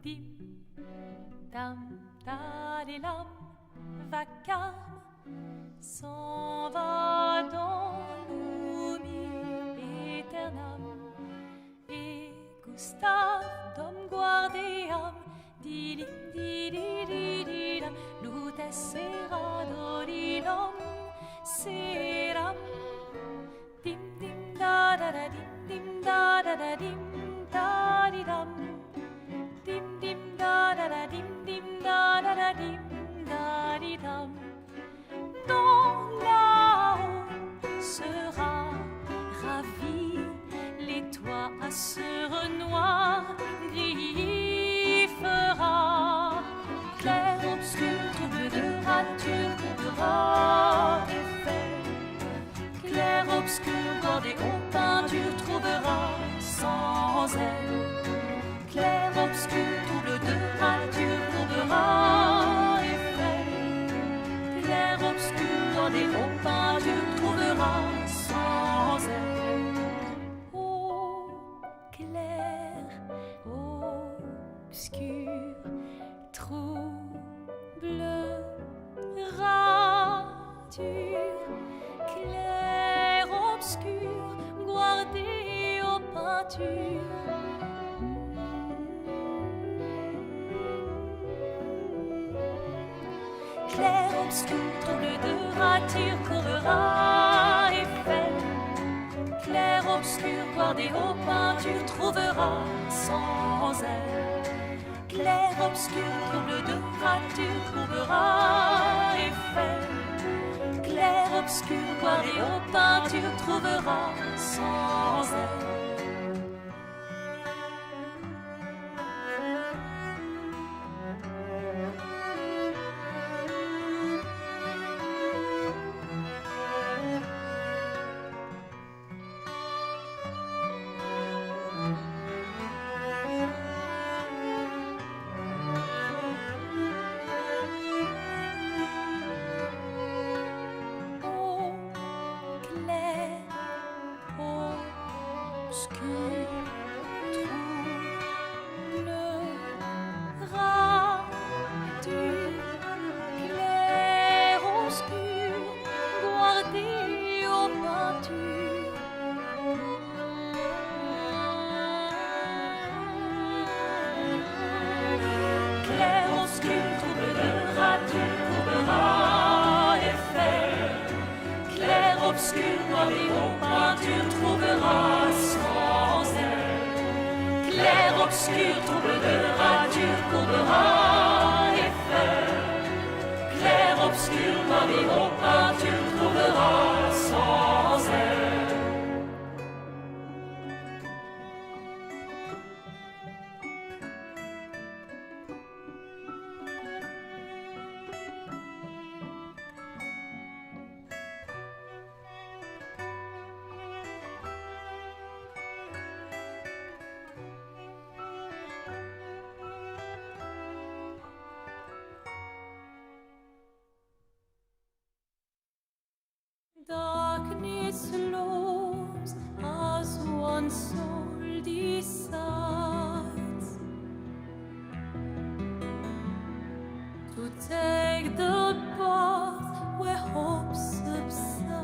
Dim, dam, dadilam, vacarme s'en va dans l'oubli éternel. Et Gustave, dom guardiam, dilim, dididididam, lutessera dodilom, seram. Dim, dim, da, da, da, dim, da, da, da, dim, da, di, dam. Dim, dim, da, da, da, dim, da, da, da, dim, da, di, dam. Dans là-haut sera ravi, les toits à sur noir griffera. Clair, obscur, trouble de rature, trouvera effet. Clair, obscur, bordé aux peintures, trouvera sans elle. Clair, obscur, trouble de rature, trouvera effet. Clair, obscur, bordé aux peintures, trouvera sans elle. Ô clair, obscur, trouble, rature. Clair, obscur, guardé aux peintures. Clair, obscur, trouble de rature, courera effet. Clair, obscur, guardé aux peintures, trouvera sans elle. Clair, obscur, trouble de rature, trouvera effet. Clair, obscur, guardé aux peintures, trouvera sans elle. Obscur, trouble de rature, courbera effet. Clair, obscur, bordé aux peintures, trouvera sans elle. Darkness looms as one soul decides to take the path where hope subsides.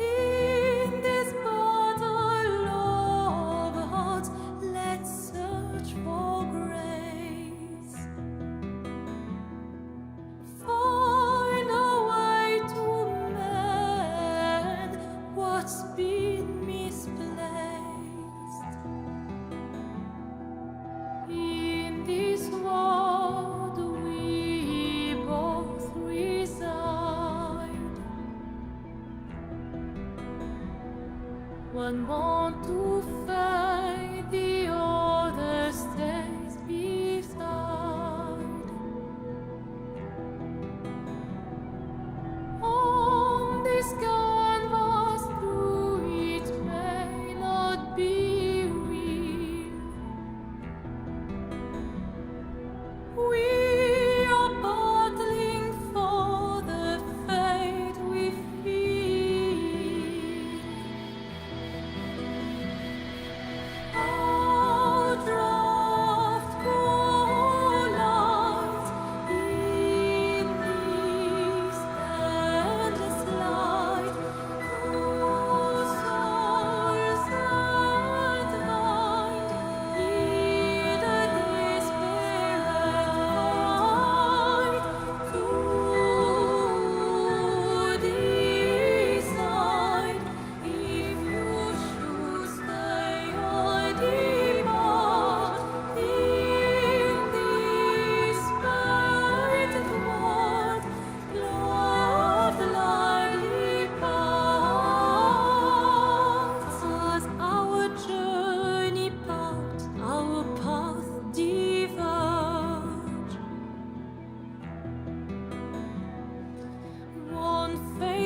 In this battle of hearts, let's search for grace. Find a way to mend what's been misplaced. In this world we both reside. One want to fade, the other stays beside. On this canvas, through it may not be real. We are battling for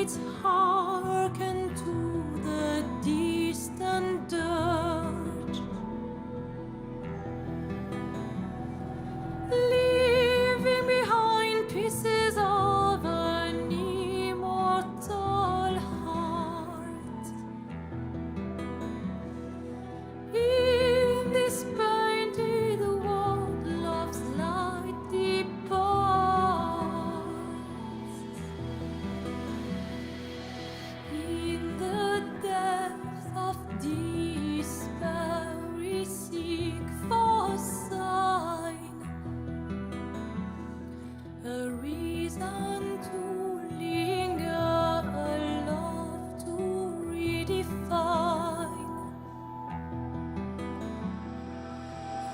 lights hearken to the distant dirge, leaving behind pieces of an immortal heart. In this painted world, love's light departs. In the depths of despair, we seek for sign, a reason to linger, a love to redefine.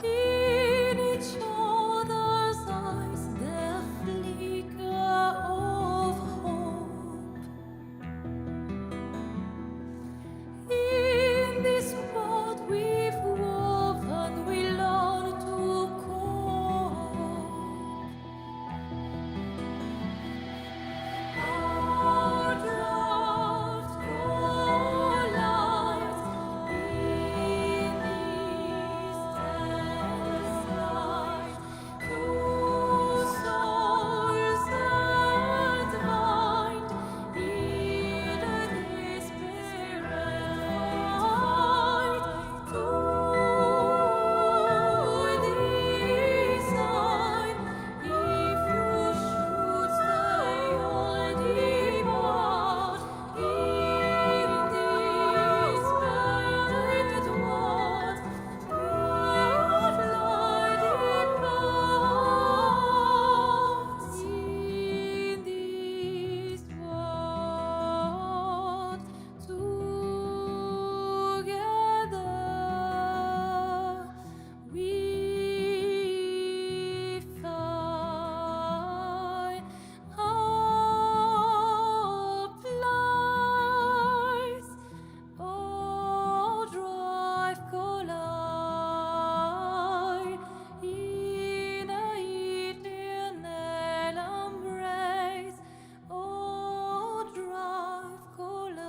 In each other's eyes, there flicker of hope. In this world we've woven, we learn to cope. Our drafts collide in this tense night. Two souls entwined in a desperate fight. To decide if you should stay or depart in this painted world. Your light departs in this world. Together we find our place. All drive collide in a eternal embrace. All drive collide.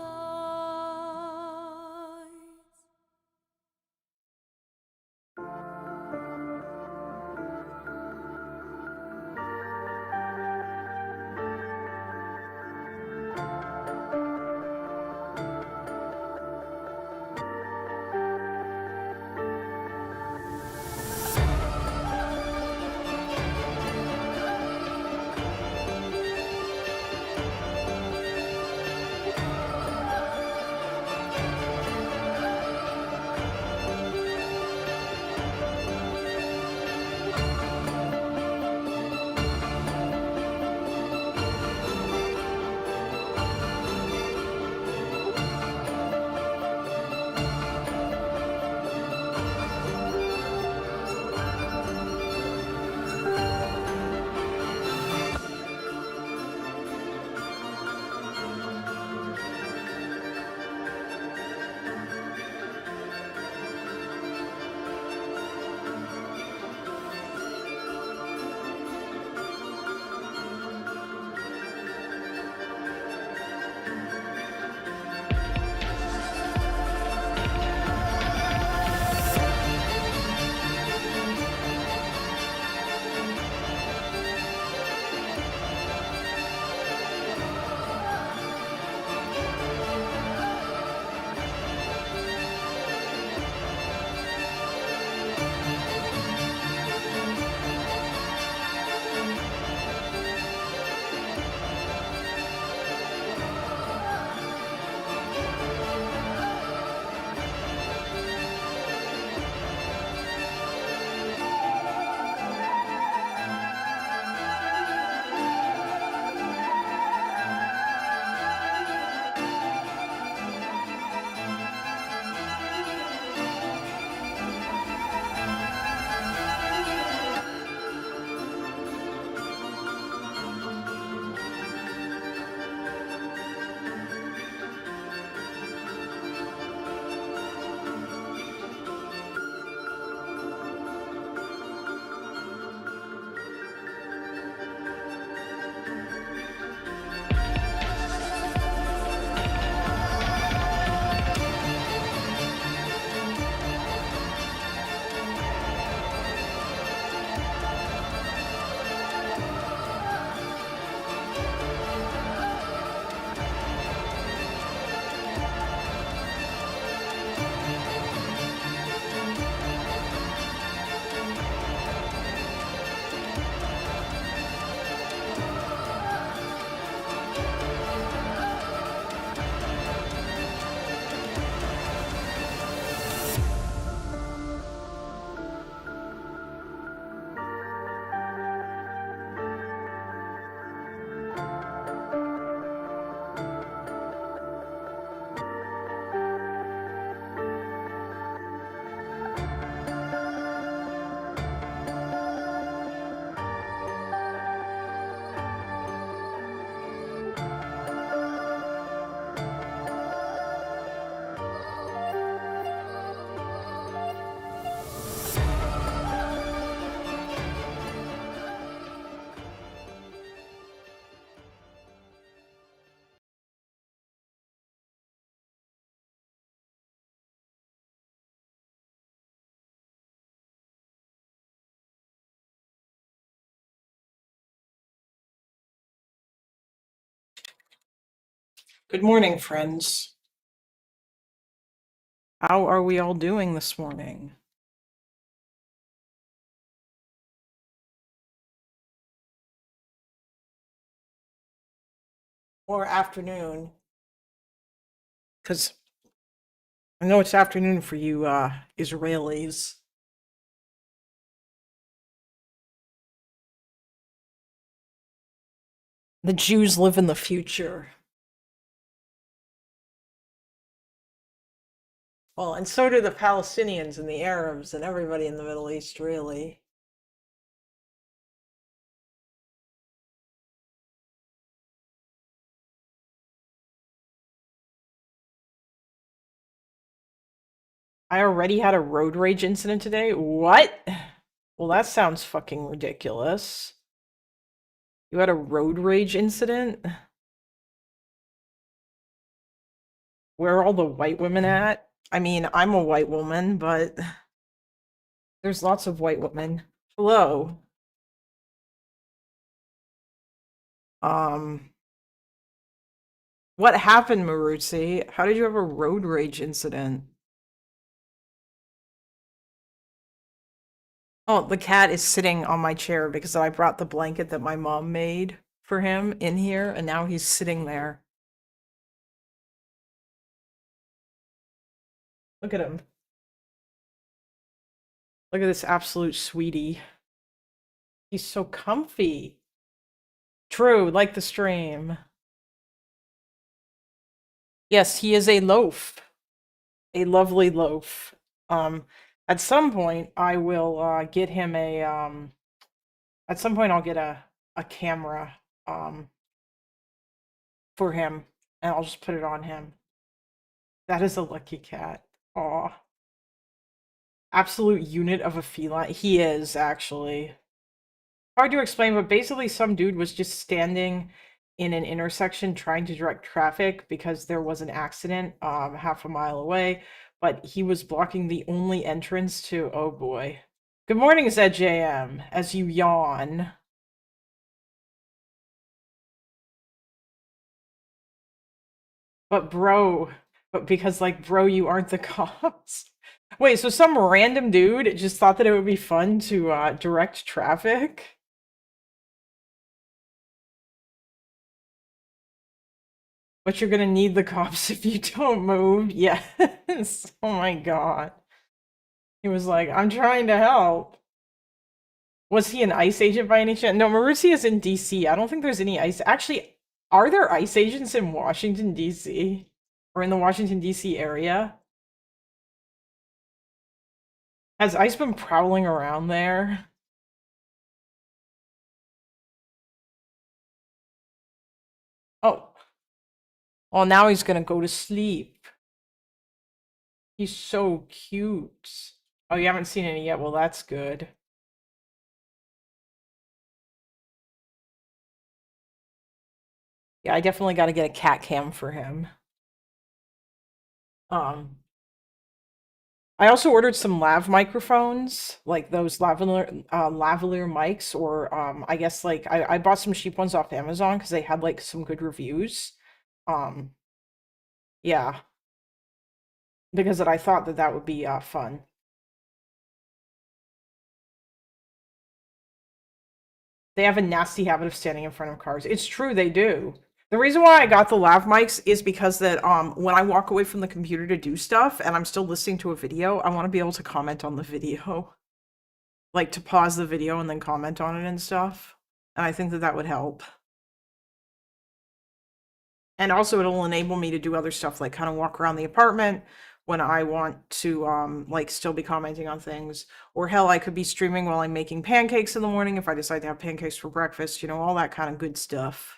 Good morning, friends. How are we all doing this morning? Or afternoon? Because I know it's afternoon for you, Israelis. The Jews live in the future. Well, and so do the Palestinians and the Arabs and everybody in the Middle East, really. I already had a road rage incident today. What? Well, that sounds fucking ridiculous. You had a road rage incident? Where are all the white women at? I mean, I'm a white woman, but there's lots of white women. Hello. Um, what happened, Maruzi? How did you have a road rage incident? Oh, the cat is sitting on my chair because I brought the blanket that my mom made for him in here, and now he's sitting there. Look at him. Look at this absolute sweetie. He's so comfy. True, like the stream. Yes, he is a loaf. A lovely loaf. At some point I will get him a at some point I'll get a camera for him and I'll just put it on him. That is a lucky cat. Aw. Absolute unit of a feline. He is actually. Hard to explain, but basically some dude was just standing in an intersection trying to direct traffic because there was an accident half a mile away, but he was blocking the only entrance to, oh boy. Good morning, ZJM, as you yawn. But bro, but because like bro, you aren't the cops. Wait, so some random dude just thought that it would be fun to direct traffic? But you're gonna need the cops if you don't move. Yes. Oh my god. He was like, I'm trying to help. Was he an ICE agent by any chance? No, Marusi is in DC. I don't think there's any ICE. Actually, are there ICE agents in Washington, DC? Or in the Washington, DC area? Has ICE been prowling around there? Oh. Well, now he's gonna go to sleep. He's so cute. Oh, you haven't seen any yet? Well, that's good. Yeah, I definitely gotta get a cat cam for him. Um, I also ordered some lav microphones, like those lavalier mics, or I guess like I bought some cheap ones off Amazon because they had like some good reviews. Um, yeah, because I thought that that would be fun. They have a nasty habit of standing in front of cars. It's true, they do. The reason why I got the lav mics is because that when I walk away from the computer to do stuff and I'm still listening to a video, I want to be able to comment on the video. Like to pause the video and then comment on it and stuff. And I think that that would help. And also it'll enable me to do other stuff like kind of walk around the apartment when I want to like still be commenting on things. Or hell, I could be streaming while I'm making pancakes in the morning if I decide to have pancakes for breakfast, you know, all that kind of good stuff.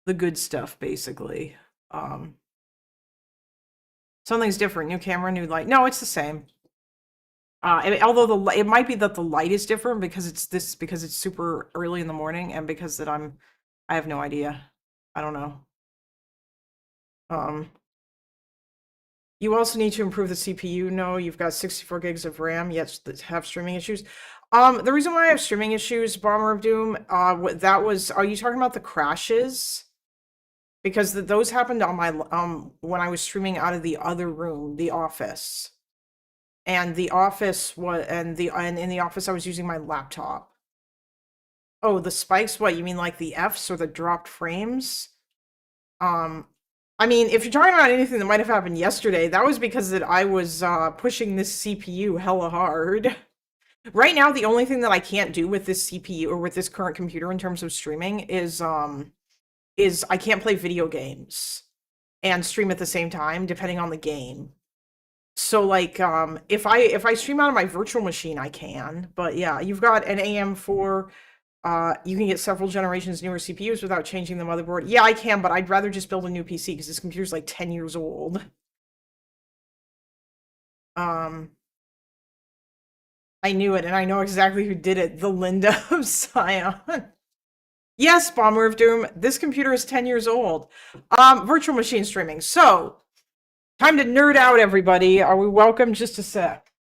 The good stuff basically. Um Something's different. New camera, new light. No, it's the same. Although it might be that the light is different because it's super early in the morning and because that I have no idea. I don't know. Um, you also need to improve the CPU. No, you've got 64 gigs of RAM, yet have streaming issues. The reason why I have streaming issues, Bomber of Doom, that was, are you talking about the crashes? because those happened on my when I was streaming out of the other room, the office. And the office was and in the office I was using my laptop. Oh, the spikes, what you mean, like the Fs or the dropped frames? Um I mean, if you're talking about anything that might have happened yesterday, that was because that I was pushing this CPU hella hard. Right now, the only thing that I can't do with this CPU or with this current computer in terms of streaming is I can't play video games and stream at the same time, depending on the game. So like if I stream out of my virtual machine, I can. But yeah, you've got an AM4. You can get several generations newer CPUs without changing the motherboard. Yeah, I can, but I'd rather just build a new PC because this computer's like 10 years old. I knew it, and I know exactly who did it. The Linda of Scion. Yes, Bomber of Doom. This computer is 10 years old. Virtual machine streaming. So, time to nerd out, everybody. Are we welcome? Just a sec.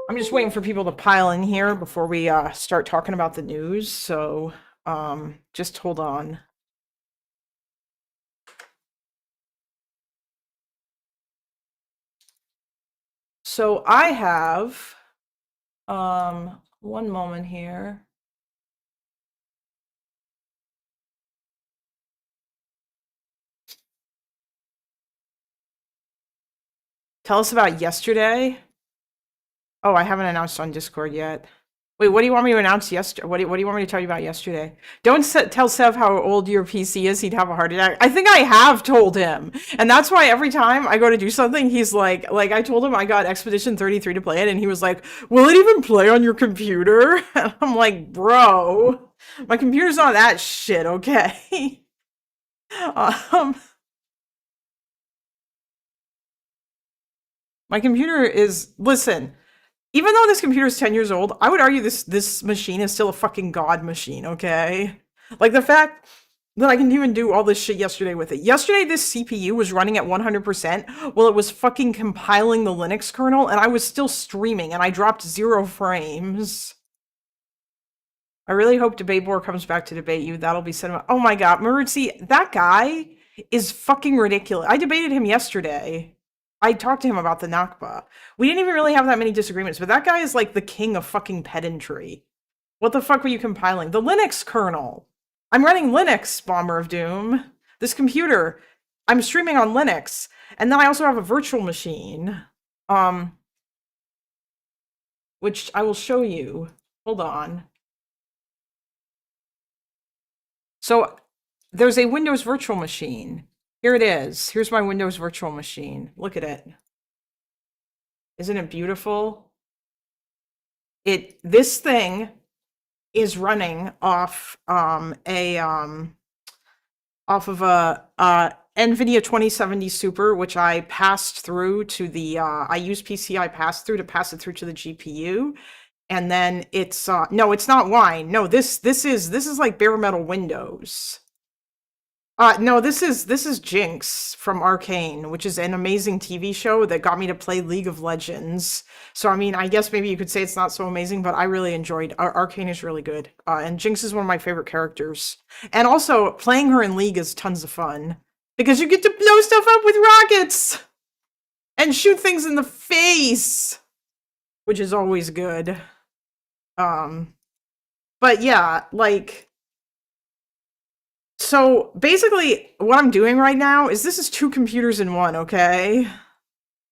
I'm just waiting for people to pile in here before we start talking about the news. So, just hold on. So I have one moment here. Tell us about yesterday. Oh, I haven't announced on Discord yet. Wait, what do you want me to announce yesterday? What do you want me to tell you about yesterday? Don't tell Sev how old your PC is. He'd have a heart attack. I think I have told him. And that's why every time I go to do something, he's like I told him I got Expedition 33 to play it, and he was like, will it even play on your computer? And I'm like, bro, my computer's not that shit, okay? My computer is, listen, even though this computer is 10 years old, I would argue this machine is still a fucking god machine, okay? Like the fact that I can even do all this shit yesterday with it. Yesterday, this CPU was running at 100% while it was fucking compiling the Linux kernel, and I was still streaming, and I dropped 0 frames. I really hope Debateboard comes back to debate you. That'll be cinema. Oh my god, Maruzzi, that guy is fucking ridiculous. I debated him yesterday. I talked to him about the Nakba. We didn't even really have that many disagreements, but that guy is like the king of fucking pedantry. What the fuck were you compiling? The Linux kernel. I'm running Linux, Bomber of Doom. This computer, I'm streaming on Linux. And then I also have a virtual machine. Which I will show you. Hold on. So there's a Windows virtual machine. Here it is. Here's my Windows virtual machine. Look at it. Isn't it beautiful? This thing is running off of a NVIDIA 2070 Super, which I passed through to the I use PCI pass through to pass it through to the GPU. And then it's no, it's not Wine. No, this is like bare metal Windows. No, this is Jinx from Arcane, which is an amazing TV show that got me to play League of Legends. So, I mean, I guess maybe you could say it's not so amazing, but I really enjoyed Arcane is really good. And Jinx is one of my favorite characters. And also, playing her in League is tons of fun. Because you get to blow stuff up with rockets! And shoot things in the face! Which is always good. But yeah, like... So basically what I'm doing right now is this is 2 computers in one, okay?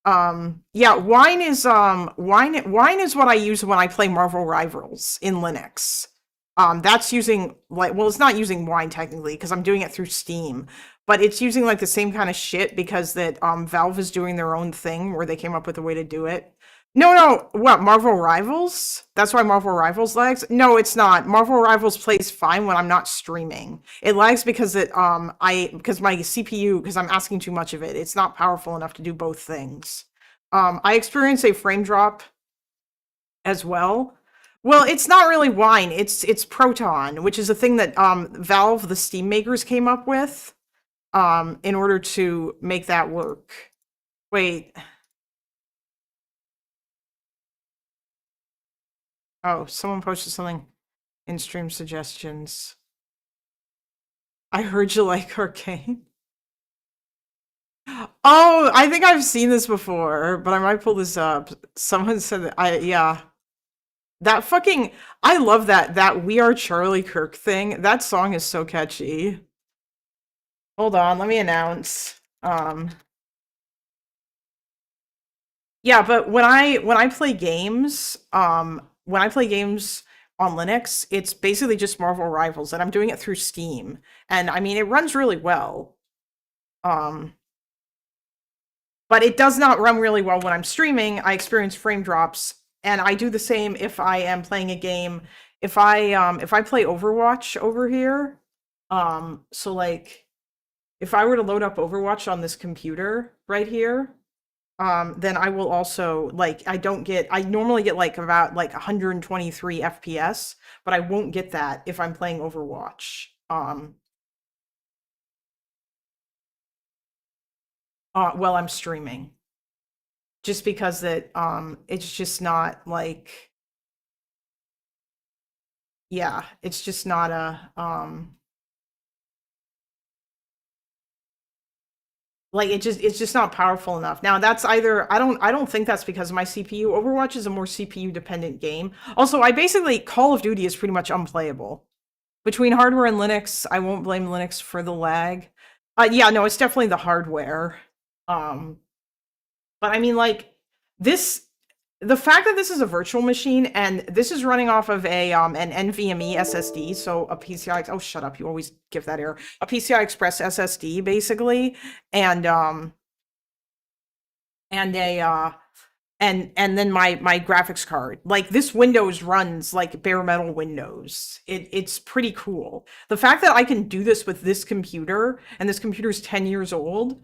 Yeah, Wine is what I use when I play Marvel Rivals in Linux. That's using like, well, it's not using Wine technically because I'm doing it through Steam, but it's using like the same kind of shit because that Valve is doing their own thing where they came up with a way to do it. No, what, Marvel Rivals? That's why Marvel Rivals lags? No, it's not. Marvel Rivals plays fine when I'm not streaming. It lags because because my CPU, because I'm asking too much of it. It's not powerful enough to do both things. I experience a frame drop as well. Well, it's not really Wine, it's Proton, which is a thing that Valve, the Steam makers, came up with in order to make that work. Wait. Oh, someone posted something. in stream suggestions. I heard you like Arcane. Oh, I think I've seen this before, but I might pull this up. Someone said that yeah. That fucking I love that We Are Charlie Kirk thing. That song is so catchy. Hold on, let me announce. Yeah, but when I play games, when I play games on Linux, it's basically just Marvel Rivals, and I'm doing it through Steam. And I mean, it runs really well. But it does not run really well when I'm streaming. I experience frame drops, and I do the same if I am playing a game. If I play Overwatch over here, so like if I were to load up Overwatch on this computer right here, then I will also like I normally get like about like 123 FPS, but I won't get that if I'm playing Overwatch. While I'm streaming. Just because it's just not like yeah, it's just not a like it's just not powerful enough. Now that's either I don't think that's because of my CPU. Overwatch is a more CPU dependent game. Also, I basically Call of Duty is pretty much unplayable. Between hardware and Linux, I won't blame Linux for the lag. Yeah, no, it's definitely the hardware. But I mean like this the fact that this is a virtual machine and this is running off of an NVMe SSD, so a PCI. Oh, shut up! You always give that error. A PCI Express SSD, basically, and a and then my graphics card. Like this Windows runs like bare metal Windows. It's pretty cool. The fact that I can do this with this computer, and this computer is 10 years old.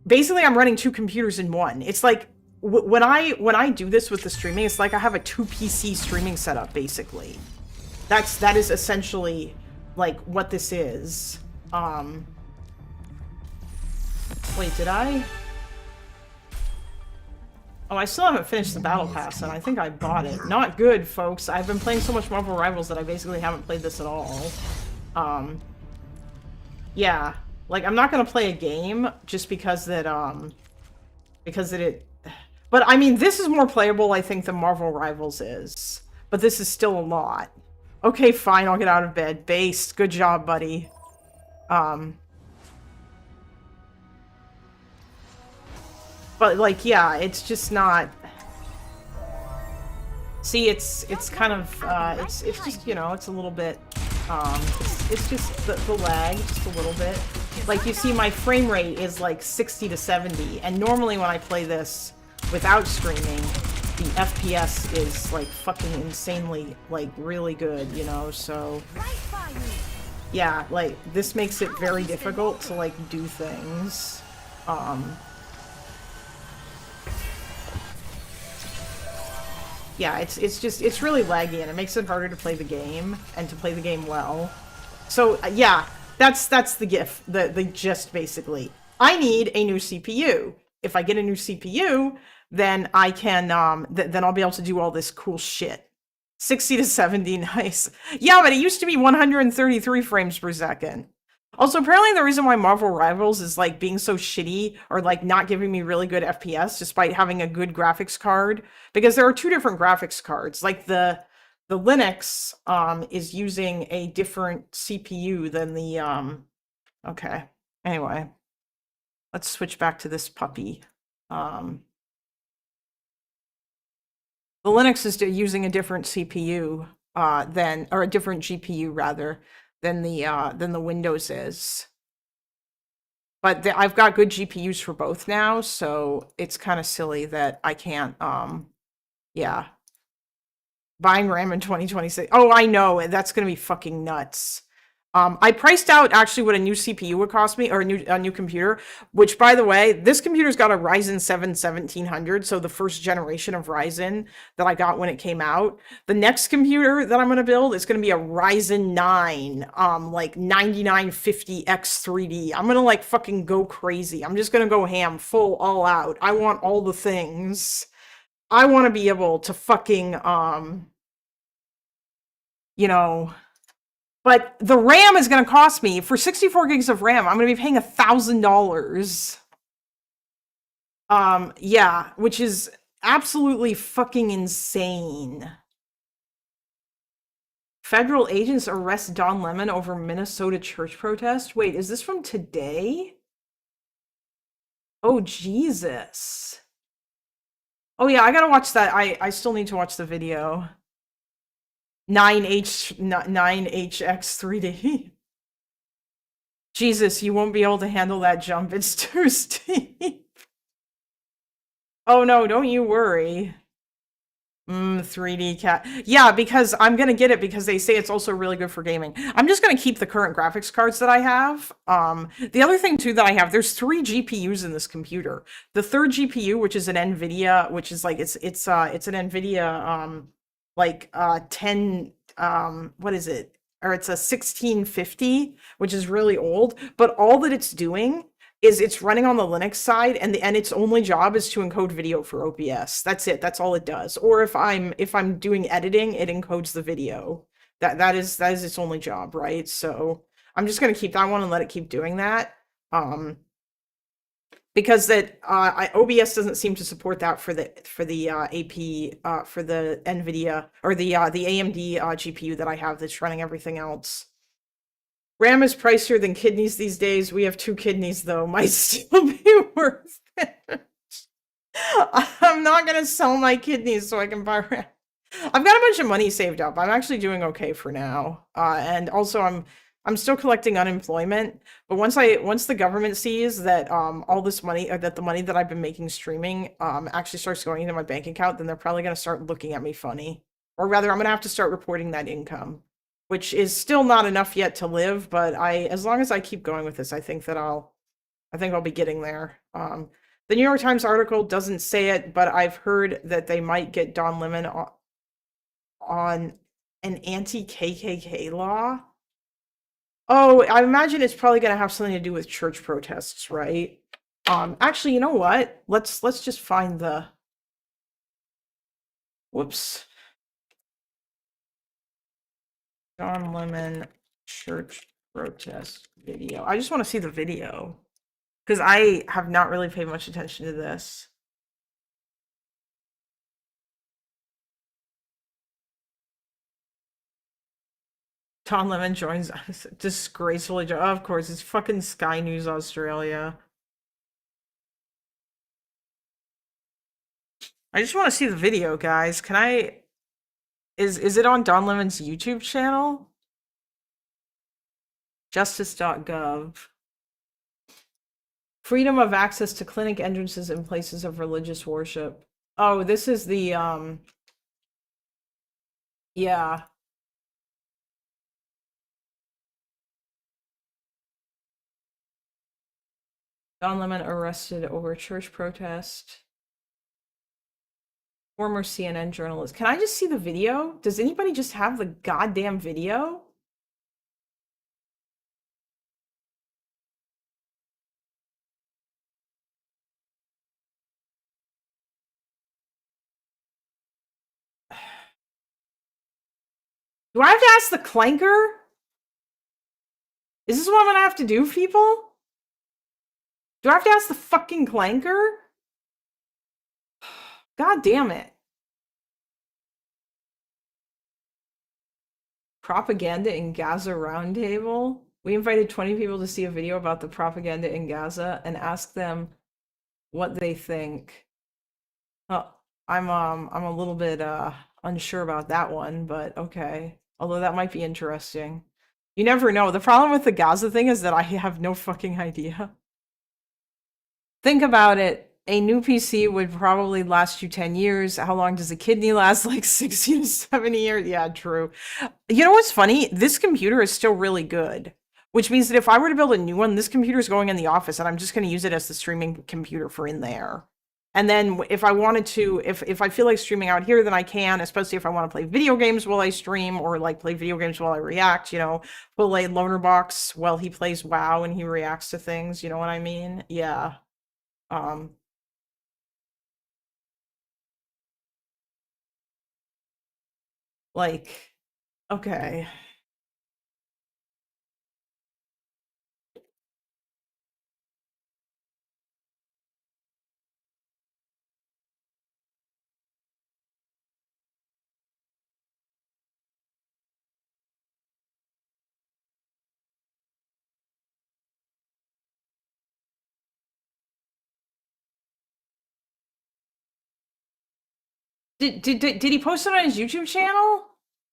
Basically, I'm running two computers in one. It's like when I do this with the streaming, it's like I have a 2 PC streaming setup. Basically, that is essentially like what this is. Wait, did I? Oh, I still haven't finished the battle pass, and I think I bought it. Not good, folks. I've been playing so much Marvel Rivals that I basically haven't played this at all. Yeah. Like, I'm not gonna play a game just because that, but I mean, this is more playable, I think, than Marvel Rivals is. But this is still a lot. Okay, fine, I'll get out of bed. Based. Good job, buddy. But, like, yeah, it's just not... See, it's kind of, it's just, you know, it's a little bit, it's just the lag, just a little bit. Like, you see, my frame rate is like 60 to 70, and normally when I play this without streaming, the FPS is like fucking insanely, like, really good, you know, so... Yeah, like, this makes it very difficult to, like, do things. Yeah, it's really laggy, and it makes it harder to play the game, and to play the game well. So, yeah, that's the the gist, basically. I need a new CPU. If I get a new CPU, then I can, then I'll be able to do all this cool shit. 60 to 70, nice. Yeah, but it used to be 133 frames per second. Also, apparently the reason why Marvel Rivals is, like, being so shitty, or, like, not giving me really good FPS, despite having a good graphics card, because there are two different graphics cards. Like, the Linux, is using a different CPU than the, okay. Anyway. Let's switch back to this puppy. The Linux is using a different CPU, or a different GPU, rather, than the Windows is. But I've got good GPUs for both now, so it's kind of silly that I can't, yeah. Buying RAM in 2026. Oh, I know, that's gonna be fucking nuts. I priced out actually what a new CPU would cost me, or a new computer, which, by the way, this computer's got a Ryzen 7 1700, so the first generation of Ryzen that I got when it came out. The next computer that I'm going to build is going to be a Ryzen 9, like 9950X3D. I'm going to, like, fucking go crazy. I'm just going to go ham, full, all out. I want all the things. I want to be able to fucking, you know, but the RAM is going to cost me for 64 gigs of RAM. I'm going to be paying $1,000. Yeah, which is absolutely fucking insane. Federal agents arrest Don Lemon over Minnesota church protest. Wait, is this from today? Oh, Jesus. Oh yeah, I gotta watch that. I still need to watch the video. 9HX3D. Jesus, you won't be able to handle that jump. It's too steep. Oh no, don't you worry. 3D cat. Yeah, because I'm gonna get it because they say it's also really good for gaming. I'm just gonna keep the current graphics cards that I have. The other thing too that I have, there's 3 GPUs in this computer. The third GPU, which is an NVIDIA, which is like it's an NVIDIA like 10 what is it? Or it's a 1650, which is really old, but all that it's doing is it's running on the Linux side, and its only job is to encode video for OBS. That's it. That's all it does. Or if I'm doing editing, it encodes the video. That is its only job, right? So I'm just gonna keep that one and let it keep doing that. Because that OBS doesn't seem to support that for the AP for the NVIDIA or the AMD GPU that I have that's running everything else. RAM is pricier than kidneys these days. We have 2 kidneys, though. Might still be worth it. I'm not going to sell my kidneys so I can buy RAM. I've got a bunch of money saved up. I'm actually doing okay for now. And also, I'm still collecting unemployment. But once the government sees that all this money, or that the money that I've been making streaming actually starts going into my bank account, then they're probably going to start looking at me funny. Or rather, I'm going to have to start reporting that income, which is still not enough yet to live, but as long as I keep going with this, I think I'll be getting there. The New York Times article doesn't say it, but I've heard that they might get Don Lemon on an anti-KKK law. Oh, I imagine it's probably going to have something to do with church protests, right? Actually, you know what? Let's just find the. Whoops. Don Lemon church protest video. I just want to see the video because I have not really paid much attention to this. Don Lemon joins us. Disgracefully. Of course, it's fucking Sky News Australia. I just want to see the video, guys. Can I? Is it on Don Lemon's YouTube channel? Justice.gov. Freedom of access to clinic entrances in places of religious worship. Oh, this is the yeah. Don Lemon arrested over church protest. Former CNN journalist. Can I just see the video? Does anybody just have the goddamn video? Do I have to ask the clanker? Is this what I'm gonna have to do, people? Do I have to ask the fucking clanker? God damn it. Propaganda in Gaza roundtable. We invited 20 people to see a video about the propaganda in Gaza and ask them what they think. I'm a little bit unsure about that one, but okay. Although that might be interesting. You never know. The problem with the Gaza thing is that I have no fucking idea. Think about it. A new PC would probably last you 10 years. How long does a kidney last? Like 60 to 70 years? Yeah, true. You know what's funny? This computer is still really good, which means that if I were to build a new one, this computer is going in the office and I'm just going to use it as the streaming computer for in there. And then if I wanted to, if I feel like streaming out here, then I can, especially if I want to play video games while I stream, or like play video games while I react, you know, play Lonerbox while he plays WoW and he reacts to things, you know what I mean? Yeah. Like, Okay. Did he post it on his YouTube channel?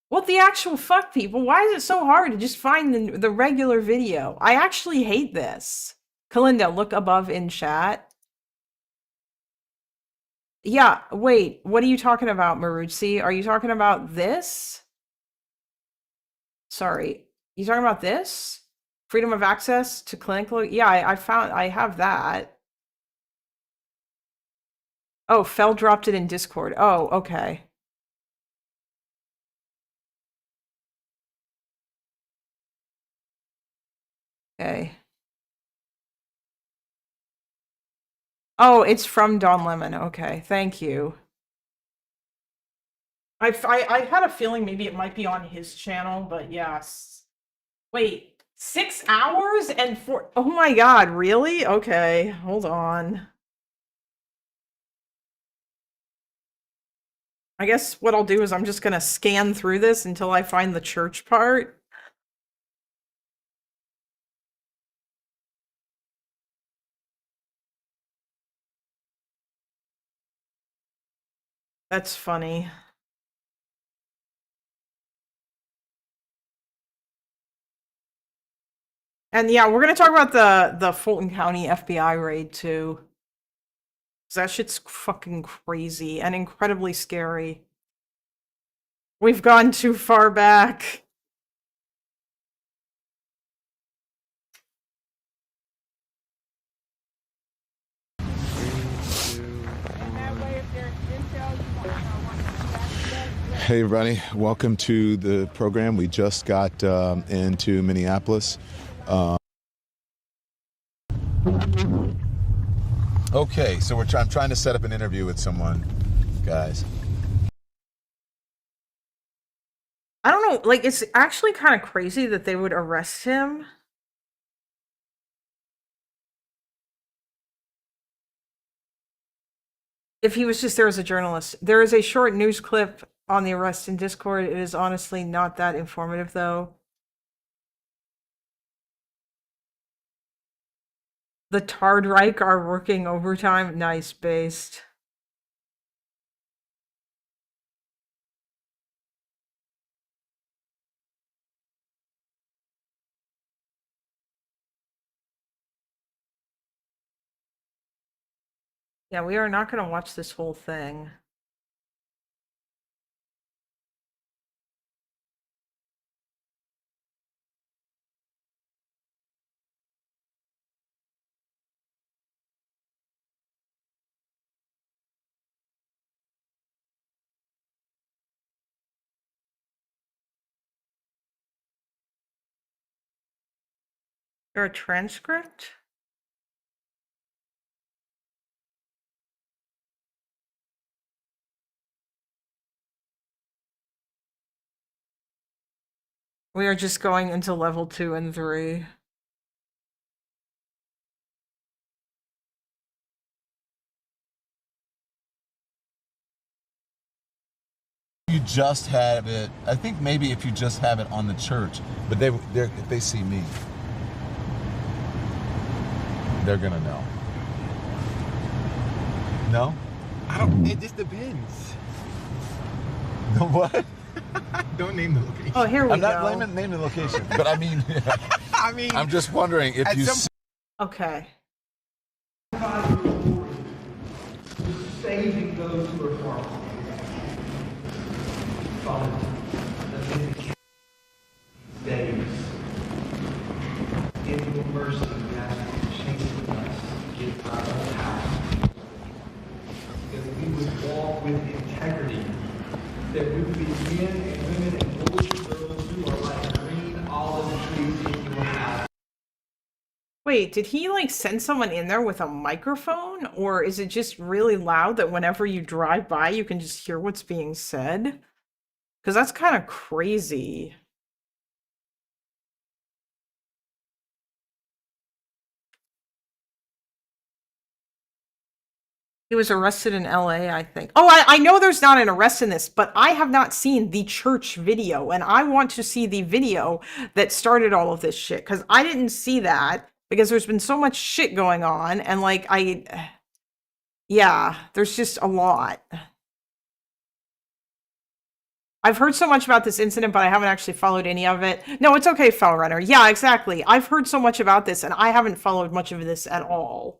What the actual fuck, people? Why is it so hard to just find the regular video? I actually hate this. Kalinda, look above in chat. Yeah, wait, what are you talking about, Maruzzi? Are you talking about this? Sorry, you talking about this? Freedom of access to clinical? Yeah, I have that. Oh, Fell dropped it in Discord. Oh, okay. Okay. Oh, it's from Don Lemon. Okay, thank you. I had a feeling maybe it might be on his channel, but yes. Wait, 6 hours and 4. Oh my god, really? Okay, hold on. I guess what I'll do is I'm just gonna scan through this until I find the church part. That's funny. And yeah, we're gonna talk about the Fulton County FBI raid too. 'Cause that shit's fucking crazy and incredibly scary. We've gone too far back. Hey, everybody. Welcome to the program. We just got into Minneapolis. Okay, so I'm trying to set up an interview with someone, guys. I don't know, like, it's actually kind of crazy that they would arrest him. If he was just there as a journalist. There is a short news clip on the arrest in Discord. It is honestly not that informative, though. The Tardreich are working overtime. Nice, based. Yeah, we are not going to watch this whole thing. There a transcript? We are just going into level 2 and 3. You just have it. I think maybe if you just have it on the church, but if they see me, they're gonna know. No? I don't. It just depends. No what? Don't name the location. Oh, here we I'm go. not naming the location, but I mean, I mean, I'm just wondering if at you. some Okay. Saving those who are far from Father, days. In your mercy, we ask you to chasten us, give our own house. That we would walk with integrity. That we would be men and women and boys and girls who are like green olive trees in your house. Wait, did he like send someone in there with a microphone? Or is it just really loud that whenever you drive by, you can just hear what's being said? Because that's kind of crazy. He was arrested in LA, I think. Oh, I know there's not an arrest in this, but I have not seen the church video, and I want to see the video that started all of this shit, because I didn't see that, because there's been so much shit going on, and like, yeah, there's just a lot. I've heard so much about this incident, but I haven't actually followed any of it. No, it's okay, Fellrunner. Yeah, exactly. I've heard so much about this, and I haven't followed much of this at all.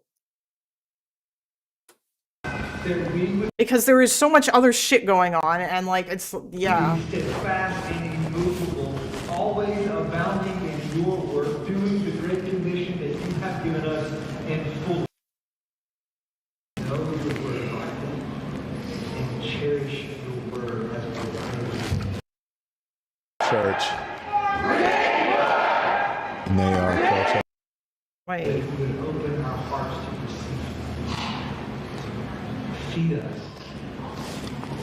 That we would Because there is so much other shit going on, and like, it's, yeah. be steadfast and immovable, always abounding in your work, doing the great commission that you have given us, and full know your word, Michael, and cherish your word as we Church. And they are culture. Wait. that we would open our hearts to receive. Feed us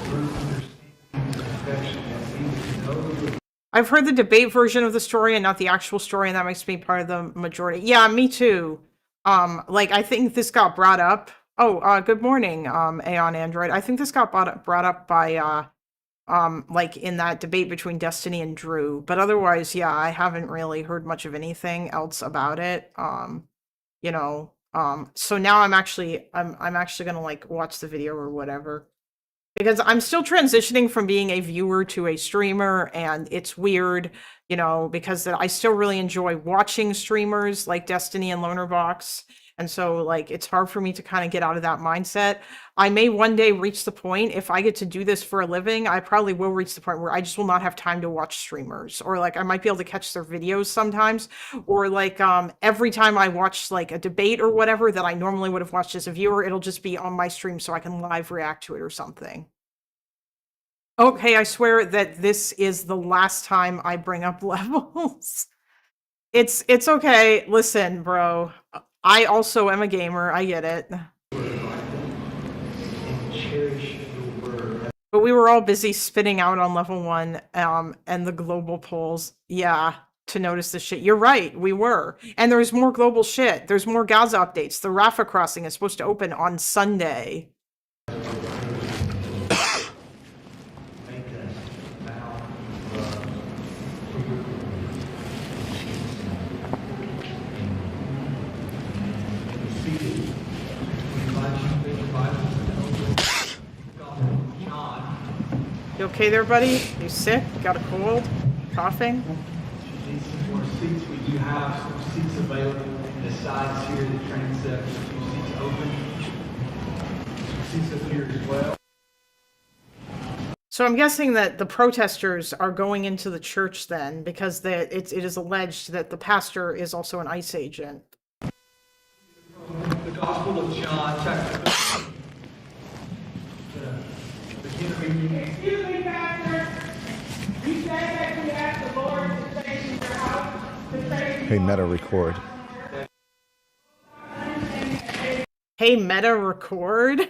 through understanding and affection, that we would know your I've heard the debate version of the story and not the actual story, and that makes me part of the majority. Yeah, me too. Like, I think this got brought up. Oh, good morning, Aeon Android. I think this got brought up by, like, in that debate between Destiny and Drew. But otherwise, yeah, I haven't really heard much of anything else about it. You know, so now I'm actually gonna, like, watch the video or whatever. Because I'm still transitioning from being a viewer to a streamer, and it's weird, you know, because I still really enjoy watching streamers like Destiny and Lonerbox. And so, like, it's hard for me to kind of get out of that mindset. I may one day reach the point, if I get to do this for a living, I probably will reach the point where I just will not have time to watch streamers. Or, like, I might be able to catch their videos sometimes. Or, like, every time I watch, like, a debate or whatever that I normally would have watched as a viewer, it'll just be on my stream so I can live react to it or something. Okay, I swear that this is the last time I bring up levels. It's okay. Listen, bro. I also am a gamer. I get it. and cherish your word. But we were all busy spitting out on level 1 and the global polls. Yeah, to notice the shit. You're right, we were. And there's more global shit. There's more Gaza updates. The Rafah crossing is supposed to open on Sunday. Make us bow in love for your glory. Seated, we invite you to read the Bible and open Gospel of John. You okay there, buddy? You sick? Got a cold? Coughing? If you need some more seats, we do have some seats available in the sides here, the transept, a few seats open. Some seats up here as well. So I'm guessing that the protesters are going into the church then, because it is alleged that the pastor is also an ICE agent. The Gospel of John, chapter 13. Begin reading. Excuse me, Pastor. You said that you asked the Lord to stay in your house, to stay Hey, Meta record. Hey, Meta record?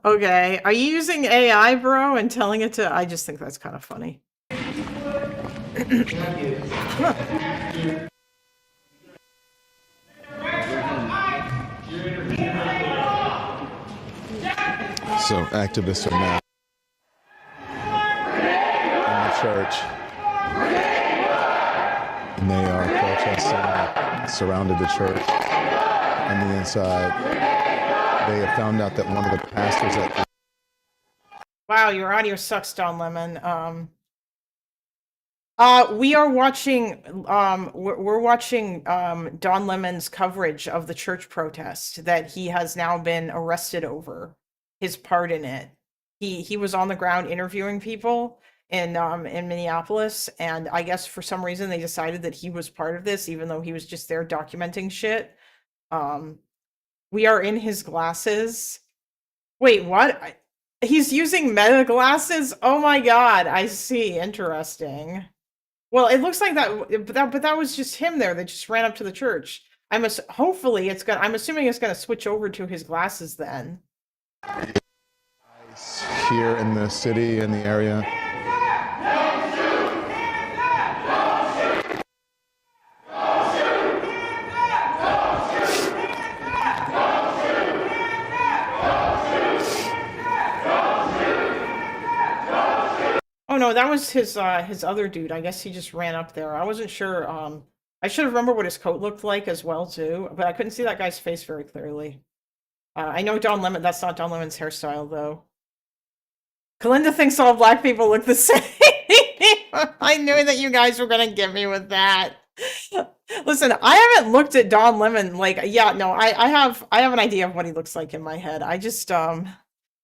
Okay, are you using AI, bro, and telling it to... I just think that's kind of funny. So activists are now in the church. And they are protesting, surrounded the church on the inside. They have found out that one of the pastors at Wow, your audio sucks, Don Lemon. We are watching, we're watching Don Lemon's coverage of the church protest that he has now been arrested over, his part in it. He was on the ground interviewing people in Minneapolis, and I guess for some reason they decided that he was part of this, even though he was just there documenting shit. We are in his glasses. Wait, what? He's using Meta glasses? Oh my god, I see. Interesting. Well, it looks like that, but that was just him there that just ran up to the church. Hopefully I'm assuming it's gonna switch over to his glasses then. Nice. here in the city, in the area. Oh no, that was his other dude. I guess he just ran up there. I wasn't sure. I should have remembered what his coat looked like as well too, but I couldn't see that guy's face very clearly. I know Don Lemon. That's not Don Lemon's hairstyle though. Kalinda thinks all black people look the same. I knew that you guys were gonna get me with that. Listen, I haven't looked at Don Lemon like, yeah, no, I have an idea of what he looks like in my head. I just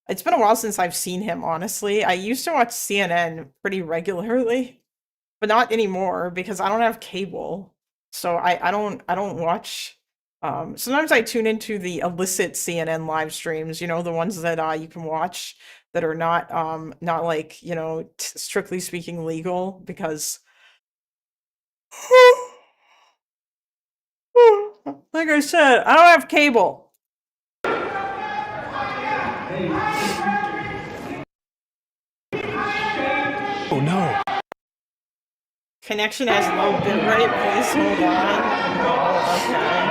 it's been a while since I've seen him, honestly. I used to watch CNN pretty regularly, but not anymore because I don't have cable. So I don't watch. Sometimes I tune into the illicit CNN live streams, you know, the ones that you can watch that are not like, you know, strictly speaking legal, because like I said, I don't have cable. Oh no. Connection has low bit rate, please hold on. Oh, okay.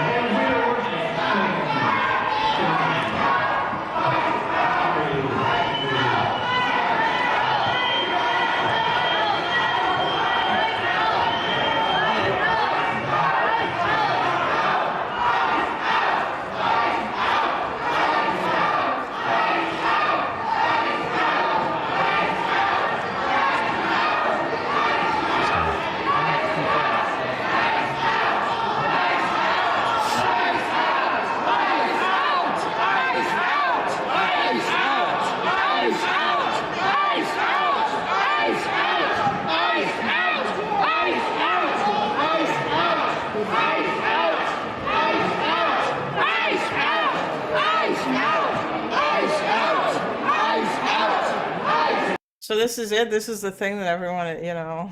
So this is it. This is the thing that everyone, you know.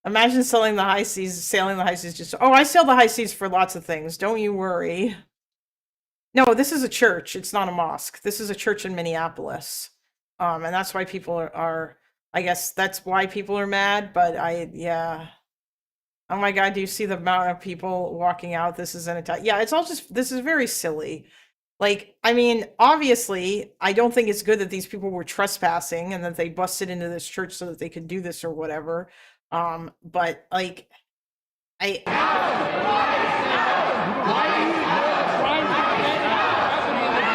Imagine sailing the high seas. Just, oh, I sail the high seas for lots of things. Don't you worry. No, this is a church. It's not a mosque. This is a church in Minneapolis. And that's why people are I guess that's why people are mad. But yeah. Oh my God, do you see the amount of people walking out? This is an attack. Yeah, it's all just, this is very silly. Like, I mean, obviously, I don't think it's good that these people were trespassing and that they busted into this church so that they could do this or whatever. But like,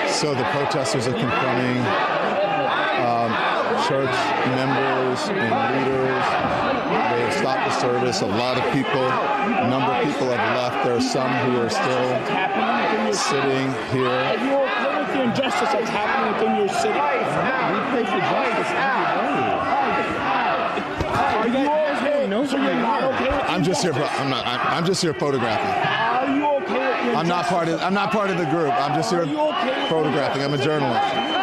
So the protesters are confronting church members and leaders. They have stopped the service. A lot of people, a number of people have left. There are some who are still sitting here. Are you okay with the injustice that's happening within your city? We pray for justice every day. Are you okay? So you're not okay with I'm just here. I'm just here photographing. Are you okay with the injustice? I'm not part of the group. I'm just here photographing. I'm a journalist.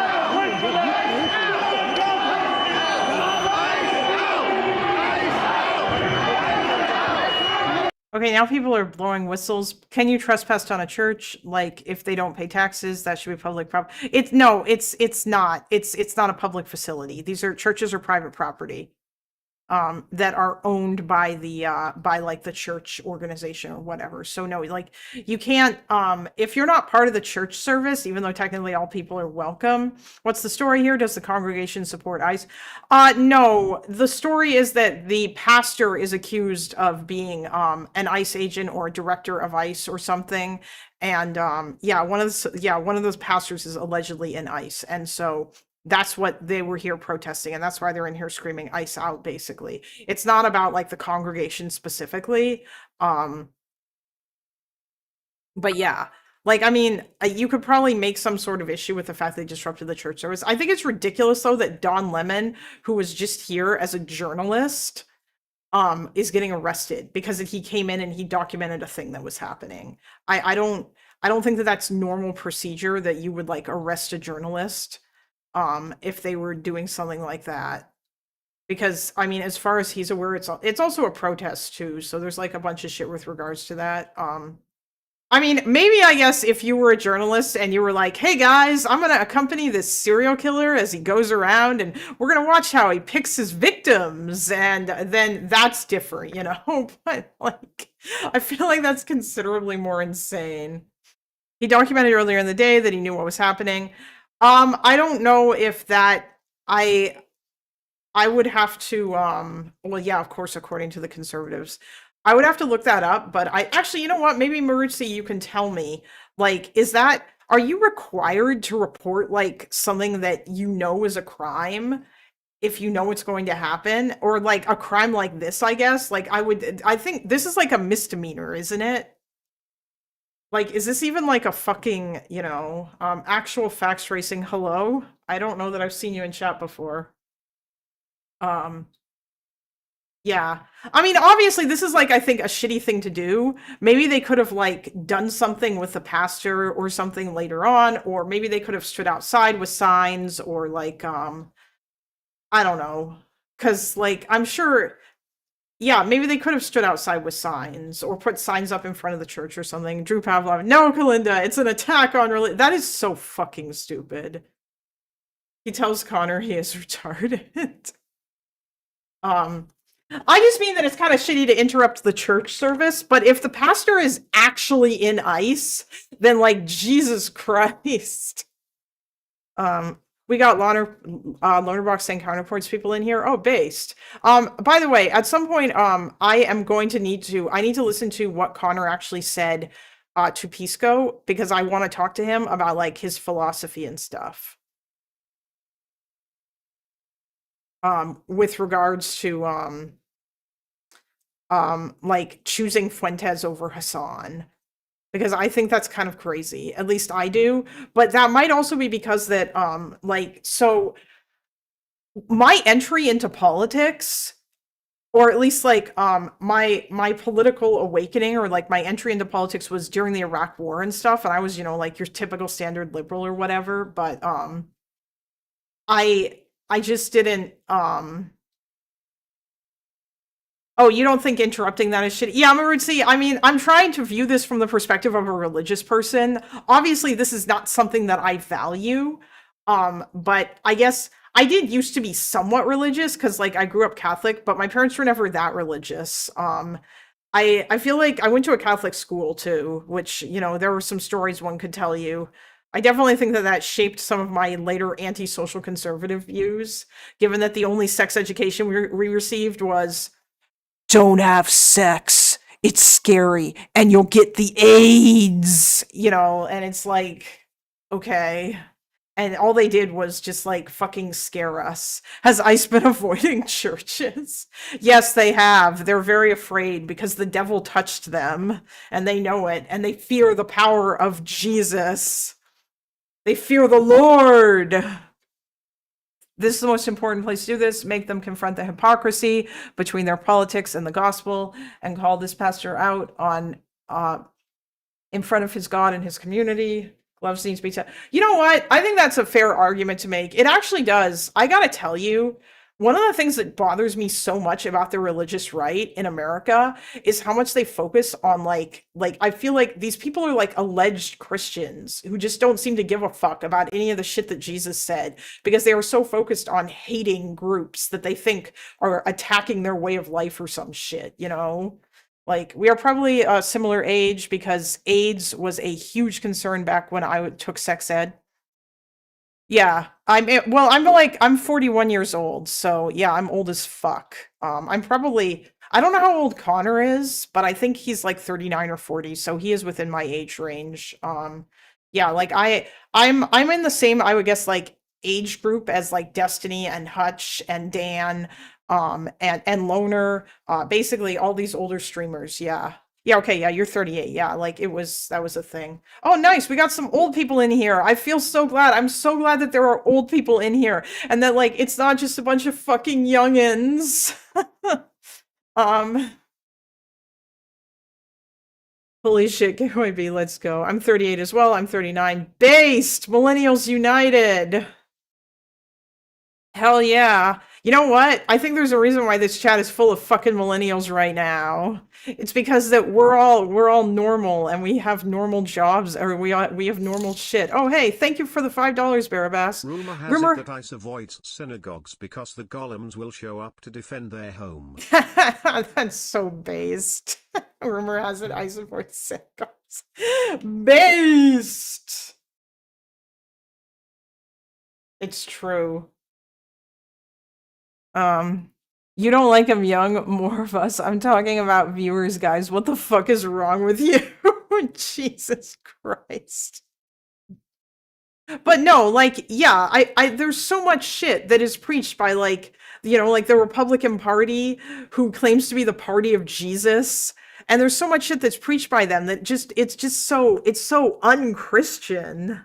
okay, now people are blowing whistles. Can you trespass on a church? Like, if they don't pay taxes, that should be public property. It's not. It's not a public facility. These are churches or private property that are owned by the by like the church organization or whatever. So no, like you can't if you're not part of the church service, even though technically all people are welcome. What's the story here? Does the congregation support ICE? No, the story is that the pastor is accused of being an ICE agent or a director of ICE or something. And yeah, one of those pastors is allegedly in ICE. And so that's what they were here protesting, and that's why they're in here screaming ICE out, basically. It's not about like the congregation specifically. But yeah, like, I mean, you could probably make some sort of issue with the fact they disrupted the church service. I think it's ridiculous though that Don Lemon, who was just here as a journalist, is getting arrested because he came in and he documented a thing that was happening. I don't think that that's normal procedure, that you would like arrest a journalist if they were doing something like that. Because I mean, as far as he's aware, it's also a protest too, so there's like a bunch of shit with regards to that. I mean, maybe I guess if you were a journalist and you were like, hey guys, I'm gonna accompany this serial killer as he goes around and we're gonna watch how he picks his victims, and then that's different, you know? But like, I feel like that's considerably more insane. He documented earlier in the day that he knew what was happening. I don't know if that I would have to well yeah, of course, according to the conservatives. I would have to look that up, but I actually, you know what? Maybe Maruzi, you can tell me. Like, are you required to report like something that you know is a crime if you know it's going to happen? Or like a crime like this, I guess? Like I think this is like a misdemeanor, isn't it? Like, is this even like a fucking, you know, actual facts racing? Hello? I don't know that I've seen you in chat before. Um, yeah. I mean, obviously, this is like, I think, a shitty thing to do. Maybe they could have like done something with the pastor or something later on, or maybe they could have stood outside with signs or like, I don't know. Cause like, I'm sure, yeah, maybe they could have stood outside with signs or put signs up in front of the church or something. Drew Pavlov, no, Kalinda, it's an attack on religion. That is so fucking stupid. He tells Connor he is retarded. I just mean that it's kind of shitty to interrupt the church service, but if the pastor is actually in ICE, then like Jesus Christ. We got Lonerbox saying counterpoints people in here. Oh, based. By the way, at some point, I am going to need to listen to what Connor actually said to Pisco, because I want to talk to him about like his philosophy and stuff. With regards to like choosing Fuentes over Hassan, because I think that's kind of crazy. At least I do, but that might also be because that like, so my entry into politics, or at least like my political awakening, or like my entry into politics, was during the Iraq War and stuff, and I was, you know, like your typical standard liberal or whatever, but I just didn't oh, you don't think interrupting that is shitty? Yeah, Maruzi, I mean, I'm trying to view this from the perspective of a religious person. Obviously, this is not something that I value. But I guess I did used to be somewhat religious because like I grew up Catholic, but my parents were never that religious. I feel like I went to a Catholic school too, which, you know, there were some stories one could tell you. I definitely think that that shaped some of my later anti-social conservative views, given that the only sex education we received was, don't have sex, it's scary, and you'll get the AIDS, you know, and it's like, okay. And all they did was just like fucking scare us. Has ICE been avoiding churches? Yes, they have. They're very afraid because the devil touched them and they know it, and they fear the power of Jesus. They fear the Lord. This is the most important place to do this. Make them confront the hypocrisy between their politics and the gospel, and call this pastor out on in front of his God and his community. Gloves needs to be you know what? I think that's a fair argument to make. It actually does. I gotta tell you, one of the things that bothers me so much about the religious right in America is how much they focus on like I feel like these people are like alleged Christians who just don't seem to give a fuck about any of the shit that Jesus said, because they are so focused on hating groups that they think are attacking their way of life or some shit, you know? Like, we are probably a similar age because AIDS was a huge concern back when I took sex ed. Yeah, I'm 41 years old, so yeah, I'm old as fuck. I'm probably, I don't know how old Connor is, but I think he's like 39 or 40, so he is within my age range. Yeah, like I'm in the same, I would guess, like age group as like Destiny and Hutch and Dan, and Loner, basically all these older streamers. Yeah. Yeah, okay, yeah, you're 38. Yeah, like that was a thing. Oh, nice. We got some old people in here. I feel so glad. I'm so glad that there are old people in here and that like it's not just a bunch of fucking youngins. Holy shit, KYB, let's go. I'm 38 as well. I'm 39. Based! Millennials United! Hell yeah. You know what? I think there's a reason why this chat is full of fucking millennials right now. It's because that we're all normal and we have normal jobs, or we have normal shit. Oh hey, thank you for the $5, Barabbas. Rumor has Rumor. it that ICE avoids synagogues because the golems will show up to defend their home. That's so based. Rumor has it I support synagogues. Based. It's true. You don't like him young, more of us. I'm talking about viewers, guys. What the fuck is wrong with you? Jesus Christ. But no, like, yeah, I there's so much shit that is preached by, like, you know, like the Republican Party, who claims to be the party of Jesus. And there's so much shit that's preached by them that it's so unchristian.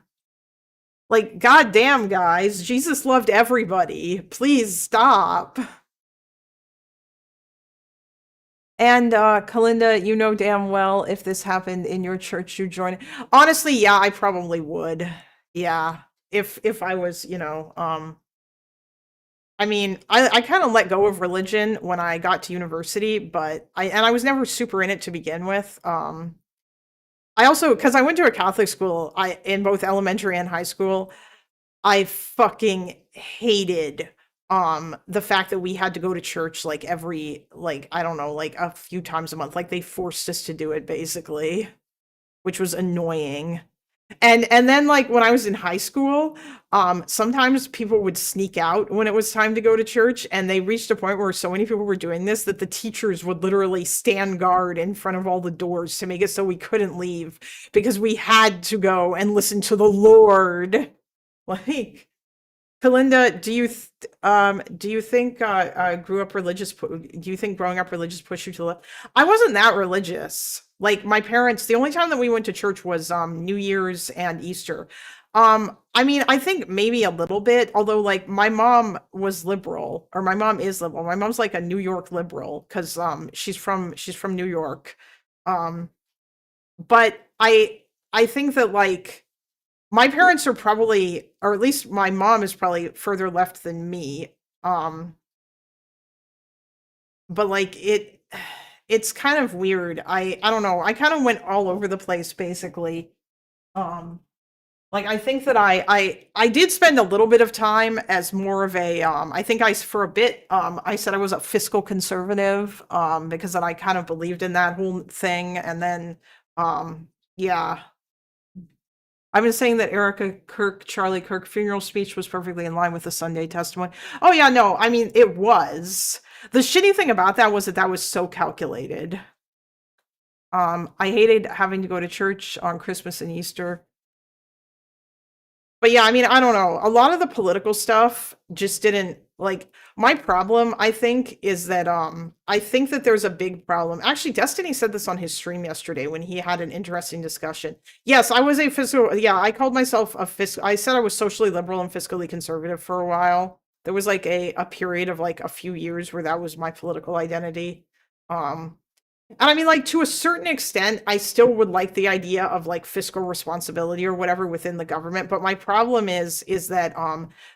Like, goddamn, guys, Jesus loved everybody. Please stop. And Kalinda, you know damn well if this happened in your church, you join it. Honestly, yeah, I probably would. Yeah, if I was, you know, I mean, I kind of let go of religion when I got to university, but I was never super in it to begin with. I also, because I went to a Catholic school, in both elementary and high school, I fucking hated the fact that we had to go to church like every, like, I don't know, like a few times a month. Like they forced us to do it basically, which was annoying. And then, like, when I was in high school, sometimes people would sneak out when it was time to go to church, and they reached a point where so many people were doing this that the teachers would literally stand guard in front of all the doors to make it so we couldn't leave because we had to go and listen to the Lord. Like, Kalinda, do you think grew up religious? Do you think growing up religious pushed you to the left? I wasn't that religious. Like my parents, the only time that we went to church was New Year's and Easter. I mean, I think maybe a little bit, although like my mom was liberal, or my mom is liberal. My mom's like a New York liberal because she's from New York. But I think that like my parents are probably, or at least my mom is probably further left than me. But like it's kind of weird. I don't know. I kind of went all over the place basically. Like I think that I did spend a little bit of time as more of a I think for a bit I said I was a fiscal conservative because then I kind of believed in that whole thing, and then yeah. I've been saying that Charlie Kirk funeral speech was perfectly in line with the Sunday testimony. Oh yeah, no, I mean it was. The shitty thing about that was that was so calculated. I hated having to go to church on Christmas and Easter. But yeah, I mean, I don't know. A lot of the political stuff just didn't, like, my problem, I think, is that I think that there's a big problem. Actually, Destiny said this on his stream yesterday when he had an interesting discussion. Yes, I was a fiscal, yeah, I called myself I said I was socially liberal and fiscally conservative for a while. There was like a period of like a few years where that was my political identity. And I mean, like, to a certain extent, I still would like the idea of like fiscal responsibility or whatever within the government. But my problem is that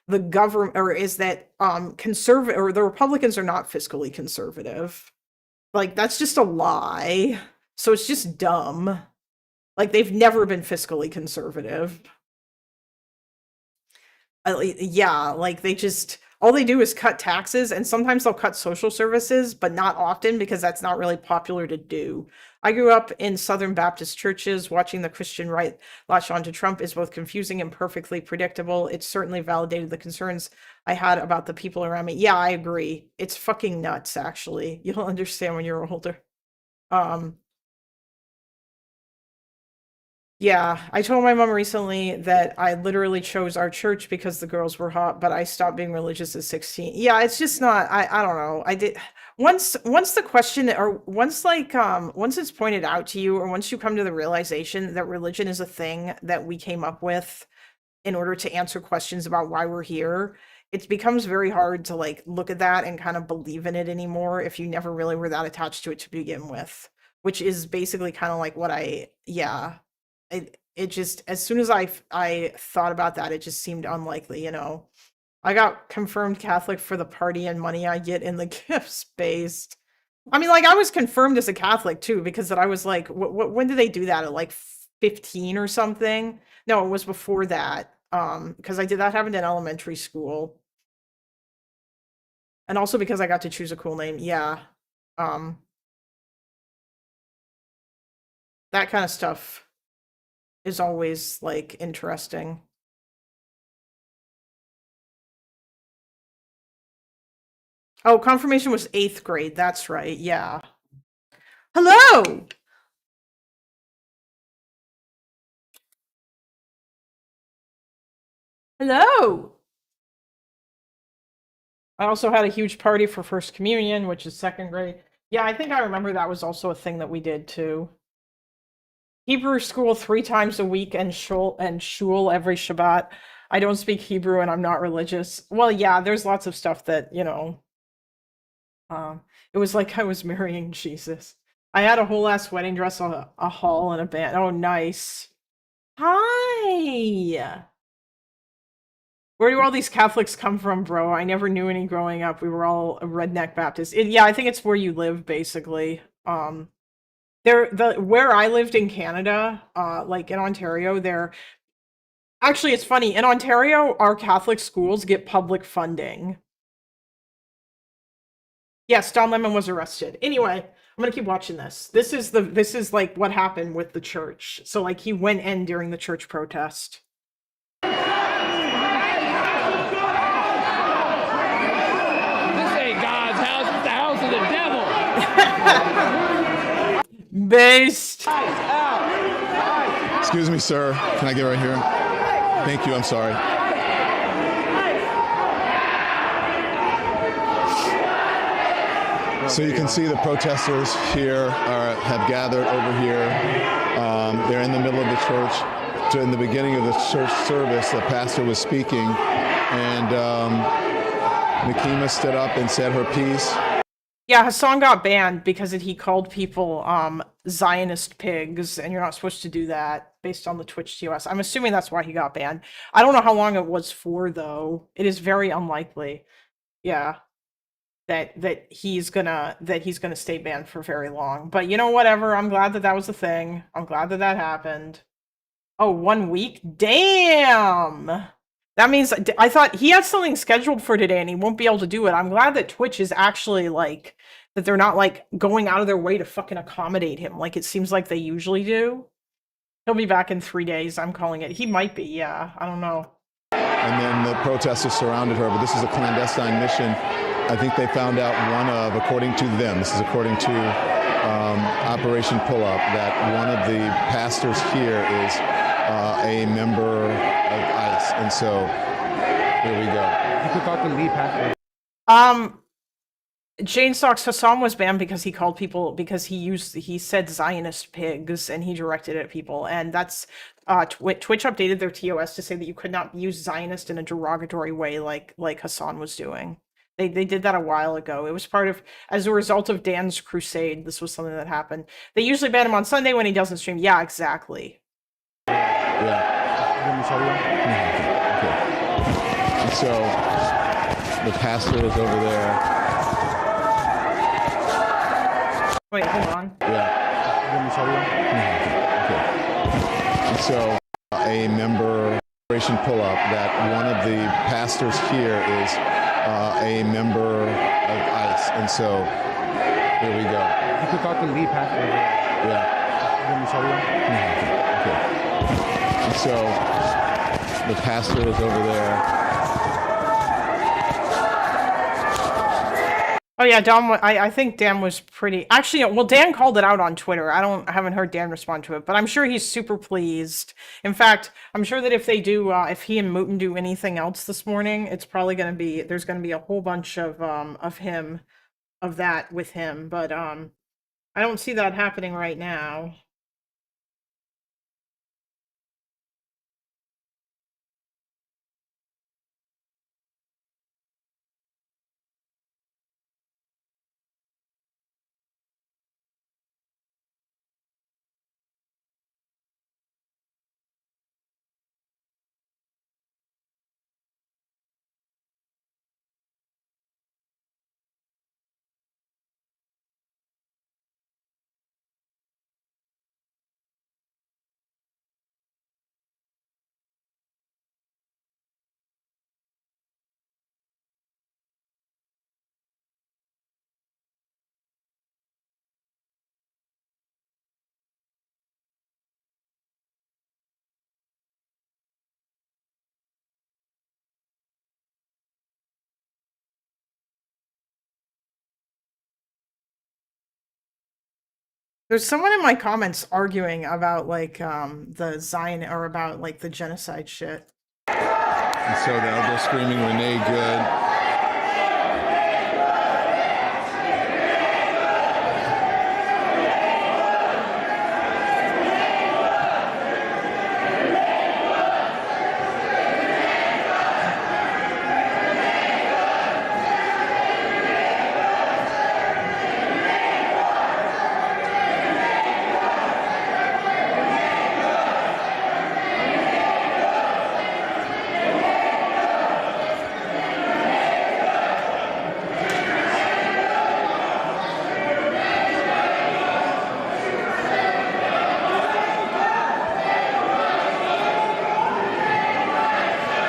the government, or is that conservative, or the Republicans are not fiscally conservative. Like, that's just a lie. So it's just dumb. Like, they've never been fiscally conservative. Yeah, like they just, all they do is cut taxes, and sometimes they'll cut social services, but not often because that's not really popular to do. I grew up in Southern Baptist churches. Watching the Christian right latch on to Trump is both confusing and perfectly predictable. It certainly validated the concerns I had about the people around me. Yeah, I agree. It's fucking nuts, actually. You'll understand when you're older. Yeah, I told my mom recently that I literally chose our church because the girls were hot, but I stopped being religious at 16. Yeah, it's just not, I don't know. I did once the question, or once like once it's pointed out to you, or once you come to the realization that religion is a thing that we came up with in order to answer questions about why we're here, it becomes very hard to like look at that and kind of believe in it anymore if you never really were that attached to it to begin with, which is basically kind of like what it just, as soon as I thought about that, it just seemed unlikely, you know. I got confirmed Catholic for the party and money I get in the gifts based. I mean, like, I was confirmed as a Catholic too, because that I was like, when did they do that? At like 15 or something? No, it was before that. Because that happened in elementary school. And also because I got to choose a cool name. Yeah. That kind of stuff is always like interesting. Oh, confirmation was 8th grade. That's right. Yeah. Hello. Hello. I also had a huge party for first communion, which is 2nd grade. Yeah, I think I remember that was also a thing that we did too. Hebrew school 3 times a week and shul every Shabbat. I don't speak Hebrew and I'm not religious. Well, yeah, there's lots of stuff that, you know, it was like I was marrying Jesus. I had a whole ass wedding dress, a hall, and a band. Oh, nice. Hi. Where do all these Catholics come from, bro? I never knew any growing up. We were all redneck Baptists. Yeah, I think it's where you live, basically. Where I lived in Canada, like in Ontario, actually, it's funny. In Ontario, our Catholic schools get public funding. Yes, Don Lemon was arrested. Anyway, I'm gonna keep watching this. This is like what happened with the church. So like he went in during the church protest. This ain't God's house, it's the house of the devil. Based. Excuse me, sir. Can I get right here? Thank you. I'm sorry. So you can see the protesters here have gathered over here. They're in the middle of the church. In the beginning of the church service, the pastor was speaking, and Nakima stood up and said her piece. Yeah, Hassan got banned because he called people Zionist pigs, and you're not supposed to do that based on the Twitch TOS. I'm assuming that's why he got banned. I don't know how long it was for, though. It is very unlikely. Yeah. That he's gonna stay banned for very long. But you know, whatever. I'm glad that was a thing. I'm glad that happened. Oh, 1 week? Damn! That means I thought he had something scheduled for today and he won't be able to do it. I'm glad that Twitch is actually like that they're not like going out of their way to fucking accommodate him like it seems like they usually do. He'll be back in 3 days. I'm calling it. He might be, yeah. I don't know. And then the protesters surrounded her, but this is a clandestine mission. I think they found out according to them, this is according to Operation Pull Up, that one of the pastors here is a member of ICE. And so here we go. You could talk to the lead pastor. Jane Stocks Hassan was banned because he called people because he said Zionist pigs and he directed it at people, and that's Twitch updated their TOS to say that you could not use Zionist in a derogatory way like Hassan was doing. They did that a while ago. It was as a result of Dan's crusade. This was something that happened. They usually ban him on Sunday when he doesn't stream. Yeah, exactly. Yeah. Okay. And so the pastor is over there. Wait, hold on. Yeah. Okay. And so a member Operation Pull Up, that one of the pastors here is a member of ICE. And so here we go. You could talk to the lead pastor. Yeah. Okay. And so the pastor is over there. Oh yeah, I think Dan was pretty. Actually, well, Dan called it out on Twitter. I haven't heard Dan respond to it, but I'm sure he's super pleased. In fact, I'm sure that if they do, if he and Mooten do anything else this morning, it's probably there's gonna be a whole bunch of that with him. But I don't see that happening right now. There's someone in my comments arguing about like the Zion or about like the genocide shit. And so they're screaming Renee Good.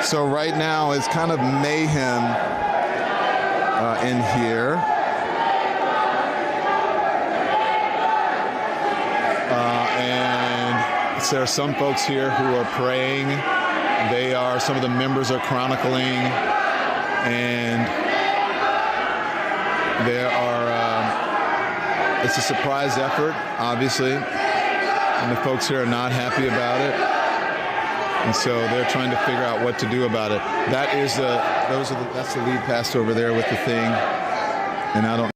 So right now is kind of mayhem in here. And there are some folks here who are praying. Some of the members are chronicling. And it's a surprise effort, obviously. And the folks here are not happy about it. And so they're trying to figure out what to do about it. That's the lead pastor over there with the thing. And I don't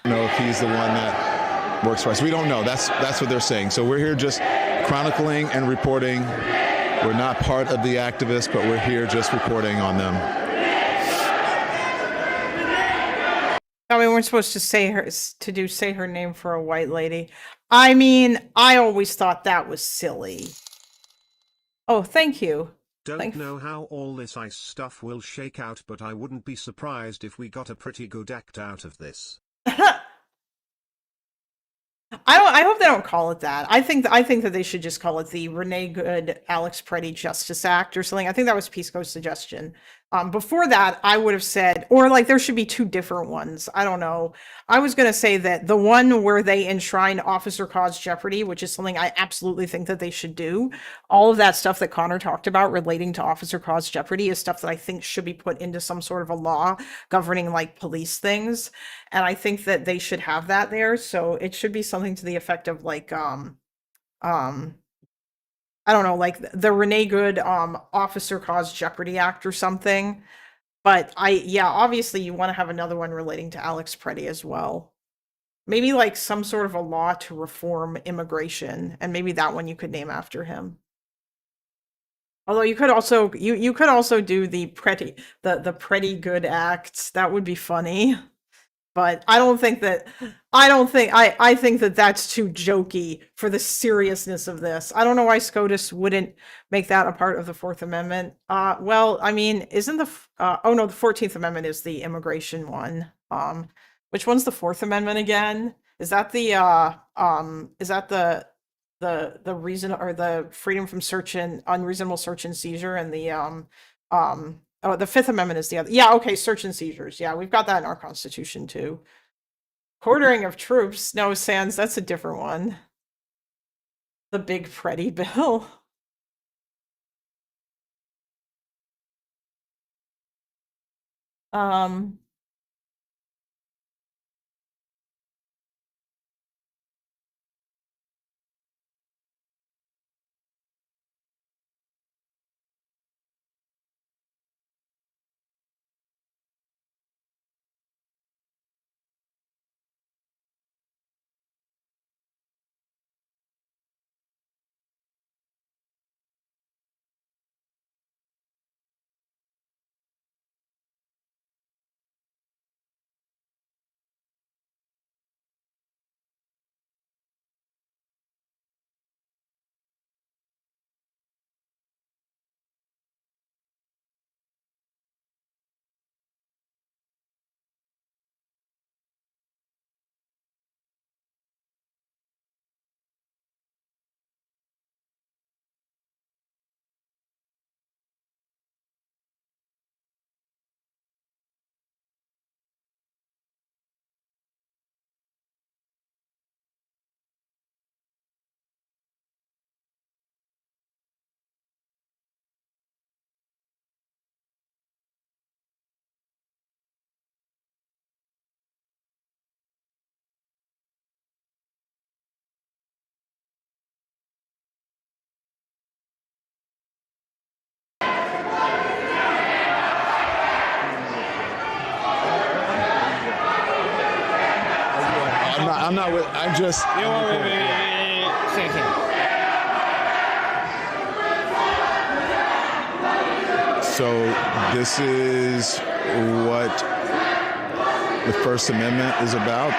know if he's the one that works for us. We don't know. That's what they're saying. So we're here just chronicling and reporting. We're not part of the activists, but we're here just reporting on them. I mean, we're supposed to say her name for a white lady. I mean, I always thought that was silly. Oh, thank you. Don't know how all this ICE stuff will shake out, but I wouldn't be surprised if we got a pretty good act out of this. I hope they don't call it that. I think that they should just call it the Renee Good Alex Preddy Justice Act or something. I think that was Pisco's suggestion. Before that, I would have said, or like there should be two different ones. I don't know. I was going to say that the one where they enshrine officer cause jeopardy, which is something I absolutely think that they should do. All of that stuff that Connor talked about relating to officer cause jeopardy is stuff that I think should be put into some sort of a law governing like police things. And I think that they should have that there. So it should be something to the effect of like, I don't know, like the Renee Good Officer Cause Jeopardy Act or something. But obviously you want to have another one relating to Alex Preddy as well. Maybe like some sort of a law to reform immigration, and maybe that one you could name after him. Although you could also you could also do the Preddy Good Act. That would be funny. But I think that that's too jokey for the seriousness of this. I don't know why SCOTUS wouldn't make that a part of the Fourth Amendment. Well, I mean, isn't the 14th Amendment is the immigration one. Which one's the Fourth Amendment again? Is that the reason or the freedom from search and unreasonable search and seizure, and the the Fifth Amendment is the other. Yeah, okay, search and seizures. Yeah, we've got that in our Constitution too. Quartering of troops. No, Sans, that's a different one. The big Preddy bill. I'm not with. I'm just. You know what? Wait. Say. So this is what the First Amendment is about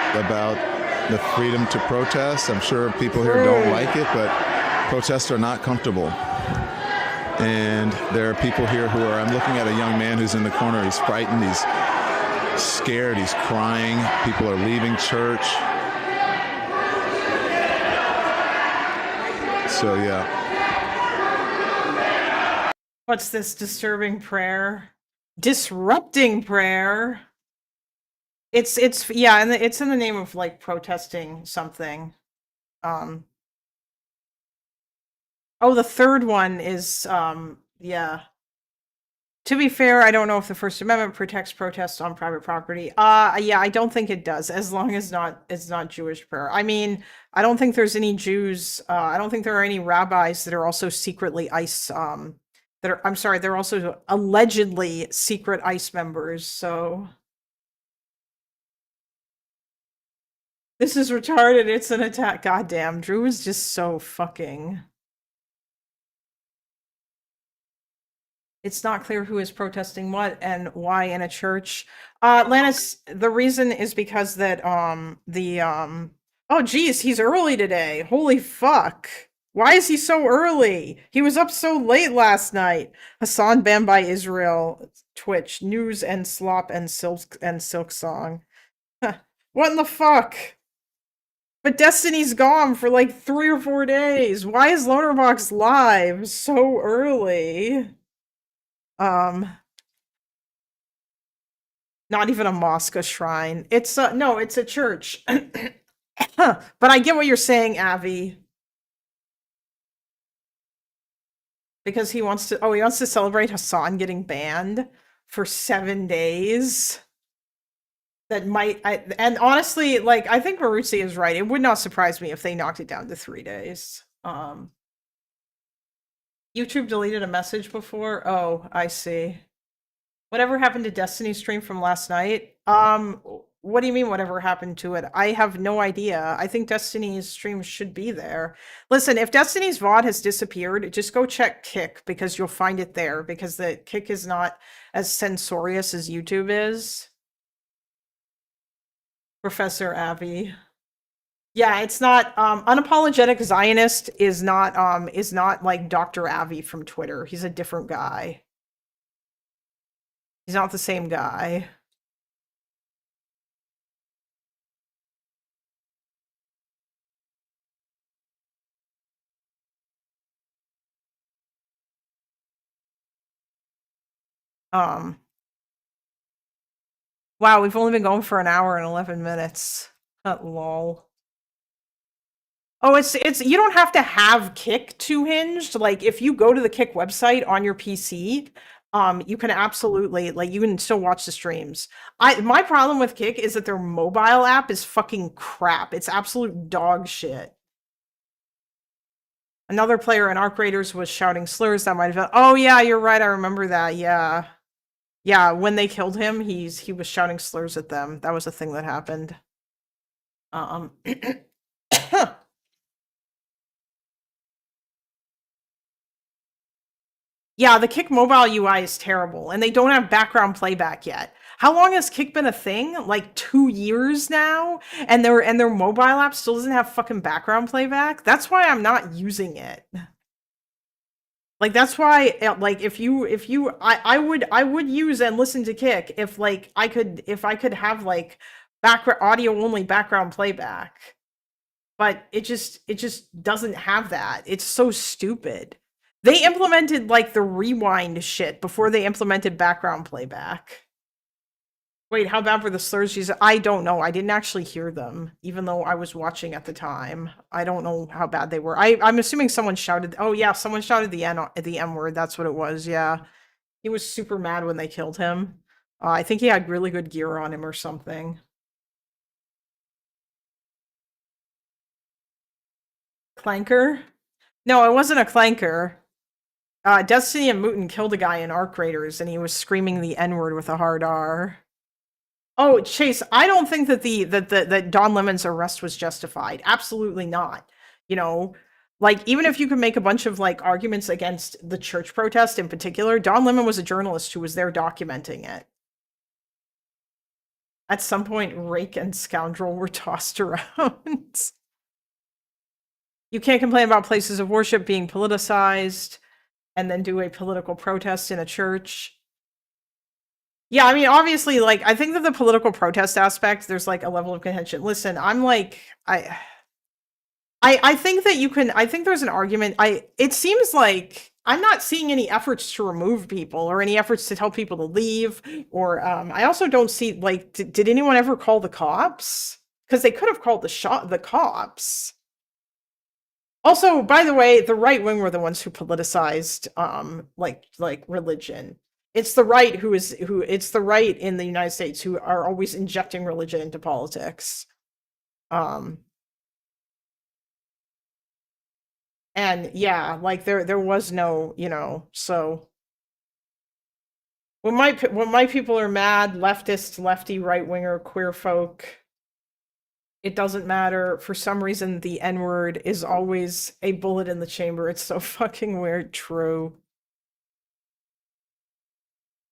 the freedom to protest. I'm sure people here don't like it, but protests are not comfortable. And there are people here who are, I'm looking at a young man who's in the corner. He's frightened, he's scared, he's crying. People are leaving church. So yeah. What's this disturbing prayer? Disrupting prayer. It's yeah, and it's in the name of like protesting something. Oh, the third one is yeah. To be fair, I don't know if the First Amendment protects protests on private property. Yeah, I don't think it does, as long as it's not Jewish prayer. I mean, I don't think there's any Jews. I don't think there are any rabbis that are also secretly ICE. I'm sorry, they're also allegedly secret ICE members. So this is retarded. It's an attack. Goddamn, Drew is just so fucking. It's not clear who is protesting what and why in a church. Lannis, the reason is because that oh geez, he's early today. Holy fuck. Why is he so early? He was up so late last night. Hassan banned by Israel, Twitch, news and slop and silk song. What in the fuck? But Destiny's gone for like 3 or 4 days. Why is Lonerbox live so early? Not even a mosque, a shrine. It's no, it's a church. But I get what you're saying, Avi. Because he wants to celebrate Hassan getting banned for 7 days. That might, and honestly, like, I think Maruzzi is right. It would not surprise me if they knocked it down to 3 days. YouTube deleted a message before. Oh, I see. Whatever happened to Destiny's stream from last night? What do you mean whatever happened to it? I have no idea. I think Destiny's stream should be there. Listen, if Destiny's VOD has disappeared, just go check Kick because you'll find it there because the Kick is not as censorious as YouTube is. Professor Avi. Yeah, it's not unapologetic Zionist is not like Dr. Avi from Twitter. He's a different guy. He's not the same guy. Wow, we've only been going for an hour and 11 minutes. Lol. Oh, it's you don't have to have Kick to hinged. Like if you go to the Kick website on your PC, you can absolutely like you can still watch the streams. My problem with Kick is that their mobile app is fucking crap. It's absolute dog shit. Another player in Arc Raiders was shouting slurs that might have been. Oh yeah, you're right. I remember that. Yeah. Yeah, when they killed him, he was shouting slurs at them. That was a thing that happened. Yeah, the Kick mobile UI is terrible, and they don't have background playback yet. How long has Kick been a thing? Like 2 years now, and their mobile app still doesn't have fucking background playback. That's why I'm not using it. Like that's why, like I would use and listen to Kick if like I could have like background audio only background playback, but it just doesn't have that. It's so stupid. They implemented like the rewind shit before they implemented background playback. Wait, how bad were the slurs used? I don't know. I didn't actually hear them, even though I was watching at the time. I don't know how bad they were. I'm assuming someone shouted. Oh yeah, someone shouted the M word. That's what it was. Yeah, he was super mad when they killed him. I think he had really good gear on him or something. Clanker? No, it wasn't a clanker. Destiny and Mutin killed a guy in Arc Raiders, and he was screaming the N-word with a hard R. Oh, Chase, I don't think that that Don Lemon's arrest was justified. Absolutely not. You know, like even if you could make a bunch of like arguments against the church protest in particular, Don Lemon was a journalist who was there documenting it. At some point, rake and scoundrel were tossed around. You can't complain about places of worship being politicized and then do a political protest in a church. Yeah, I mean, obviously, like, I think that the political protest aspect, there's like a level of contention. Listen, I'm like, I think that you can, I think there's an argument. It seems like I'm not seeing any efforts to remove people or any efforts to tell people to leave. Or I also don't see, like, did anyone ever call the cops? Because they could have called the cops. Also, by the way, the right wing were the ones who politicized like religion. It's the right it's the right in the United States who are always injecting religion into politics. And yeah, like there was no, you know, so when my people are mad, leftist, lefty, right winger, queer folk, it doesn't matter. For some reason, the N-word is always a bullet in the chamber. It's so fucking weird. True.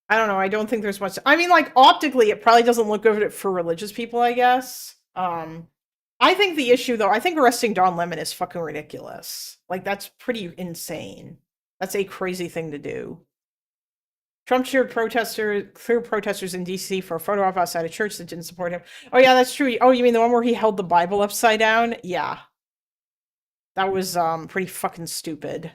I don't know. I don't think there's much. I mean, like optically, it probably doesn't look good for religious people, I guess. I think the issue, though, I think arresting Don Lemon is fucking ridiculous. Like that's pretty insane. That's a crazy thing to do. Trump cleared protesters in DC for a photo op outside a church that didn't support him. Oh yeah, that's true. Oh, you mean the one where he held the Bible upside down? Yeah. That was pretty fucking stupid.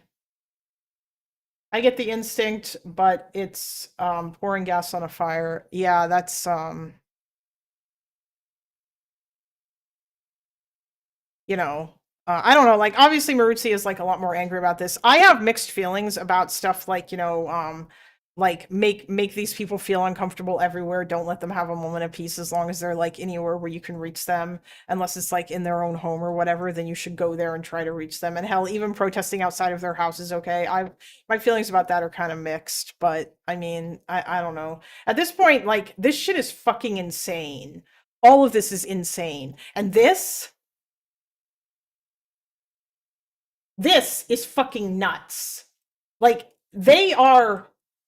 I get the instinct, but it's pouring gas on a fire. Yeah, that's you know, I don't know, like obviously Maruzzi is like a lot more angry about this. I have mixed feelings about stuff like, you know, like make these people feel uncomfortable everywhere. Don't let them have a moment of peace as long as they're like anywhere where you can reach them, unless it's like in their own home or whatever, then you should go there and try to reach them. And hell, even protesting outside of their house is okay. My feelings about that are kind of mixed, but I mean, I don't know. At this point, like this shit is fucking insane. All of this is insane. And this is fucking nuts. Like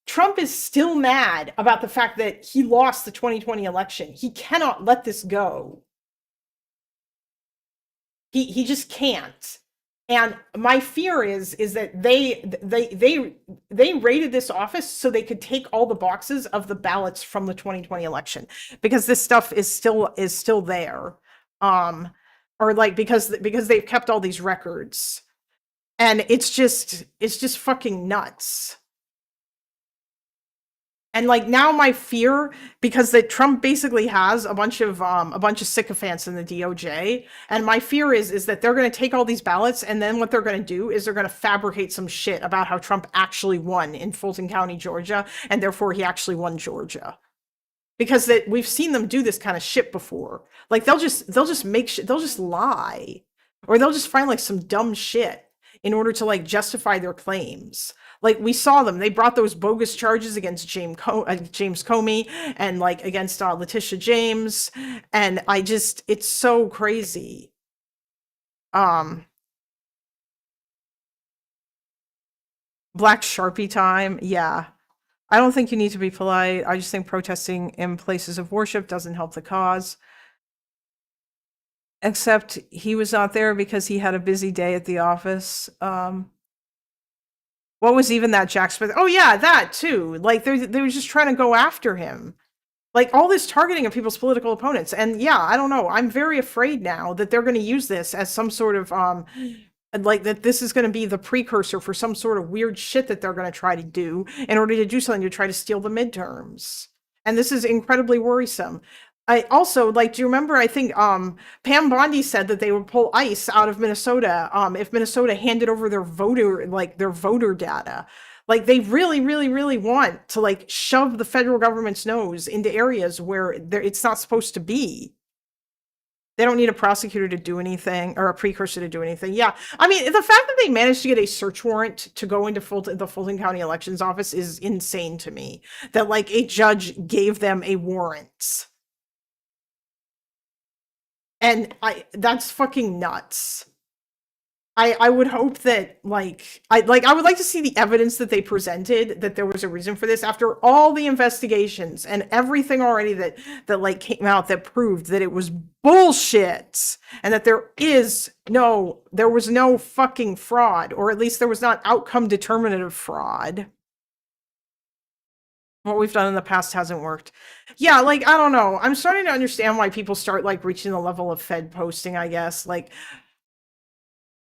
Trump is still mad about the fact that he lost the 2020 election. He cannot let this go. He just can't. And my fear is that they raided this office so they could take all the boxes of the ballots from the 2020 election, because this stuff is still there. Or like because they've kept all these records. And it's just fucking nuts. And like now my fear, because that Trump basically has a bunch of sycophants in the DOJ, and my fear is that they're going to take all these ballots, and then what they're going to do is they're going to fabricate some shit about how Trump actually won in Fulton County, Georgia, and therefore he actually won Georgia. Because that we've seen them do this kind of shit before. Like they'll just make shit, they'll just lie, or they'll just find like some dumb shit in order to like justify their claims. Like we saw them, they brought those bogus charges against James Comey and like against Letitia James, and it's so crazy. Black Sharpie time, yeah. I don't think you need to be polite. I just think protesting in places of worship doesn't help the cause. Except he was not there because he had a busy day at the office. What was even that Jack Smith? Oh yeah, that too. Like they were just trying to go after him. Like all this targeting of people's political opponents. And yeah, I don't know. I'm very afraid now that they're going to use this as some sort of like that this is going to be the precursor for some sort of weird shit that they're going to try to do in order to do something to try to steal the midterms. And this is incredibly worrisome. I also, like, do you remember, I think Pam Bondi said that they would pull ICE out of Minnesota if Minnesota handed over their voter data. Like they really, really, really want to like shove the federal government's nose into areas where it's not supposed to be. They don't need a prosecutor to do anything or a precursor to do anything. Yeah. I mean, the fact that they managed to get a search warrant to go into the Fulton County Elections Office is insane to me. That like a judge gave them a warrant. And that's fucking nuts. I would hope that I would like to see the evidence that they presented that there was a reason for this after all the investigations and everything already that like came out that proved that it was bullshit and that there was no fucking fraud, or at least there was not outcome determinative fraud. What we've done in the past hasn't worked. Yeah, like, I don't know. I'm starting to understand why people start like reaching the level of Fed posting, I guess. Like,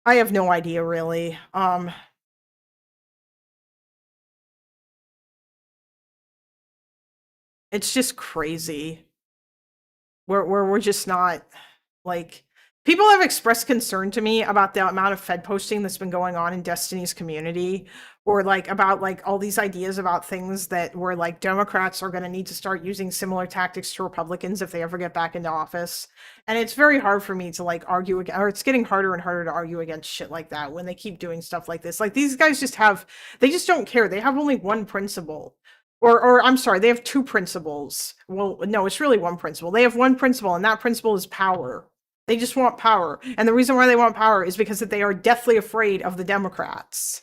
I have no idea really. It's just crazy. We're just not like, people have expressed concern to me about the amount of Fed posting that's been going on in Destiny's community, or like about like all these ideas about things that were like Democrats are going to need to start using similar tactics to Republicans if they ever get back into office. And it's very hard for me to like argue against, or it's getting harder and harder to argue against shit like that when they keep doing stuff like this. Like, these guys they just don't care. They have only one principle. Or I'm sorry, they have two principles. Well, no, it's really one principle. They have one principle, and that principle is power. They just want power. And the reason why they want power is because that they are deathly afraid of the Democrats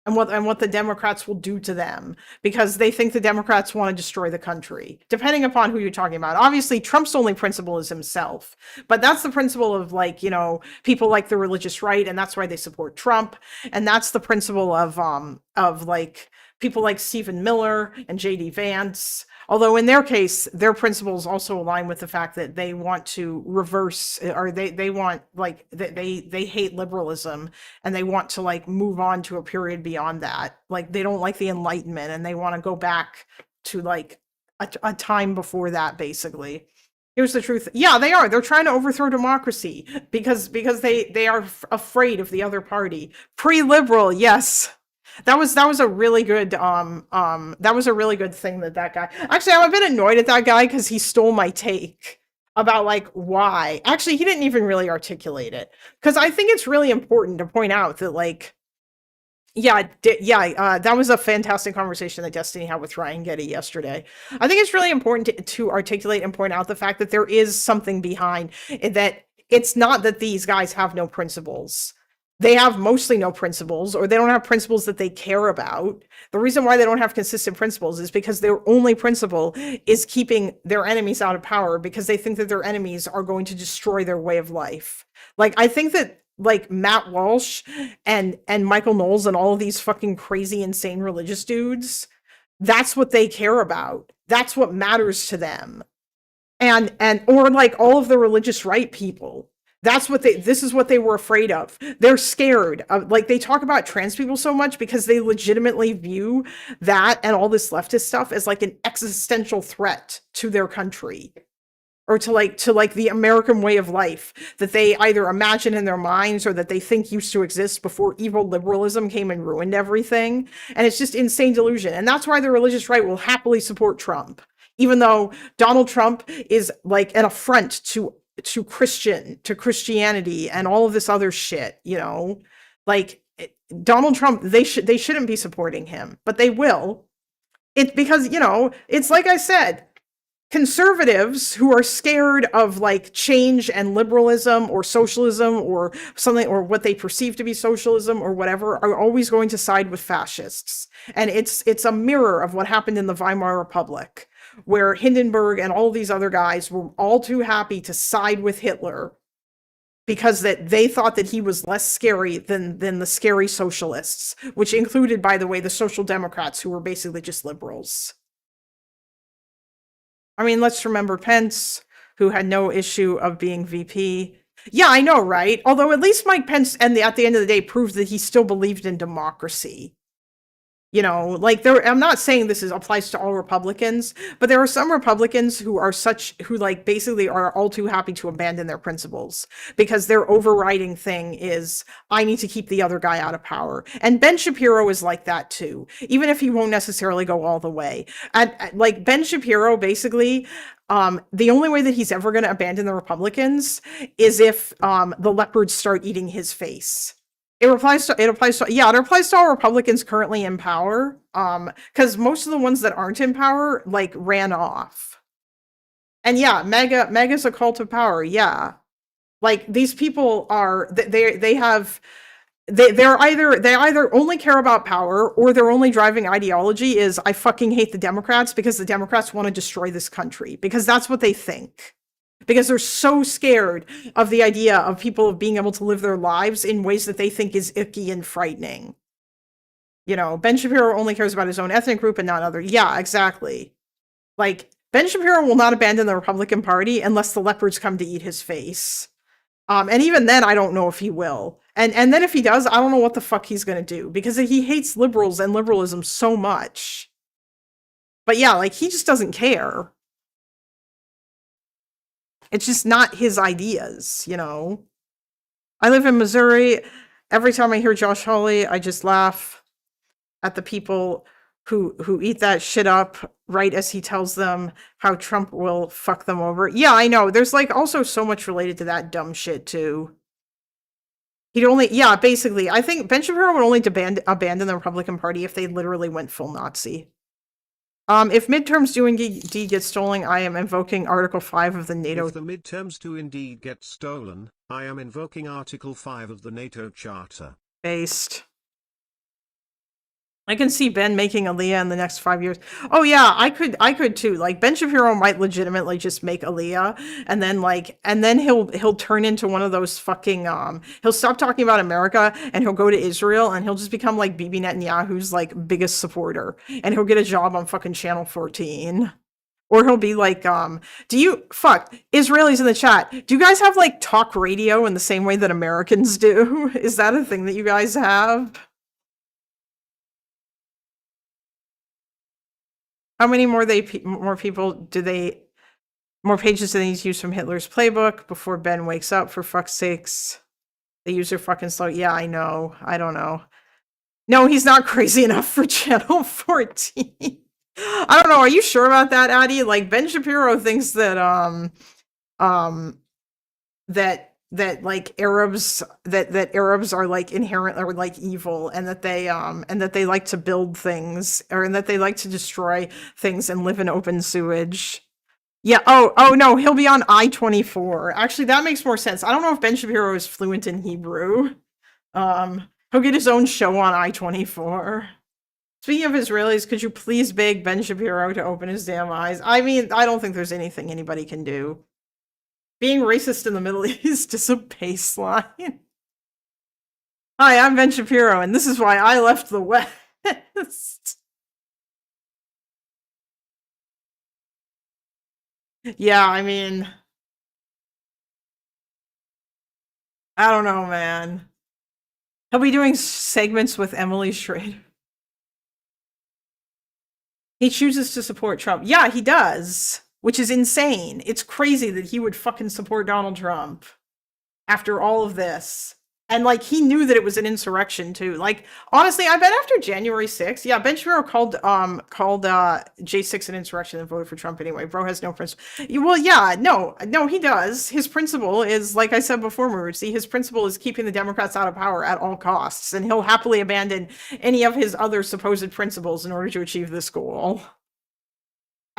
and what the Democrats will do to them, because they think the Democrats want to destroy the country, depending upon who you're talking about. Obviously, Trump's only principle is himself, but that's the principle of like, you know, people like the religious right, and that's why they support Trump. And that's the principle of like people like Stephen Miller and JD Vance. Although in their case, their principles also align with the fact that they want to reverse, or they want like, they hate liberalism, and they want to like move on to a period beyond that. Like, they don't like the Enlightenment, and they want to go back to like a time before that, basically. Here's the truth. Yeah, they are. They're trying to overthrow democracy because they are afraid of the other party. Pre-liberal, yes. That was a really good that was a really good thing that guy. Actually, I'm a bit annoyed at that guy because he stole my take about like why. Actually, he didn't even really articulate it, because I think it's really important to point out that like, that was a fantastic conversation that Destiny had with Ryan Getty yesterday. I think it's really important to articulate and point out the fact that there is something behind it, that it's not that these guys have no principles. They have mostly no principles, or they don't have principles that they care about. The reason why they don't have consistent principles is because their only principle is keeping their enemies out of power, because they think that their enemies are going to destroy their way of life. Like, I think that like Matt Walsh and Michael Knowles and all of these fucking crazy, insane religious dudes, that's what they care about. That's what matters to them. And or like all of the religious right people. This is what they were afraid of. They're scared of, like, they talk about trans people so much because they legitimately view that and all this leftist stuff as like an existential threat to their country, or to the American way of life that they either imagine in their minds or that they think used to exist before evil liberalism came and ruined everything. And it's just insane delusion. And that's why the religious right will happily support Trump, even though Donald Trump is like an affront to Christianity and all of this other shit, you know. Like, Donald Trump, they shouldn't be supporting him, but they will. It's because, you know, it's like I said, conservatives who are scared of like change and liberalism or socialism or something, or what they perceive to be socialism or whatever, are always going to side with fascists. And it's a mirror of what happened in the Weimar Republic, where Hindenburg and all these other guys were all too happy to side with Hitler because that they thought that he was less scary than the scary socialists, which included, by the way, the Social Democrats, who were basically just liberals. I mean, let's remember Pence, who had no issue of being VP. Yeah, I know, right? Although at least Mike Pence, at the end of the day, proved that he still believed in democracy. You know, like, I'm not saying this applies to all Republicans, but there are some Republicans who like basically are all too happy to abandon their principles because their overriding thing is, I need to keep the other guy out of power. And Ben Shapiro is like that too, even if he won't necessarily go all the way. And like Ben Shapiro, basically, the only way that he's ever going to abandon the Republicans is if the leopards start eating his face. It applies to all Republicans currently in power, because most of the ones that aren't in power like ran off. And yeah, MAGA's a cult of power, yeah. Like these people are they have they either only care about power or their only driving ideology is I fucking hate the Democrats because the Democrats want to destroy this country because that's what they think. Because they're so scared of the idea of people being able to live their lives in ways that they think is icky and frightening. You know, Ben Shapiro only cares about his own ethnic group and not other. Yeah, exactly. Like Ben Shapiro will not abandon the Republican Party unless the leopards come to eat his face. And even then, I don't know if he will. And then if he does, I don't know what the fuck he's gonna do because he hates liberals and liberalism so much. But yeah, like he just doesn't care. It's just not his ideas, you know. I live in Missouri. Every time I hear Josh Hawley, I just laugh at the people who eat that shit up right as he tells them how Trump will fuck them over. Yeah, I know. There's like also so much related to that dumb shit too. He'd only, yeah, basically, I think Ben Shapiro would only abandon the Republican Party if they literally went full Nazi. If midterms do indeed get stolen, I am invoking Article 5 of the NATO. If the midterms do indeed get stolen, I am invoking Article 5 of the NATO Charter. Based. I can see Ben making Aaliyah in the next 5 years. Oh yeah, I could too. Like Ben Shapiro might legitimately just make Aaliyah, and then he'll turn into one of those fucking he'll stop talking about America and he'll go to Israel and he'll just become like Bibi Netanyahu's like biggest supporter, and he'll get a job on fucking Channel 14. Or he'll be like, Israelis in the chat, do you guys have like talk radio in the same way that Americans do? Is that a thing that you guys have? How many more pages do they need to use from Hitler's playbook before Ben wakes up, for fuck's sakes? They use their fucking slow. Yeah, I know. I don't know. No, he's not crazy enough for Channel 14. I don't know. Are you sure about that, Addie? Like Ben Shapiro thinks that that like Arabs that Arabs are like inherently or like evil, and that they like to build things, and that they like to destroy things and live in open sewage. Yeah. Oh no, he'll be on I-24. Actually, that makes more sense. I don't know if Ben Shapiro is fluent in Hebrew. He'll get his own show on I-24. Speaking of Israelis, could you please beg Ben Shapiro to open his damn eyes? I mean, I don't think there's anything anybody can do. Being racist in the Middle East is a baseline. Hi, I'm Ben Shapiro, and this is why I left the West. Yeah, I mean, I don't know, man. He'll be doing segments with Emily Schrader. He chooses to support Trump. Yeah, he does. Which is insane. It's crazy that he would fucking support Donald Trump after all of this. And like he knew that it was an insurrection too. Like honestly, I bet after January 6th, yeah, Ben Shapiro called J6 an insurrection and voted for Trump anyway. Bro has no principle. Well, yeah, no, he does. His principle is, like I said before, Maruzi, his principle is keeping the Democrats out of power at all costs, and he'll happily abandon any of his other supposed principles in order to achieve this goal.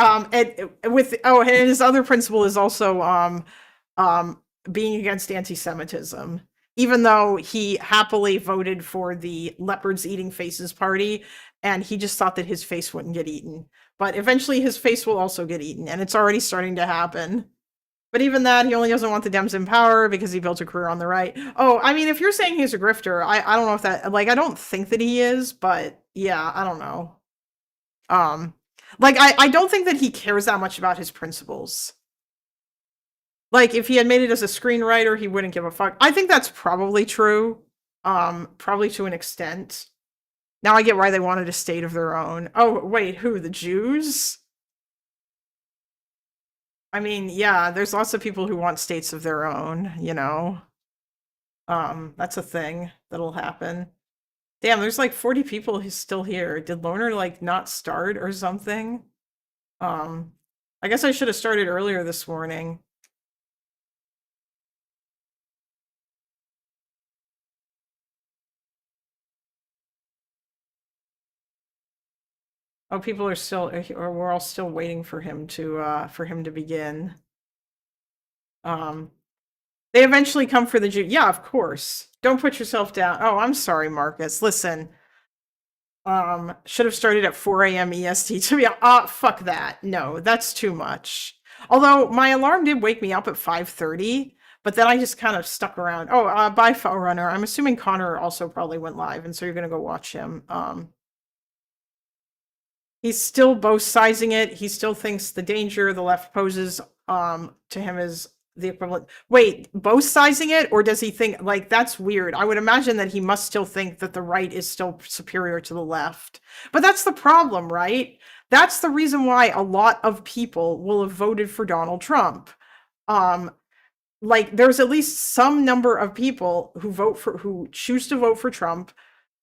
And his other principle is also being against anti-Semitism, even though he happily voted for the leopards eating faces party, and he just thought that his face wouldn't get eaten. But eventually his face will also get eaten, and it's already starting to happen. But even that, he only doesn't want the Dems in power because he built a career on the right. Oh, I mean, if you're saying he's a grifter, I don't know if that, like, I don't think that he is, but yeah, I don't know. Like, I don't think that he cares that much about his principles. Like, if he had made it as a screenwriter, he wouldn't give a fuck. I think that's probably true. Probably to an extent. Now I get why they wanted a state of their own. Oh, wait, who? The Jews? I mean, yeah, there's lots of people who want states of their own, you know? That's a thing that'll happen. Damn, there's like 40 people who's still here. Did Loner like not start or something? I guess I should have started earlier this morning. Oh, people are still, or we're all still waiting for him to begin. They eventually come for the Jew. Yeah, of course. Don't put yourself down. Oh, I'm sorry, Marcus. Listen, should have started at 4 a.m. EST. To be fuck that. No, that's too much. Although my alarm did wake me up at 5:30, but then I just kind of stuck around. Oh, bye, Runner. I'm assuming Connor also probably went live, and so you're gonna go watch him. He's still both sizing it. He still thinks the danger the left poses to him is the equivalent. Wait, both sizing it, or does he think like that's weird? I would imagine that he must still think that the right is still superior to the left. But that's the problem, right? That's the reason why a lot of people will have voted for Donald Trump. Like there's at least some number of people who choose to vote for Trump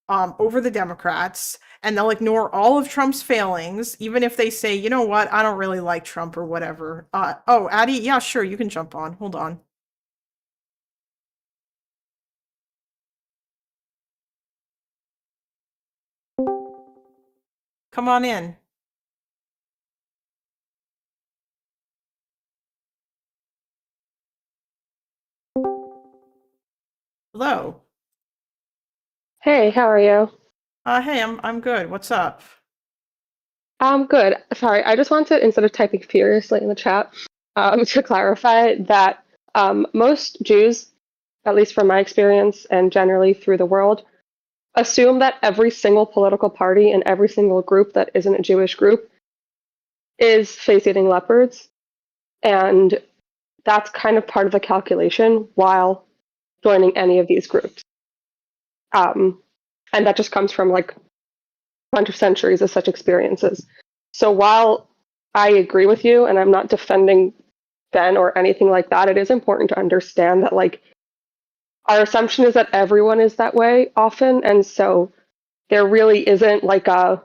over the Democrats, and they'll ignore all of Trump's failings, even if they say, you know what, I don't really like Trump or whatever. Oh, Addie, yeah, sure, you can jump on. Hold on. Come on in. Hello. Hey, how are you? Hey, I'm good. What's up? I'm good. Sorry, I just wanted, instead of typing furiously in the chat, to clarify that most Jews, at least from my experience and generally through the world, assume that every single political party and every single group that isn't a Jewish group is face-eating leopards. And that's kind of part of the calculation while joining any of these groups. And that just comes from like a bunch of centuries of such experiences. So while I agree with you and I'm not defending Ben or anything like that, it is important to understand that like our assumption is that everyone is that way often, and so there really isn't like a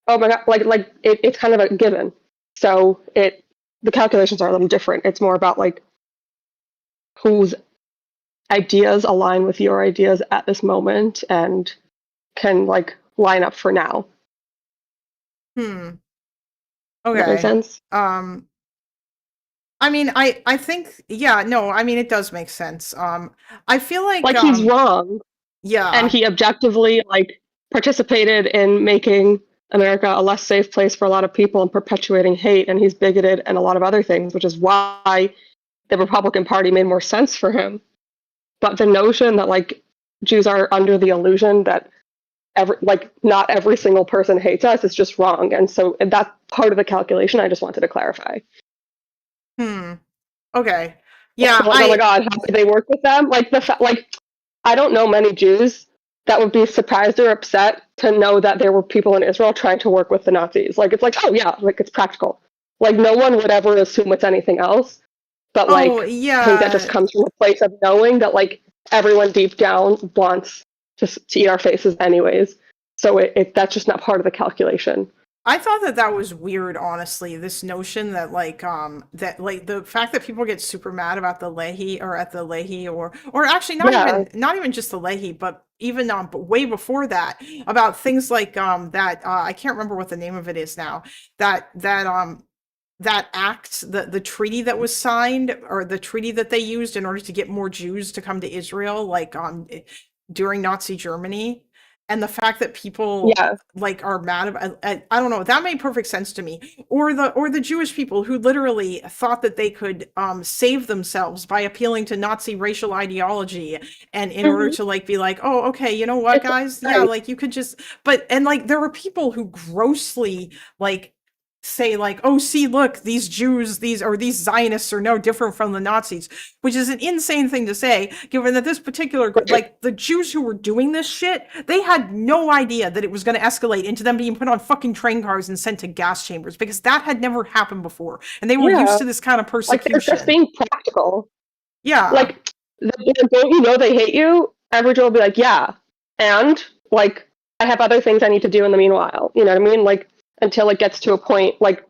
oh my god, like it's kind of a given. So the calculations are a little different. It's more about like whose ideas align with your ideas at this moment and can like line up for now. Okay. Does that make sense? I mean, I think, yeah, no, I mean, it does make sense. I feel like he's wrong. Yeah. And he objectively like participated in making America a less safe place for a lot of people and perpetuating hate, and he's bigoted and a lot of other things, which is why the Republican Party made more sense for him. But the notion that like Jews are under the illusion that not every single person hates us is just wrong. And so that's part of the calculation. I just wanted to clarify. Okay. Yeah. Oh my god, how could they work with them? Like I don't know many Jews that would be surprised or upset to know that there were people in Israel trying to work with the Nazis. Like it's like, oh yeah, like it's practical. Like no one would ever assume it's anything else. But like yeah. I think that just comes from a place of knowing that like everyone deep down wants to eat our faces anyways. So that's just not part of the calculation. I thought that was weird, honestly. This notion that like the fact that people get super mad about the Lehi or at the Lehi or actually not even just the Lehi, but even way before that, about things like that I can't remember what the name of it is now. That act, the treaty that was signed, or the treaty that they used in order to get more Jews to come to Israel, like during Nazi Germany. And the fact that people like are mad about, I don't know, that made perfect sense to me. Or the Jewish people who literally thought that they could save themselves by appealing to Nazi racial ideology, and in order to like be like, oh, okay, you know what, guys, yeah, like you could just, and like there were people who grossly like say like, oh, see, look, these Jews, these Zionists are no different from the Nazis, which is an insane thing to say, given that this particular, like the Jews who were doing this shit, they had no idea that it was going to escalate into them being put on fucking train cars and sent to gas chambers, because that had never happened before. And they were used to this kind of persecution. Like they're just being practical. Yeah. Like, don't you know they hate you? Every Jew will be like, yeah. And like, I have other things I need to do in the meanwhile. You know what I mean? Like, until it gets to a point, like,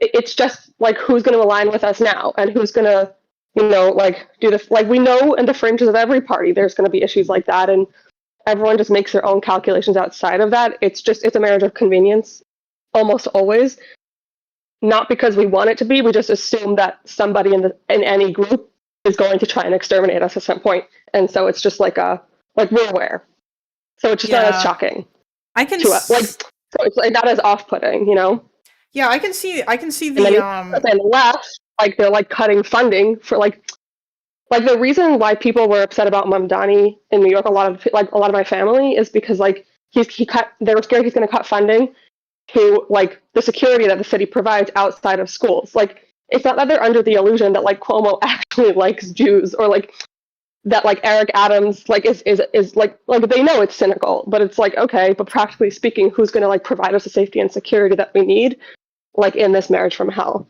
it's just, like, who's going to align with us now? And who's going to, you know, like, do this? Like, we know in the fringes of every party there's going to be issues like that, and everyone just makes their own calculations outside of that. It's a marriage of convenience, almost always. not because we want it to be. We just assume that somebody in any group is going to try and exterminate us at some point, and so it's just like we're aware. So it's just not as Yeah. shocking I can to us. Like, so it's like not as off-putting, you know. yeah, I can see And then the and left, like they're like cutting funding for like the reason why people were upset about Mamdani in New York. A lot of my family is because like they were scared he's going to cut funding to like the security that the city provides outside of schools. Like, it's not that they're under the illusion that like Cuomo actually likes Jews, or like that like Eric Adams like is like they know it's cynical, but it's like, okay, but practically speaking, who's going to like provide us the safety and security that we need, like in this marriage from hell?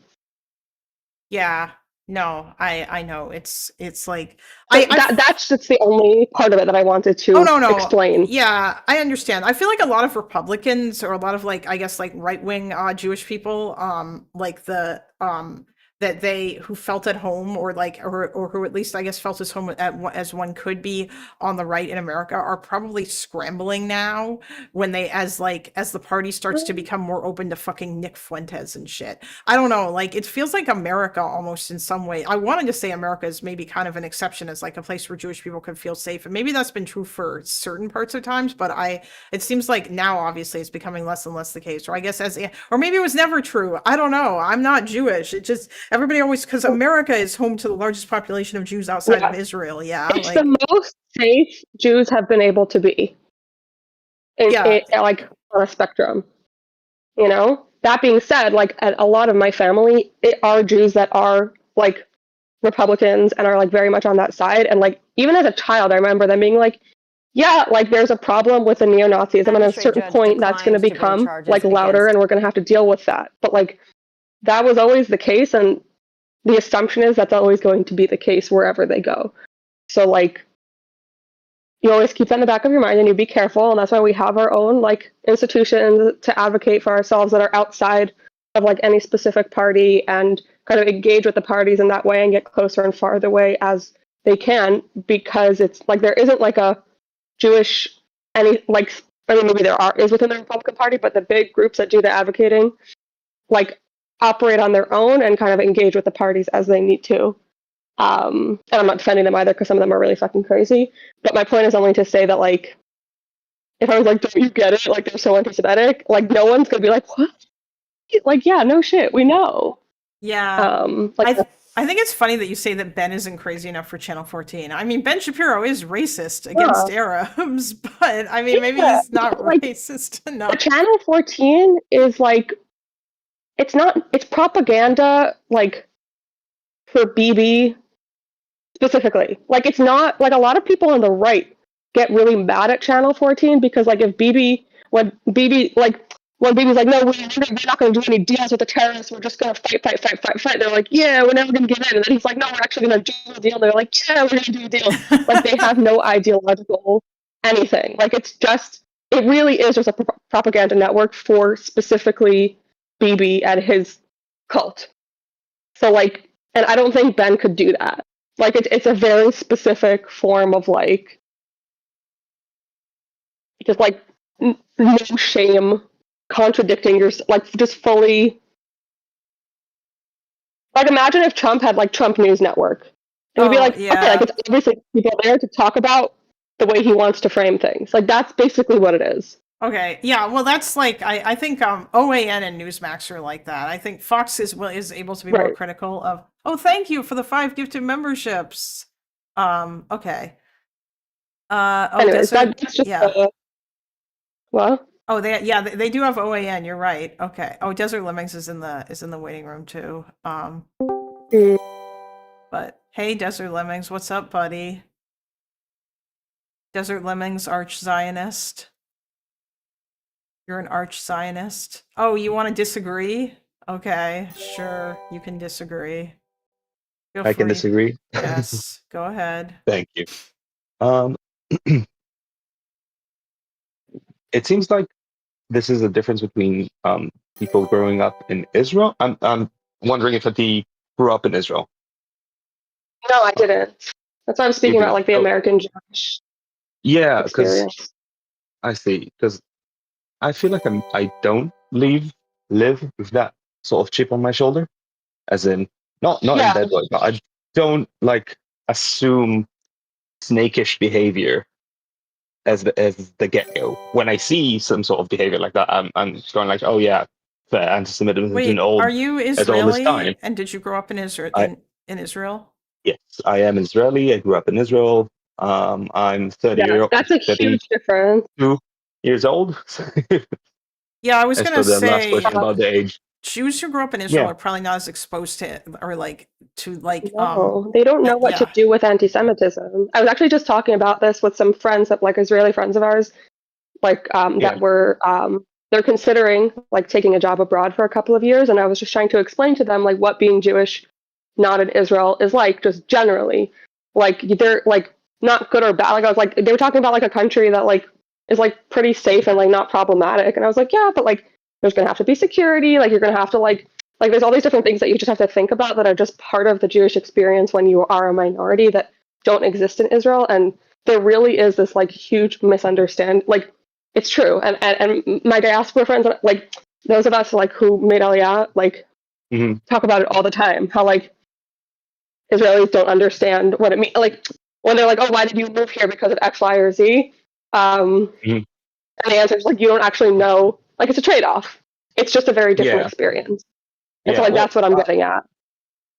yeah. No, I know. It's like So that's just the only part of it that I wanted to explain. Yeah, I understand. I feel like a lot of Republicans, or a lot of like, I guess like right-wing Jewish people, like the that they who felt at home, or like or who at least I guess felt as home as one could be on the right in America, are probably scrambling now when they as the party starts to become more open to fucking Nick Fuentes and shit. I don't know, like it feels like America almost in some way. I wanted to say America is maybe kind of an exception, as like a place where Jewish people could feel safe, and maybe that's been true for certain parts of times, but it seems like now obviously it's becoming less and less the case. Or I guess or maybe it was never true. I don't know. I'm not Jewish. It just everybody always, because America is home to the largest population of Jews outside of Israel. Yeah, it's like the most safe Jews have been able to be. Like on a spectrum, you know. That being said, like a lot of my family are Jews that are like Republicans and are like very much on that side. And like even as a child, I remember them being like, yeah, like there's a problem with the neo-Nazism, and at a certain point that's going to become like louder, and we're going to have to deal with that. But like that was always the case, and the assumption is that's always going to be the case wherever they go. So like you always keep that in the back of your mind, and you be careful, and that's why we have our own like institutions to advocate for ourselves that are outside of like any specific party, and kind of engage with the parties in that way and get closer and farther away as they can, because it's like there isn't like a Jewish maybe there is within the Republican Party, but the big groups that do the advocating like operate on their own and kind of engage with the parties as they need to. And I'm not defending them either, because some of them are really fucking crazy. But my point is only to say that like if I was like, don't you get it? Like they're so anti-Semitic, like no one's gonna be like, what? Like, yeah, no shit, we know. Yeah. I think it's funny that you say that Ben isn't crazy enough for Channel 14. I mean, Ben Shapiro is racist against Arabs, but I mean, maybe he's not racist enough. Channel 14 is like, it's propaganda, like, for Bibi specifically. Like, it's not, like, a lot of people on the right get really mad at Channel 14 because, like, when Bibi's like, no, we're not going to do any deals with the terrorists. We're just going to fight. They're like, yeah, we're never going to give in. And then he's like, no, we're actually going to do a deal. They're like, yeah, we're going to do a deal. Like, they have no ideological anything. Like, it really is just a propaganda network for specifically Bibi and his cult. So, like, and I don't think Ben could do that. Like, it's a very specific form of, like, just, like, no shame, contradicting yourself, like, just fully. Like, imagine if Trump had, like, Trump News Network. And you'd be like, okay, like, it's obviously people there to talk about the way he wants to frame things. Like, that's basically what it is. Okay, yeah, well, that's like, I think OAN and Newsmax are like that. I think Fox is able to be more critical of, oh, thank you for the 5 gifted memberships. Okay. Anyways, that's just what? Oh, they do have OAN, you're right. Okay. Oh, Desert Lemmings is in the waiting room too. But hey, Desert Lemmings, what's up, buddy? Desert Lemmings, arch Zionist. You're an arch Zionist. Oh, you want to disagree? Okay, sure, you can disagree. I can disagree. Yes, go ahead. Thank you. It seems like this is a difference between people growing up in Israel. I'm wondering if Adi grew up in Israel. No, I didn't. That's why I'm speaking about like the American Jewish. Yeah, because I see. Because I feel like I don't live with that sort of chip on my shoulder, as in not in Yeah. that way, but I don't like assume snakish behavior as the get go. When I see some sort of behavior like that, I'm going like, oh yeah, the anti-Semitism has been Wait, old are you as all this time. Israeli? And did you grow up in Israel? I- In Israel? Yes, I am Israeli. I grew up in Israel. I'm 30 Yeah, that's a huge difference. 32 years old. Yeah, I was As gonna for the last say question about the age, Jews who grew up in Israel Yeah. are probably not as exposed to it, or like to like No, they don't know what to yeah. do with anti-Semitism. I was actually just talking about this with some friends that like Israeli friends of ours, like Yeah. that were they're considering like taking a job abroad for a couple of years, and I was just trying to explain to them like what being Jewish not in Israel is like, just generally. Like they're like not good or bad. Like I was like, they were talking about like a country that like is like pretty safe and like not problematic, and I was like, yeah, but like there's gonna have to be security. Like you're gonna have to like there's all these different things that you just have to think about that are just part of the Jewish experience when you are a minority that don't exist in Israel. And there really is this like huge misunderstanding. Like it's true. And my diaspora friends, like those of us like who made Aliyah, like talk about it all the time. How like Israelis don't understand what it means. Like when they're like, oh, why did you move here because of X, Y, or Z? And the answer is like, you don't actually know. Like it's a trade-off. It's just a very different Yeah. experience. And Yeah, so like well, that's what I'm getting at.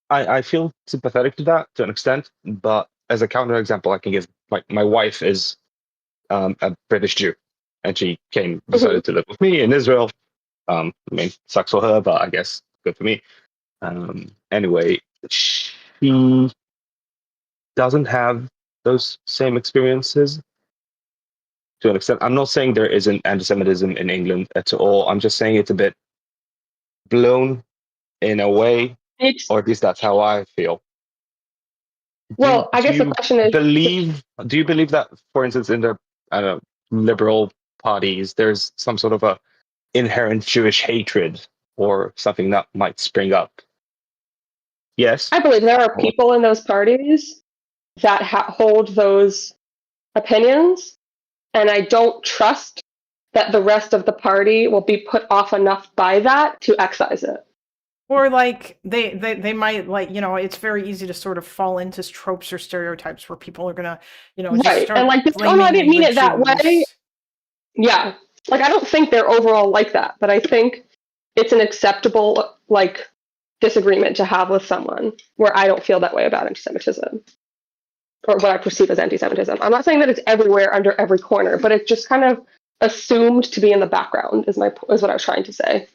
I feel sympathetic to that to an extent, but as a counter example, I can give like my wife is a British Jew, and she decided to live with me in Israel. I mean, sucks for her, but I guess good for me. Anyway, she doesn't have those same experiences to an extent. I'm not saying there isn't anti-Semitism in England at all. I'm just saying it's a bit blown in a way, or at least that's how I feel. Well, I guess the question is, Do you believe that, for instance, in the liberal parties, there's some sort of a inherent Jewish hatred or something that might spring up? Yes. I believe there are people in those parties that hold those opinions, and I don't trust that the rest of the party will be put off enough by that to excise it. Or like they might like, you know, it's very easy to sort of fall into tropes or stereotypes where people are gonna, you know, just Right. start And like, oh no, I didn't blaming mean the it that way. Jews. Yeah. Like, I don't think they're overall like that, but I think it's an acceptable, like, disagreement to have with someone where I don't feel that way about anti-Semitism, or what I perceive as anti-Semitism. I'm not saying that it's everywhere under every corner, but it's just kind of assumed to be in the background is what I was trying to say.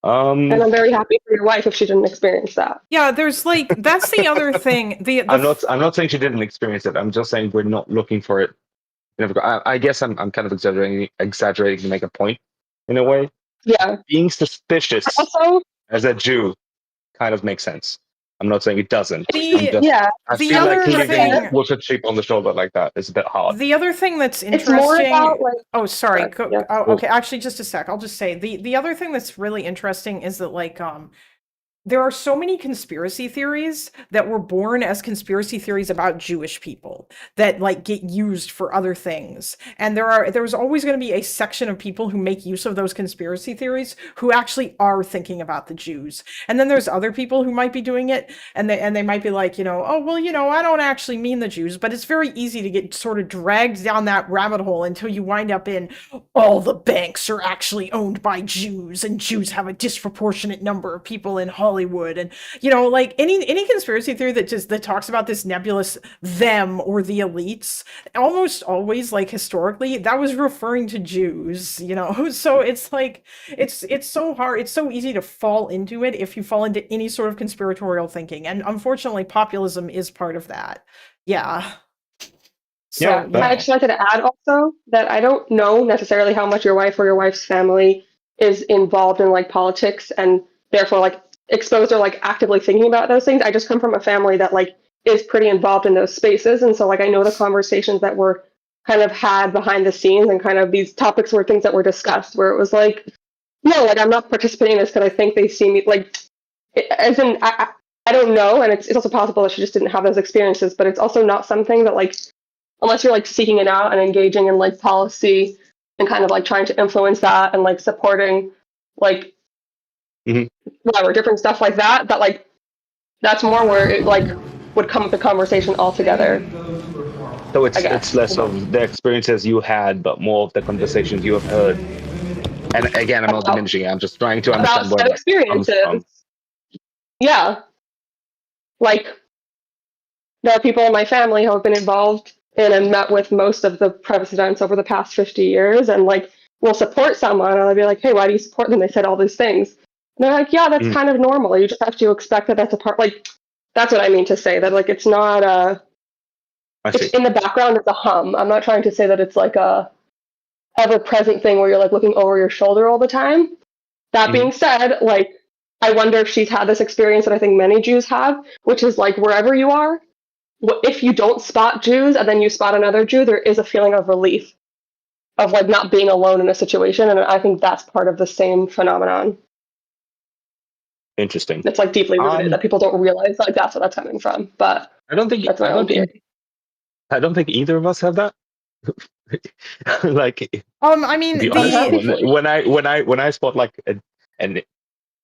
And I'm very happy for your wife if she didn't experience that. Yeah, there's like, that's the other thing. I'm not saying she didn't experience it. I'm just saying we're not looking for it. I guess I'm kind of exaggerating to make a point in a way. Yeah. Being suspicious also, as a Jew kind of makes sense. I'm not saying it doesn't. I the feel like other leaving thing- with a chip on the shoulder like that is a bit hard. The other thing that's It's interesting. more about, like- oh, sorry. Yeah. Oh, okay, actually, just a sec. I'll just say the other thing that's really interesting is that like there are so many conspiracy theories that were born as conspiracy theories about Jewish people that like get used for other things. And there's always going to be a section of people who make use of those conspiracy theories who actually are thinking about the Jews. And then there's other people who might be doing it and they might be like, you know, oh, well, you know, I don't actually mean the Jews, but it's very easy to get sort of dragged down that rabbit hole until you wind up in all the banks are actually owned by Jews and Jews have a disproportionate number of people in Hollywood. And you know, like any conspiracy theory that talks about this nebulous them or the elites, almost always, like historically, that was referring to Jews, you know. So it's like it's so hard, it's so easy to fall into it if you fall into any sort of conspiratorial thinking, and unfortunately populism is part of that. Yeah. So, I just wanted to add also that I don't know necessarily how much your wife or your wife's family is involved in like politics and therefore like exposed or like actively thinking about those things. I just come from a family that like is pretty involved in those spaces, and so like I know the conversations that were kind of had behind the scenes, and kind of these topics were things that were discussed where it was like, no, like I'm not participating in this because I think they see me like, as in I don't know, and it's also possible that she just didn't have those experiences, but it's also not something that like, unless you're like seeking it out and engaging in like policy and kind of like trying to influence that and like supporting like whatever, different stuff like that, that like, that's more where it like would come up the conversation altogether. So I guess. it's less of the experiences you had, but more of the conversations you have heard. And again, I'm not diminishing it. I'm just trying to understand About where said that comes from. experiences. Yeah. Like, there are people in my family who have been involved in and met with most of the presidents over the past 50 years, and like, will support someone, and I'll be like, hey, why do you support them? They said all these things. And they're like, yeah, that's kind of normal. You just have to expect that that's a part, like, that's what I mean to say, that like, it's not it's in the background, it's a hum. I'm not trying to say that it's like a ever-present thing where you're like looking over your shoulder all the time. That being said, like, I wonder if she's had this experience that I think many Jews have, which is like, wherever you are, if you don't spot Jews and then you spot another Jew, there is a feeling of relief, of like not being alone in a situation, and I think that's part of the same phenomenon. Interesting. It's like deeply rooted that people don't realize like that's what that's coming from. But I don't think either of us have that. Like, I mean, to be honest, when I spot like and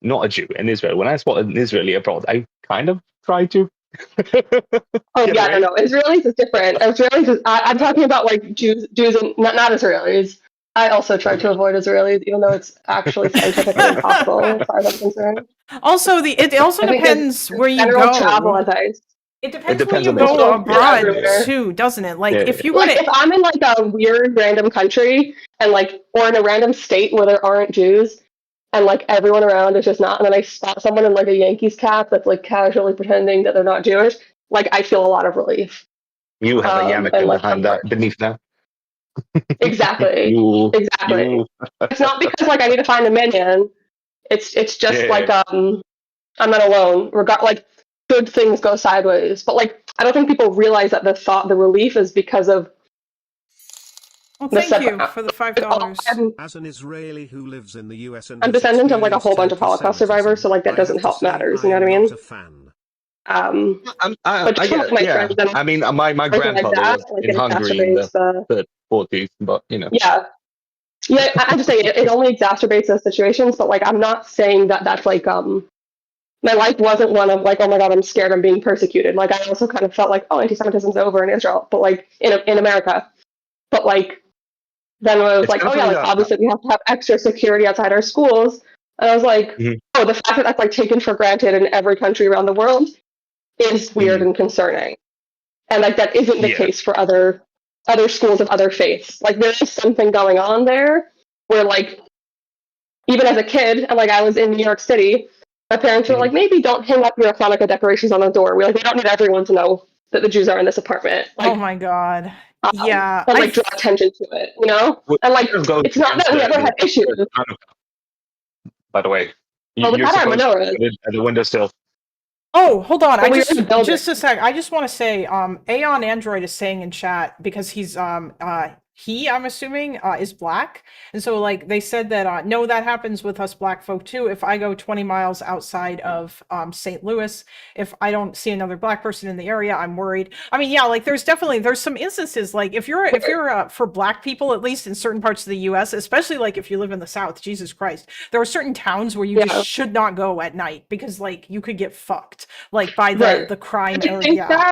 not a Jew in Israel, when I spot an Israeli abroad, I kind of try to. Oh yeah, no, Israelis is different. Israelis, I'm talking about like Jews and not Israelis. I also try to avoid Israelis, even though it's actually scientifically impossible, as far as I'm concerned. Also, it also depends where you go. Travel advice. It depends where you go abroad too, doesn't it? Like if you go if I'm in like a weird random country and like, or in a random state where there aren't Jews, and like everyone around is just not, and then I spot someone in like a Yankees cap that's like casually pretending that they're not Jewish, like I feel a lot of relief. You have a yarmulke behind that, beneath that. Exactly. Exactly. It's not because like I need to find a minion. It's just like I'm not alone. Like good things go sideways, but like I don't think people realize that the relief is because of. Well, thank you for the $5. As an Israeli who lives in the US and I'm descendant of like a whole bunch of Holocaust survivors, so like that doesn't help matters. You know what I mean? I mean, my grandfather was in Hungary in the 40s, but you know. Yeah, I'm just saying it only exacerbates those situations. But like, I'm not saying that that's like my life wasn't one of like, oh my god, I'm scared, I'm being persecuted. Like, I also kind of felt like, oh, anti-Semitism's over in Israel, but like in America, but like. Then I was like, oh yeah, like obviously we have to have extra security outside our schools. And I was like, oh, the fact that that's like taken for granted in every country around the world is weird and concerning. And like that isn't the case for other schools of other faiths. Like there is something going on there where like even as a kid, and like I was in New York City, my parents were like, maybe don't hang up your Hanukkah decorations on the door. We don't need everyone to know that the Jews are in this apartment. Like, oh my god. Yeah, and like draw attention to it, you know, and like it's not that we ever had issues. By the way, you're supposed to at the windowsill. Oh, hold on! Just a sec. I just want to say, Aeon Android is saying in chat because he's I'm assuming is black, and so like they said that no, that happens with us black folk too. If I go 20 miles outside of St. Louis, if I don't see another black person in the area, I'm worried. I mean, yeah, like there's some instances like if you're for black people, at least in certain parts of the U.S., especially like if you live in the South, Jesus Christ, there are certain towns where you just should not go at night because like you could get fucked like by the crime area.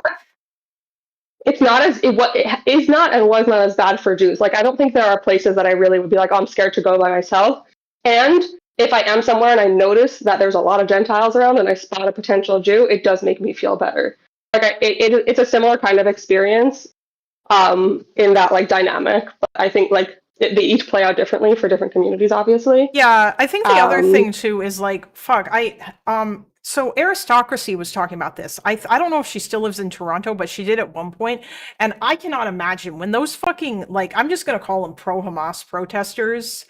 It's not as it is not and was not as bad for Jews. Like I don't think there are places that I really would be like, oh, I'm scared to go by myself. And if I am somewhere and I notice that there's a lot of Gentiles around and I spot a potential Jew, it does make me feel better. Like it's a similar kind of experience in that like dynamic. But I think like they each play out differently for different communities, obviously. Yeah, I think the other thing too is like so Aristocracy was talking about this. I don't know if she still lives in Toronto, but she did at one point. And I cannot imagine when those fucking, like, I'm just going to call them pro-Hamas protesters.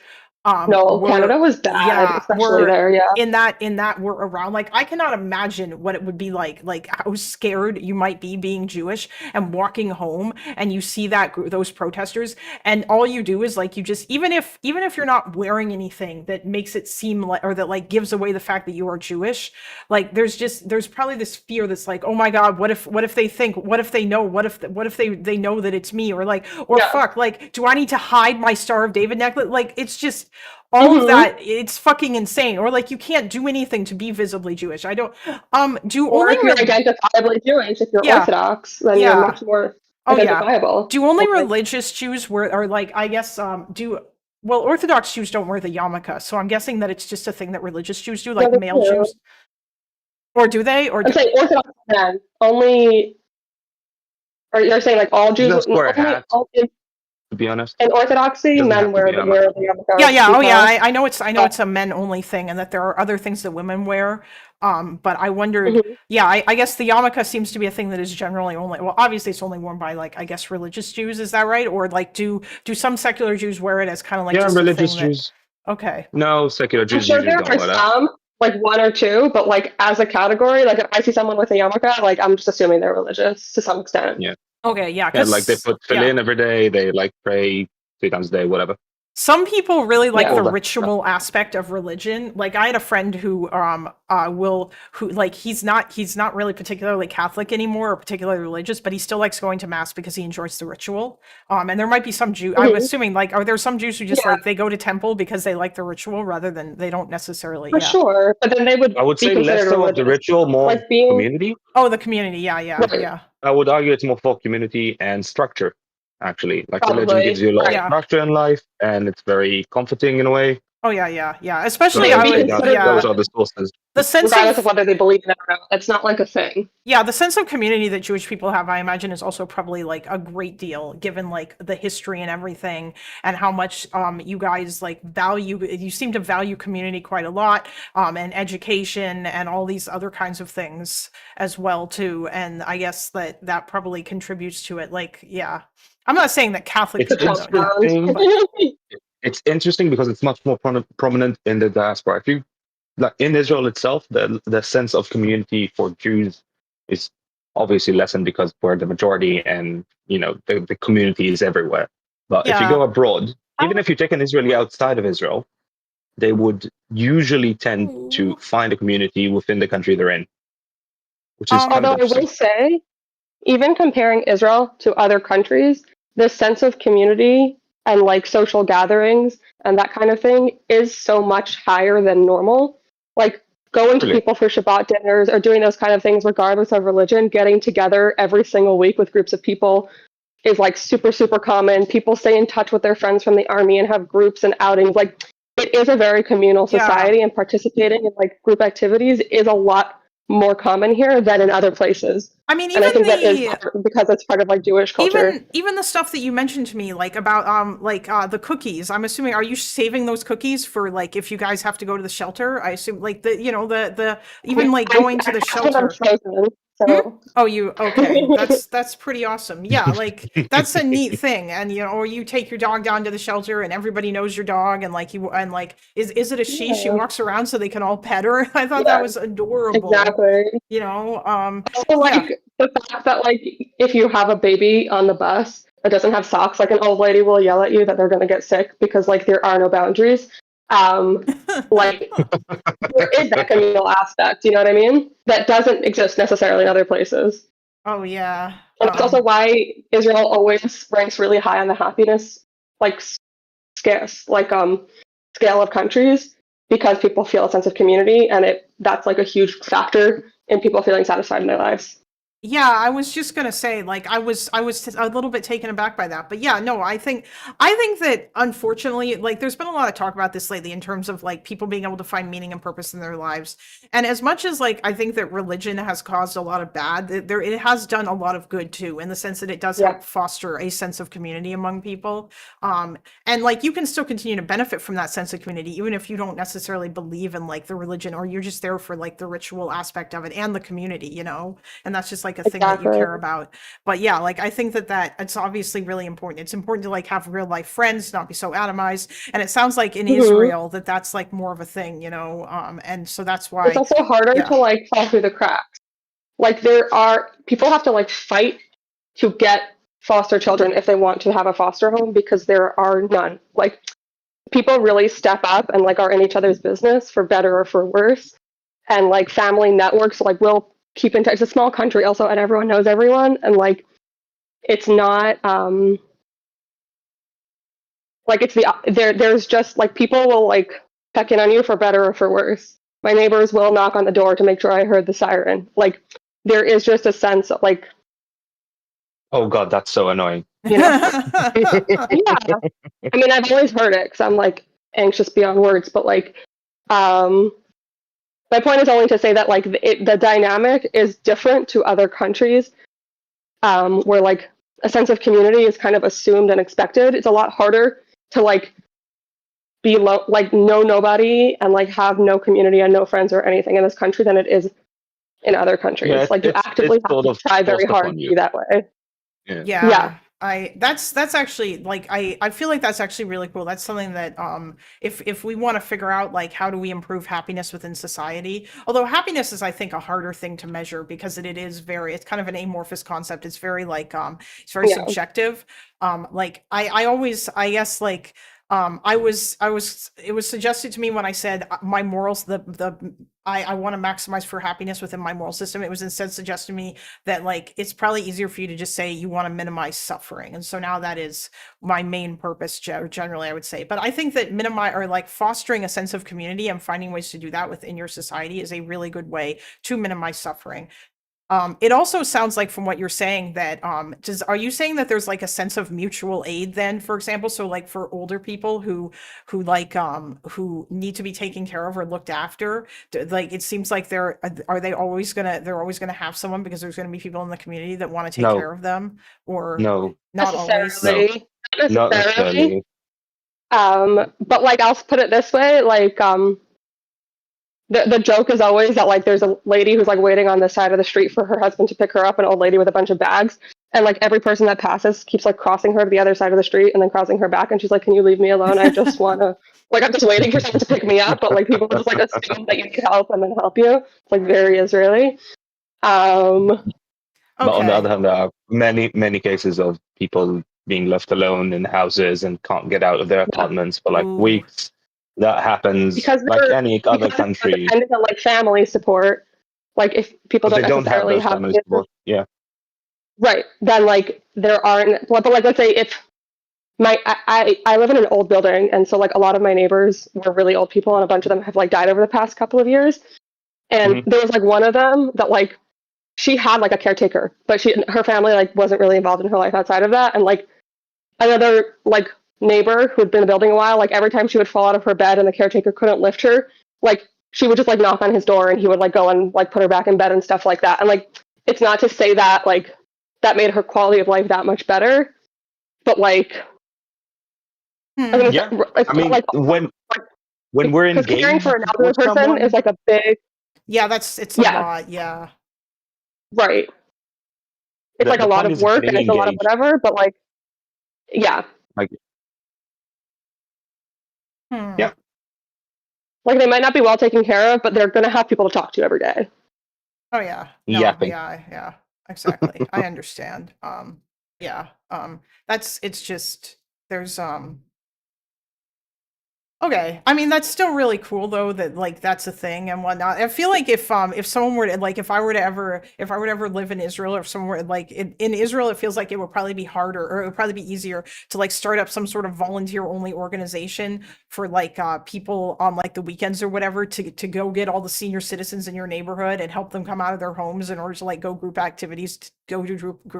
Canada was bad, especially there, in that we're around. Like, I cannot imagine what it would be like how scared you might be being Jewish and walking home and you see those protesters and all you do is like, you just, even if you're not wearing anything that makes it seem like, or that like gives away the fact that you are Jewish, like there's probably this fear that's like, oh my God, what if they think, what if they know, what if they know that it's me, or like, fuck, like, do I need to hide my Star of David necklace? Like, it's just, all of Mhm. that, it's fucking insane. Or like you can't do anything to be visibly Jewish. I don't do Or only if you're identifiably Jewish, if you're Yeah. Orthodox, then Yeah. you're much more Oh yeah. identifiable. Do only Like, religious Jews wear, or like I guess well, Orthodox Jews don't wear the yarmulke, so I'm guessing that it's just a thing that religious Jews do, like they male do. Jews. Or do they? Or I'm do, saying Orthodox men only, or you're saying like all Jews? Just wear a Only, hat, to be honest. in Orthodoxy, Doesn't men have to wear be the yarmulke. yarmulke. yeah. Oh yeah. I know it's Yeah. a men only thing, and that there are other things that women wear. But I wondered. Mhm. Yeah, I guess the yarmulke seems to be a thing that is generally only. Well, obviously it's only worn by like I guess religious Jews. Is that right? Or like do some secular Jews wear it as kind of like Yeah, just religious a thing Jews. Okay. No, secular I'm Jews sure usually there don't are wear that. some, like one or two, but like as a category, like if I see someone with a yarmulke, like I'm just assuming they're religious to some extent. Yeah. Okay. Yeah. Yeah, like they put yeah. tefillin every day. They like pray 3 times a day, whatever. Some people really like Yeah. the All that ritual aspect of religion. Like I had a friend who like he's not really particularly Catholic anymore or particularly religious, but he still likes going to mass because he enjoys the ritual. And there might be some Jew I'm Mhm. assuming like are there some Jews who just Yeah. like they go to temple because they like the ritual rather than they don't necessarily For sure, but then they would I would be say less considered so of the religious. ritual, more Like being community. Oh, the community. Yeah. Right. Yeah. I would argue it's more for community and structure, actually. Like religion Probably, gives you a lot right. of structure in life, and it's very comforting in a way. Oh yeah. So Especially I I would say would that considered those are the sources. the sense regardless of of whether they believe in it or not. It's not like a thing. Yeah, the sense of community that Jewish people have, I imagine, is also probably like a great deal, given like the history and everything, and how much you guys like value. You seem to value community quite a lot, and education and all these other kinds of things as well too. And I guess that probably contributes to it. Like, yeah, I'm not saying that Catholic It's people don't. interesting. It's interesting because it's much more prominent in the diaspora. If you like in Israel itself, the sense of community for Jews is obviously lessened because we're the majority, and the community is everywhere. But if you go abroad, even if you take an Israeli outside of Israel, they would usually tend to find a community within the country they're in, which is kind Although of I will say, even comparing Israel to other countries, the sense of community and like social gatherings and that kind of thing is so much higher than normal. Like going to Really? people for Shabbat dinners or doing those kind of things, regardless of religion, getting together every single week with groups of people is like super, super common. People stay in touch with their friends from the army and have groups and outings. Like it is a very communal society, and participating in like group activities is a lot more common here than in other places. I mean, And I even think that is because it's part of like Jewish culture. even the stuff that you mentioned to me, like about the cookies. I'm assuming, are you saving those cookies for like if you guys have to go to the shelter? I assume like the even like going to the I have them shelter. frozen, so. Oh, you okay? That's pretty awesome. Yeah, like that's a neat thing. And or you take your dog down to the shelter, and everybody knows your dog, and like is it a she? She Yeah. walks around so they can all pet her. I thought that was adorable. Exactly. Also, like the fact that like if you have a baby on the bus that doesn't have socks, like an old lady will yell at you that they're going to get sick because like there are no boundaries. Like there is that communal aspect, you know what I mean? That doesn't exist necessarily in other places. Oh yeah. And that's also why Israel always ranks really high on the happiness like scale of countries, because people feel a sense of community, and that's like a huge factor in people feeling satisfied in their lives. Yeah, I was just gonna say, like, I was a little bit taken aback by that, but yeah, no, I think that unfortunately, like, there's been a lot of talk about this lately in terms of like people being able to find meaning and purpose in their lives, and as much as like I think that religion has caused a lot of bad, it has done a lot of good too, in the sense that it does help foster a sense of community among people, and like you can still continue to benefit from that sense of community even if you don't necessarily believe in like the religion, or you're just there for like the ritual aspect of it and the community, and that's just like a thing that you care about. But yeah, like I think that it's obviously really important. It's important to like have real life friends, not be so atomized. And it sounds like in Israel that's like more of a thing, and so that's why it's also harder to like fall through the cracks. Like people have to like fight to get foster children if they want to have a foster home, because there are none. Like people really step up and like are in each other's business for better or for worse. And like family networks like will keep in touch. It's a small country also, and everyone knows everyone, and like it's not Like it's there's just like people will like check in on you for better or for worse. My neighbors will knock on the door to make sure I heard the siren. Like there is just a sense of like, Oh god, that's so annoying. you know, yeah. I mean, I've always heard it because I'm like anxious beyond words, but like, my point is only to say that like the dynamic is different to other countries, where like a sense of community is kind of assumed and expected. It's a lot harder to like be like know nobody and like have no community and no friends or anything in this country than it is in other countries. Yeah, like you actively have to try very hard to be that way. Yeah. That's actually like I feel like that's actually really cool. That's something that if we want to figure out like how do we improve happiness within society, although happiness is I think a harder thing to measure because it's kind of an amorphous concept. It's very like it's very subjective. Like I guess like it was suggested to me when I said my morals, I want to maximize for happiness within my moral system. It was instead suggested to me that like, it's probably easier for you to just say you want to minimize suffering. And so now that is my main purpose generally, I would say. But I think that fostering a sense of community and finding ways to do that within your society is a really good way to minimize suffering. It also sounds like from what you're saying that are you saying that there's like a sense of mutual aid then, for example, so like for older people who need to be taken care of or looked after, like it seems like they're always gonna have someone because there's gonna be people in the community that want to take care of them, or no, not always. Not necessarily. But like I'll put it this way, like the joke is always that like there's a lady who's like waiting on the side of the street for her husband to pick her up, an old lady with a bunch of bags, and like every person that passes keeps like crossing her to the other side of the street and then crossing her back, and she's like, can you leave me alone? I just want to like, I'm just waiting for someone to pick me up, but like people just like assume that you need help and then help you. It's like very Israeli. But on the other hand, there are many cases of people being left alone in houses and can't get out of their apartments for like weeks. That happens because like any other country. Depending on like family support, like if people don't necessarily have family support, right, then like there aren't. But like let's say if I live in an old building, and so like a lot of my neighbors were really old people, and a bunch of them have like died over the past couple of years. And there was like one of them that like she had like a caretaker, but her family like wasn't really involved in her life outside of that, and like another like neighbor who had been in the building a while, like every time she would fall out of her bed and the caretaker couldn't lift her, like she would just like knock on his door and he would like go and like put her back in bed and stuff like that. And like it's not to say that like that made her quality of life that much better, but like I mean like when we're engaged, caring for another person is like a big it's a lot, right. It's like a lot of work and it's a lot of whatever, but like like like they might not be well taken care of, but they're gonna have people to talk to every day. Oh yeah. Yeah, exactly. I understand. It's just there's okay. I mean, that's still really cool though that like that's a thing and whatnot. I feel like if someone were to like if I were to ever live in Israel, or if someone were like in Israel, it feels like it would probably be harder, or it would probably be easier to like start up some sort of volunteer only organization for like people on like the weekends or whatever to go get all the senior citizens in your neighborhood and help them come out of their homes in order to like go do group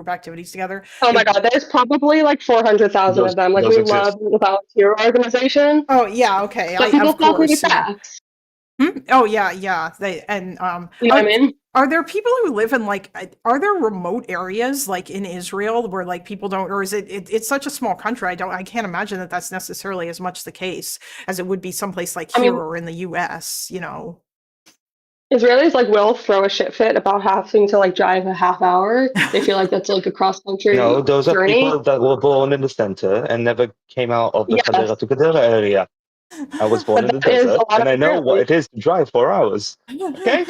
activities together. Oh my God, there's probably like 400,000 of them. Like we love the volunteer organization. Oh yeah, okay. People fall pretty fast. Oh yeah. They you know what I mean? Are there people who live in like are there remote areas like in Israel where like people don't, or is it's such a small country? I can't imagine that that's necessarily as much the case as it would be someplace like here or in the US, you know. Israelis like will throw a shit fit about having to like drive a half hour. They feel like that's like a cross country. No, those journey. are people that were born in the center and never came out of the Hadera to Gadara area. I was born in the desert, and I know what it is to drive 4 hours. Okay.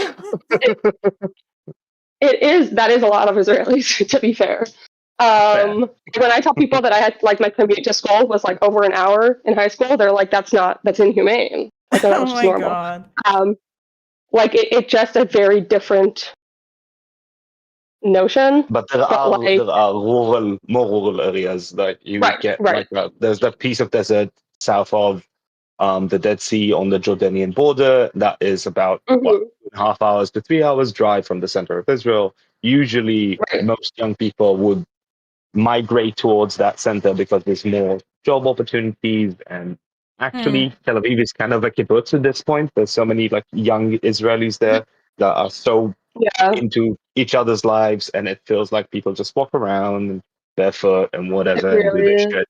That is a lot of Israelis, to be fair. When I tell people that I had like my commute to school was like over an hour in high school, they're like, that's inhumane. I thought that was just normal. God. Like it's just a very different notion. But But, like- there are more rural areas that you Right, get right. like there's that piece of desert south of the Dead Sea on the Jordanian border that is about Mhm. 2.5 hours to 3 hours drive from the center of Israel. Usually, Right. most young people would migrate towards that center because there's more job opportunities. And actually, Tel Aviv is kind of a kibbutz at this point. There's so many like young Israelis there that are so Yeah. into each other's lives, and it feels like people just walk around barefoot and whatever and do really their is. shit.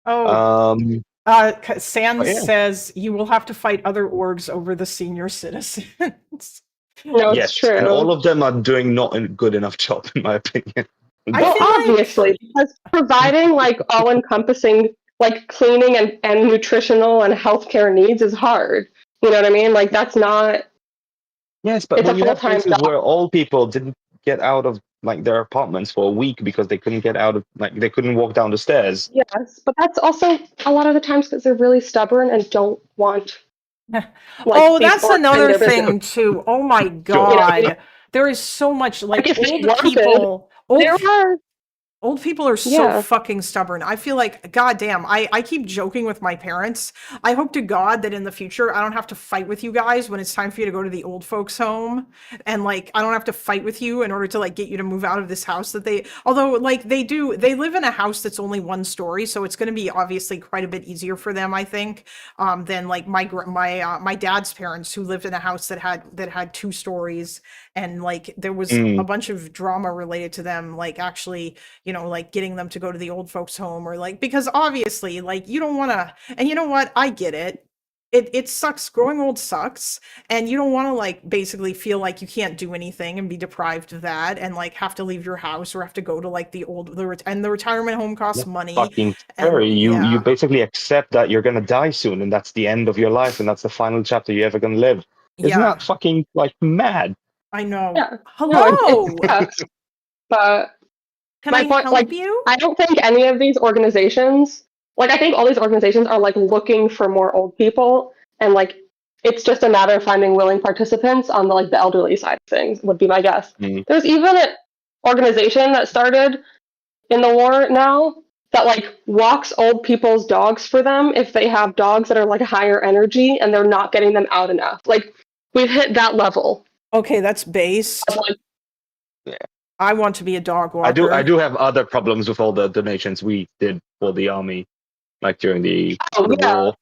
Oh, But Sans yeah. says you will have to fight other orgs over the senior citizens. No, it's Yes, true. and all of them are doing not a good enough job, in my opinion. I Well, feel like- obviously, because providing like all-encompassing like cleaning and nutritional and healthcare needs is hard. You know what I mean? Like that's not. Yes, but It's when a you have full-time cases job. where old people didn't get out of like their apartments for a week because they couldn't get out of like they couldn't walk down the stairs. Yes, but that's also a lot of the times because they're really stubborn and don't want. Oh, these that's orgs in another their business. thing too. Oh my You know, god. There is so much like if they old wanted, people. there are. Old people are so Yeah. fucking stubborn. I feel like, goddamn, I keep joking with my parents. I hope to God that in the future I don't have to fight with you guys when it's time for you to go to the old folks home. And like, I don't have to fight with you in order to like get you to move out of this house that although like they live in a house that's only one story. So it's going to be obviously quite a bit easier for them, I think, than like my dad's parents who lived in a house that had 2 stories. And like, there was a bunch of drama related to them, like actually, you know, like getting them to go to the old folks home or like, because obviously like you don't want to, and you know what, I get it. It sucks. Growing old sucks. And you don't want to like basically feel like you can't do anything and be deprived of that and like have to leave your house or have to go to like the retirement home costs money. Fucking and- scary. You yeah. basically accept that you're gonna die soon and that's the end of your life and that's the final chapter you're ever gonna live. Isn't Yeah. that fucking like mad? I know. Yeah. Hello. No, it sucks. But Can my I point, help like, you? I don't think any of these organizations, like, I think all these organizations are like looking for more old people, and like, it's just a matter of finding willing participants on the like the elderly side of things. Would be my guess. There's even an organization that started in the war now that like walks old people's dogs for them if they have dogs that are like higher energy and they're not getting them out enough. Like, we've hit that level. Okay, that's based. Yeah. I want to be a dog walker. I do have other problems with all the donations we did for the army, like during the war.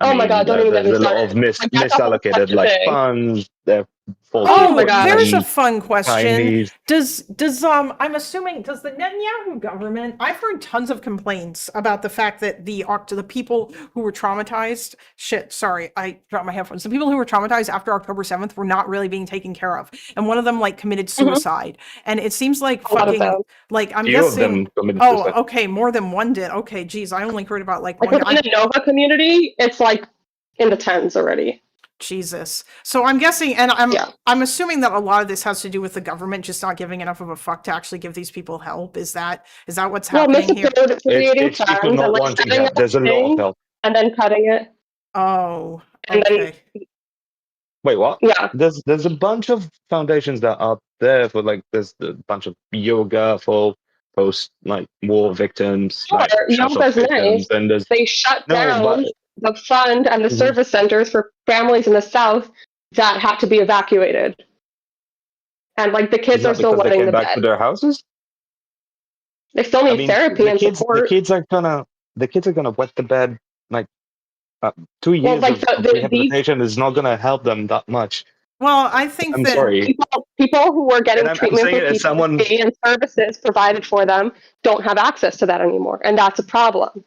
Oh my God, don't even get me there's a lot started. of Like, that's a whole misallocated separate like thing. funds. They're Oh my God. There's a fun question. Chinese. Does I'm assuming does the Netanyahu government? I've heard tons of complaints about the fact that the people who were traumatized. Shit, sorry, I dropped my headphones. The people who were traumatized after October 7th were not really being taken care of, and one of them like committed suicide. And it seems like A lot of fucking them. like I'm Few of guessing. them committed Oh, suicide. okay, more than one did. Okay, geez, I only heard about like Like one. within the Nova community, it's like in the tens already. Jesus. So I'm guessing, and Yeah. I'm assuming that a lot of this has to do with the government just not giving enough of a fuck to actually give these people help. Is that what's Well, happening here? misappropriating It's people funds not and like wanting setting help. up There's a lot of things help. and then cutting it. Oh, And then- okay. Wait, what? Yeah. There's a bunch of foundations that are there for like there's a bunch of yoga for post like war victims, Sure, like yoga's shock victims, nice. and there's They shut No, down but- the fund and the Mhm. service centers for families in the South that had to be evacuated. And like the kids is that are still because they wetting came the back to bed. their houses. They still need therapy the and kids, support. the kids are gonna wet the bed. Like 2 years like, of rehabilitation is not gonna help them that much. Well, I think I'm that sorry. People who are getting And I'm treatment saying for it as someone- PTSD and services provided for them don't have access to that anymore, and that's a problem.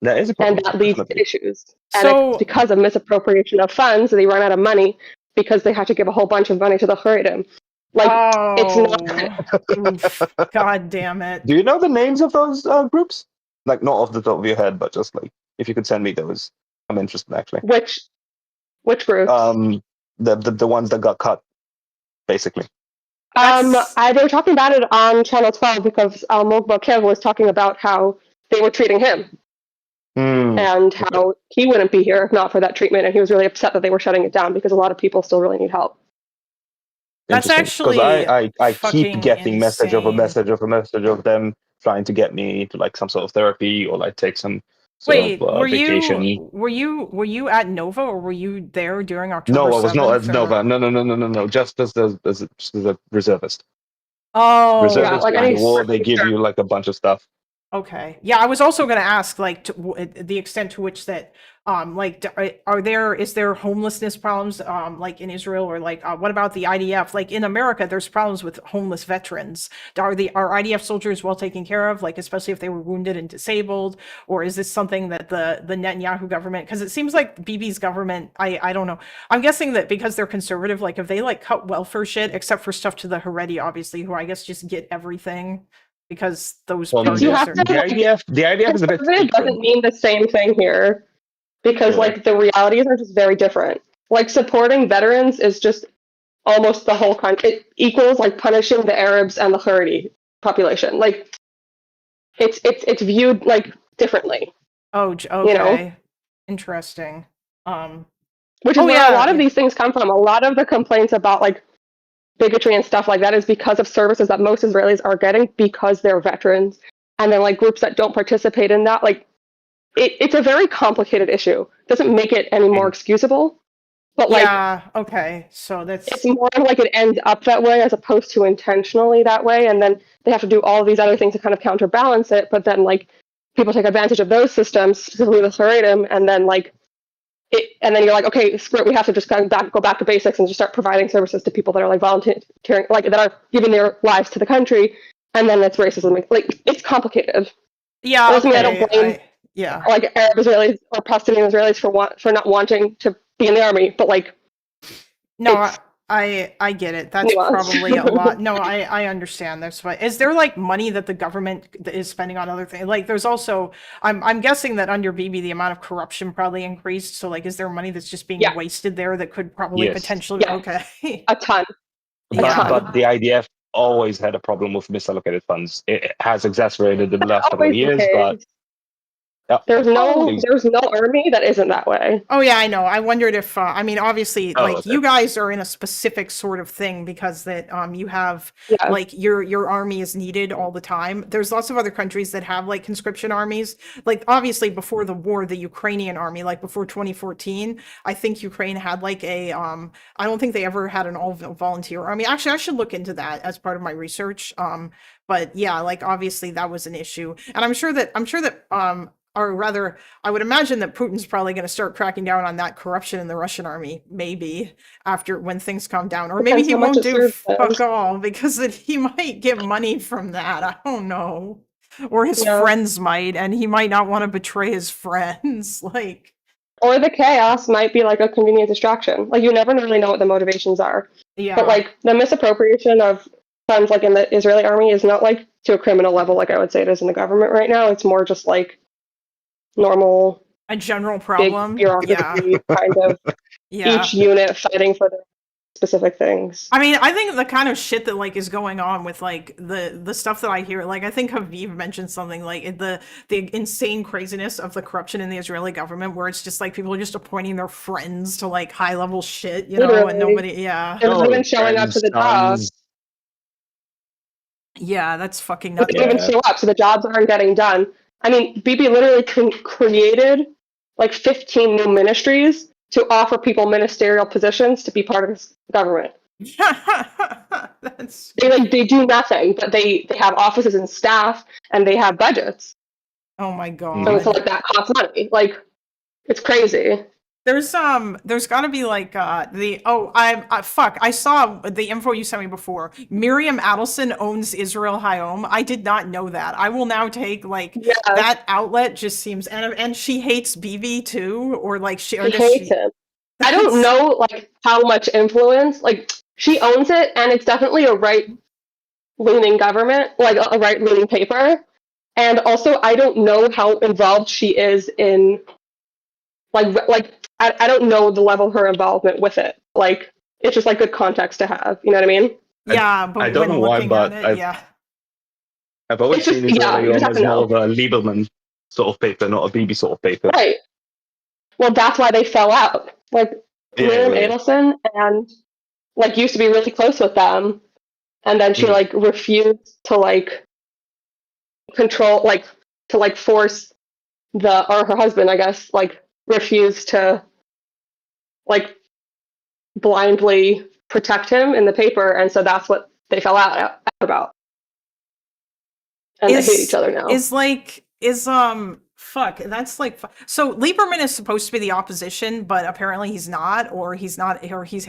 That is a problem. And that leads to definitely. issues. And So- it's because of misappropriation of funds, they run out of money because they have to give a whole bunch of money to the Haredim. Like, it's not. Oof, God damn it. Do you know the names of those groups? Like not off the top of your head, but just like if you could send me those, I'm interested actually. Which group? The ones that got cut, basically. They were talking about it on Channel 12 because Almog Bakev was talking about how they were treating him and how he wouldn't be here if not for that treatment, and he was really upset that they were shutting it down because a lot of people still really need help. That's Interesting. Because actually I keep fucking getting message of a insane. message of a message of them trying to get me to like some sort of therapy or like take some sort Wait, of vacation. were you at Nova or were you there during October No, I was not 7th? at Nova. No. Just as a reservist. Oh, Yeah, Reservist like during any the war, they give you like a bunch of stuff. okay. Yeah, I was also going to ask, like, the extent to which that, like, is there homelessness problems, like in Israel, or like, what about the IDF? Like in America, there's problems with homeless veterans. Are IDF soldiers well taken care of, like, especially if they were wounded and disabled, or is this something that the Netanyahu government? Because it seems like Bibi's government, I don't know. I'm guessing that because they're conservative, like, if they like cut welfare shit, except for stuff to the Haredi, obviously, who I guess just get everything. Because those Well, parties You are have to, the IDF is a bit conservative doesn't different. mean the same thing here because Yeah. like the realities are just very different. Like supporting veterans is just almost the whole country. It equals like punishing the Arabs and the Haredi population. Like it's viewed like differently, Oh, you know, okay. Interesting. which is Oh, where a yeah, lot of yeah. these things come from. A lot of the complaints about like bigotry and stuff like that is because of services that most Israelis are getting because they're veterans, and then like groups that don't participate in that, like it's a very complicated issue. Doesn't make it any more excusable, but like Yeah, okay. So it's that's more like it ends up that way as opposed to intentionally that way, and then they have to do all of these other things to kind of counterbalance it. But then like people take advantage of those systems, specifically the Haredim, and then like and then you're like, okay, screw it, we have to just go back to basics and just start providing services to people that are like volunteering, like that are giving their lives to the country, and then it's racism. Like it's complicated. yeah, It doesn't mean I don't okay. blame Yeah. like Arab Israelis or Palestinian Israelis for not wanting to be in the army, but like No, it's I get it. That's nuanced. probably a lot. No, I understand. That's why. Is there like money that the government is spending on other things? Like there's also I'm guessing that under Bibi the amount of corruption probably increased. So like is there money that's just being Yeah. wasted there that could probably Yes. potentially Yeah. okay. a ton. Yeah. But the IDF always had a problem with misallocated funds. It has exacerbated in the last couple of Always the years, but case. yeah, There's no always. army that isn't that way. Oh yeah, I know. I wondered if I mean obviously Oh, like okay. you guys are in a specific sort of thing because that you have Yeah. like your army is needed all the time. There's lots of other countries that have like conscription armies. Like obviously before the war, the Ukrainian army, like before 2014, I think Ukraine had like a I don't think they ever had an all volunteer army. Actually, I should look into that as part of my research. But yeah, like obviously that was an issue. And I'm sure that or rather, I would imagine that Putin's probably going to start cracking down on that corruption in the Russian army, maybe after when things calm down, or maybe Depends he how much won't it do serves fuck them. all because he might get money from that. I don't know, or his Yeah. friends might, and he might not want to betray his friends. Like, Or the chaos might be like a convenient distraction. Like you never really know what the motivations are. yeah, But like the misappropriation of funds like in the Israeli army is not like to a criminal level like I would say it is in the government right now. It's more just like normal a general big problem. bureaucracy Yeah, kind of yeah. each unit fighting for their specific things. I mean, I think the kind of shit that like is going on with like the stuff that I hear, like I think Haviv mentioned something like the insane craziness of the corruption in the Israeli government, where it's just like people are just appointing their friends to like high level shit, you know, and Literally. nobody, yeah, They're not even showing up to the jobs. yeah, that's fucking They nuts. don't even show up, so the jobs aren't getting done. I mean, Bibi literally created like 15 new ministries to offer people ministerial positions to be part of his government. That's They do nothing, but they have offices and staff, and they have budgets. oh my god. So it's like that costs money. Like it's crazy. There's got to be like I saw the info you sent me before. Miriam Adelson owns Israel Hayom. I did not know that. I will now take like Yeah. that outlet just seems and she hates BB too, or like She hates him. I That's- don't know like how much influence. Like she owns it, and it's definitely a right-leaning government, like a right-leaning paper. And also, I don't know how involved she is in like I don't know the level of her involvement with it. Like it's just like good context to have. You know what I mean? Yeah, but I don't when know why, looking but at it, yeah. I've always It's just- seen yeah, you Israeli just have as to more know. of a Lieberman sort of paper, not a BB sort of paper. Right. Well, that's why they fell out. Like Yeah, Miriam yeah. Adelson and like used to be really close with them, and then she like refused to like control, like to like force or her husband, I guess, like refused to like blindly protect him in the paper, and so that's what they fell out about, and they hate each other now. Fuck, that's like so Lieberman is supposed to be the opposition, but apparently he's not, or he's not, or he's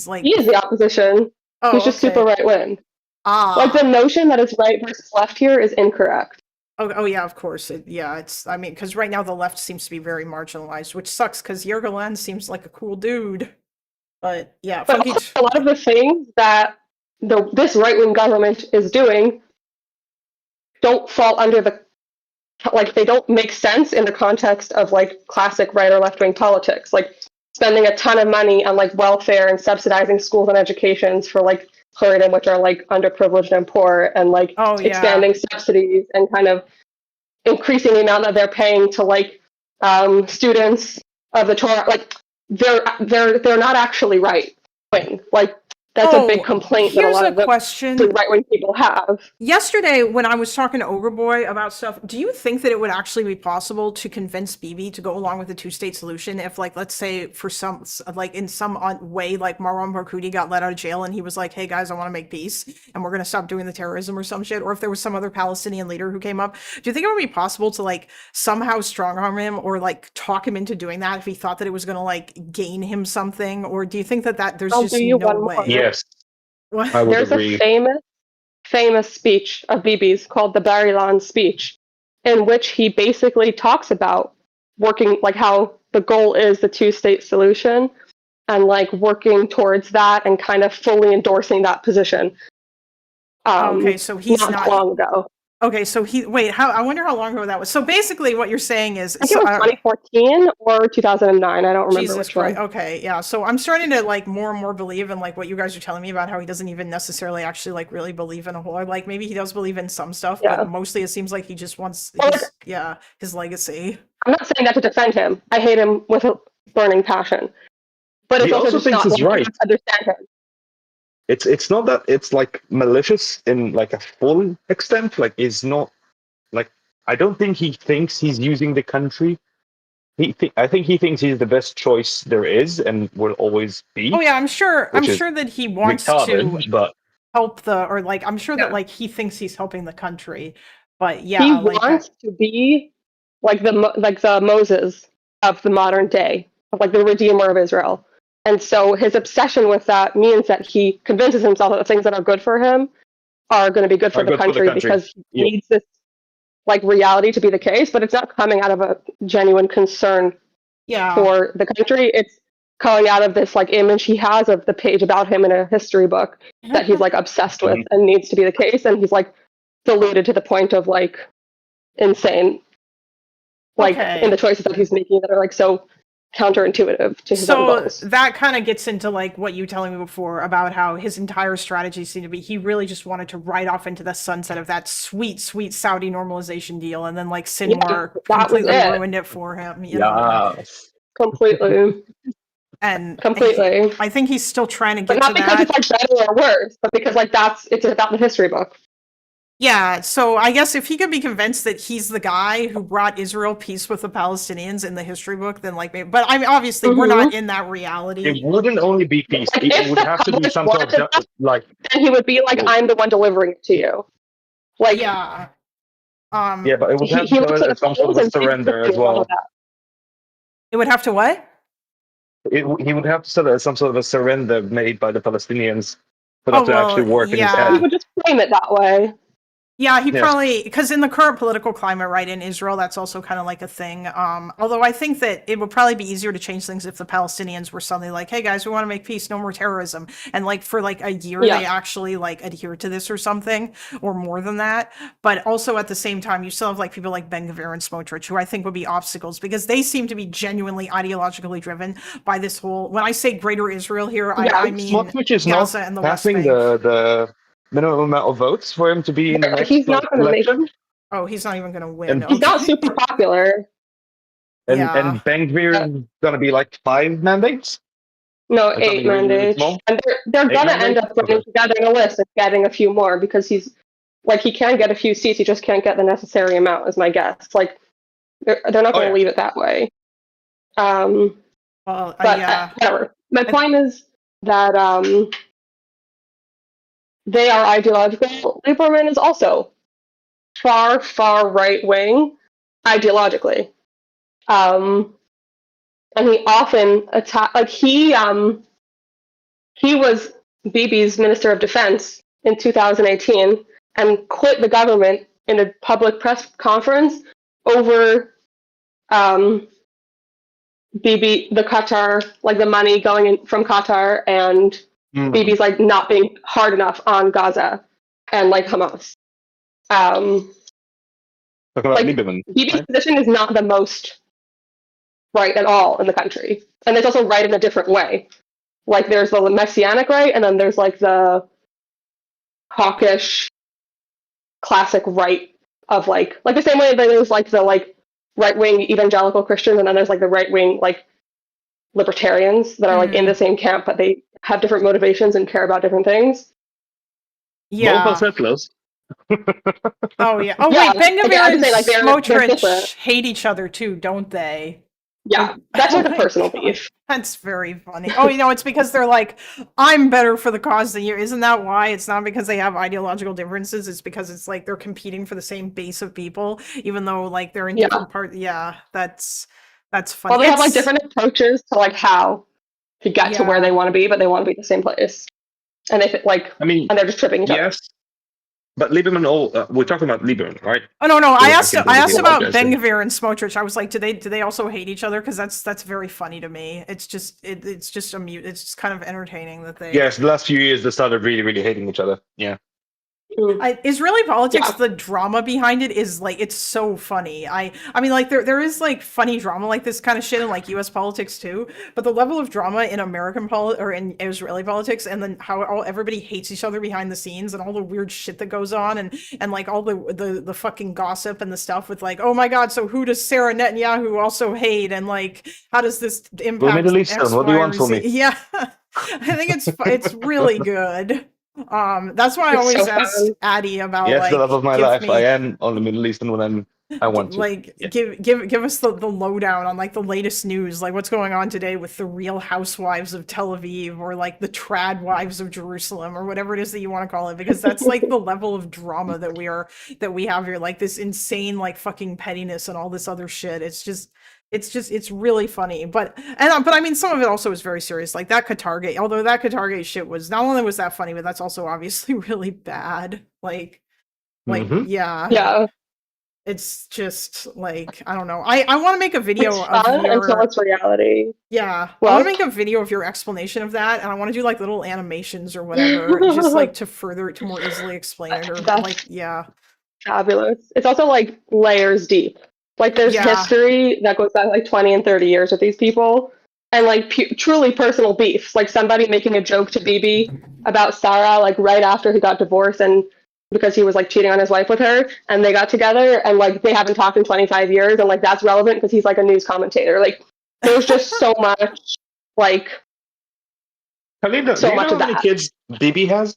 like he is the opposition. Oh, he's just super right wing. Like the notion that it's right versus left here is incorrect. Oh yeah, of course. It's. I mean, because right now the left seems to be very marginalized, which sucks. Because Yergeland seems like a cool dude, but yeah. But also, a lot of the things that this right wing government is doing don't fall under the, like, they don't make sense in the context of like classic right or left wing politics, like spending a ton of money on like welfare and subsidizing schools and educations for like Haredim, which are like underprivileged and poor, and like expanding subsidies and kind of increasing the amount that they're paying to like students of the Torah. Like they're not actually right wing. Like that's a big complaint that a lot of the right-wing people have. Yesterday, when I was talking to Ogre Boy about stuff, do you think that it would actually be possible to convince Bibi to go along with the two-state solution if, like, let's say, for some, like, in some way, like, Marwan Barghouti got let out of jail and he was like, hey, guys, I want to make peace, and we're going to stop doing the terrorism or some shit, or if there was some other Palestinian leader who came up, do you think it would be possible to, like, somehow strong-arm him or, like, talk him into doing that if he thought that it was going to, like, gain him something? Or do you think that there's just no way? Yes. I would There's agree. a famous speech of Bibi's called the Bar Ilan speech, in which he basically talks about working, like how the goal is the two-state solution, and like working towards that and kind of fully endorsing that position. Okay, so he's not long ago. Okay, so I wonder how long ago that was. So basically what you're saying is... I think it was 2014 or 2009, I don't remember which one. Okay, yeah, so I'm starting to like more and more believe in like what you guys are telling me about how he doesn't even necessarily actually like really believe in a whole... Like maybe he does believe in some stuff, but mostly it seems like he just wants his legacy. I'm not saying that to defend him. I hate him with a burning passion. But it's also just not right. Understand him. It's not that it's like malicious in like a full extent. Like it's not like, I don't think he thinks he's using the country. I think he thinks he's the best choice there is and will always be. Oh yeah, I'm sure that he wants to help I'm sure that like he thinks he's helping the country, but yeah, he wants to be like the Moses of the modern day, like the Redeemer of Israel. And so his obsession with that means that he convinces himself that the things that are good for him are going to be good for the country because he needs this like reality to be the case, but it's not coming out of a genuine concern for the country. It's coming out of this like image he has of the page about him in a history book that he's like obsessed with and needs to be the case. And he's like deluded to the point of like insane, like in the choices that he's making that are like so counterintuitive to his own goals. That kind of gets into like what you were telling me before about how his entire strategy seemed to be he really just wanted to ride off into the sunset of that sweet Saudi normalization deal, and then like Sinwar completely ruined it for him. You know? Completely. And completely. I think he's still trying to get but not because it's like better or worse, but because like it's about the history book. Yeah, so I guess if he could be convinced that he's the guy who brought Israel peace with the Palestinians in the history book, then like maybe, but I mean, obviously we're not in that reality. It wouldn't only be peace; it would have to be some sort of like. And he would be like, "I'm the one delivering it to you." Like yeah, but it would have to be some sort of surrender as well. It would have to what? He would have to set some sort of a surrender made by the Palestinians for that to actually work in his head. He would just frame it that way. Yeah, he probably, because in the current political climate, right, in Israel, that's also kind of like a thing. Although I think that it would probably be easier to change things if the Palestinians were suddenly like, hey guys, we want to make peace, no more terrorism. And like for like a year, they actually like adhere to this or something, or more than that. But also at the same time, you still have like people like Ben Gvir and Smotrich, who I think would be obstacles because they seem to be genuinely ideologically driven by this whole, when I say greater Israel here, I mean Smotrich is Gaza not and the West passing Bank. the minimum amount of votes for him to be in the next election. Oh, he's not even going to win. He's not super popular. And Ben Gvir is going to be like 5 mandates. No, Like 8 something really, really mandates. small? And they're 8 gonna end mandates? up running Okay. together in a list and getting a few more because he's like he can get a few seats, he just can't get the necessary amount, is my guess. Like they're not Oh, gonna yeah. leave it that way. Well, But yeah. whatever. My point is that they are ideological. Lieberman is also far, far right wing ideologically. And he often he was Bibi's Minister of Defense in 2018 and quit the government in a public press conference over Bibi, the Qatar, like the money going in from Qatar, and Bibi's like not being hard enough on Gaza and like Hamas. Talking about Like Lieberman, Bibi's right? position is not the most right at all in the country, and it's also right in a different way. Like there's the messianic right, and then there's like the hawkish, classic right of like the same way that there's like the like right wing evangelical Christians, and then there's like the right wing like libertarians that are like in the same camp, but they have different motivations and care about different things. Yeah. Both are settlers. Oh yeah. Oh Yeah, wait, Ben like, Gvir I would and say, like, they're Smotrich different. hate each other too, don't they? Yeah, that's like Oh a my personal God. beef. That's very funny. Oh, you know, it's because they're like, I'm better for the cause than you. Isn't that why? It's not because they have ideological differences. It's because it's like they're competing for the same base of people, even though like they're in different parts. Yeah, that's funny. Well, they have like It's- different approaches to like how to get to where Yeah. they want to be, but they want to be at the same place. And if it like, I mean, and they're just tripping each other. yes. But Lieberman, we're talking about Lieberman, right? Oh no, So I I asked can I asked basically about apologize Ben to- Gvir and Smotrich. I was like, do they also hate each other? Because that's very funny to me. It's just it's just it's just kind of entertaining that they. Yes, the last few years they started really, really hating each other. Yeah. Israeli politics, the drama behind it is like it's so funny. I mean, like there is like funny drama like this kind of shit in like U.S. politics too, but the level of drama in American or in Israeli politics, and then how everybody hates each other behind the scenes, and all the weird shit that goes on, and like all the fucking gossip and the stuff with like, oh my god, so who does Sarah Netanyahu also hate, and like how does this impact Middle Eastern, X, what do you Y, want or from Z? me? Yeah, I think it's really good. That's why I It's always so ask fun. Addie about Yes, like the love of my give life. me- I am on the Middle Eastern when I want to. like Yeah. give us the lowdown on like the latest news, like what's going on today with the Real Housewives of Tel Aviv, or like the Trad Wives of Jerusalem, or whatever it is that you want to call it, because that's like the level of drama that we have here, like this insane like fucking pettiness and all this other shit. It's really funny, but I mean, some of it also is very serious, like that Qatargate. Although that Qatargate shit was not only was that funny, but that's also obviously really bad. Like Yeah. it's just like I don't know. I want to make a video It's of fun until your it's reality. yeah. I Well- want to make a video of your explanation of that, and I want to do like little animations or whatever, just like to more easily explain it, or That's- like yeah. Fabulous. It's also like layers deep. Like there's Yeah. history that goes back like 20 and 30 years with these people, and like truly personal beefs. Like somebody making a joke to Bibi about Sarah, like right after he got divorced, and because he was like cheating on his wife with her, and they got together, and like they haven't talked in 25 years, and like that's relevant because he's like a news commentator. Like there's just so much, like Khalid, so do you much know of how many that. kids Bibi has?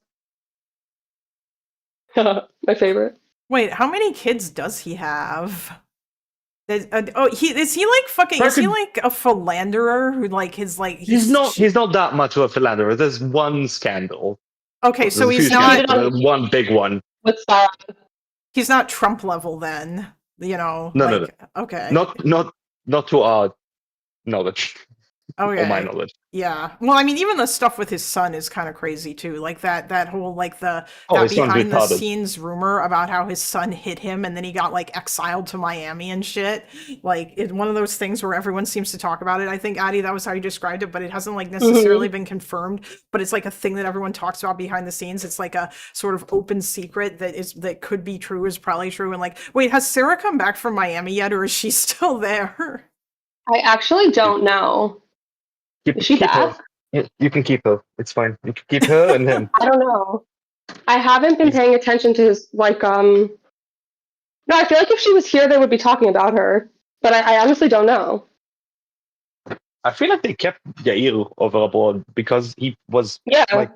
My favorite. Wait, how many kids does he have? Is he like fucking? Is he like a philanderer who like his like? He's not that much of a philanderer. There's one scandal. Okay, so There's a he's few not scandals, but one big one. With Sarah. he's not Trump level then. You know. No, like, no. Okay. Not to our knowledge. Okay. Or my knowledge. Yeah. Well, I mean, even the stuff with his son is kind of crazy too. Like that whole like that his son's behind the retarded. scenes rumor about how his son hit him and then he got like exiled to Miami and shit. Like it's one of those things where everyone seems to talk about it. I think Addie, that was how you described it, but it hasn't like necessarily been confirmed. But it's like a thing that everyone talks about behind the scenes. It's like a sort of open secret that could be true, is probably true. And like, wait, has Sarah come back from Miami yet, or is she still there? I actually don't know. Is she back? Her. You can keep her. It's fine. You can keep her and him. I don't know. I haven't been paying attention to his like No, I feel like if she was here they would be talking about her. But I honestly don't know. I feel like they kept Yair overboard because he was Yeah. like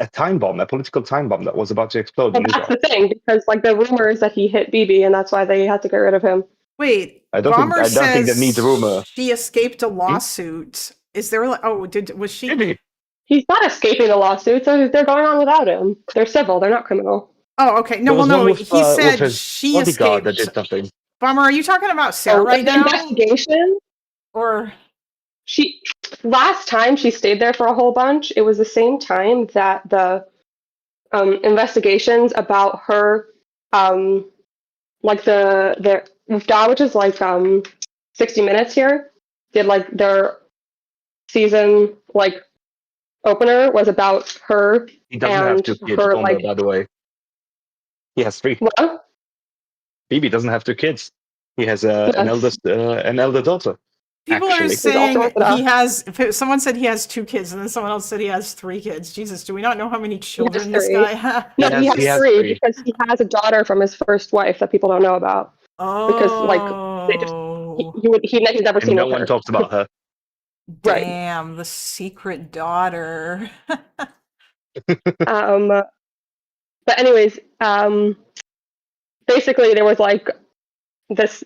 a time bomb, a political time bomb that was about to explode Well, in that's Israel. the thing, because like the rumor is that he hit Bibi, and that's why they had to get rid of him. Wait, I don't Bomber think that needs says a rumor. she escaped a lawsuit. Is there like, was she? Maybe. He's not escaping the lawsuit, so they're going on without him. They're civil, they're not criminal. Oh, okay. No, There was well, no, one with, he with said his she bodyguard that escaped. did something. Bomber, are you talking about Sarah So, right like, the now? investigation, Or she last time she stayed there for a whole bunch. It was the same time that the investigations about her, like the Ufda, which is like 60 Minutes here, did like their season like opener was about her. He doesn't have and two kids, her, Bomber, like, by the way. He has 3. what? Bibi doesn't have 2 kids. He has an elder daughter. people actually. are He's saying Orthodox. he has. Someone said he has 2 kids, and then someone else said he has 3 kids. Jesus, do we not know how many children this 3. guy has? No, He he has has 3 3. because he has a daughter from his first wife that people don't know about. Because, like, they just- he's never And seen no with one her. talks about her. Right. Damn, the secret daughter. But anyways, basically there was like this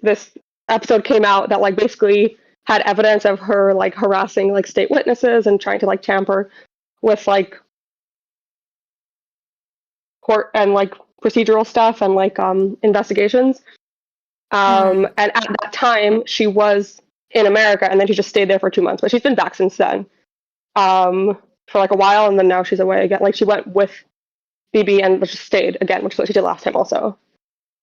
episode came out that like basically had evidence of her like harassing like state witnesses and trying to like tamper with like court and like procedural stuff and like investigations. And at that time she was in America, and then she just stayed there for 2 months, but she's been back since then. For like a while, and then now she's away again. Like she went with Bibi and just stayed again, which is what she did last time also.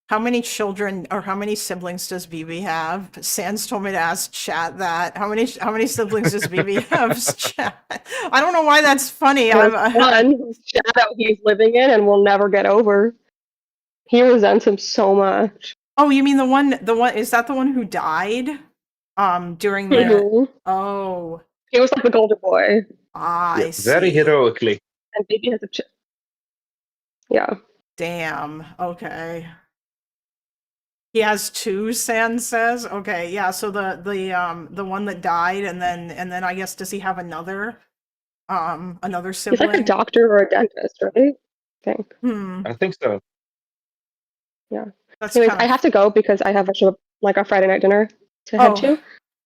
How many children or how many siblings does Bibi have? Sans told me to ask chat that. How many siblings does Bibi have? Chat. I don't know why that's funny. There's one whose shadow he's living in and will never get over. He resents him so much. Oh, you mean the one is that the one who died? During the Mhm. Oh. He was like the golden boy. I see. Very heroically. And Bibi has a yeah. Damn. Okay. He has 2, Sans says. Okay, yeah. So the one that died, and then I guess does he have another He's sibling? like a doctor or a dentist, right? I think. I think so. Yeah. That's Anyways, kind I of- have to go because I have a Friday night dinner to head to.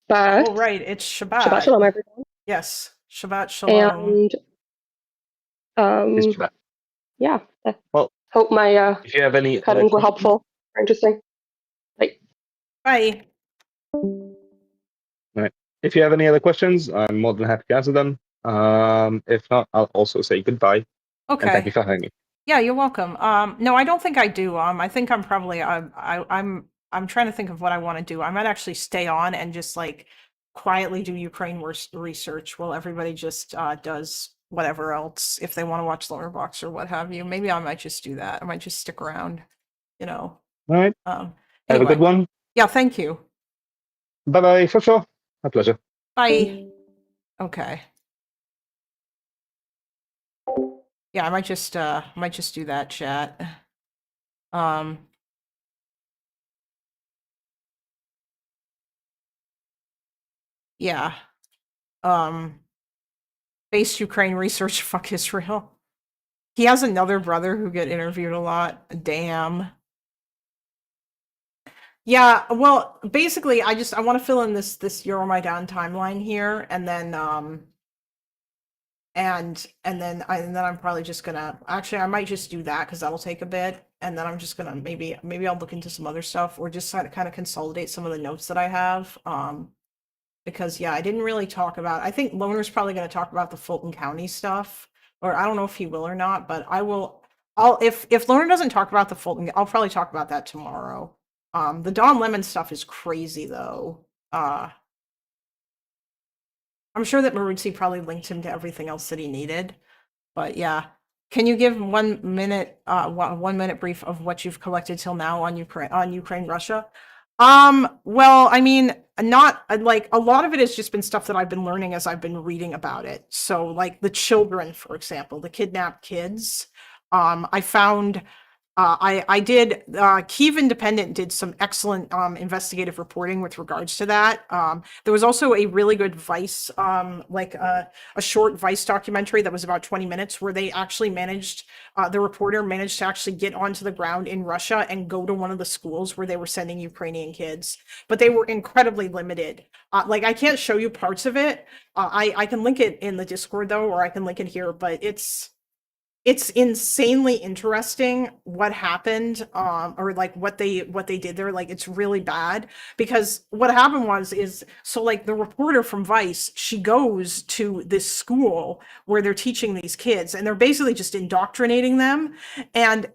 But Oh right, it's Shabbat. Shabbat Shalom, everyone. Yes, Shabbat Shalom. And It's Shabbat. yeah. Well, hope my if you have any cuttings were helpful or interesting. Bye. Right. If you have any other questions, I'm more than happy to answer them. If not, I'll also say goodbye. And thank you Okay. for having me. Yeah, you're welcome. No, I don't think I do. I think I'm probably I'm trying to think of what I want to do. I might actually stay on and just like quietly do Ukraine research while everybody just does whatever else if they want to watch Lower Box or what have you. Maybe I might just do that. I might just stick around, you know. All right. Um Have a good anyway. one. Yeah, thank you. Bye bye. For sure. My pleasure. Bye. Okay. Yeah, I might just do that, chat. Yeah. Based Ukraine research, fuck Israel. He has another brother who get interviewed a lot. Damn. Yeah, well, basically I want to fill in this Euromaidan timeline here, and then and then I'm probably just gonna actually I might just do that because that'll take a bit, and then I'm just gonna maybe I'll look into some other stuff or just kind of consolidate some of the notes that I have. Because yeah, I didn't really talk about. I think Loner's probably going to talk about the Fulton County stuff, or I don't know if he will or not, but I will. If Loner doesn't talk about the Fulton, I'll probably talk about that tomorrow. The Don Lemon stuff is crazy though. I'm sure that Maruzzi probably linked him to everything else that he needed, but yeah. Can you give 1 minute, 1 minute brief of what you've collected till now on Ukraine, Russia? Well, I mean, not like a lot of it has just been stuff that I've been learning as I've been reading about it. So like the children, for example, the kidnapped kids. I found I did, Kyiv Independent did some excellent investigative reporting with regards to that. There was also a really good Vice, like a short Vice documentary that was about 20 minutes where they actually managed, the reporter managed to actually get onto the ground in Russia and go to one of the schools where they were sending Ukrainian kids, but they were incredibly limited. Like I can't show you parts of it. I can link it in the Discord though, or I can link it here, but it's insanely interesting what happened, or like what they did there. Like it's really bad because what happened is so like the reporter from Vice, she goes to this school where they're teaching these kids and they're basically just indoctrinating them, and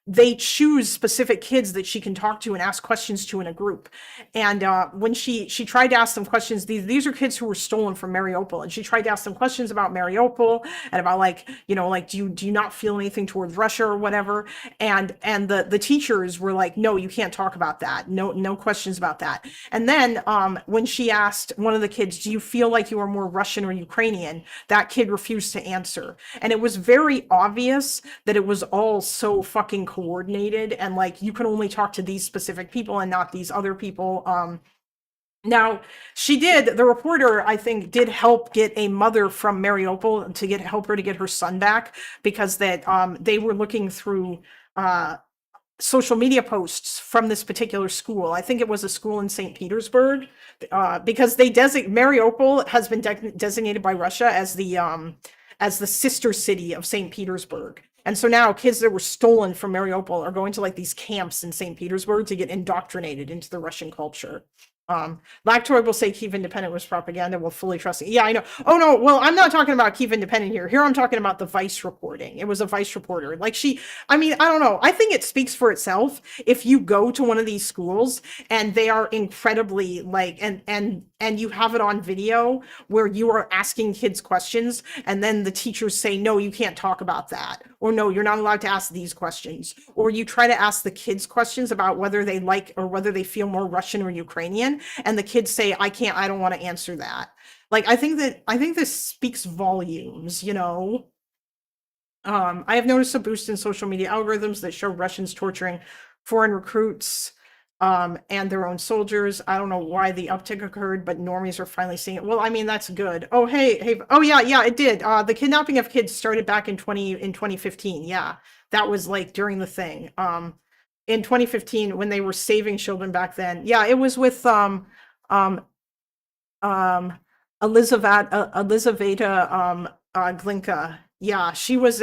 they choose specific kids that she can talk to and ask questions to in a group. And when she tried to ask them questions, these are kids who were stolen from Mariupol, and she tried to ask them questions about Mariupol and about like, you know, like do you not feel anything towards Russia or whatever? And the teachers were like, no, you can't talk about that. No questions about that. And then when she asked one of the kids, do you feel like you are more Russian or Ukrainian? That kid refused to answer. And it was very obvious that it was all so fucking coordinated, and like you can only talk to these specific people and not these other people. Now the reporter, I think, did help get a mother from Mariupol to help her to get her son back, because that they were looking through social media posts from this particular school. I think it was a school in St. Petersburg, because Mariupol has been designated by Russia as the sister city of St. Petersburg. And so now kids that were stolen from Mariupol are going to like these camps in St. Petersburg to get indoctrinated into the Russian culture. Lactoid will say Kyiv Independent was propaganda. Will fully trust it. Yeah, I know. Oh no, well, I'm not talking about Kyiv Independent here. Here I'm talking about the Vice reporting. It was a Vice reporter. Like I mean, I don't know. I think it speaks for itself if you go to one of these schools and they are incredibly like, and you have it on video where you are asking kids questions and then the teachers say, no, you can't talk about that. Or no, you're not allowed to ask these questions. Or you try to ask the kids questions about whether they like or whether they feel more Russian or Ukrainian. And the kids say, I don't want to answer that. Like, I think this speaks volumes, you know? I have noticed a boost in social media algorithms that show Russians torturing foreign recruits and their own soldiers. I don't know why the uptick occurred, but normies are finally seeing it. Well, I mean, that's good. Oh, hey. Oh, yeah, it did. The kidnapping of kids started back in 2015. Yeah, that was like during the thing. In 2015, when they were saving children back then. Yeah, it was with Elizaveta Glinka. Yeah, she was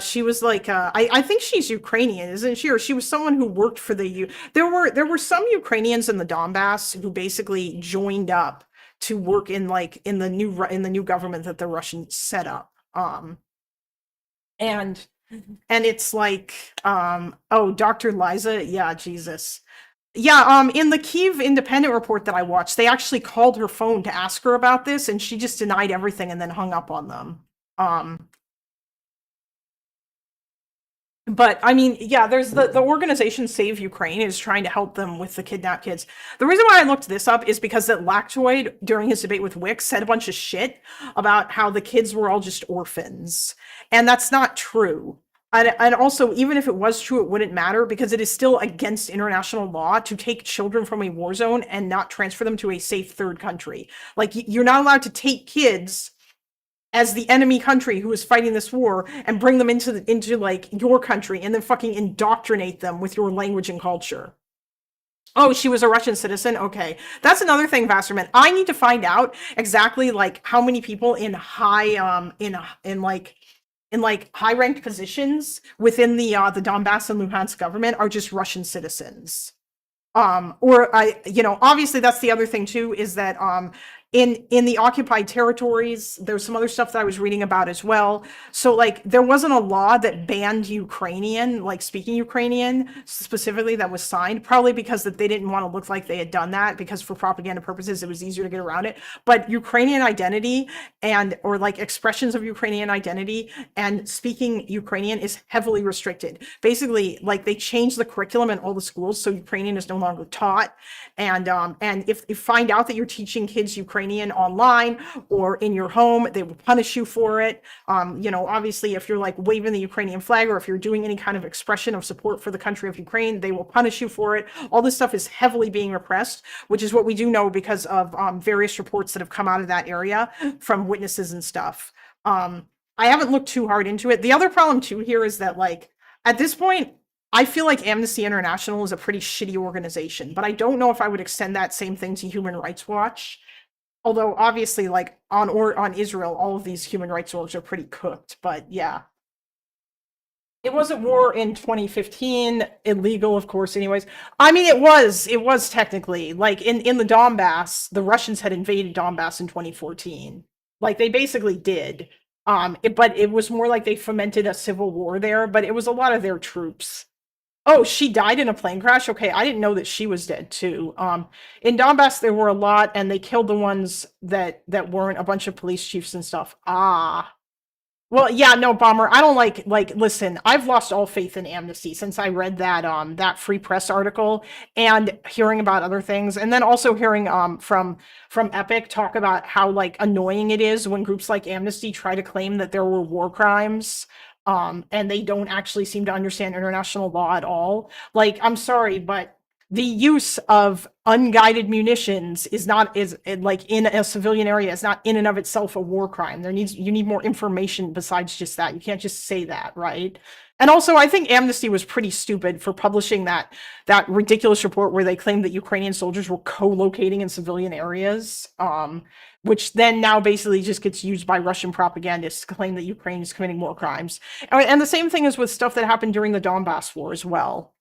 she was like I think she's Ukrainian, isn't she? Or she was someone who worked for the there were some Ukrainians in the Donbass who basically joined up to work in like in the new government that the Russians set up. And it's like oh, Dr. Liza, yeah, Jesus. Yeah, in the Kyiv Independent report that I watched, they actually called her phone to ask her about this, and she just denied everything and then hung up on them. But I mean, yeah, there's the organization Save Ukraine is trying to help them with the kidnapped kids. The reason why I looked this up is because that Lactoid, during his debate with Wix, said a bunch of shit about how the kids were all just orphans. And that's not true. And also, even if it was true, it wouldn't matter because it is still against international law to take children from a war zone and not transfer them to a safe third country. Like, you're not allowed to take kids as the enemy country who is fighting this war and bring them into like your country and then fucking indoctrinate them with your language and culture. Oh, she was a Russian citizen? Okay. That's another thing, Vasterman. I need to find out exactly like how many people in high in high-ranked positions within the Donbass and Luhansk government are just Russian citizens. Obviously that's the other thing too, is that in the occupied territories, there's some other stuff that I was reading about as well. So like there wasn't a law that banned Ukrainian, like speaking Ukrainian specifically, that was signed, probably because that they didn't want to look like they had done that, because for propaganda purposes it was easier to get around it. But Ukrainian identity or like expressions of Ukrainian identity and speaking Ukrainian is heavily restricted. Basically, like they changed the curriculum in all the schools so Ukrainian is no longer taught. And if you find out that you're teaching kids Ukrainian Ukrainian online or in your home, they will punish you for it. You know, obviously, if you're like waving the Ukrainian flag or if you're doing any kind of expression of support for the country of Ukraine, they will punish you for it. All this stuff is heavily being repressed, which is what we do know because of various reports that have come out of that area from witnesses and stuff. I haven't looked too hard into it. The other problem too here is that, like, at this point, I feel like Amnesty International is a pretty shitty organization, but I don't know if I would extend that same thing to Human Rights Watch. Although obviously, like on Israel, all of these human rights orgs are pretty cooked. But yeah, it wasn't war in 2015, illegal, of course. Anyways, I mean, it was technically, like, in the Donbass, the Russians had invaded Donbass in 2014. Like, they basically did. But it was more like they fomented a civil war there, but it was a lot of their troops. Oh, she died in a plane crash? Okay, I didn't know that she was dead too. In Donbass, there were a lot, and they killed the ones that weren't, a bunch of police chiefs and stuff. Ah. Well, yeah, no, Bomber, I don't like, listen, I've lost all faith in Amnesty since I read that Free Press article and hearing about other things, and then also hearing from Epic talk about how, like, annoying it is when groups like Amnesty try to claim that there were war crimes, and they don't actually seem to understand international law at all. Like, I'm sorry, but the use of unguided munitions is like in a civilian area is not in and of itself a war crime. You need more information besides just that. You can't just say that, right? And also, I think Amnesty was pretty stupid for publishing that ridiculous report where they claimed that Ukrainian soldiers were co-locating in civilian areas, which then now basically just gets used by Russian propagandists to claim that Ukraine is committing war crimes. And the same thing is with stuff that happened during the Donbass war as well.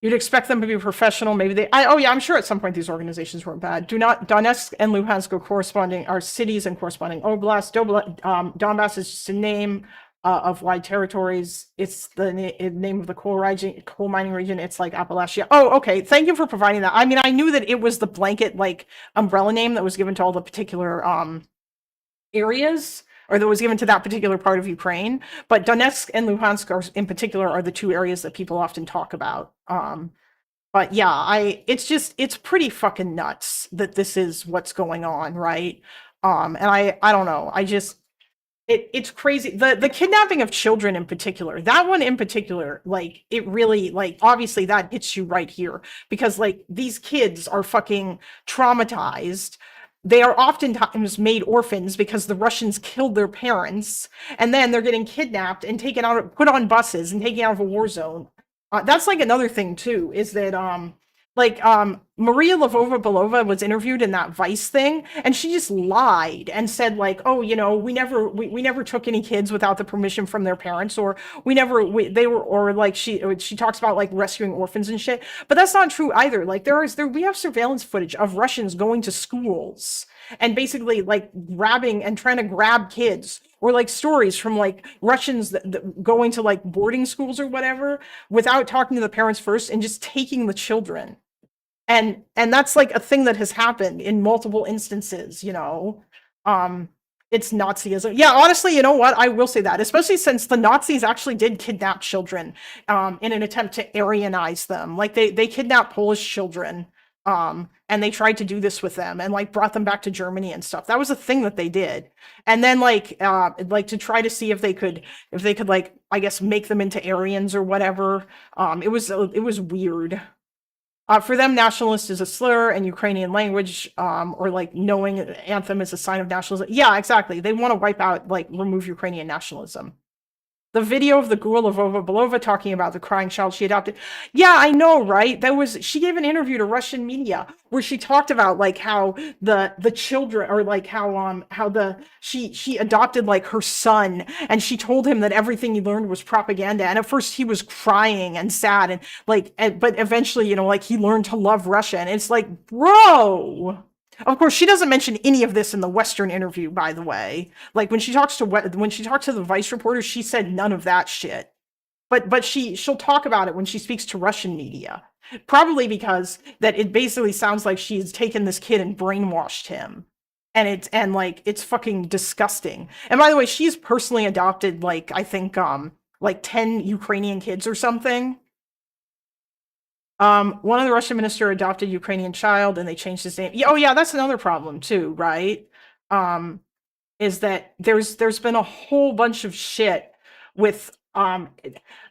You'd expect them to be professional. Maybe I'm sure at some point these organizations weren't bad. Donetsk and Luhansk are cities and corresponding oblasts. Donbass is just a name of wide territories. It's the name of the coal mining region. It's like Appalachia. Oh, okay. Thank you for providing that. I mean, I knew that it was the blanket, like, umbrella name that was given to all the particular areas, or that was given to that particular part of Ukraine. But Donetsk and Luhansk in particular are the two areas that people often talk about. But yeah, it's pretty fucking nuts that this is what's going on, right? And I don't know. It's crazy. The kidnapping of children in particular, that one in particular, like, it really, like, obviously that hits you right here because, like, these kids are fucking traumatized. They are oftentimes made orphans because the Russians killed their parents, and then they're getting kidnapped and put on buses and taken out of a war zone. That's like another thing too, is that Maria Lvova-Belova was interviewed in that Vice thing, and she just lied and said, like, oh, you know, we never took any kids without the permission from their parents, or she talks about, like, rescuing orphans and shit, but that's not true either. Like, we have surveillance footage of Russians going to schools and basically, like, grabbing and trying to grab kids, or, like, stories from, like, Russians that going to, like, boarding schools or whatever without talking to the parents first and just taking the children. And that's, like, a thing that has happened in multiple instances, you know. It's Nazism. Yeah, honestly, you know what? I will say that, especially since the Nazis actually did kidnap children in an attempt to Aryanize them. Like, they kidnapped Polish children, and they tried to do this with them and, like, brought them back to Germany and stuff. That was a thing that they did. And then, like to try to see if they could, like, I guess, make them into Aryans or whatever. It was weird. For them, nationalist is a slur, and Ukrainian language, or, like, knowing anthem is a sign of nationalism. Yeah, exactly. They want to wipe out, like, remove Ukrainian nationalism. The video of the girl Lvova-Belova talking about the crying child she adopted. Yeah, I know, right? She gave an interview to Russian media where she talked about, like, how the children, or, like, how she adopted, like, her son, and she told him that everything he learned was propaganda. And at first he was crying and sad, and, like, but eventually, you know, like, he learned to love Russia. And it's like, bro. Of course, she doesn't mention any of this in the Western interview, by the way. Like, when she talked to the Vice reporter, she said none of that shit. But she'll talk about it when she speaks to Russian media. Probably because that it basically sounds like she's taken this kid and brainwashed him. And it's fucking disgusting. And by the way, she's personally adopted, like, I think like 10 Ukrainian kids or something. One of the Russian minister adopted Ukrainian child and they changed his name. Yeah, oh yeah, that's another problem too, right? Is that there's been a whole bunch of shit with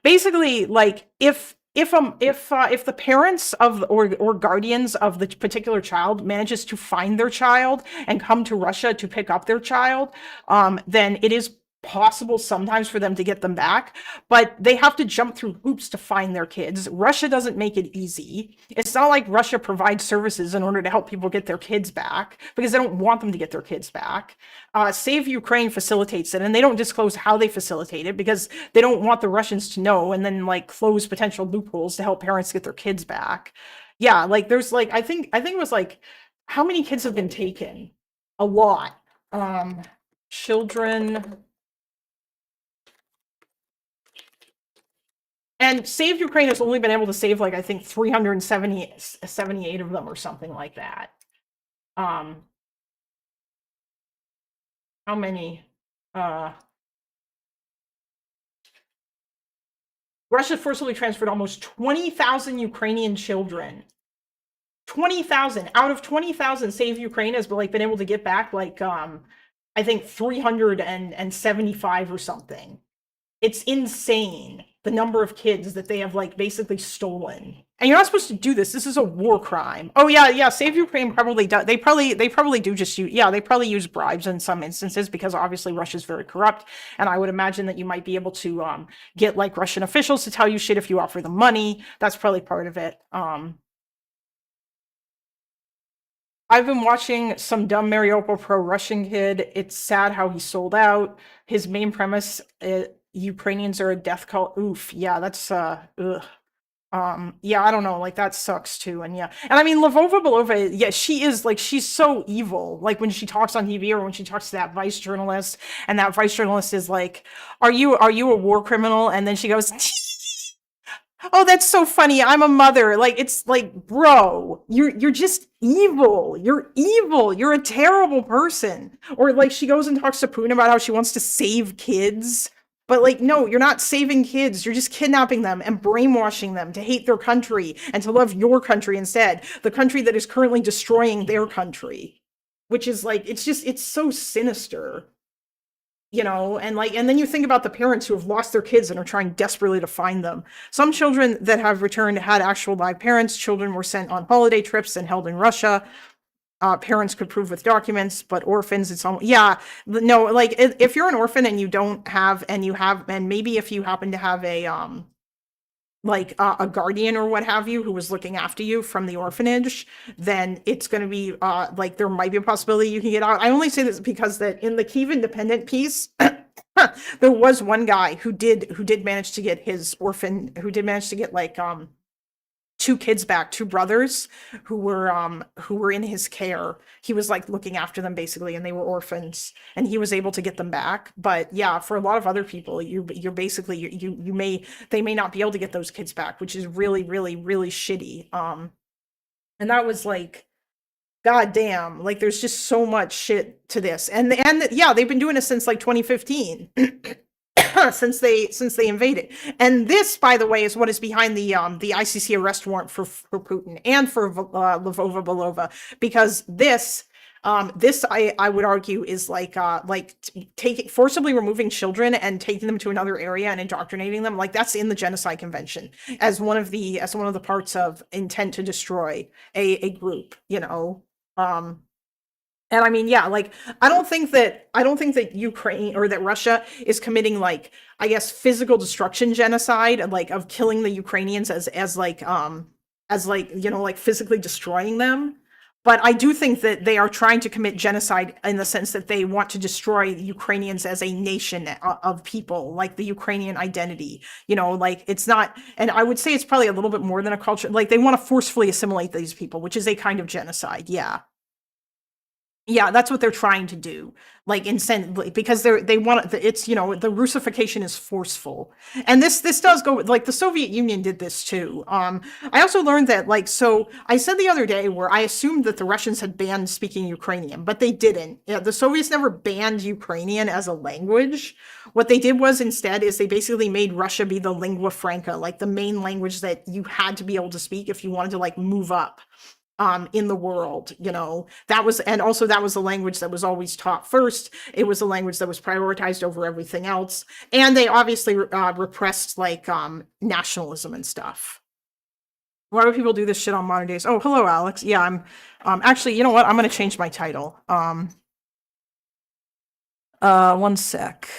basically like if the parents of or guardians of the particular child manages to find their child and come to Russia to pick up their child, then it is possible sometimes for them to get them back, but they have to jump through hoops to find their kids. Russia doesn't make it easy. It's not like Russia provides services in order to help people get their kids back because they don't want them to get their kids back. Save Ukraine facilitates it, and they don't disclose how they facilitate it because they don't want the Russians to know and then like close potential loopholes to help parents get their kids back. Yeah, like there's like I think it was like how many kids have been taken? A lot. Children. And Save Ukraine has only been able to save, like, I think 378 of them or something like that. How many? Russia forcibly transferred almost 20,000 Ukrainian children. 20,000 out of 20,000. Save Ukraine has like been able to get back like I think 375 or something. It's insane the number of kids that they have like basically stolen. And you're not supposed to do this. This is a war crime. Oh yeah, Save Ukraine probably does. They probably do just use, yeah, they probably use bribes in some instances because obviously Russia's very corrupt. And I would imagine that you might be able to get like Russian officials to tell you shit if you offer them money. That's probably part of it. I've been watching some dumb Mariupol pro-Russian kid. It's sad how he sold out. His main premise, Ukrainians are a death cult. Oof, yeah, that's ugh. Yeah, I don't know, like that sucks too. And yeah, and I mean Lvova Belova, yeah, she is like she's so evil. Like when she talks on TV or when she talks to that vice journalist, and that vice journalist is like, "Are you a war criminal?" And then she goes, "Oh, that's so funny. I'm a mother." Like it's like, bro, you're just evil. You're evil. You're a terrible person. Or like she goes and talks to Putin about how she wants to save kids. But like, no, you're not saving kids. You're just kidnapping them and brainwashing them to hate their country and to love your country instead. The country that is currently destroying their country. Which is like, it's so sinister. You know, and then you think about the parents who have lost their kids and are trying desperately to find them. Some children that have returned had actual live parents. Children were sent on holiday trips and held in Russia. Parents could prove with documents, but orphans, it's all, yeah, no, like if you're an orphan and you don't have, and maybe if you happen to have a guardian or what have you who was looking after you from the orphanage, then it's going to be like there might be a possibility you can get out. I only say this because that in the Kyiv Independent piece there was one guy who did manage to get his orphan, who did manage to get like two kids back, two brothers who were in his care. He was like looking after them basically, and they were orphans, and he was able to get them back. But yeah, for a lot of other people, you're basically they may not be able to get those kids back, which is really, really, really shitty. And that was like, god damn, like there's just so much shit to this. And yeah, they've been doing it since like 2015. since they invaded. And this, by the way, is what is behind the ICC arrest warrant for Putin and for Lvova Belova, because this I would argue is like forcibly removing children and taking them to another area and indoctrinating them. Like that's in the Genocide Convention as one of the parts of intent to destroy a group, you know. And I mean, yeah, like I don't think that Ukraine or that Russia is committing like, I guess, physical destruction genocide, like of killing the Ukrainians as like you know, like physically destroying them. But I do think that they are trying to commit genocide in the sense that they want to destroy the Ukrainians as a nation of people, like the Ukrainian identity, you know, like it's not, and I would say it's probably a little bit more than a culture, like they want to forcefully assimilate these people, which is a kind of genocide. Yeah. Yeah, that's what they're trying to do. Like because they want it's, you know, the Russification is forceful. And this does go like the Soviet Union did this too. I also learned that like, so I said the other day where I assumed that the Russians had banned speaking Ukrainian, but they didn't. Yeah, the Soviets never banned Ukrainian as a language. What they did was instead is they basically made Russia be the lingua franca, like the main language that you had to be able to speak if you wanted to like move up in the world, you know. That was, and also that was the language that was always taught first. It was a language that was prioritized over everything else. And they obviously repressed like nationalism and stuff. Why do people do this shit on modern days? Oh, hello, Alex. Yeah, I'm actually, you know what? I'm going to change my title. One sec.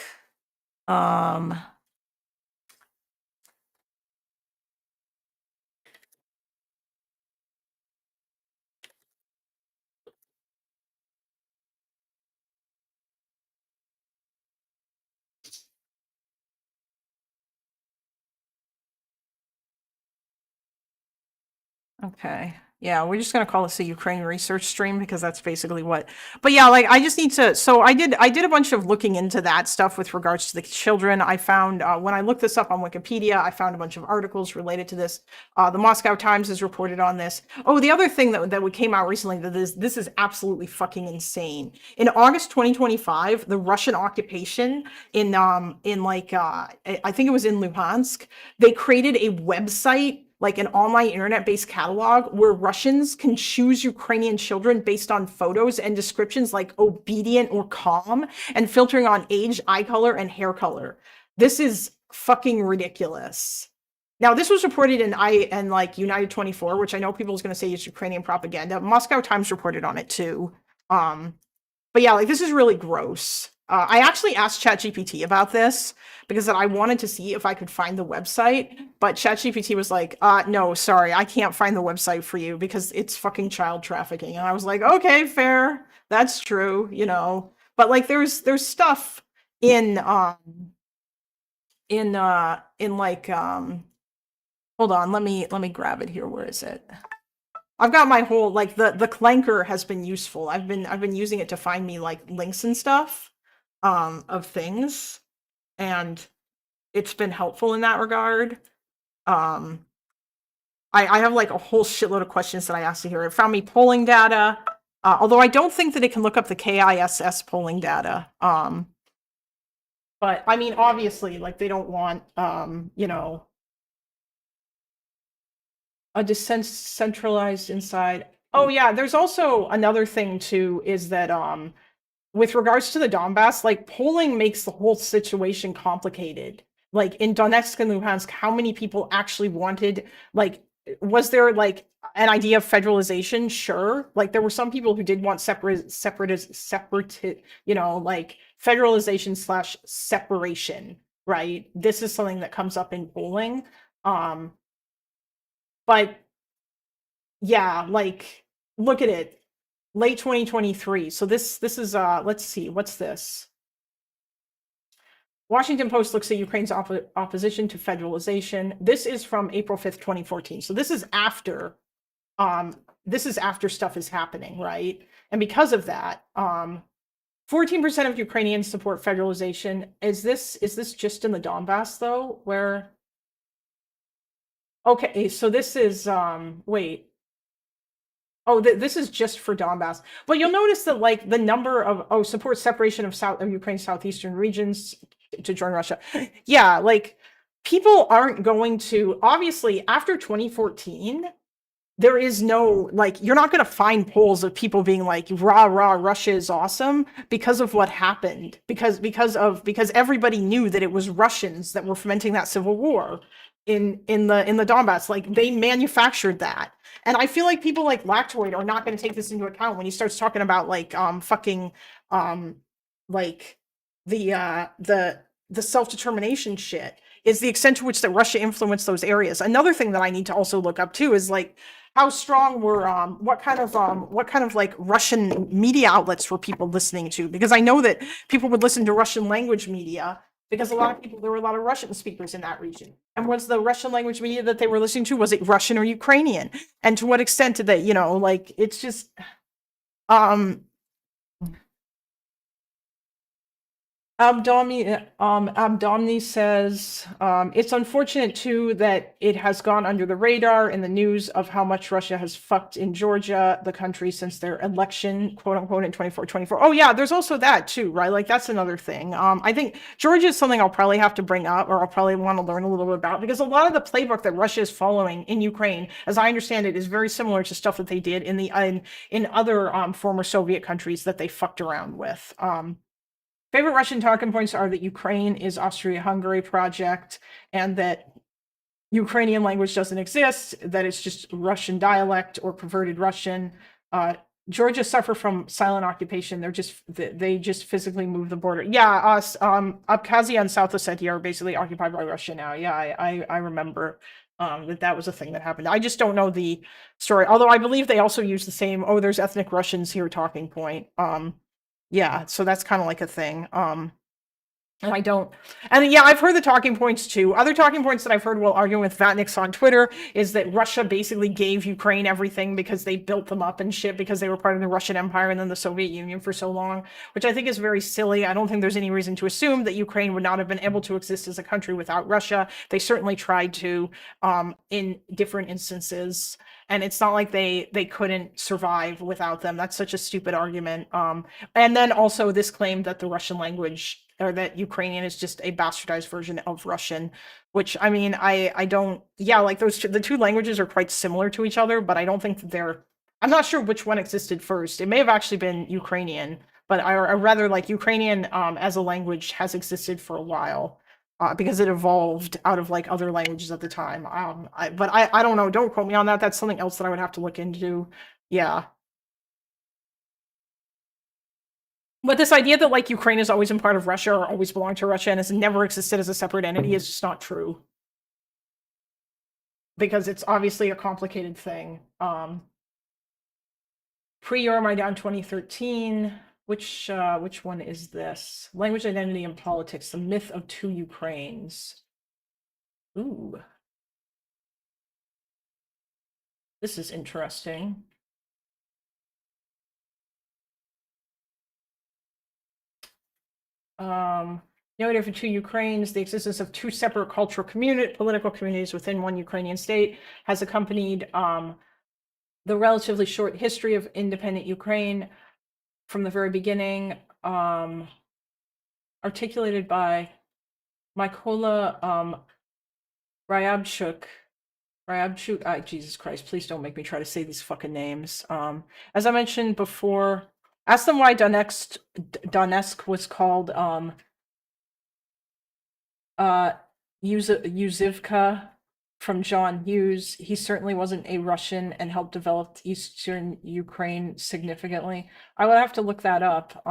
Okay. Yeah, we're just gonna call this a Ukraine research stream because that's basically what. But yeah, like I just need to. So I did a bunch of looking into that stuff with regards to the children. I found when I looked this up on Wikipedia, I found a bunch of articles related to this. The Moscow Times has reported on this. Oh, the other thing that came out recently that this is absolutely fucking insane. In August 2025, the Russian occupation in like I think it was in Luhansk, they created a website, like an online internet-based catalog where Russians can choose Ukrainian children based on photos and descriptions like obedient or calm, and filtering on age, eye color, and hair color. This is fucking ridiculous. Now, this was reported in like United 24, which I know people is going to say is Ukrainian propaganda. Moscow Times reported on it too. But yeah, like this is really gross. I actually asked ChatGPT about this because I wanted to see if I could find the website, but ChatGPT was like, no, sorry, I can't find the website for you because it's fucking child trafficking. And I was like, okay, fair. That's true, you know. But like there's stuff in like hold on, let me grab it here. Where is it? I've got my whole like the Clanker has been useful. I've been using it to find me like links and stuff of things, and it's been helpful in that regard. I have like a whole shitload of questions that I asked here. It found me polling data, although I don't think that it can look up the KISS polling data. But I mean, obviously, like they don't want, you know, a decentralized inside. Oh yeah, there's also another thing too, is that with regards to the Donbass, like polling makes the whole situation complicated. Like in Donetsk and Luhansk, how many people actually wanted, like, was there like an idea of federalization? Sure. Like there were some people who did want separate, you know, like federalization / separation, right? This is something that comes up in polling. But yeah, like look at it. Late 2023. So this is let's see, what's this? Washington Post looks at Ukraine's opposition to federalization. This is from April 5th, 2014. So this is after stuff is happening, right? And because of that, 14% of Ukrainians support federalization. Is this just in the Donbass though? Where okay, so this is wait. Oh, this is just for Donbass. But you'll notice that like the number of support separation of Ukraine's southeastern regions to join Russia. Yeah, like people aren't going to, obviously after 2014, there is no, like, you're not going to find polls of people being like, rah, rah, Russia is awesome because of what happened. Because everybody knew that it was Russians that were fomenting that civil war in the Donbass. Like they manufactured that. And I feel like people like Lactoid are not going to take this into account when he starts talking about like fucking like the self-determination shit, is the extent to which that Russia influenced those areas. Another thing that I need to also look up too is like how strong were what kind of like Russian media outlets were people listening to, because I know that people would listen to Russian language media because there were a lot of Russian speakers in that region. And was the Russian language media that they were listening to, was it Russian or Ukrainian? And to what extent did they, you know, like, it's just, Abdomni says, it's unfortunate too that it has gone under the radar in the news of how much Russia has fucked in Georgia, the country, since their election, quote unquote, in 24. Oh yeah, there's also that too, right? Like that's another thing. I think Georgia is something I'll probably have to bring up, or I'll probably want to learn a little bit about, because a lot of the playbook that Russia is following in Ukraine, as I understand it, is very similar to stuff that they did in other former Soviet countries that they fucked around with. Favorite Russian talking points are that Ukraine is Austria-Hungary project, and that Ukrainian language doesn't exist, that it's just Russian dialect or perverted Russian. Georgia suffer from silent occupation. They just physically move the border. Yeah, Abkhazia and South Ossetia are basically occupied by Russia now. Yeah, I remember that was a thing that happened. I just don't know the story. Although I believe they also use the same, oh, there's ethnic Russians here talking point. Yeah, so that's kind of like a thing. And yeah, I've heard the talking points too. Other talking points that I've heard while arguing with Vatniks on Twitter is that Russia basically gave Ukraine everything because they built them up and shit because they were part of the Russian Empire and then the Soviet Union for so long, which I think is very silly. I don't think there's any reason to assume that Ukraine would not have been able to exist as a country without Russia. They certainly tried to in different instances. And it's not like they couldn't survive without them. That's such a stupid argument. And then also this claim that the Russian language, or that Ukrainian is just a bastardized version of Russian, which I mean, I don't, yeah, like the two languages are quite similar to each other, but I don't think that I'm not sure which one existed first. It may have actually been Ukrainian, but I rather like Ukrainian as a language has existed for a while. Because it evolved out of like other languages at the time. But I don't know. Don't quote me on that. That's something else that I would have to look into. Yeah. But this idea that like Ukraine has always been part of Russia or always belonged to Russia and has never existed as a separate entity is just not true. Because it's obviously a complicated thing. Pre-Euromaidan 2013. Which one is this? Language, Identity, and Politics, The Myth of Two Ukraines. Ooh. This is interesting. Narrative of Two Ukraines, the existence of two separate cultural political communities within one Ukrainian state has accompanied the relatively short history of independent Ukraine from the very beginning, articulated by Mykola Ryabchuk, Jesus Christ, please don't make me try to say these fucking names. As I mentioned before, ask them why Donetsk was called Yuzivka from John Hughes. He certainly wasn't a Russian and helped develop Eastern Ukraine significantly. I would have to look that up.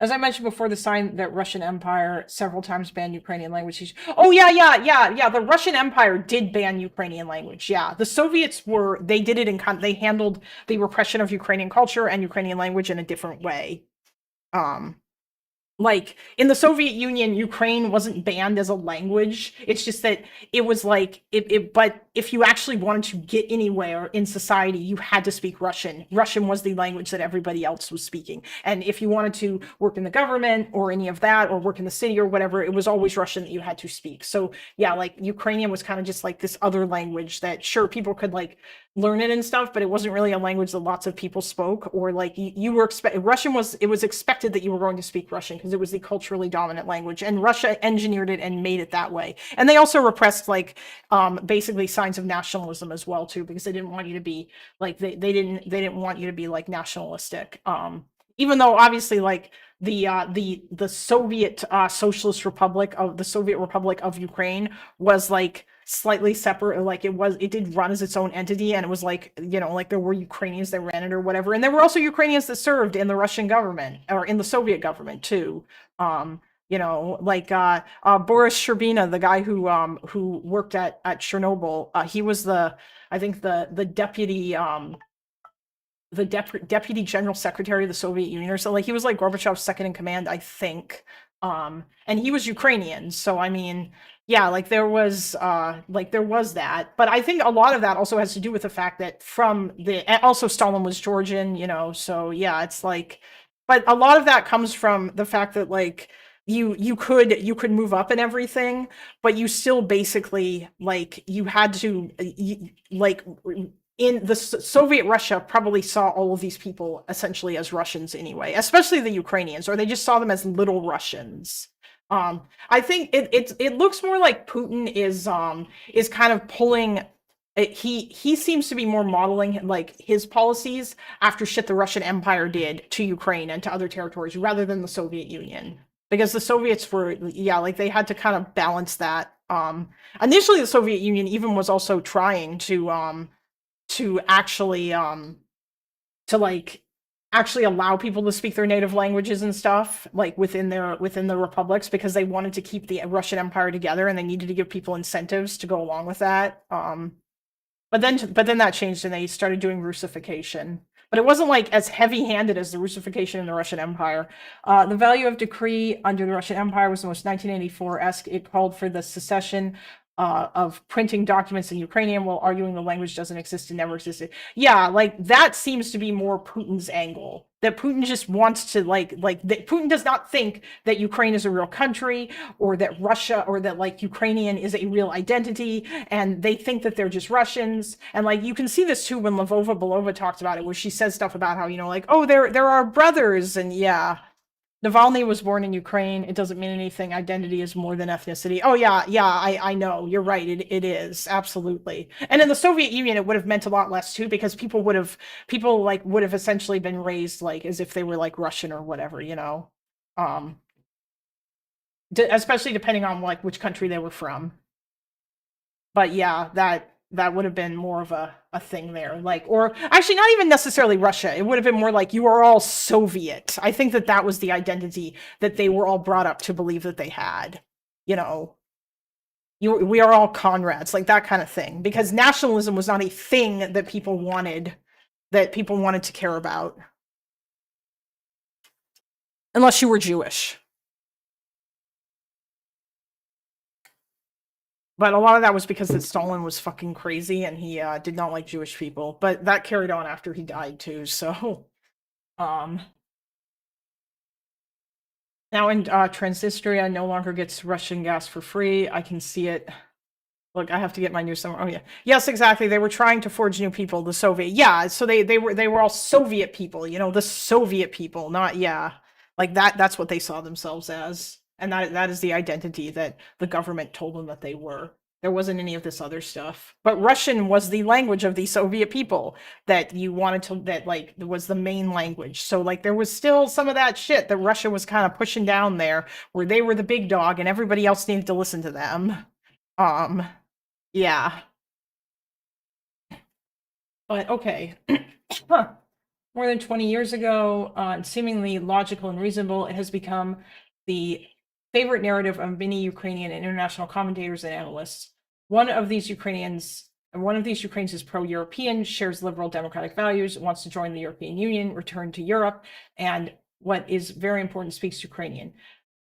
As I mentioned before, the sign that Russian Empire several times banned Ukrainian language. Oh yeah. The Russian Empire did ban Ukrainian language. Yeah, the Soviets they did it they handled the repression of Ukrainian culture and Ukrainian language in a different way. Like in the Soviet Union, Ukraine wasn't banned as a language. It's just that it was like but if you actually wanted to get anywhere in society, you had to speak Russian. Russian was the language that everybody else was speaking. And if you wanted to work in the government or any of that, or work in the city or whatever, it was always Russian that you had to speak. So yeah, like Ukrainian was kind of just like this other language that sure people could like learn it and stuff, but it wasn't really a language that lots of people spoke, or like you were Russian it was expected that you were going to speak Russian because it was the culturally dominant language, and Russia engineered it and made it that way. And they also repressed like basically signs of nationalism as well too, because they didn't want you to be like they didn't want you to be like nationalistic. Even though obviously like the Soviet Socialist Republic of the Soviet Republic of Ukraine was like slightly separate, like it did run as its own entity, and it was like, you know, like there were Ukrainians that ran it or whatever, and there were also Ukrainians that served in the Russian government or in the Soviet government too. You know, like Boris Sherbina, the guy who worked at Chernobyl, he was I think the deputy deputy general secretary of the Soviet Union, or so. Like he was like Gorbachev's second in command, I think. And he was Ukrainian, so I mean, yeah, like there was that. But I think a lot of that also has to do with the fact that also Stalin was Georgian, you know, so yeah, it's like, but a lot of that comes from the fact that like you could move up and everything, but you still basically like you had to like in the Soviet Russia probably saw all of these people essentially as Russians anyway, especially the Ukrainians, or they just saw them as little Russians. I think it looks more like Putin is kind of pulling. He seems to be more modeling like his policies after shit the Russian Empire did to Ukraine and to other territories rather than the Soviet Union, because the Soviets were like they had to kind of balance that. Initially the Soviet Union even was also trying to actually to like actually allow people to speak their native languages and stuff like within the republics, because they wanted to keep the Russian Empire together and they needed to give people incentives to go along with that. But then that changed and they started doing Russification. But it wasn't like as heavy-handed as the Russification in the Russian Empire. The value of decree under the Russian Empire was the most 1984-esque. It called for the secession of printing documents in Ukrainian while arguing the language doesn't exist and never existed. Yeah, like that seems to be more Putin's angle. That Putin just wants to like that Putin does not think that Ukraine is a real country, or that Russia, or that like Ukrainian is a real identity, and they think that they're just Russians. And like you can see this too when Lvova Belova talked about it, where she says stuff about how, you know, like, oh, they're our brothers, and yeah. Navalny was born in Ukraine. It doesn't mean anything. Identity is more than ethnicity. Oh yeah, I know. You're right. It is absolutely. And in the Soviet Union, it would have meant a lot less too, because people would have essentially been raised like as if they were like Russian or whatever, you know. Especially depending on like which country they were from. But yeah, that would have been more of a thing there, like, or actually not even necessarily Russia. It would have been more like you are all Soviet. I think that was the identity that they were all brought up to believe that they had, you know, we are all Conrads, like that kind of thing, because nationalism was not a thing that people wanted to care about. Unless you were Jewish. But a lot of that was because that Stalin was fucking crazy and he did not like Jewish people. But that carried on after he died too, so... Now in Transnistria no longer gets Russian gas for free. I can see it. Look, I have to get my news somewhere. Oh yeah. Yes, exactly. They were trying to forge new people, the Soviet. Yeah, so they were all Soviet people, you know, the Soviet people, not, yeah. Like that's what they saw themselves as. And that is the identity that the government told them that they were. There wasn't any of this other stuff. But Russian was the language of the Soviet people that you wanted to, that like was the main language. So like there was still some of that shit that Russia was kind of pushing down there, where they were the big dog and everybody else needed to listen to them. Yeah. But okay. More than 20 years ago, seemingly logical and reasonable, it has become the favorite narrative of many Ukrainian and international commentators and analysts. One of these Ukrainians is pro-European, shares liberal democratic values, wants to join the European Union, return to Europe, and what is very important, speaks Ukrainian.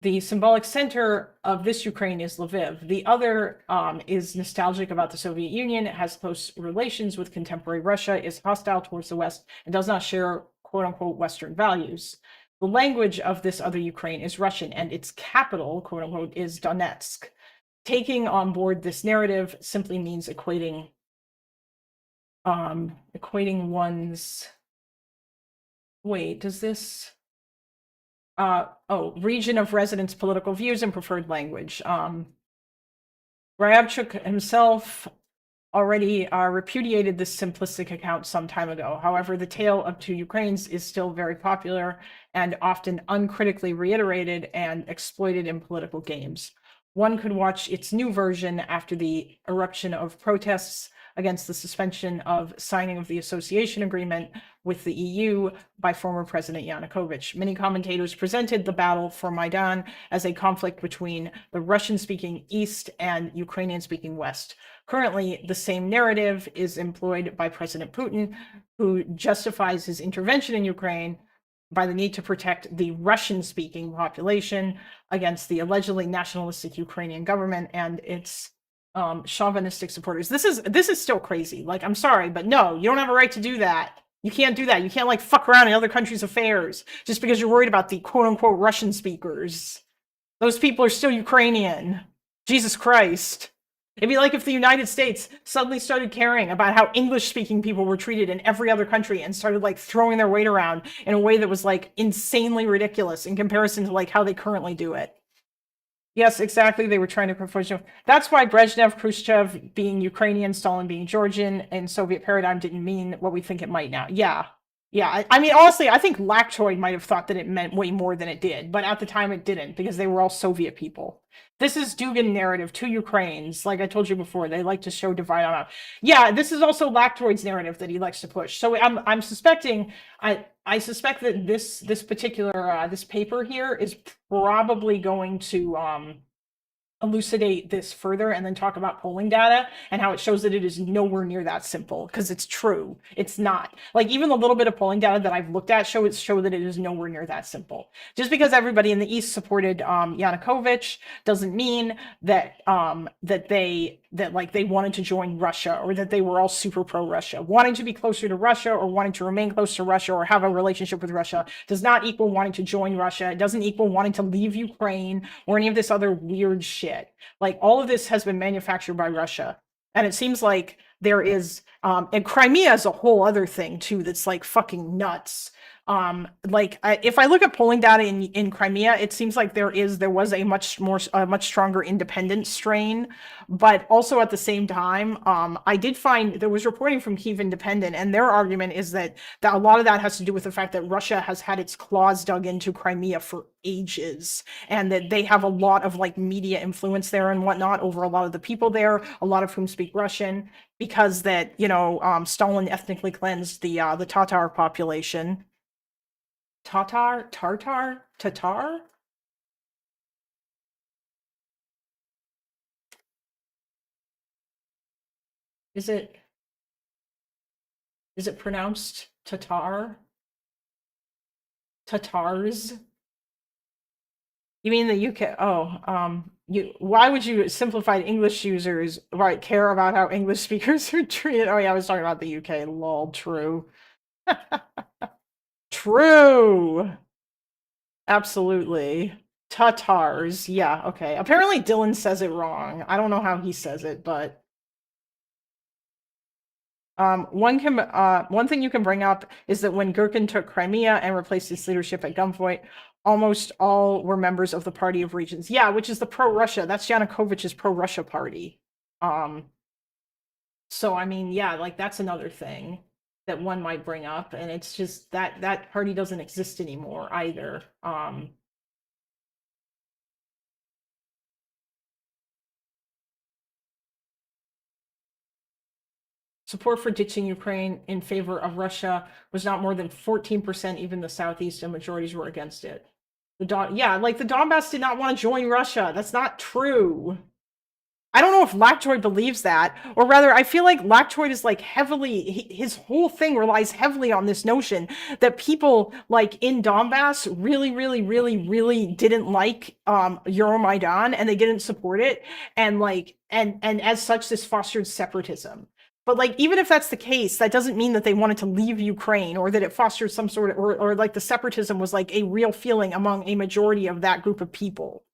The symbolic center of this Ukraine is Lviv. The other is nostalgic about the Soviet Union, has close relations with contemporary Russia, is hostile towards the West, and does not share quote-unquote Western values. The language of this other Ukraine is Russian, and its capital, quote unquote, is Donetsk. Taking on board this narrative simply means equating one's, wait, does this, region of residence, political views, and preferred language. Ryabchuk himself already repudiated this simplistic account some time ago. However, the tale of two Ukraines is still very popular and often uncritically reiterated and exploited in political games. One could watch its new version after the eruption of protests against the suspension of signing of the association agreement with the EU by former President Yanukovych. Many commentators presented the battle for Maidan as a conflict between the Russian-speaking East and Ukrainian-speaking West. Currently, the same narrative is employed by President Putin, who justifies his intervention in Ukraine by the need to protect the Russian-speaking population against the allegedly nationalistic Ukrainian government and its chauvinistic supporters. This is still crazy. Like, I'm sorry, but no, you don't have a right to do that. You can't do that. You can't like fuck around in other countries' affairs just because you're worried about the quote unquote Russian speakers. Those people are still Ukrainian. Jesus Christ. It'd be like if the United States suddenly started caring about how English-speaking people were treated in every other country and started like throwing their weight around in a way that was like insanely ridiculous in comparison to like how they currently do it. Yes, exactly. They were trying to propose. That's why Brezhnev, Khrushchev being Ukrainian, Stalin being Georgian, and Soviet paradigm didn't mean what we think it might now. Yeah. Yeah. I mean, honestly, I think Lactoid might have thought that it meant way more than it did, but at the time it didn't because they were all Soviet people. This is Dugin narrative to Ukraines. Like I told you before, they like to show divide on. Yeah, this is also Lactoid's narrative that he likes to push. So I'm suspecting, I suspect that this particular this paper here is probably going to elucidate this further and then talk about polling data and how it shows that it is nowhere near that simple because it's true. It's not. Like even the little bit of polling data that I've looked at show that it is nowhere near that simple. Just because everybody in the East supported Yanukovych doesn't mean that they wanted to join Russia or that they were all super pro-Russia. Wanting to be closer to Russia or wanting to remain close to Russia or have a relationship with Russia does not equal wanting to join Russia. It doesn't equal wanting to leave Ukraine or any of this other weird shit. Like all of this has been manufactured by Russia. And it seems like there is, and Crimea is a whole other thing too that's like fucking nuts. If I look at polling data in Crimea, it seems like there was a much stronger independent strain, but also at the same time, I did find there was reporting from Kyiv Independent, and their argument is that a lot of that has to do with the fact that Russia has had its claws dug into Crimea for ages, and that they have a lot of like media influence there and whatnot over a lot of the people there, a lot of whom speak Russian, because that Stalin ethnically cleansed the Tatar population. Tatar? Is it pronounced Tatar? Tatars? You mean the UK? Oh, why would you simplified English users care about how English speakers are treated? Oh yeah, I was talking about the UK. Lol, true. True. Absolutely. Tatars. Yeah, okay. Apparently Dylan says it wrong. I don't know how he says it, but one thing you can bring up is that when Gherkin took Crimea and replaced its leadership at gunpoint, almost all were members of the Party of Regions. Yeah, which is the pro-Russia. That's Yanukovych's pro-Russia party. So I mean, yeah, like that's another thing that one might bring up, and it's just that party doesn't exist anymore either. Support for ditching Ukraine in favor of Russia was not more than 14%. Even the Southeast and majorities were against it. The Donbass did not want to join Russia. That's not true. I don't know if Lactoid believes that, or rather, I feel like Lactoid is like his whole thing relies heavily on this notion that people like in Donbass really, really, really, really didn't like Euromaidan and they didn't support it, and as such, this fostered separatism. But like, even if that's the case, that doesn't mean that they wanted to leave Ukraine or that it fostered some sort of, or like the separatism was like a real feeling among a majority of that group of people.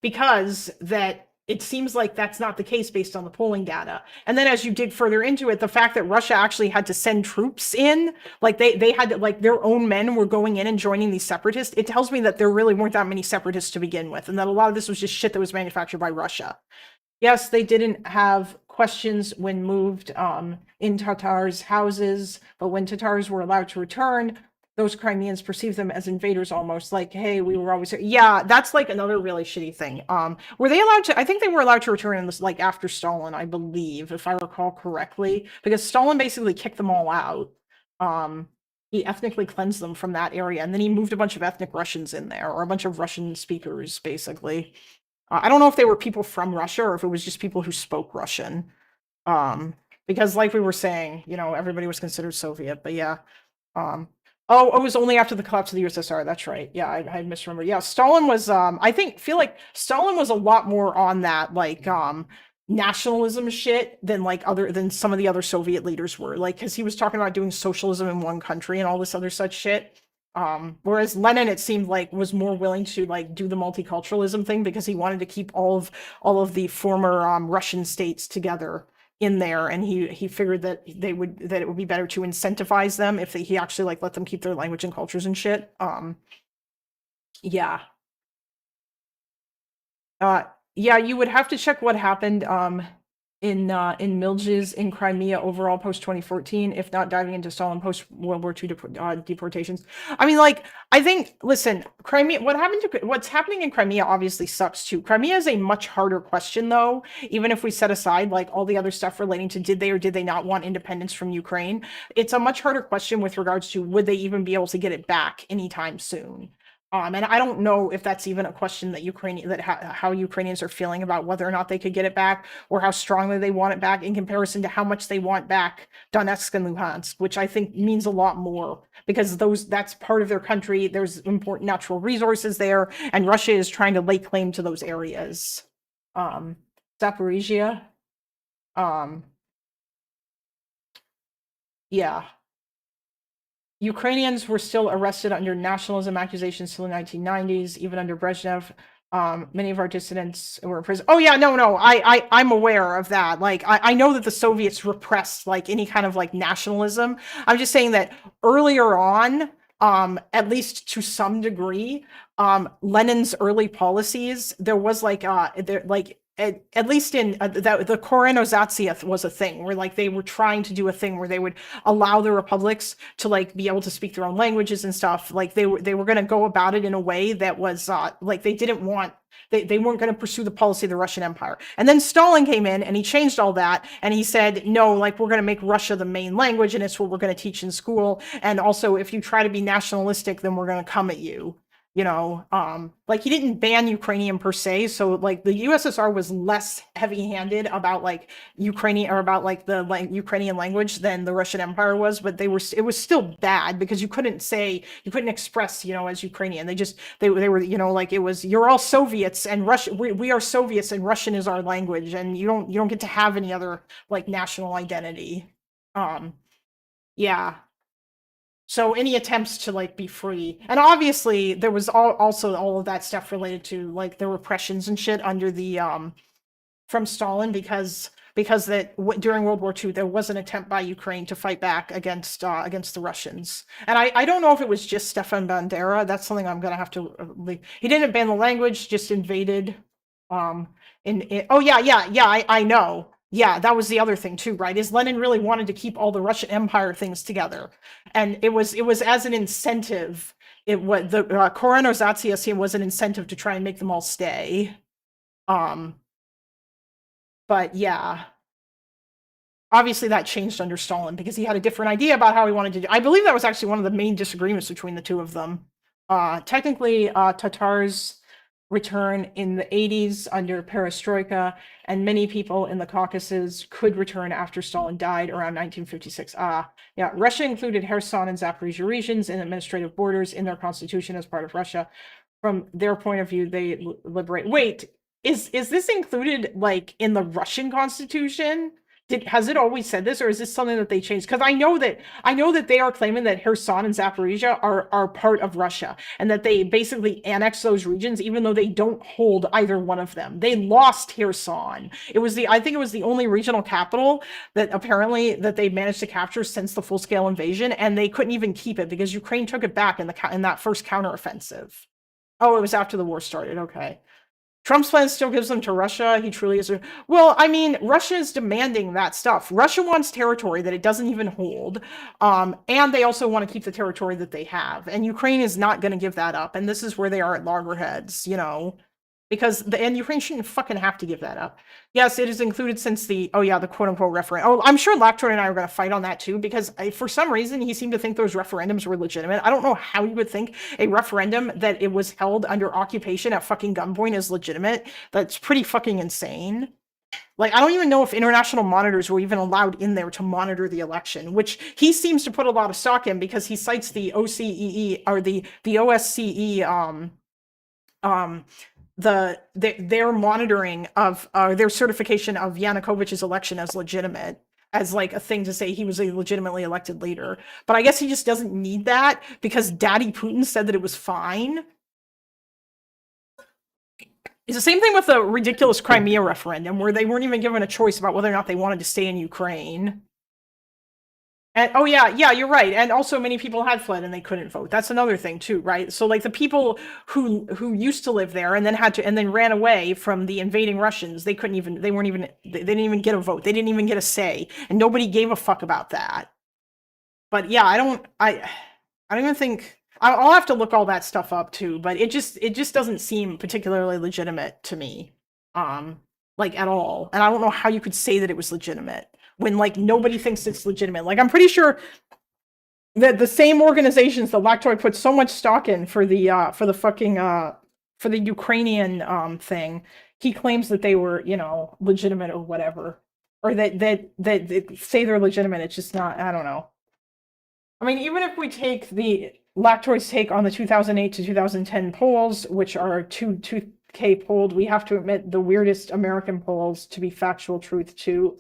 Because that it seems like that's not the case based on the polling data. And then as you dig further into it, the fact that Russia actually had to send troops in, like they had to, like their own men were going in and joining these separatists, it tells me that there really weren't that many separatists to begin with, and that a lot of this was just shit that was manufactured by Russia. Yes, they didn't have questions when moved in Tatars' houses, but when Tatars were allowed to return, those Crimeans perceived them as invaders almost, like, hey, we were always here. Yeah, that's like another really shitty thing. Were they allowed to, I think they were allowed to return in this, like after Stalin, I believe, if I recall correctly, because Stalin basically kicked them all out. He ethnically cleansed them from that area, and then he moved a bunch of ethnic Russians in there, or a bunch of Russian speakers, basically. I don't know if they were people from Russia or if it was just people who spoke Russian. Because like we were saying, everybody was considered Soviet, but yeah. Oh, it was only after the collapse of the USSR. That's right. Yeah, I misremembered. Yeah, Stalin was, feel like Stalin was a lot more on that, like, nationalism shit than some of the other Soviet leaders were. Like, because he was talking about doing socialism in one country and all this other such shit. Whereas Lenin, it seemed like, was more willing to like do the multiculturalism thing because he wanted to keep all of the former Russian states together in there, and he figured that it would be better to incentivize them if he actually like let them keep their language and cultures and shit. Yeah. Yeah, you would have to check what happened in Milges in Crimea overall post 2014, if not diving into Stalin post World War II deportations. I mean, like, I think, listen, Crimea, what's happening in Crimea obviously sucks too. Crimea is a much harder question though, even if we set aside like all the other stuff relating to did they or did they not want independence from Ukraine. It's a much harder question with regards to would they even be able to get it back anytime soon. And I don't know if that's even a question that how Ukrainians are feeling about whether or not they could get it back, or how strongly they want it back in comparison to how much they want back Donetsk and Luhansk, which I think means a lot more because that's part of their country. There's important natural resources there, and Russia is trying to lay claim to those areas. Zaporizhia, yeah. Ukrainians were still arrested under nationalism accusations till the 1990s, even under Brezhnev. Many of our dissidents were in prison. Oh yeah, no, I'm aware of that. Like, I know that the Soviets repressed like any kind of like nationalism. I'm just saying that earlier on, at least to some degree, Lenin's early policies, there was like at least in the Korenozatsiya was a thing where like they were trying to do a thing where they would allow the republics to like be able to speak their own languages and stuff. Like they were going to go about it in a way that was like they weren't going to pursue the policy of the Russian Empire. And then Stalin came in and he changed all that, and he said, no, like we're going to make Russia the main language and it's what we're going to teach in school. And also if you try to be nationalistic, then we're going to come at you. You know, like he didn't ban Ukrainian per se. So like the USSR was less heavy-handed about like Ukrainian or about like the Ukrainian language than the Russian Empire was, but it was still bad because you couldn't express, you know, as Ukrainian. They were, you know, like it was, you're all Soviets and we are Soviets and Russian is our language, and you don't get to have any other like national identity. Yeah. So any attempts to like be free, and obviously there was also all of that stuff related to like the repressions and shit under the from Stalin because during World War II there was an attempt by Ukraine to fight back against the Russians, and I don't know if it was just Stefan Bandera. That's something I'm gonna have to. He didn't ban the language, just invaded. Oh yeah, I know. Yeah, that was the other thing too, right? Is Lenin really wanted to keep all the Russian Empire things together, and it was as an incentive. It was the Korenozatsiya was an incentive to try and make them all stay. But yeah, obviously that changed under Stalin because he had a different idea about how he wanted to do. I believe that was actually one of the main disagreements between the two of them. Technically, Tatars return in the 80s under Perestroika, and many people in the Caucasus could return after Stalin died around 1956. Yeah, Russia included Kherson and Zaporizhia regions and administrative borders in their constitution as part of Russia. From their point of view, they liberate. Wait, is this included like in the Russian constitution? Has it always said this, or is this something that they changed? Because I know that they are claiming that Kherson and Zaporizhia are part of Russia, and that they basically annexed those regions, even though they don't hold either one of them. They lost Kherson. I think it was the only regional capital that apparently that they managed to capture since the full-scale invasion, and they couldn't even keep it because Ukraine took it back in that first counteroffensive. Oh, it was after the war started. Okay. Trump's plan still gives them to Russia. He truly is. Well, I mean, Russia is demanding that stuff. Russia wants territory that it doesn't even hold. And they also want to keep the territory that they have. And Ukraine is not going to give that up. And this is where they are at loggerheads, you know, and Ukraine shouldn't fucking have to give that up. Yes, it is included since the quote unquote referendum. Oh, I'm sure Lactor and I are going to fight on that too, because for some reason he seemed to think those referendums were legitimate. I don't know how you would think a referendum that it was held under occupation at fucking gunpoint is legitimate. That's pretty fucking insane. Like, I don't even know if international monitors were even allowed in there to monitor the election, which he seems to put a lot of stock in because he cites the OCEE or the OSCE their monitoring of their certification of Yanukovych's election as legitimate. as like a thing to say he was a legitimately elected leader. But I guess he just doesn't need that because Daddy Putin said that it was fine. It's the same thing with the ridiculous Crimea referendum where they weren't even given a choice about whether or not they wanted to stay in Ukraine. And oh yeah, you're right. And also many people had fled and they couldn't vote. That's another thing too, right? So like the people who used to live there and then ran away from the invading Russians, they didn't even get a vote. They didn't even get a say. And nobody gave a fuck about that. But yeah, I don't even think I'll have to look all that stuff up too, but it just doesn't seem particularly legitimate to me. Like at all. And I don't know how you could say that it was legitimate when like nobody thinks it's legitimate. Like I'm pretty sure that the same organizations that Lactoid put so much stock in for the Ukrainian thing, he claims that they were, legitimate or whatever. Or that say they're legitimate. It's just not, I don't know. I mean, even if we take the Lactoid's take on the 2008 to 2010 polls, which are 2K polled, we have to admit the weirdest American polls to be factual truth too.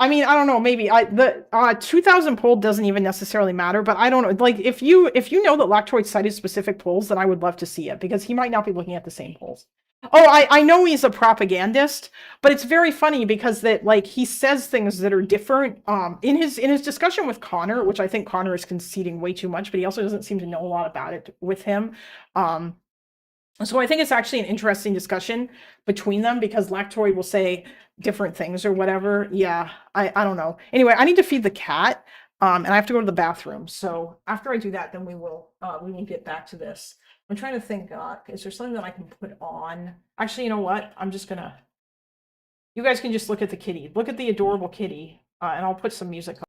I mean, I don't know, maybe the 2000 poll doesn't even necessarily matter, but I don't know. Like, if you know that Lactoid cited specific polls, then I would love to see it because he might not be looking at the same polls. Oh, I know he's a propagandist, but it's very funny because that like he says things that are different. In his discussion with Connor, which I think Connor is conceding way too much, but he also doesn't seem to know a lot about it with him. So I think it's actually an interesting discussion between them because Lactoid will say different things or whatever. Yeah, I don't know. Anyway, I need to feed the cat, and I have to go to the bathroom. So after I do that, then we will get back to this. I'm trying to think, is there something that I can put on? Actually, you know what? I'm just gonna, you guys can just look at the kitty. Look at the adorable kitty, and I'll put some music on.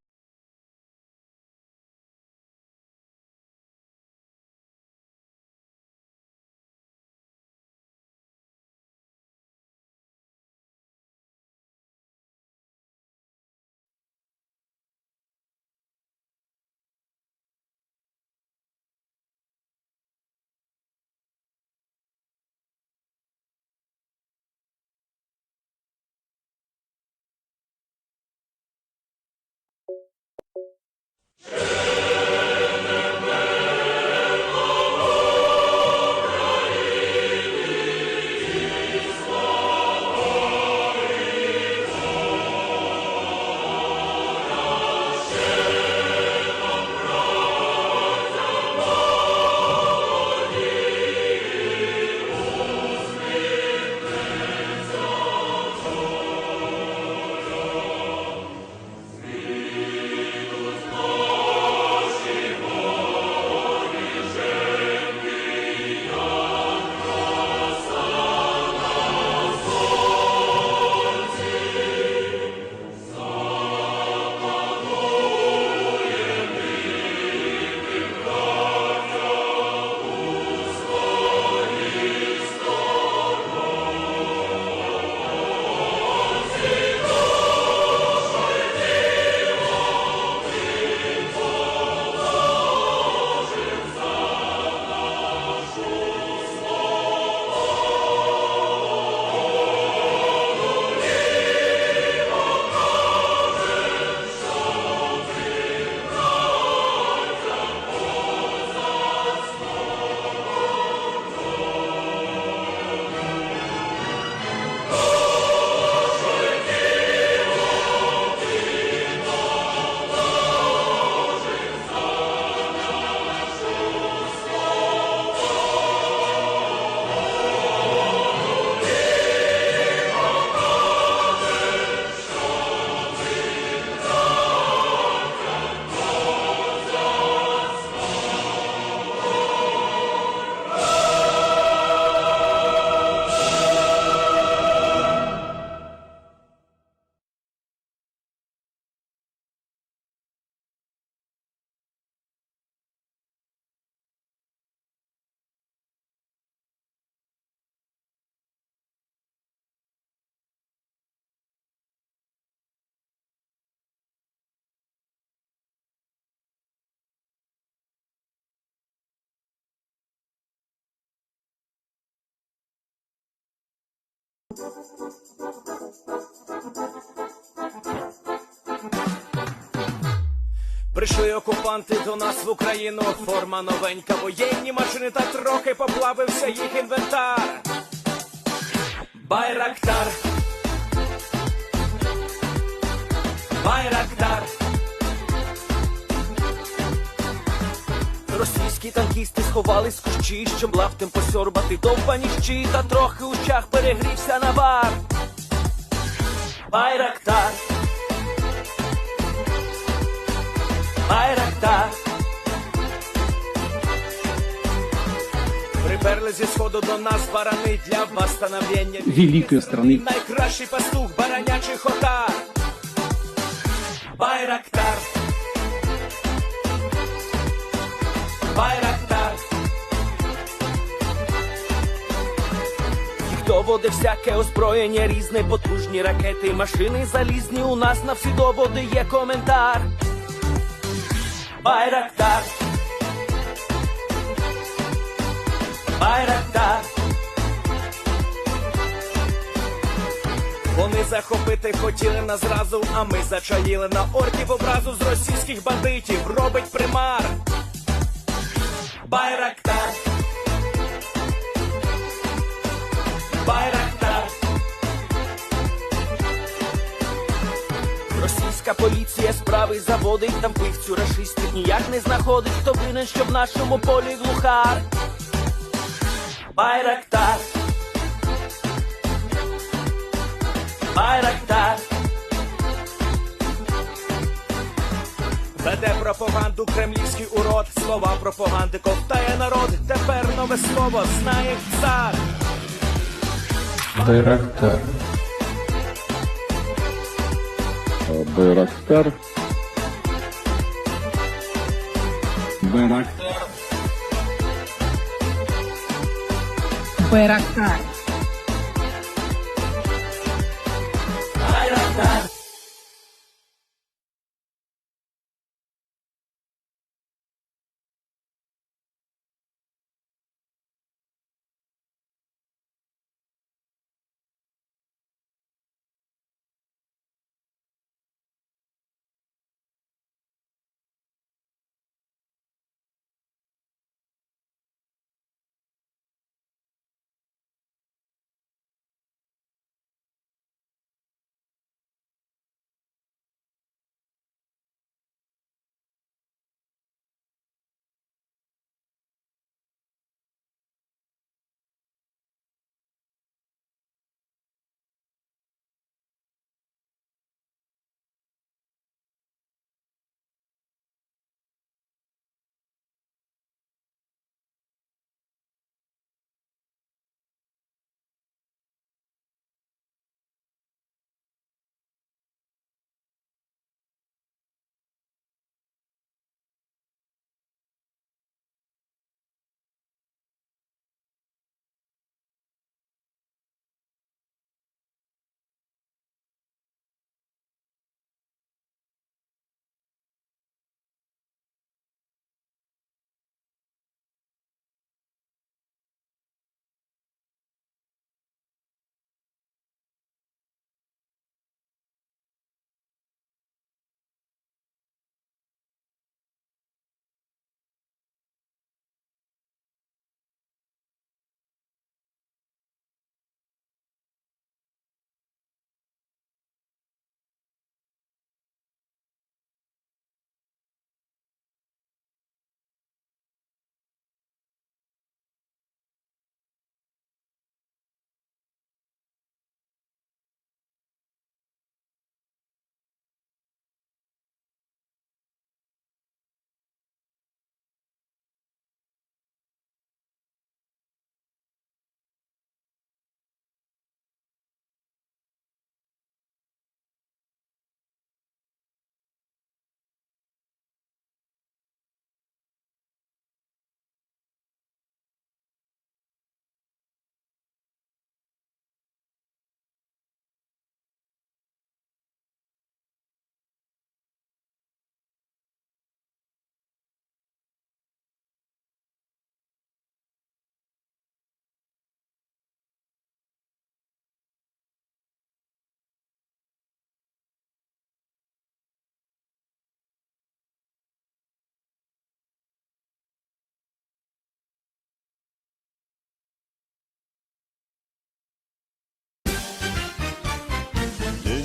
Прийшли окупанти до нас в Україну, форма новенька, воєнні машини, та трохи поплавився їх інвентар. Байрактар. Байрактар. Російські танкісти сховались в кущі, щоб лаптем посьорбати довбані щі, та трохи у щах перегрівся навар. Байрактар. Байрактар. Приперли зі сходу до нас барани для восстановлення великої страны. Найкращий пастух баранячих отар. Байрактар. Байрактар. Хто воде всяке озброєння різне, потужні ракети, машини залізні, у нас на всі доводи є коментар. Байрактар. Байрактар. Вони захопити хотіли нас зразу, а ми зачаїли на орків образу з російських бандитів, робить примар. Байрактар. Байрактар. Російська поліція справи заводить, там пивцю рашистів ніяк не знаходить, хто винен, що в нашому полі глухар. Байрактар. Байрактар. Веде пропаганду кремлівський урод, слова пропаганди ковтає народ, тепер нове слово знає цар. Байрактар. Байрактар. Байрактар. Байрактар.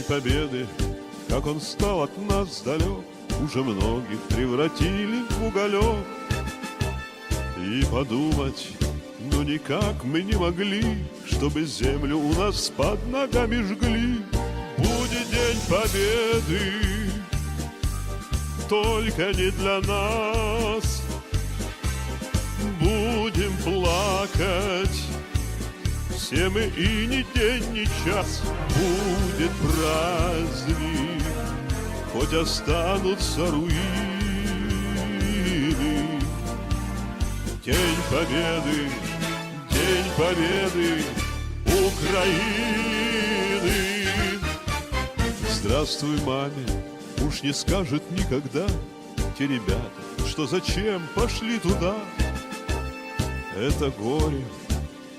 победы, как он стал от нас далек, уже многих превратили в уголек. И подумать, ну никак мы не могли, чтобы землю у нас под ногами жгли. Будет день победы, только не для нас. Будем плакать все мы, и ни день, ни час. Будет праздник, хоть останутся руины. День победы, день победы Украины. Здравствуй, маме, уж не скажет никогда те ребята, что зачем пошли туда. Это горе,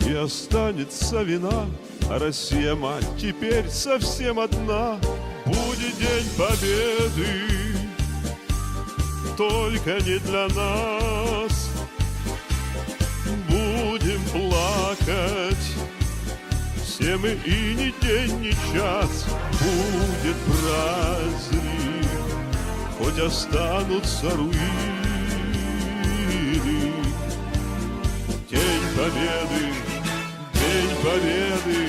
и останется вина, а Россия, мать, теперь совсем одна. Будет день победы, только не для нас. Будем плакать все мы, и ни день, ни час. Будет праздник, хоть останутся руины. День победы, день победы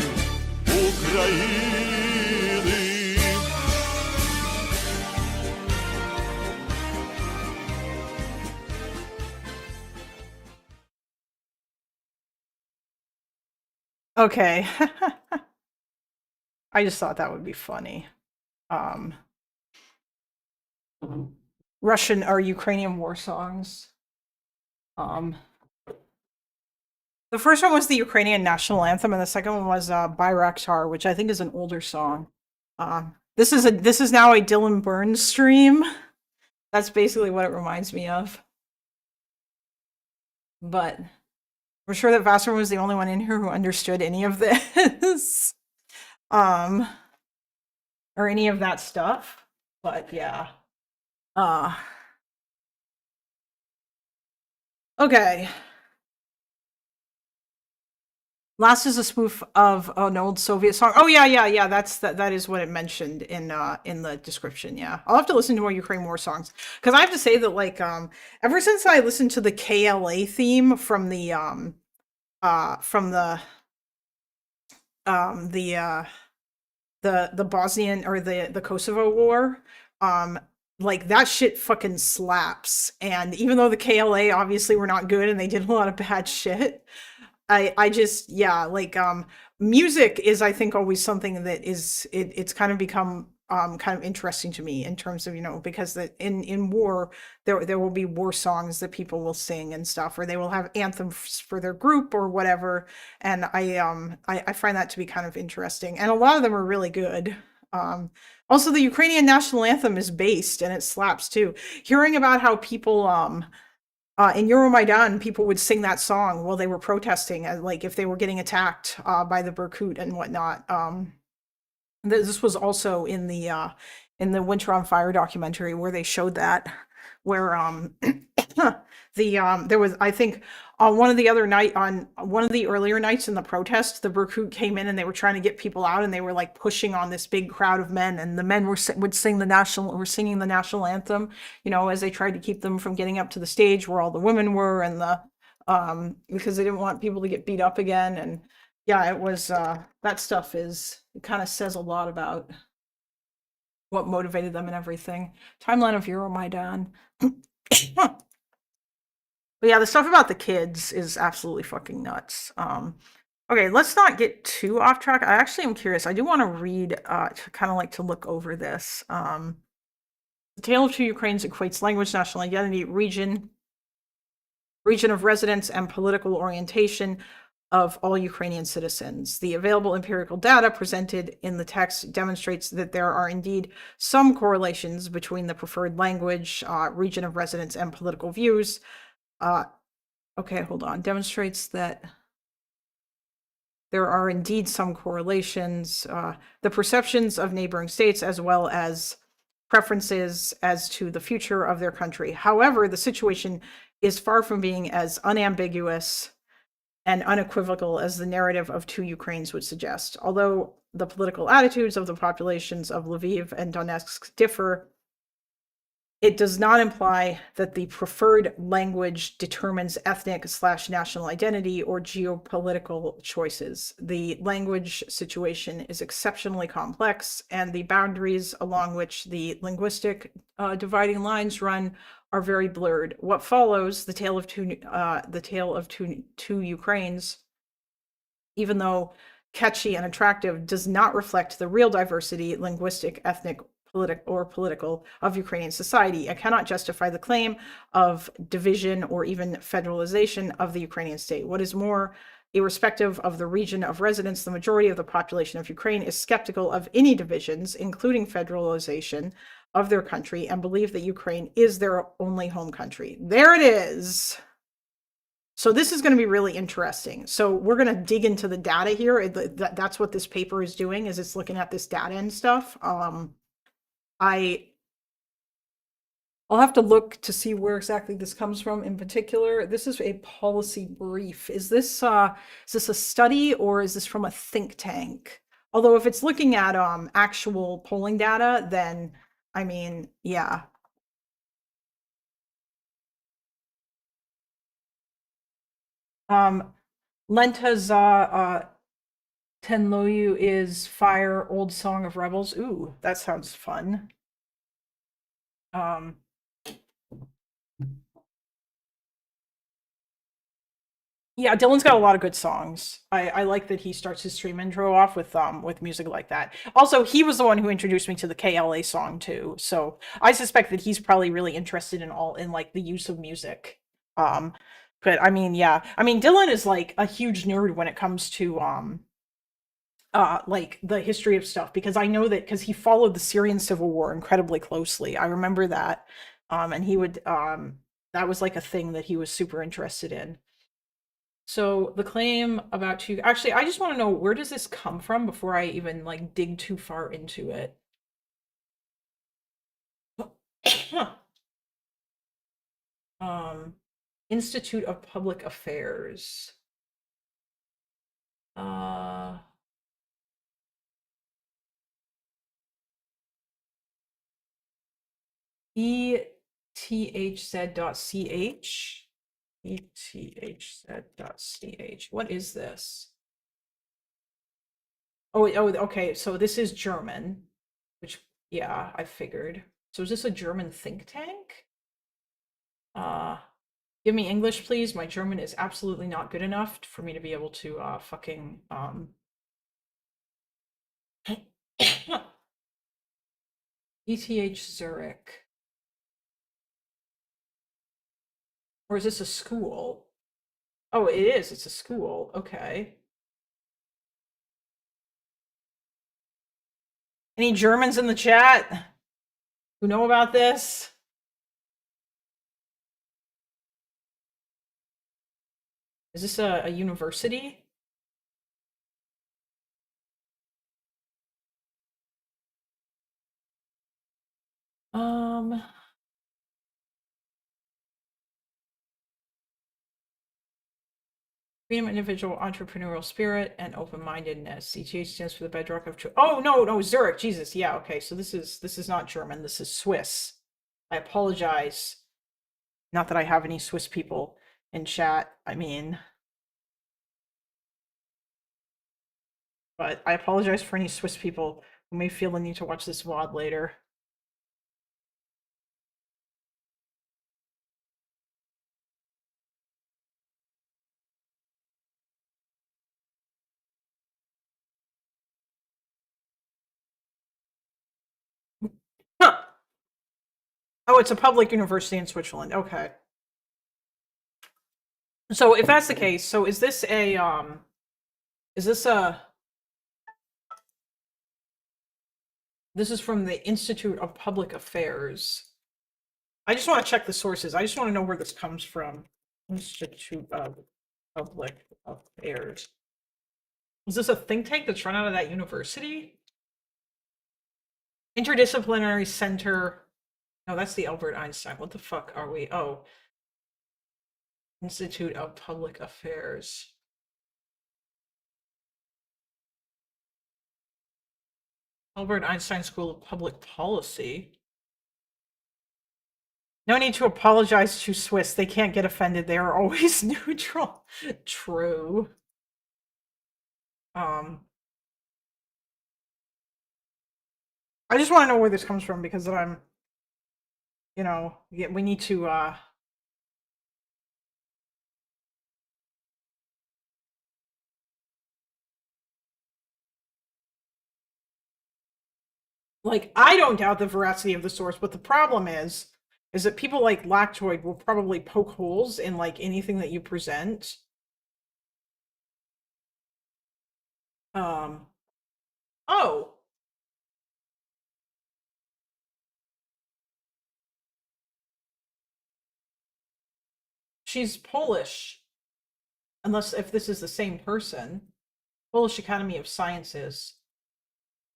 Украины. Okay. I just thought that would be funny. Russian or Ukrainian war songs. The first one was the Ukrainian national anthem, and the second one was Bayraktar, which I think is an older song. This is now a Dylan Burns stream. That's basically what it reminds me of. But I'm sure that Vassar was the only one in here who understood any of this. Or any of that stuff. But yeah. Okay. Last is a spoof of an old Soviet song. Oh yeah. That is what it mentioned in the description. Yeah, I'll have to listen to more Ukraine war songs, because I have to say that, like, ever since I listened to the KLA theme from the Bosnian or the Kosovo war, like, that shit fucking slaps. And even though the KLA obviously were not good and they did a lot of bad shit, I just, yeah, like, music is, I think, always something that is, it's kind of become kind of interesting to me in terms of, you know, because in war, there will be war songs that people will sing and stuff, or they will have anthems for their group or whatever. And I find that to be kind of interesting. And a lot of them are really good. Also, the Ukrainian national anthem is based, and it slaps too. Hearing about how people, in Euromaidan, people would sing that song while they were protesting, like if they were getting attacked by the Berkut and whatnot. This was also in the Winter on Fire documentary where they showed that, where there was, I think, on one of the earlier nights in the protest, the Berkut came in and they were trying to get people out, and they were like pushing on this big crowd of men, and the men were singing the national anthem, you know, as they tried to keep them from getting up to the stage where all the women were, and because they didn't want people to get beat up again. And yeah, it was that stuff it kind of says a lot about what motivated them and everything. Timeline of Euromaidan. But yeah, the stuff about the kids is absolutely fucking nuts. Okay, let's not get too off track. I actually am curious. I do want to read, to kind of like to look over this. The Tale of Two Ukraines equates language, national identity, region of residence, and political orientation of all Ukrainian citizens. The available empirical data presented in the text demonstrates that there are indeed some correlations between the preferred language, region of residence, and political views. Okay, hold on. Demonstrates that there are indeed some correlations, the perceptions of neighboring states, as well as preferences as to the future of their country. However, the situation is far from being as unambiguous and unequivocal as the narrative of Two Ukraines would suggest. Although the political attitudes of the populations of Lviv and Donetsk differ, it does not imply that the preferred language determines ethnic/national identity or geopolitical choices. The language situation is exceptionally complex, and the boundaries along which the linguistic dividing lines run are very blurred. What follows, the tale of two Ukraines, even though catchy and attractive, does not reflect the real diversity, linguistic, ethnic, political of Ukrainian society. I cannot justify the claim of division or even federalization of the Ukrainian state. What is more, irrespective of the region of residence, the majority of the population of Ukraine is skeptical of any divisions, including federalization of their country, and believe that Ukraine is their only home country. There it is. So this is going to be really interesting. So we're going to dig into the data here. That's what this paper is doing, is it's looking at this data and stuff. I'll have to look to see where exactly this comes from. In particular, this is a policy brief. Is this a study, or is this from a think tank? Although if it's looking at actual polling data, then I mean, yeah. Lenta za Tenloyu is Fire, Old Song of Rebels. Ooh, that sounds fun. Yeah, Dylan's got a lot of good songs. I like that he starts his stream intro off with music like that. Also, he was the one who introduced me to the KLA song too. So I suspect that he's probably really interested in like the use of music. But I mean, yeah. I mean, Dylan is like a huge nerd when it comes to like the history of stuff, because I know that because he followed the Syrian civil war incredibly closely. I remember that. And he would that was like a thing that he was super interested in. So the claim about you, actually, I just want to know, where does this come from before I even like dig too far into it? Institute of Public Affairs. ETHZ.ch. ETHZ.ch. What is this? Oh, okay. So this is German, which, yeah, I figured. So is this a German think tank? Give me English, please. My German is absolutely not good enough for me to be able to fucking ETH Zurich. Or is this a school? Oh, it is. It's a school. Okay. Any Germans in the chat who know about this? Is this a university? Freedom, individual entrepreneurial spirit, and open-mindedness. CTH stands for the bedrock of truth. Oh, no, Zurich. Jesus. Yeah, okay. So this is not German. This is Swiss. I apologize. Not that I have any Swiss people in chat. I mean, but I apologize for any Swiss people who may feel the need to watch this VOD later. Huh. Oh, it's a public university in Switzerland. Okay. So if that's the case, so is this a this is from the Institute of Public Affairs. I just want to check the sources. I just want to know where this comes from. Institute of Public Affairs. Is this a think tank that's run out of that university? Interdisciplinary Center. No, that's the Albert Einstein. What the fuck are we? Oh. Institute of Public Affairs. Albert Einstein School of Public Policy. No need to apologize to Swiss. They can't get offended. They are always neutral. True. I just want to know where this comes from because I'm, you know, we need to, like, I don't doubt the veracity of the source, but the problem is that people like Lactoid will probably poke holes in, like, anything that you present. Oh. She's Polish. Unless, if this is the same person. Polish Academy of Sciences.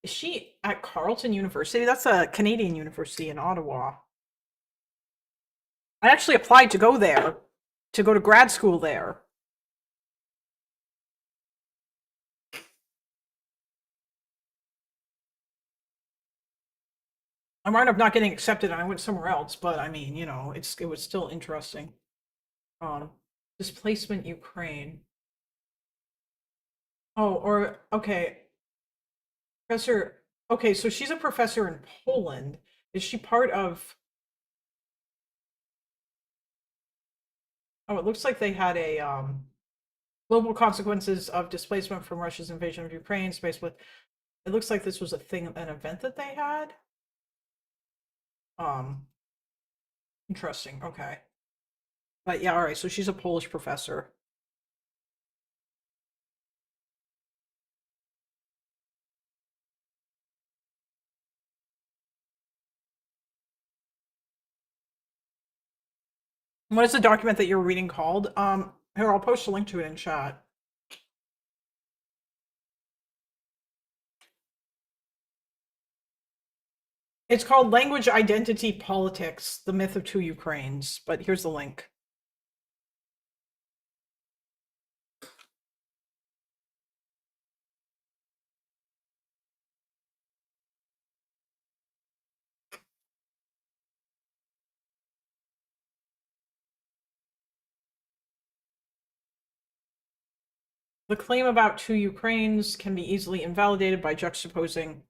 Is she at Carleton University? That's a Canadian university in Ottawa. I actually applied to go there, to go to grad school there. I wound up not getting accepted and I went somewhere else, but I mean, you know, it was still interesting. Displacement Ukraine. Oh, or, okay. Professor, okay, so she's a professor in Poland. Is she part of... Oh, it looks like they had a, global consequences of displacement from Russia's invasion of Ukraine, space with... It looks like this was an event that they had. Interesting, okay. But yeah, alright, so she's a Polish professor. What is the document that you're reading called? Here, I'll post a link to it in chat. It's called Language Identity Politics, The Myth of Two Ukraines, but here's the link. The claim about two Ukraines can be easily invalidated by juxtaposing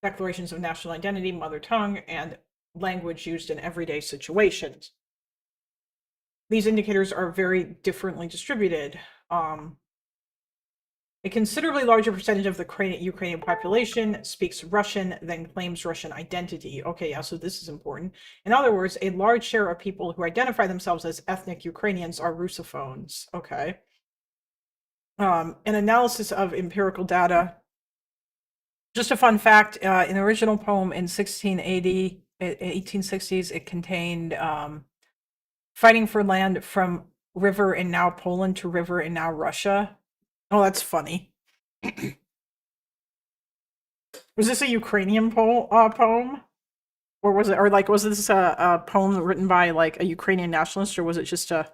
declarations of national identity, mother tongue, and language used in everyday situations. These indicators are very differently distributed. A considerably larger percentage of the Ukrainian population speaks Russian than claims Russian identity. Okay, yeah, so this is important. In other words, a large share of people who identify themselves as ethnic Ukrainians are Russophones. Okay. An analysis of empirical data. Just a fun fact, in the original poem in 1860s, it contained fighting for land from river in now Poland to river in now Russia. Oh, that's funny. Was this a Ukrainian poem? Or was it, or like, was this a poem written by like a Ukrainian nationalist, or was it just a...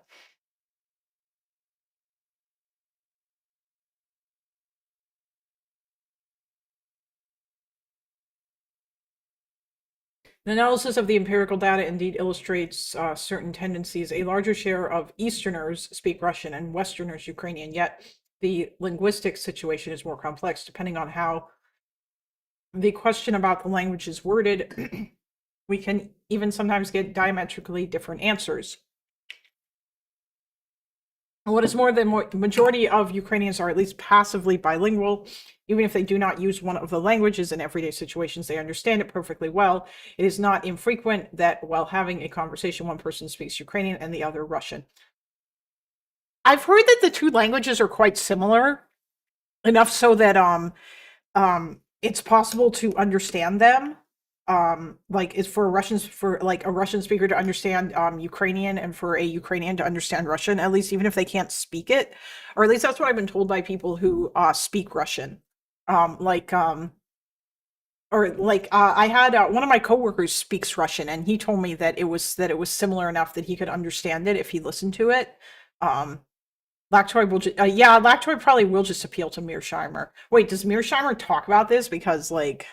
An analysis of the empirical data indeed illustrates certain tendencies. A larger share of Easterners speak Russian and Westerners Ukrainian, yet the linguistic situation is more complex. Depending on how the question about the language is worded, we can even sometimes get diametrically different answers. What is more, the majority of Ukrainians are at least passively bilingual. Even if they do not use one of the languages in everyday situations, they understand it perfectly well. It is not infrequent that while having a conversation, one person speaks Ukrainian and the other Russian. I've heard that the two languages are quite similar, enough so that it's possible to understand them. Like it's for Russians, for like a Russian speaker to understand Ukrainian, and for a Ukrainian to understand Russian, at least even if they can't speak it, or at least that's what I've been told by people who speak Russian. I had one of my coworkers speaks Russian, and he told me that it was similar enough that he could understand it if he listened to it. Lactoid will Lactoid probably will just appeal to Mearsheimer. Wait, does Mearsheimer talk about this? Because like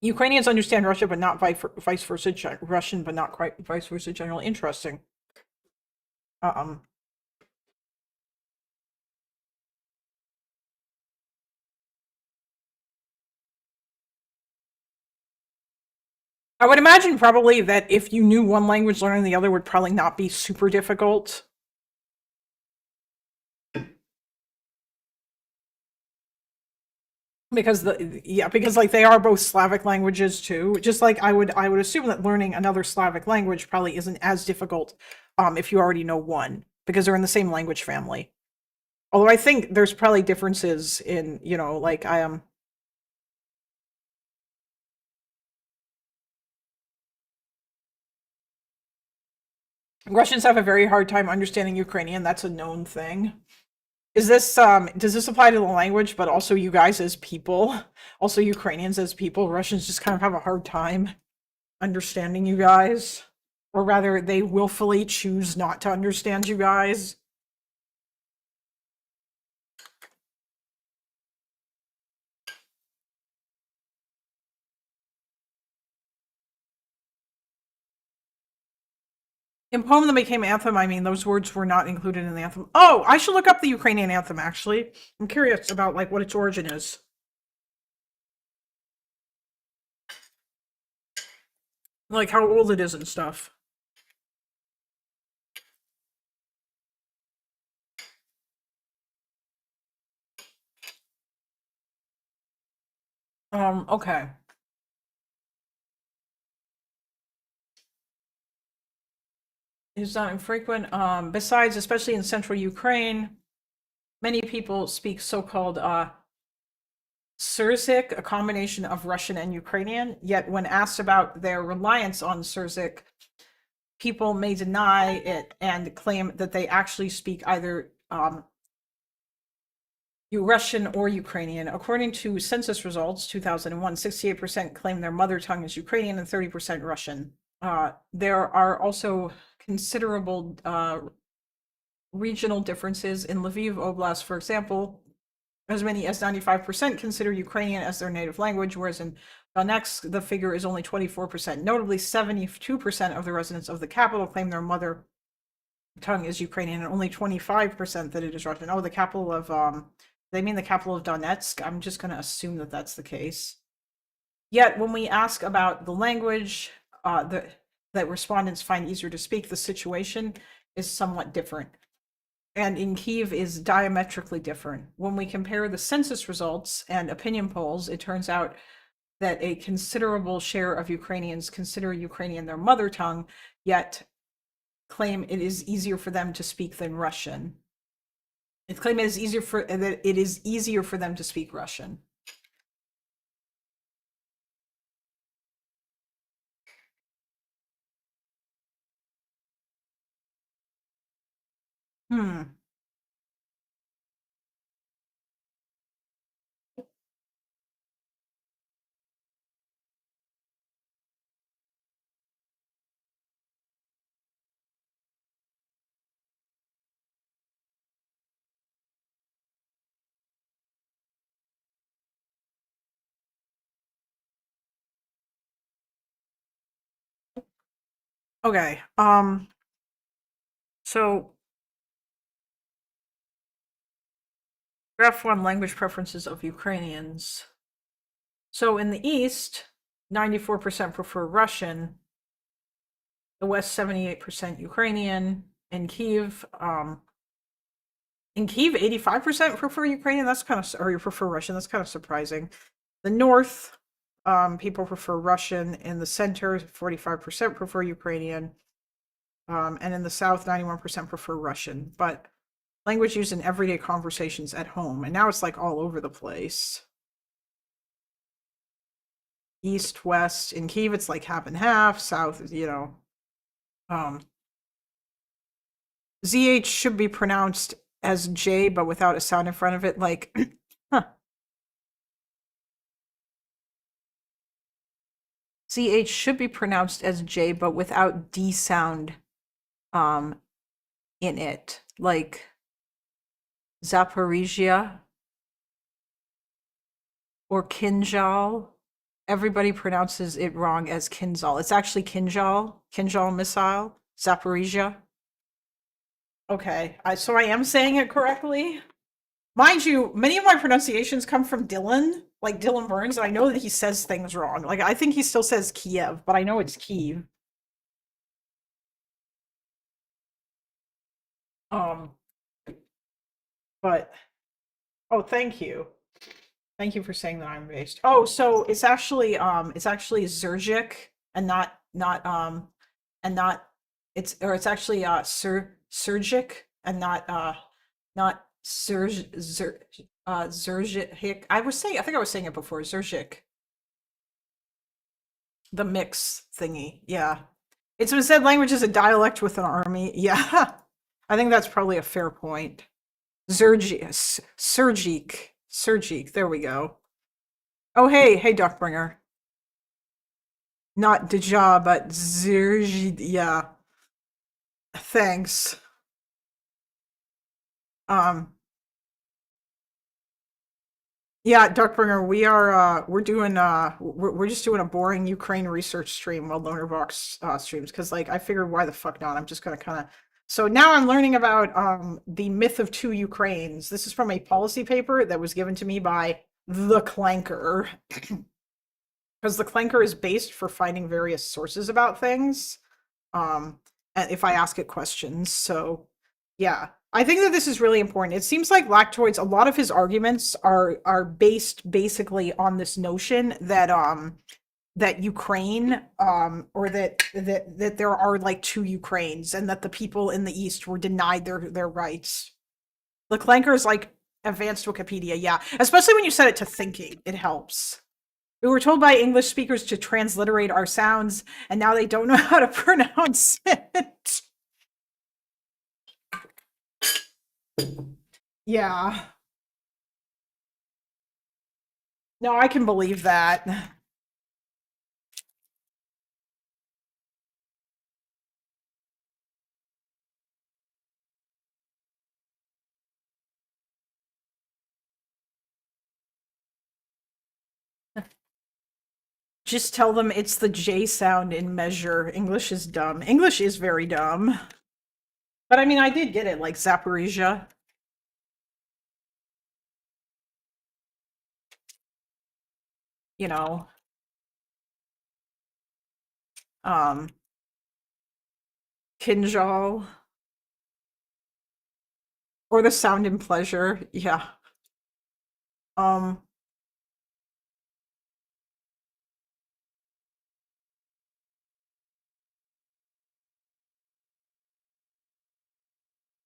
Ukrainians understand Russia, but not vice versa. Russian, but not quite vice versa. Generally interesting. I would imagine probably that if you knew one language, learning the other would probably not be super difficult. Because because like they are both Slavic languages too. Just like I would assume that learning another Slavic language probably isn't as difficult if you already know one, because they're in the same language family. Although I think there's probably differences in, you know, like I am. Russians have a very hard time understanding Ukrainian. That's a known thing. Is this does this apply to the language, but also you guys as people, also Ukrainians as people? Russians just kind of have a hard time understanding you guys, or rather, they willfully choose not to understand you guys. In poem that became anthem, I mean, those words were not included in the anthem. Oh, I should look up the Ukrainian anthem, actually. I'm curious about, like, what its origin is. Like, how old it is and stuff. Okay. It's not infrequent. Besides, especially in central Ukraine, many people speak so-called Surzic, a combination of Russian and Ukrainian. Yet when asked about their reliance on Surzic, people may deny it and claim that they actually speak either Russian or Ukrainian. According to census results, 2001, 68% claim their mother tongue is Ukrainian and 30% Russian. There are also considerable regional differences. In Lviv Oblast, for example, as many as 95% consider Ukrainian as their native language, whereas in Donetsk, the figure is only 24%. Notably, 72% of the residents of the capital claim their mother tongue is Ukrainian, and only 25% that it is Russian. Oh, the capital of, they mean the capital of Donetsk? I'm just going to assume that that's the case. Yet, when we ask about the language that respondents find easier to speak, the situation is somewhat different. And in Kyiv is diametrically different. When we compare the census results and opinion polls, it turns out that a considerable share of Ukrainians consider Ukrainian their mother tongue, yet claim it is easier for them to speak than Russian. It claim it is easier for them to speak Russian. Okay, so graph 1, language preferences of Ukrainians. So in the East, 94% prefer Russian. The West, 78% Ukrainian. In Kyiv, 85% prefer Ukrainian. That's kind of, or you prefer Russian. That's kind of surprising. The North, people prefer Russian. In the center, 45% prefer Ukrainian. And in the South, 91% prefer Russian. But language used in everyday conversations at home. And now it's like all over the place. East, West. In Kyiv, it's like half and half. South, you know. ZH should be pronounced as J, but without a sound in front of it. Like, ZH should be pronounced as J, but without D sound in it. Like, Zaporizhia or Kinjal everybody pronounces it wrong as Kinzhal. It's actually Kinzhal missile, Zaporizhia. Okay, so I am saying it correctly. Mind you, many of my pronunciations come from Dylan, like Dylan Burns, and I know that he says things wrong. Like, I think he still says Kiev, but I know it's Kiev. But, oh, thank you. Thank you for saying that I'm based. Oh, so it's actually Zurgic and not it's actually Surgic and not Zurgic. I think I was saying it before, Zurgic. The mix thingy, yeah. It's been said language is a dialect with an army. Yeah, I think that's probably a fair point. Surgic, there we go. Oh, hey, Duckbringer. Not Deja, but Zurgi, yeah. Thanks. Yeah, Duckbringer, we're just doing a boring Ukraine research stream while Lonerbox streams, because like I figured why the fuck not? I'm just gonna kind of. So now I'm learning about the myth of two Ukraines. This is from a policy paper that was given to me by the Clanker. Because the Clanker is based for finding various sources about things. And if I ask it questions. So yeah. I think that this is really important. It seems like Lactoids, a lot of his arguments are based basically on this notion that that Ukraine or that there are like two Ukraines and that the people in the East were denied their rights. The Clanker is like advanced Wikipedia, yeah. Especially when you set it to thinking, it helps. We were told by English speakers to transliterate our sounds, and now they don't know how to pronounce it. Yeah. No, I can believe that. Just tell them it's the J sound in measure. English is dumb. English is very dumb. But I mean, I did get it, like Zaporizhia. You know. Kinjal. Or the sound in pleasure, yeah.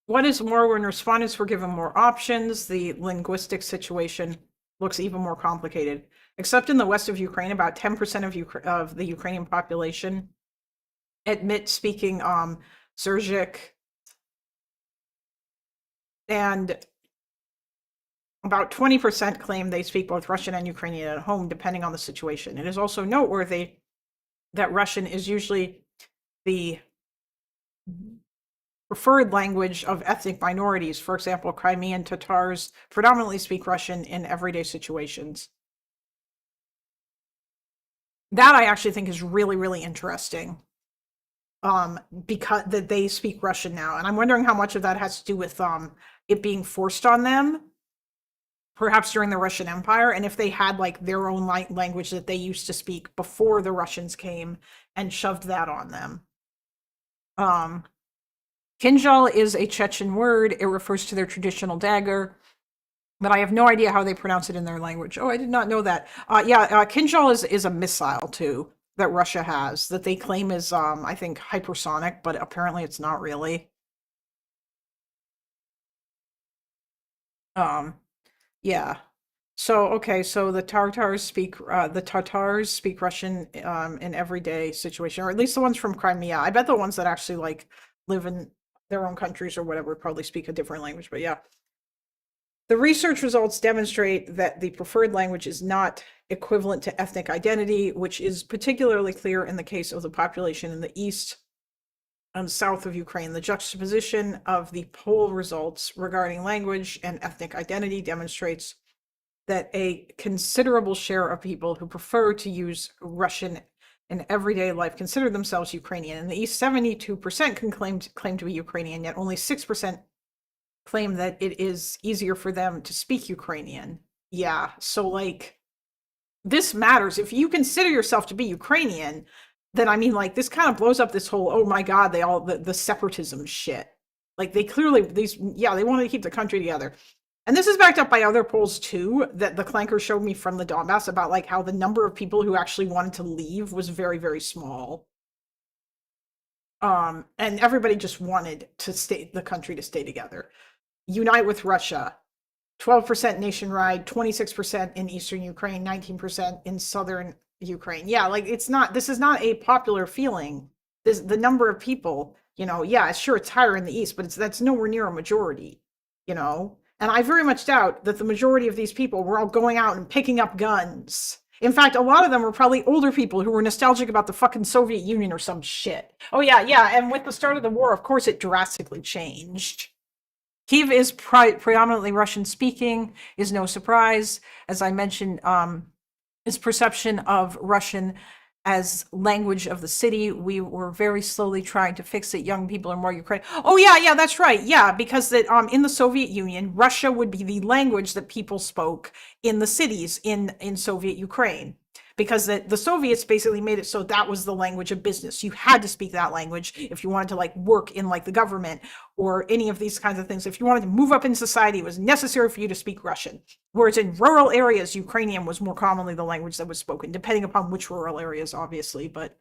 What is more, when respondents were given more options, the linguistic situation looks even more complicated. Except in the west of Ukraine, about 10% of the Ukrainian population admit speaking Surgic, and about 20% claim they speak both Russian and Ukrainian at home, depending on the situation. It is also noteworthy that Russian is usually the preferred language of ethnic minorities. For example, Crimean Tatars predominantly speak Russian in everyday situations. That I actually think is really, really interesting. Because that they speak Russian now. And I'm wondering how much of that has to do with it being forced on them, perhaps during the Russian Empire, and if they had like their own language that they used to speak before the Russians came and shoved that on them. Kinjal is a Chechen word. It refers to their traditional dagger, but I have no idea how they pronounce it in their language. Oh, I did not know that. Kinjal is a missile too that Russia has that they claim is, I think, hypersonic, but apparently it's not really. Yeah. So okay, so the Tatars speak Russian in everyday situation, or at least the ones from Crimea. I bet the ones that actually like live in their own countries or whatever probably speak a different language, but yeah. The research results demonstrate that the preferred language is not equivalent to ethnic identity, which is particularly clear in the case of the population in the east and south of Ukraine. The juxtaposition of the poll results regarding language and ethnic identity demonstrates that a considerable share of people who prefer to use Russian in everyday life consider themselves Ukrainian. In the East, 72% can claim to be Ukrainian, yet only 6% claim that it is easier for them to speak Ukrainian. Yeah, so like, this matters. If you consider yourself to be Ukrainian, then I mean, like, this kind of blows up this whole, oh my God, they all, the separatism shit. Like, they clearly, they wanted to keep the country together. And this is backed up by other polls too, that the Clanker showed me from the Donbass about like how the number of people who actually wanted to leave was very, very small. And everybody just wanted the country to stay together. Unite with Russia. 12% nationwide, 26% in Eastern Ukraine, 19% in Southern Ukraine. Yeah, like this is not a popular feeling. The number of people, yeah, sure, it's higher in the East, but that's nowhere near a majority, And I very much doubt that the majority of these people were all going out and picking up guns. In fact, a lot of them were probably older people who were nostalgic about the fucking Soviet Union or some shit. Oh yeah, and with the start of the war, of course, it drastically changed. Kyiv is predominantly Russian speaking, is no surprise. As I mentioned, its perception of Russian as language of the city, we were very slowly trying to fix it. Young people are more Ukrainian. Oh yeah, that's right. Yeah, because in the Soviet Union, Russia would be the language that people spoke in the cities in Soviet Ukraine. Because the Soviets basically made it so that was the language of business. You had to speak that language if you wanted to like work in like the government or any of these kinds of things. If you wanted to move up in society, it was necessary for you to speak Russian. Whereas in rural areas, Ukrainian was more commonly the language that was spoken, depending upon which rural areas, obviously. But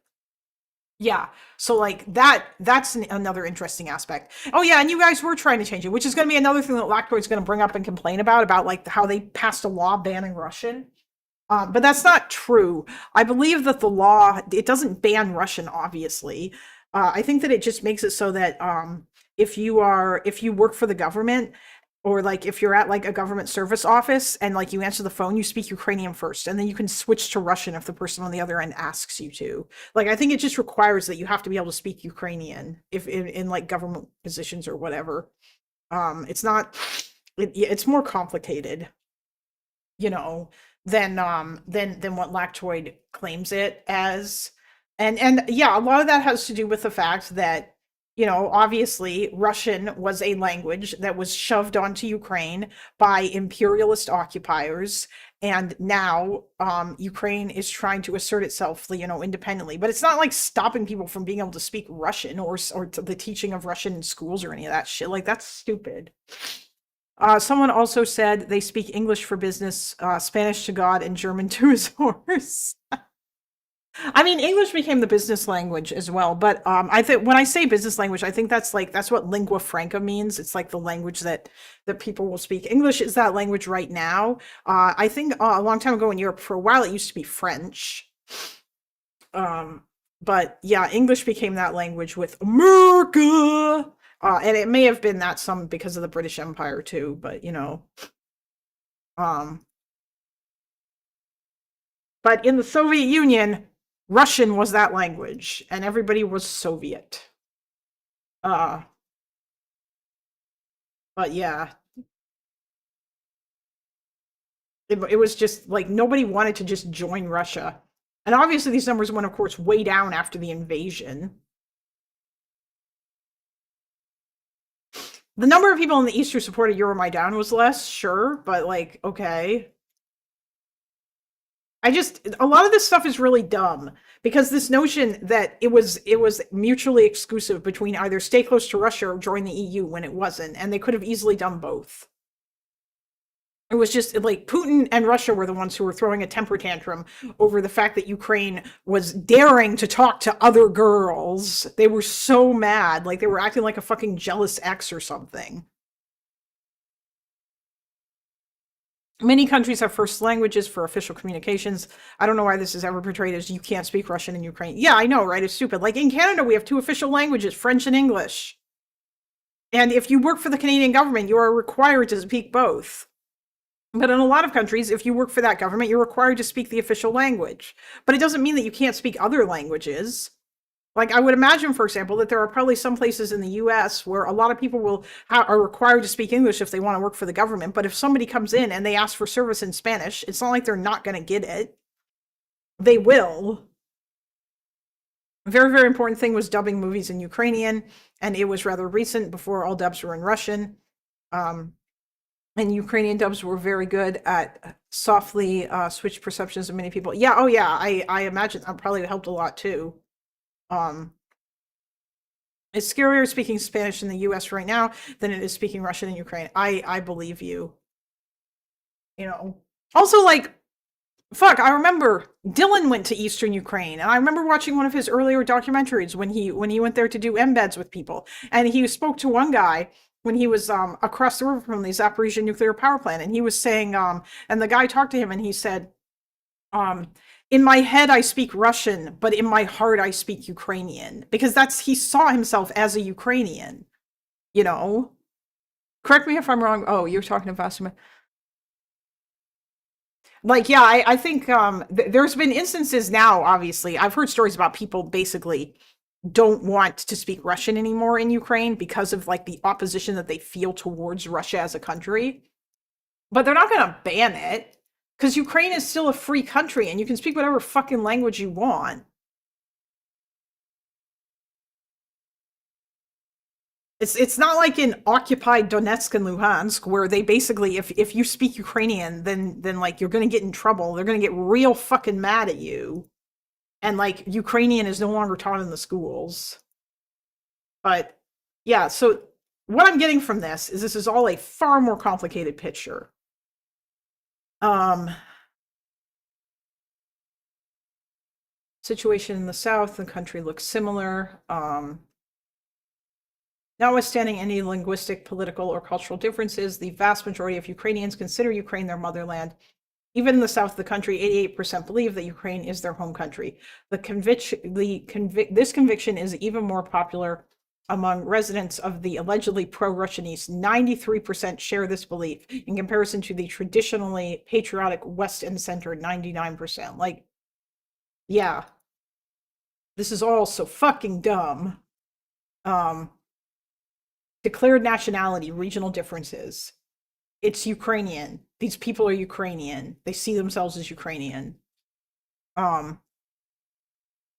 yeah, so like that's another interesting aspect. Oh yeah, and you guys were trying to change it, which is going to be another thing that Lactoid's going to bring up and complain about like how they passed a law banning Russian. But that's not true. I believe that the law, it doesn't ban Russian, obviously. I think that it just makes it so that if you work for the government, or like if you're at like a government service office and like you answer the phone, you speak Ukrainian first, and then you can switch to Russian if the person on the other end asks you to. Like, I think it just requires that you have to be able to speak Ukrainian if in like government positions or whatever. It's not, it's more complicated, than what Lactoid claims it as. And yeah, a lot of that has to do with the fact that, obviously Russian was a language that was shoved onto Ukraine by imperialist occupiers. And now Ukraine is trying to assert itself, independently. But it's not like stopping people from being able to speak Russian or the teaching of Russian in schools or any of that shit. Like, that's stupid. Someone also said they speak English for business, Spanish to God, and German to his horse. I mean, English became the business language as well, but I think when I say business language, I think that's what lingua franca means. It's like the language that people will speak. English is that language right now. I think a long time ago in Europe, for a while, it used to be French. But yeah, English became that language with America. And it may have been that some because of the British Empire too, but but in the Soviet Union, Russian was that language, and everybody was Soviet. But yeah, it was just like nobody wanted to just join Russia, and obviously these numbers went, of course, way down after the invasion. The number of people in the East who supported Euromaidan was less, sure, but like, okay. A lot of this stuff is really dumb, because this notion that it was mutually exclusive between either stay close to Russia or join the EU, when it wasn't, and they could have easily done both. It was just like Putin and Russia were the ones who were throwing a temper tantrum over the fact that Ukraine was daring to talk to other girls. They were so mad, like they were acting like a fucking jealous ex or something. Many countries have first languages for official communications. I don't know why this is ever portrayed as you can't speak Russian in Ukraine. Yeah, I know, right? It's stupid. Like in Canada, we have two official languages, French and English. And if you work for the Canadian government, you are required to speak both. But in a lot of countries, if you work for that government, you're required to speak the official language. But it doesn't mean that you can't speak other languages. Like, I would imagine, for example, that there are probably some places in the US where a lot of people are required to speak English if they want to work for the government. But if somebody comes in and they ask for service in Spanish, it's not like they're not going to get it. They will. A very, very important thing was dubbing movies in Ukrainian, and it was rather recent before all dubs were in Russian. And Ukrainian dubs were very good at softly switch perceptions of many people. Yeah, oh yeah, I imagine that probably helped a lot too. It's scarier speaking Spanish in the US right now than it is speaking Russian in Ukraine. I believe you. You know. Also, like, fuck, I remember Dylan went to Eastern Ukraine, and I remember watching one of his earlier documentaries when he went there to do embeds with people. And he spoke to one guy when he was across the river from the Zaporizhzhia nuclear power plant, and he was saying, and the guy talked to him and he said, in my head, I speak Russian, but in my heart, I speak Ukrainian, because he saw himself as a Ukrainian, you know? Correct me if I'm wrong. Oh, you're talking to Vassima. Like, yeah, I think there's been instances now, obviously. I've heard stories about people basically don't want to speak Russian anymore in Ukraine because of, like, the opposition that they feel towards Russia as a country. But they're not going to ban it. Because Ukraine is still a free country, and you can speak whatever fucking language you want. It's not like in occupied Donetsk and Luhansk, where they basically, if you speak Ukrainian, then like, you're gonna get in trouble. They're gonna get real fucking mad at you. And, like, Ukrainian is no longer taught in the schools. But yeah, so what I'm getting from this is all a far more complicated picture. Situation in the South, the country looks similar. Notwithstanding any linguistic, political, or cultural differences, the vast majority of Ukrainians consider Ukraine their motherland. Even in the south of the country, 88% believe that Ukraine is their home country. This conviction is even more popular among residents of the allegedly pro-Russian East. 93% share this belief in comparison to the traditionally patriotic West and Center, 99%. Like, yeah, this is all so fucking dumb. Declared nationality, regional differences. It's Ukrainian. These people are Ukrainian. They see themselves as Ukrainian.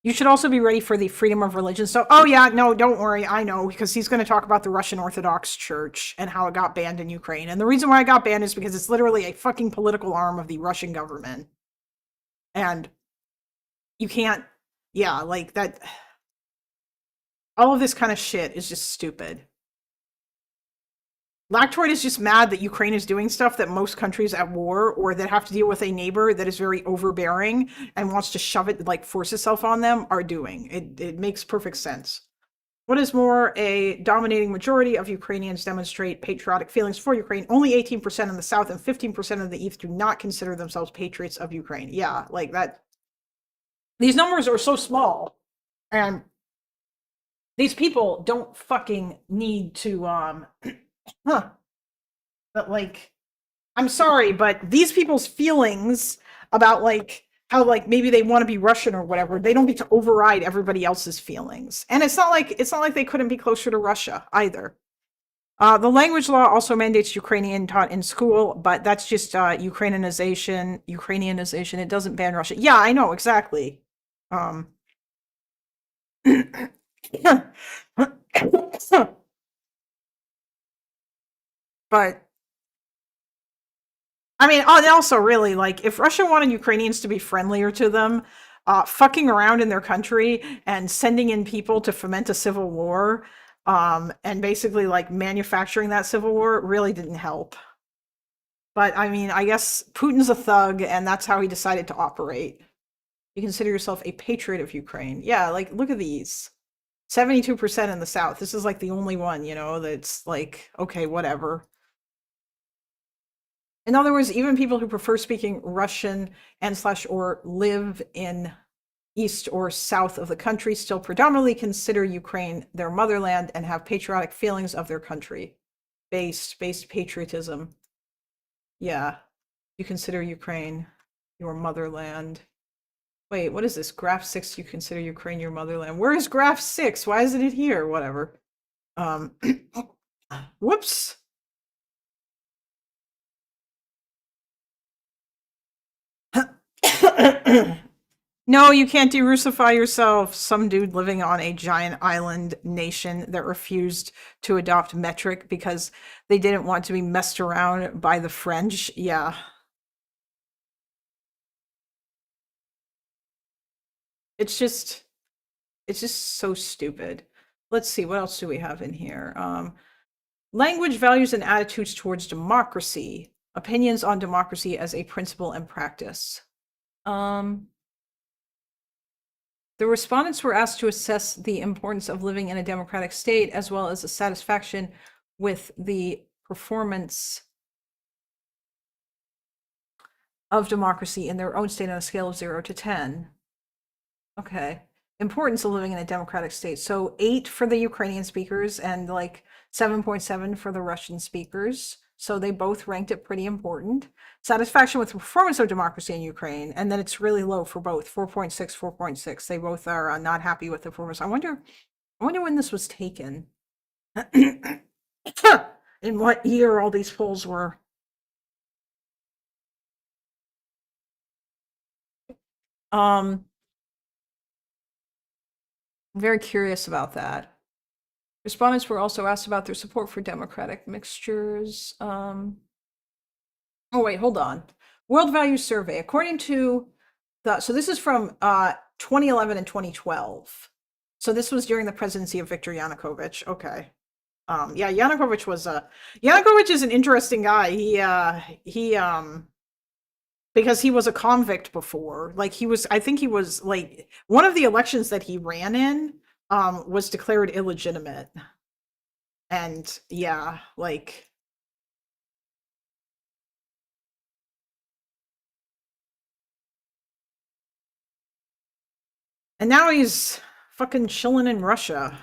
You should also be ready for the freedom of religion stuff. Oh yeah, no, don't worry. I know, because he's going to talk about the Russian Orthodox Church and how it got banned in Ukraine. And the reason why it got banned is because it's literally a fucking political arm of the Russian government. And you can't, yeah, like that. All of this kind of shit is just stupid. Lactoid is just mad that Ukraine is doing stuff that most countries at war or that have to deal with a neighbor that is very overbearing and wants to shove it, like force itself on them, are doing. It makes perfect sense. What is more, a dominating majority of Ukrainians demonstrate patriotic feelings for Ukraine. Only 18% in the South and 15% in the East do not consider themselves patriots of Ukraine. Yeah, like that. These numbers are so small. And these people don't fucking need to, but like, I'm sorry, but these people's feelings about like how like maybe they want to be Russian or whatever, they don't get to override everybody else's feelings. And it's not like they couldn't be closer to Russia either. The language law also mandates Ukrainian taught in school, but that's just Ukrainianization. It doesn't ban Russian. Yeah, I know, exactly. But I mean, and also really, like, if Russia wanted Ukrainians to be friendlier to them, fucking around in their country and sending in people to foment a civil war, and basically like manufacturing that civil war really didn't help. But I mean, I guess Putin's a thug and that's how he decided to operate. You consider yourself a patriot of Ukraine. Yeah, like, look at these. 72% in the South. This is like the only one, you know, that's like, okay, whatever. In other words, even people who prefer speaking Russian and/or live in east or south of the country still predominantly consider Ukraine their motherland and have patriotic feelings of their country. Based patriotism. Yeah, you consider Ukraine your motherland. Wait, what is this? Graph 6, you consider Ukraine your motherland. Where is graph 6? Why isn't it here? Whatever. Whoops. No, you can't de-Russify yourself. Some dude living on a giant island nation that refused to adopt metric because they didn't want to be messed around by the French. Yeah. It's just so stupid. Let's see, what else do we have in here? Language, values, and attitudes towards democracy. Opinions on democracy as a principle and practice. The respondents were asked to assess the importance of living in a democratic state, as well as a satisfaction with the performance of democracy in their own state on a scale of 0 to 10. Okay. Importance of living in a democratic state. So 8 for the Ukrainian speakers and like 7.7 for the Russian speakers. So they both ranked it pretty important. Satisfaction with the performance of democracy in Ukraine. And then it's really low for both, 4.6, 4.6. They both are not happy with the performance. I wonder when this was taken. In what year all these polls were. I'm very curious about that. Respondents were also asked about their support for democratic mixtures. Oh, wait, hold on. World Values Survey. According to so this is from 2011 and 2012. So this was during the presidency of Viktor Yanukovych. Okay. Yeah, Yanukovych was Yanukovych is an interesting guy. He because he was a convict before. Like I think he was like one of the elections that he ran in was declared illegitimate. And yeah, like and now he's fucking chilling in Russia.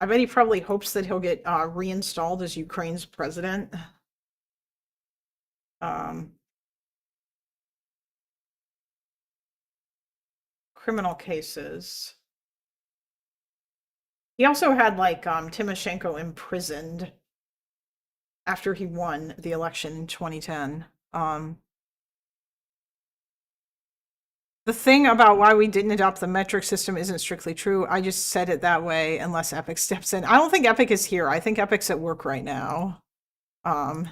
I bet he probably hopes that he'll get reinstalled as Ukraine's president. Criminal cases. He also had like Timoshenko imprisoned after he won the election in 2010. The thing about why we didn't adopt the metric system isn't strictly true. I just said it that way unless Epic steps in. I don't think Epic is here. I think Epic's at work right now. I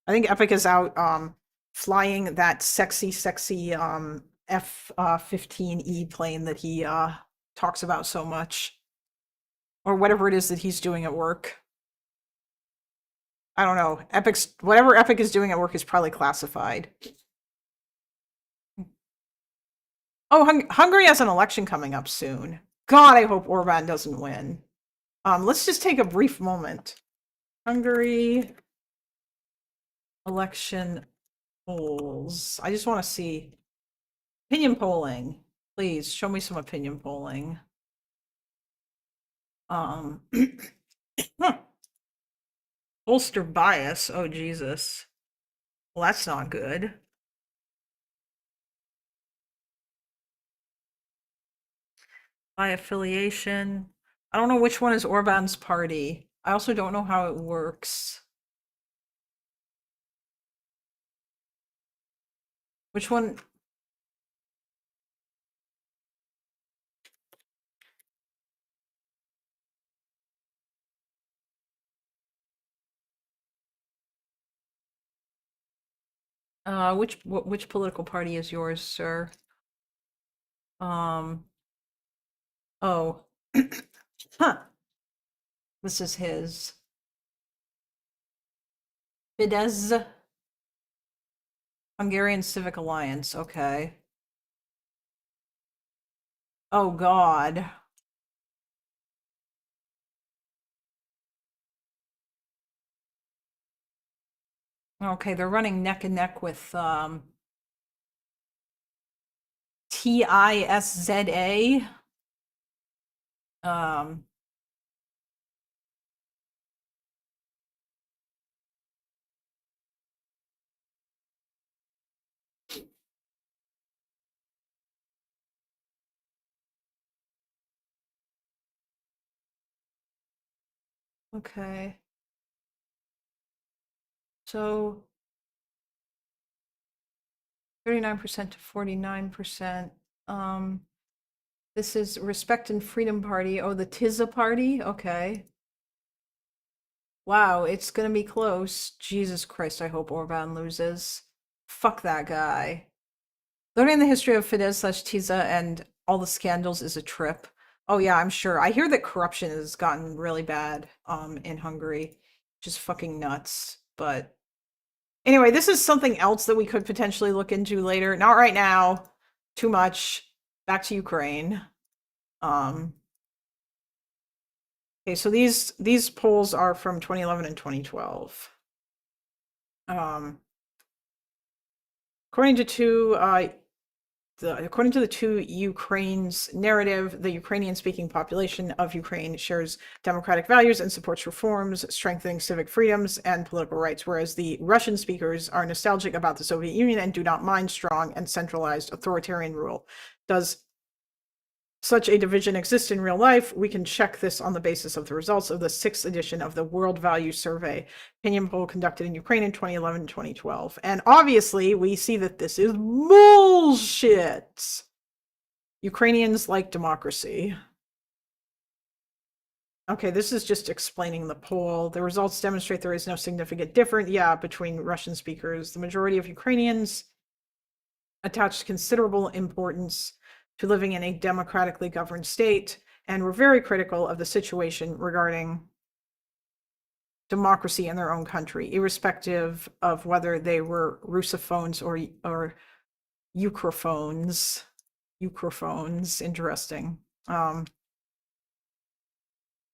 think Epic is out flying that sexy F-15E plane that he talks about so much. Or whatever it is that he's doing at work. I don't know. Whatever Epic is doing at work is probably classified. Oh, Hungary has an election coming up soon. God, I hope Orban doesn't win. Let's just take a brief moment. Hungary election polls. I just want to see opinion polling. Please show me some opinion polling. Pollster bias. Oh, Jesus. Well, that's not good. By affiliation. I don't know which one is Orban's party. I also don't know how it works. Which one? Which political party is yours, sir? Oh. Huh. This is his. Fidesz. Hungarian Civic Alliance, okay. Oh God. Okay, they're running neck and neck with TISZA. Okay. So 39% to 49%. This is Respect and Freedom Party. Oh, the TISA party? Okay. Wow, it's gonna be close. Jesus Christ, I hope Orban loses. Fuck that guy. Learning the history of Fidesz/TISA and all the scandals is a trip. Oh yeah, I'm sure. I hear that corruption has gotten really bad in Hungary. Just fucking nuts. But anyway, this is something else that we could potentially look into later. Not right now. Too much. Back to Ukraine. Okay, so these polls are from 2011 and 2012. According to the two Ukraine's narrative, the Ukrainian-speaking population of Ukraine shares democratic values and supports reforms, strengthening civic freedoms and political rights, whereas the Russian speakers are nostalgic about the Soviet Union and do not mind strong and centralized authoritarian rule. Does such a division exist in real life? We can check this on the basis of the results of the 6th edition of the World Value Survey opinion poll conducted in Ukraine in 2011 and 2012. And obviously, we see that this is bullshit. Ukrainians like democracy. Okay, this is just explaining the poll. The results demonstrate there is no significant difference, between Russian speakers. The majority of Ukrainians attached considerable importance to living in a democratically governed state, and were very critical of the situation regarding democracy in their own country, irrespective of whether they were Russophones or Ukraphones. Interesting.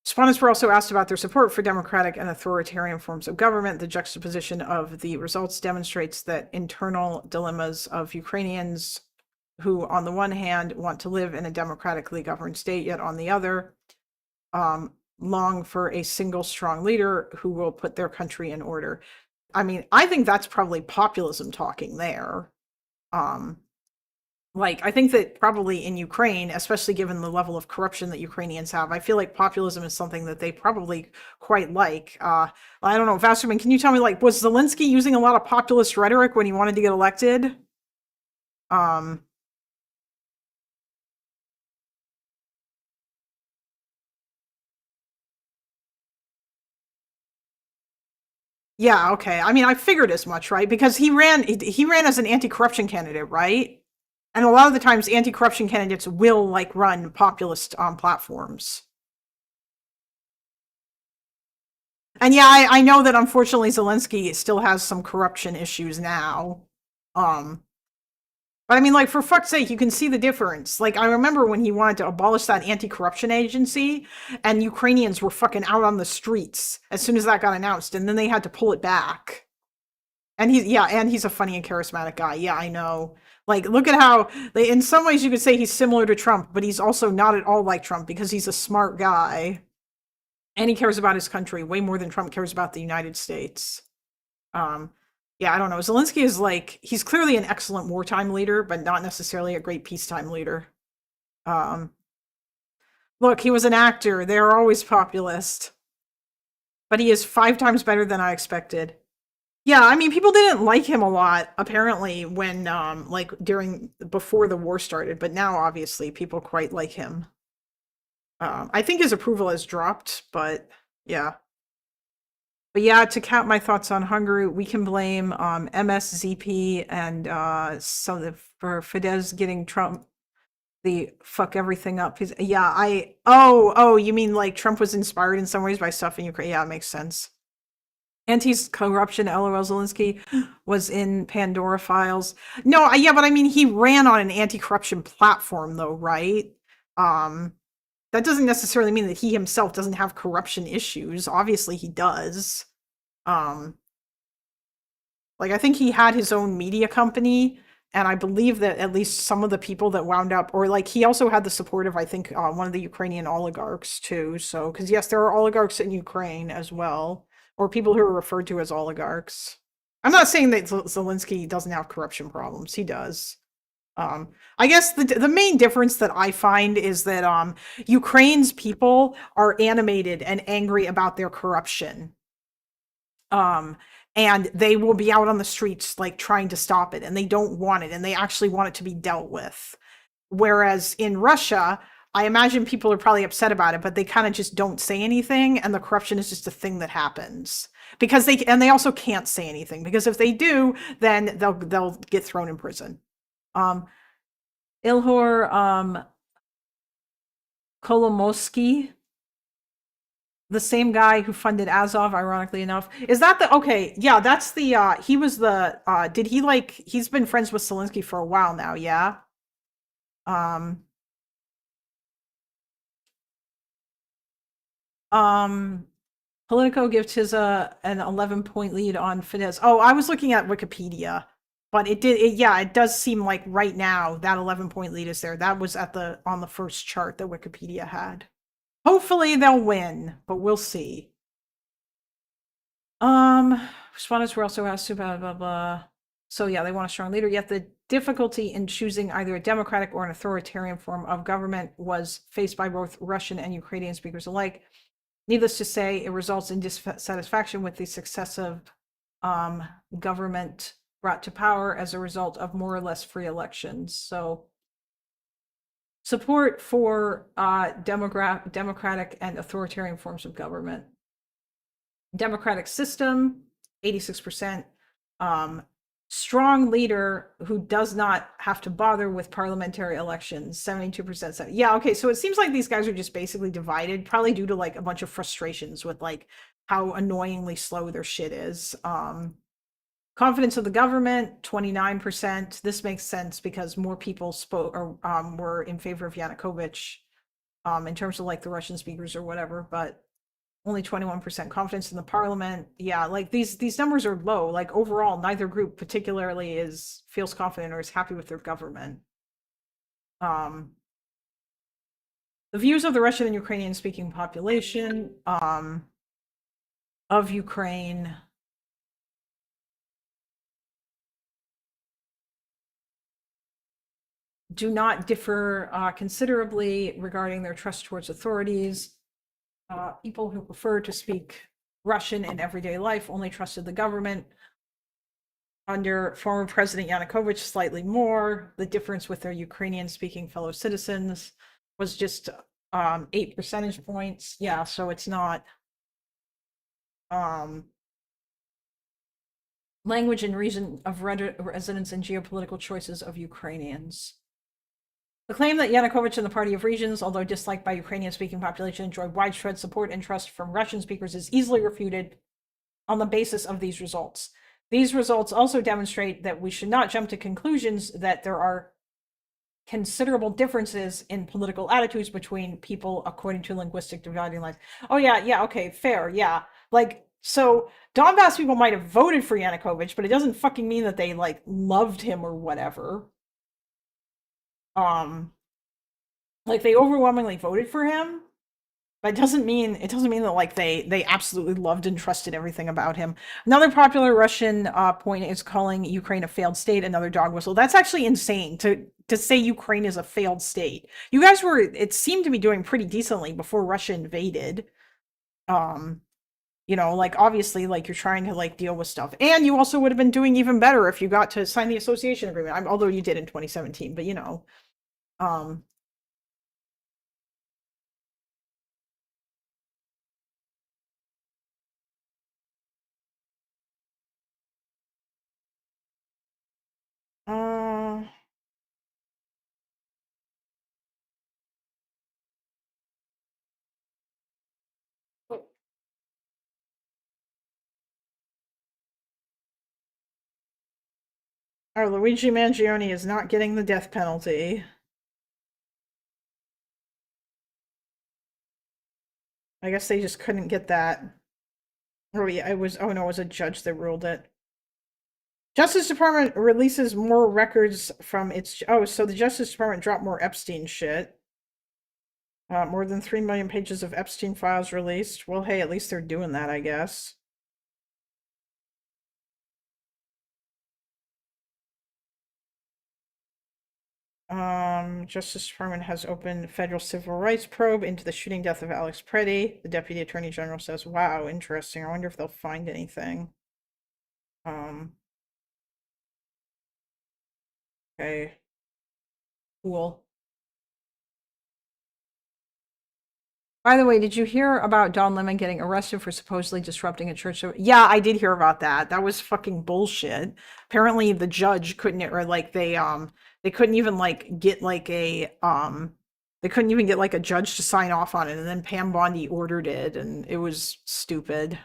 Respondents were also asked about their support for democratic and authoritarian forms of government. The juxtaposition of the results demonstrates that internal dilemmas of Ukrainians who on the one hand want to live in a democratically governed state, yet on the other long for a single strong leader who will put their country in order. I mean, I think that's probably populism talking there. Like, I think that probably in Ukraine, especially given the level of corruption that Ukrainians have, I feel like populism is something that they probably quite like. I don't know, Vasterman, can you tell me, like, was Zelensky using a lot of populist rhetoric when he wanted to get elected? Yeah, okay. I mean, I figured as much, right? Because he ran as an anti-corruption candidate, right? And a lot of the times anti-corruption candidates will like run populist platforms. And yeah, I know that unfortunately Zelensky still has some corruption issues now. But I mean, like, for fuck's sake, you can see the difference. Like, I remember when he wanted to abolish that anti-corruption agency, and Ukrainians were fucking out on the streets as soon as that got announced, and then they had to pull it back. And he's a funny and charismatic guy. Yeah, I know. Like, look at how, in some ways you could say he's similar to Trump, but he's also not at all like Trump because he's a smart guy. And he cares about his country way more than Trump cares about the United States. Yeah, I don't know. Zelensky is like, he's clearly an excellent wartime leader, but not necessarily a great peacetime leader. Look, he was an actor. They're always populist. But he is 5 times better than I expected. Yeah, I mean, people didn't like him a lot, apparently, when, before the war started. But now, obviously, people quite like him. I think his approval has dropped, but yeah. But yeah, to cap my thoughts on Hungary, we can blame MSZP and for Fidesz getting Trump the fuck everything up. You mean like Trump was inspired in some ways by stuff in Ukraine? Yeah, it makes sense. Anti-corruption, LOL Zelensky was in Pandora Files. No, yeah, but I mean, he ran on an anti-corruption platform though, right? That doesn't necessarily mean that he himself doesn't have corruption issues. Obviously he does. Like, I think he had his own media company, and I believe that at least some of the people that wound up, or like, he also had the support of, I think, one of the Ukrainian oligarchs too. So, because yes, there are oligarchs in Ukraine as well, or people who are referred to as oligarchs. I'm not saying that Zelensky doesn't have corruption problems. He does. I guess the main difference that I find is that Ukraine's people are animated and angry about their corruption. And they will be out on the streets like trying to stop it, and they don't want it, and they actually want it to be dealt with. Whereas in Russia, I imagine people are probably upset about it, but they kind of just don't say anything, and the corruption is just a thing that happens. Because they also can't say anything, because if they do, then they'll get thrown in prison. Ilhor Kolomoisky, the same guy who funded Azov, ironically enough. Is that the, okay, yeah, that's the, he was the, he's been friends with Zelensky for a while now, yeah? Politico gives his, an 11-point lead on Fidesz. Oh, I was looking at Wikipedia, but it does seem like right now that 11-point lead is there. That was on the first chart that Wikipedia had. Hopefully they'll win, but we'll see. Respondents were also asked about blah blah. So yeah, they want a strong leader. Yet the difficulty in choosing either a democratic or an authoritarian form of government was faced by both Russian and Ukrainian speakers alike. Needless to say, it results in dissatisfaction with the successive government brought to power as a result of more or less free elections. So support for democratic and authoritarian forms of government. Democratic system, 86%. Strong leader who does not have to bother with parliamentary elections, 72%. Yeah, okay, so it seems like these guys are just basically divided, probably due to like a bunch of frustrations with like how annoyingly slow their shit is. Confidence of the government, 29%. This makes sense because more people spoke or were in favor of Yanukovych in terms of like the Russian speakers or whatever, but only 21% confidence in the parliament. Yeah, like these numbers are low. Like overall, neither group particularly feels confident or is happy with their government. The views of the Russian and Ukrainian speaking population of Ukraine do not differ considerably regarding their trust towards authorities. People who prefer to speak Russian in everyday life only trusted the government. Under former President Yanukovych, slightly more. The difference with their Ukrainian-speaking fellow citizens was just 8 percentage points. Yeah, so it's not. Language and reason of residence and geopolitical choices of Ukrainians. The claim that Yanukovych and the Party of Regions, although disliked by Ukrainian-speaking population, enjoyed widespread support and trust from Russian speakers is easily refuted on the basis of these results. These results also demonstrate that we should not jump to conclusions that there are considerable differences in political attitudes between people according to linguistic dividing lines. Oh yeah, okay, fair, yeah. Like, so Donbass people might have voted for Yanukovych, but it doesn't fucking mean that they like loved him or whatever. Like they overwhelmingly voted for him, but it doesn't mean that like they absolutely loved and trusted everything about him. Another popular Russian point is calling Ukraine a failed state, another dog whistle. That's actually insane to say Ukraine is a failed state. You guys it seemed to be doing pretty decently before Russia invaded. You know, like obviously like you're trying to like deal with stuff, and you also would have been doing even better if you got to sign the association agreement. Although you did in 2017, but you know. Luigi Mangione is not getting the death penalty. I guess they just couldn't get that. Oh yeah, it was a judge that ruled it. Justice Department releases more records from its so the Justice Department dropped more Epstein shit. More than 3 million pages of Epstein files released. Well, hey, at least they're doing that, I guess. Justice Department has opened federal civil rights probe into the shooting death of Alex Preddy. The Deputy Attorney General says, wow, interesting. I wonder if they'll find anything. Okay. Cool. By the way, did you hear about Don Lemon getting arrested for supposedly disrupting a church? Yeah, I did hear about that. That was fucking bullshit. Apparently the judge couldn't, or like they couldn't even like get like a they couldn't even get like a judge to sign off on it, and then Pam Bondi ordered it, and it was stupid.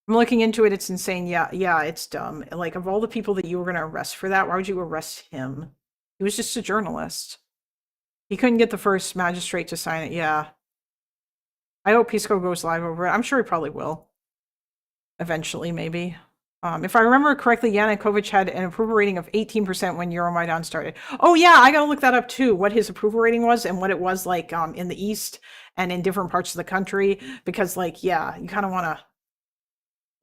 I'm looking into it, it's insane. Yeah, it's dumb. Like, of all the people that you were gonna arrest for that, why would you arrest him? He was just a journalist. He couldn't get the first magistrate to sign it, yeah. I hope Pisco goes live over it. I'm sure he probably will. Eventually, maybe. If I remember correctly, Yanukovych had an approval rating of 18% when Euromaidan started. Oh yeah, I gotta look that up too, what his approval rating was and what it was like in the East and in different parts of the country. Because like, yeah, you kind of want to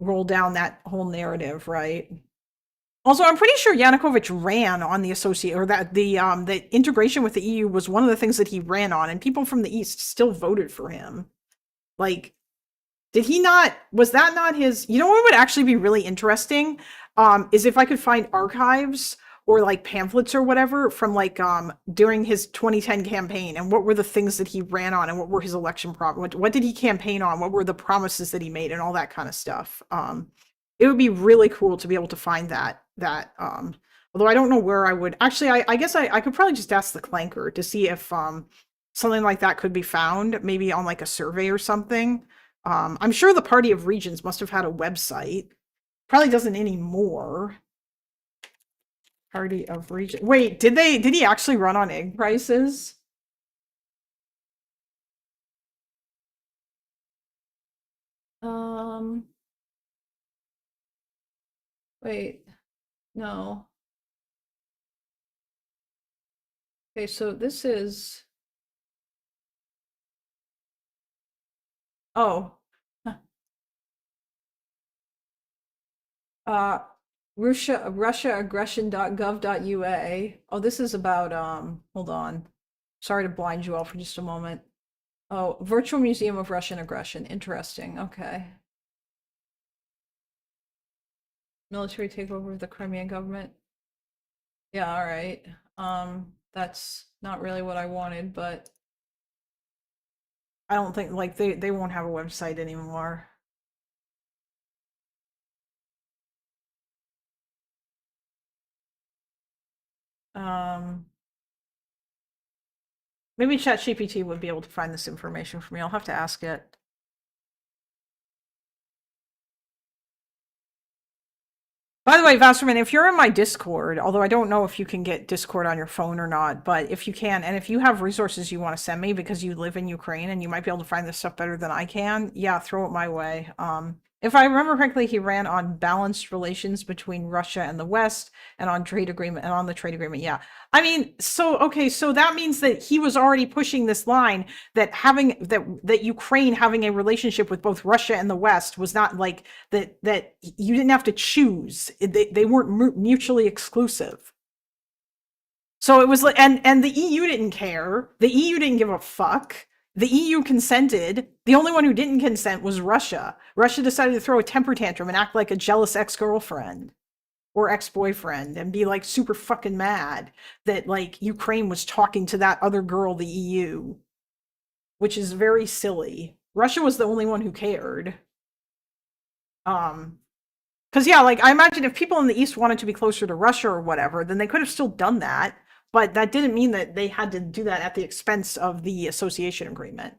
roll down that whole narrative, right? Also, I'm pretty sure Yanukovych ran on the associate, or that the integration with the EU was one of the things that he ran on, and people from the East still voted for him. Like, did he not? Was that not his? You know what would actually be really interesting? Is if I could find archives or like pamphlets or whatever from like during his 2010 campaign, and what were the things that he ran on, and what were his election what did he campaign on? What were the promises that he made, and all that kind of stuff. It would be really cool to be able to find that. Although I don't know where I would actually. I guess I could probably just ask the Clanker to see if something like that could be found, maybe on like a survey or something. I'm sure the Party of Regions must have had a website. Probably doesn't anymore. Party of Regions. Wait, did he actually run on egg prices? Wait, no. Okay, so this is. Oh. Russiaaggression.gov.ua. Oh, this is about hold on. Sorry to blind you all for just a moment. Oh, Virtual Museum of Russian Aggression. Interesting. Okay. Military takeover of the Crimean government. Yeah, all right. That's not really what I wanted, but I don't think like they won't have a website anymore. Maybe ChatGPT would be able to find this information for me. I'll have to ask it. By the way, Vasserman, if you're in my Discord, although I don't know if you can get Discord on your phone or not, but if you can, and if you have resources you want to send me because you live in Ukraine and you might be able to find this stuff better than I can, yeah, throw it my way. If I remember correctly, he ran on balanced relations between Russia and the West and on trade agreement and on the trade agreement. Yeah. I mean, so, okay, so that means that he was already pushing this line that having that Ukraine having a relationship with both Russia and the West was not like that you didn't have to choose. They weren't mutually exclusive. So it was like, and the EU didn't care. The EU didn't give a fuck. The EU consented. The only one who didn't consent was Russia. Russia decided to throw a temper tantrum and act like a jealous ex-girlfriend or ex-boyfriend and be like super fucking mad that like Ukraine was talking to that other girl, the EU, which is very silly. Russia was the only one who cared. Because yeah, like I imagine if people in the East wanted to be closer to Russia or whatever, then they could have still done that. But that didn't mean that they had to do that at the expense of the association agreement.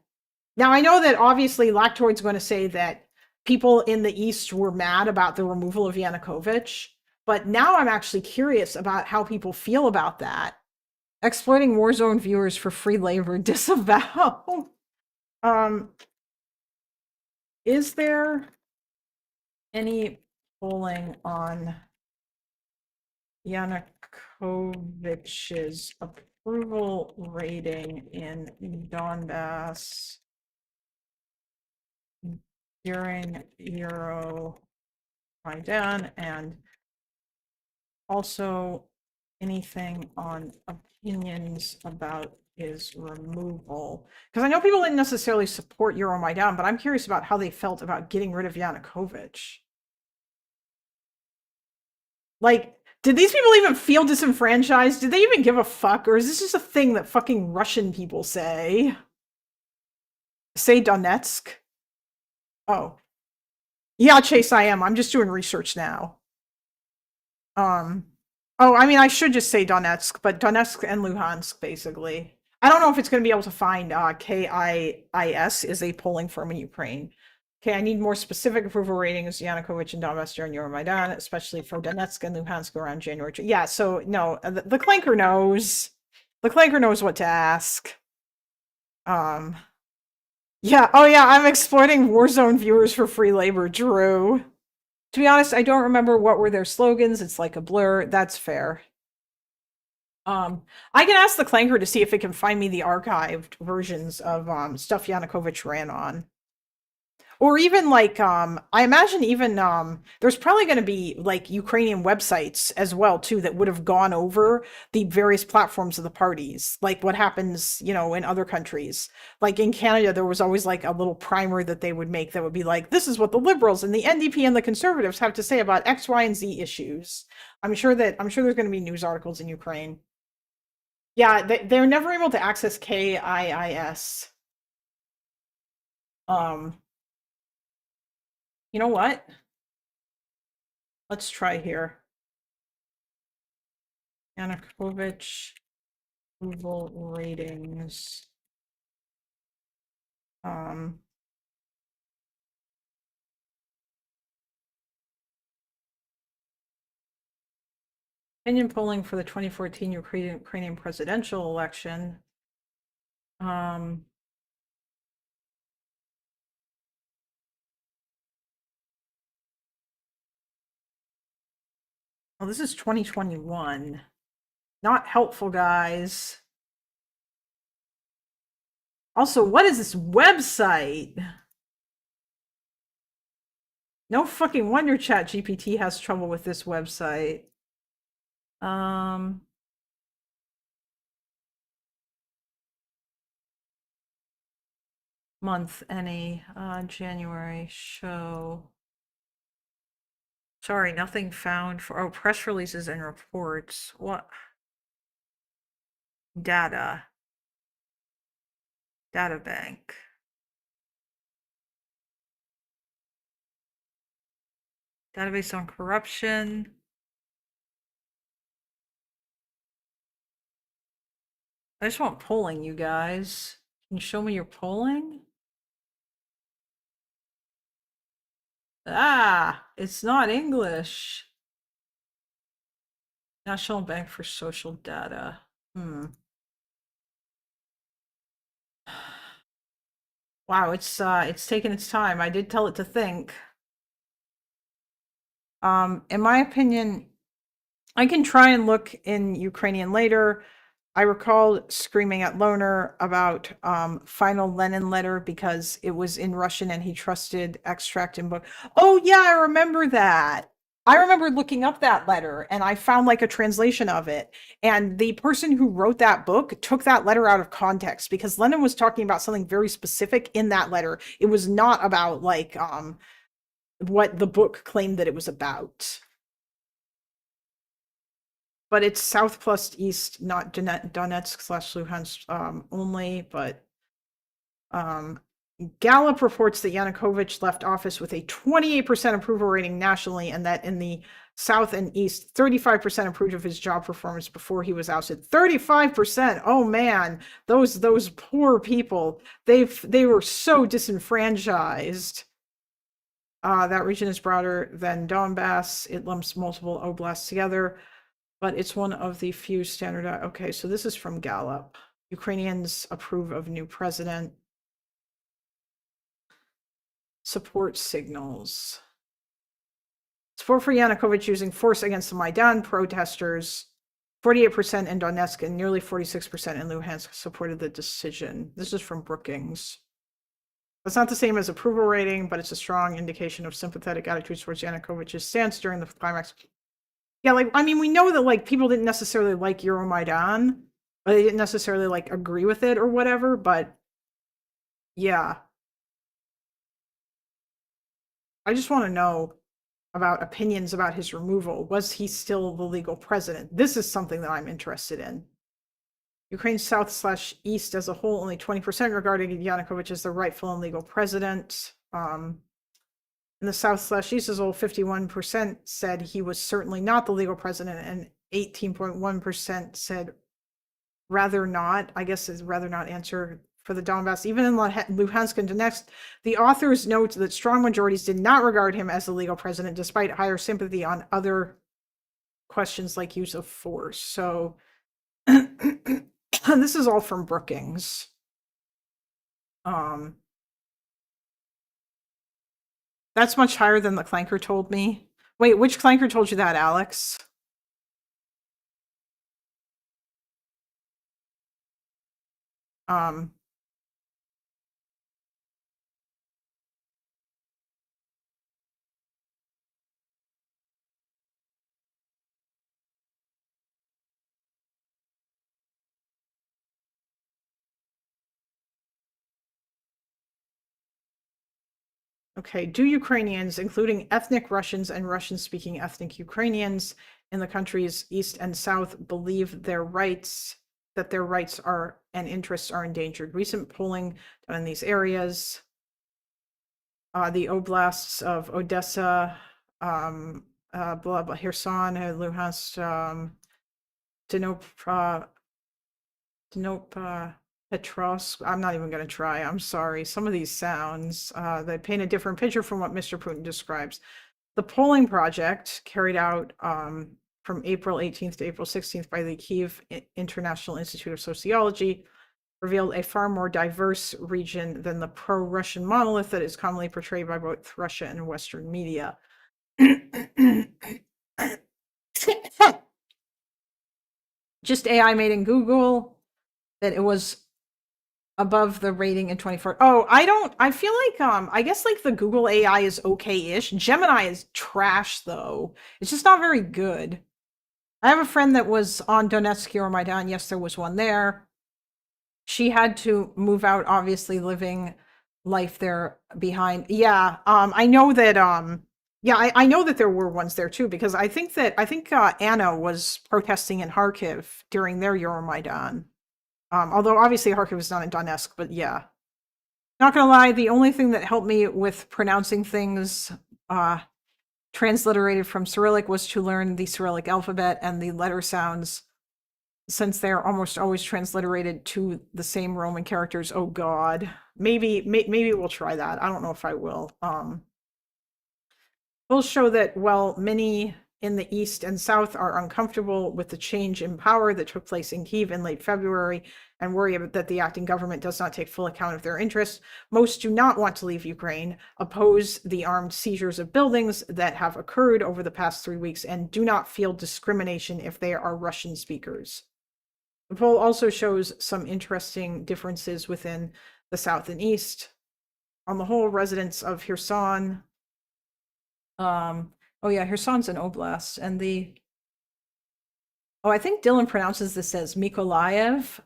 Now, I know that obviously Lactoid's going to say that people in the East were mad about the removal of Yanukovych, but now I'm actually curious about how people feel about that. Exploiting Warzone viewers for free labor, disavow. Is there any polling on Yanukovych's approval rating in Donbass during Euromaidan, and also anything on opinions about his removal? Because I know people didn't necessarily support Euromaidan, but I'm curious about how they felt about getting rid of Yanukovych. Like, did these people even feel disenfranchised? Did they even give a fuck? Or is this just a thing that fucking Russian people say? Say Donetsk? Oh. Yeah, Chase, I am. I'm just doing research now. Oh, I mean, I should just say Donetsk, but Donetsk and Luhansk, basically. I don't know if it's going to be able to find KIIS is a polling firm in Ukraine. Okay, I need more specific approval ratings, Yanukovych and Donbass during Euromaidan, especially for Donetsk and Luhansk around January. Yeah, so no, the Clanker knows. The Clanker knows what to ask. Yeah, oh yeah, I'm exploiting Warzone viewers for free labor, Drew. To be honest, I don't remember what were their slogans. It's like a blur. That's fair. I can ask the Clanker to see if it can find me the archived versions of stuff Yanukovych ran on. Or even like, I imagine even there's probably going to be like Ukrainian websites as well too that would have gone over the various platforms of the parties, like what happens, you know, in other countries. Like in Canada, there was always like a little primer that they would make that would be like, this is what the Liberals and the NDP and the Conservatives have to say about X, Y, and Z issues. I'm sure there's going to be news articles in Ukraine. Yeah, they're never able to access KIIS. You know what? Let's try here. Yanukovych approval ratings. Opinion polling for the 2014 Ukrainian presidential election. Well, this is 2021. Not helpful, guys. Also, what is this website? No fucking wonder ChatGPT has trouble with this website. Month, any, January, show. Sorry, nothing found for, oh, press releases and reports. What? Data. Data bank. Database on corruption. I just want polling, you guys. Can you show me your polling? Ah, it's not English. National Bank for Social Data. Wow, it's taken its time. I did tell it to think. In my opinion, I can try and look in Ukrainian later. I recall screaming at Loner about Final Lenin letter because it was in Russian and he trusted extract in book. Oh yeah, I remember that. I remember looking up that letter and I found like a translation of it. And the person who wrote that book took that letter out of context because Lenin was talking about something very specific in that letter. It was not about like what the book claimed that it was about. But it's south plus east, not Donetsk/Luhansk only, but Gallup reports that Yanukovych left office with a 28% approval rating nationally, and that in the south and east, 35% approved of his job performance before he was ousted. 35%! Oh man, those poor people. They were so disenfranchised. That region is broader than Donbass. It lumps multiple oblasts together, but it's one of the few standard. Okay, so this is from Gallup. Ukrainians approve of new president. Support signals. Support for Yanukovych using force against the Maidan protesters. 48% in Donetsk and nearly 46% in Luhansk supported the decision. This is from Brookings. That's not the same as approval rating, but it's a strong indication of sympathetic attitudes towards Yanukovych's stance during the climax. Yeah, like, I mean, we know that, like, people didn't necessarily like Euromaidan, or they didn't necessarily, like, agree with it or whatever, but yeah. I just want to know about opinions about his removal. Was he still the legal president? This is something that I'm interested in. Ukraine South/East as a whole, only 20% regarded Yanukovych as the rightful and legal president. In the South/East as a whole, 51% said he was certainly not the legal president, and 18.1% said rather not. I guess is rather not answer for the Donbass. Even in Luhansk and Donetsk, the authors note that strong majorities did not regard him as the legal president, despite higher sympathy on other questions like use of force. So this is all from Brookings. That's much higher than the Clanker told me. Wait, which Clanker told you that, Alex? Okay, do Ukrainians, including ethnic Russians and Russian-speaking ethnic Ukrainians in the country's east and south, believe that their rights are and interests are endangered? Recent polling done in these areas, the oblasts of Odessa, Kherson, Luhansk, Petrovsk. I'm not even going to try. I'm sorry. Some of these sounds, they paint a different picture from what Mr. Putin describes. The polling project carried out from April 18th to April 16th by the Kyiv International Institute of Sociology revealed a far more diverse region than the pro-Russian monolith that is commonly portrayed by both Russia and Western media. Just AI made in Google that it was above the rating in 24. Oh, I feel like, I guess like the Google AI is okay-ish. Gemini is trash though. It's just not very good. I have a friend that was on Donetsk Euromaidan. Yes, there was one there. She had to move out, obviously living life there behind. Yeah, I know that, yeah, I know that there were ones there too, because I think Anna was protesting in Kharkiv during their Euromaidan. Although obviously Kharkiv is not in Donetsk, but yeah. Not gonna lie, the only thing that helped me with pronouncing things transliterated from Cyrillic was to learn the Cyrillic alphabet and the letter sounds, since they're almost always transliterated to the same Roman characters. Oh God, maybe we'll try that. I don't know if I will. We'll show that while many in the East and South are uncomfortable with the change in power that took place in Kyiv in late February and worry that the acting government does not take full account of their interests, most do not want to leave Ukraine, oppose the armed seizures of buildings that have occurred over the past 3 weeks, and do not feel discrimination if they are Russian speakers. The poll also shows some interesting differences within the South and East. On the whole, residents of Kherson, oh yeah, Kherson's an oblast, and I think Dylan pronounces this as Mykolaiv.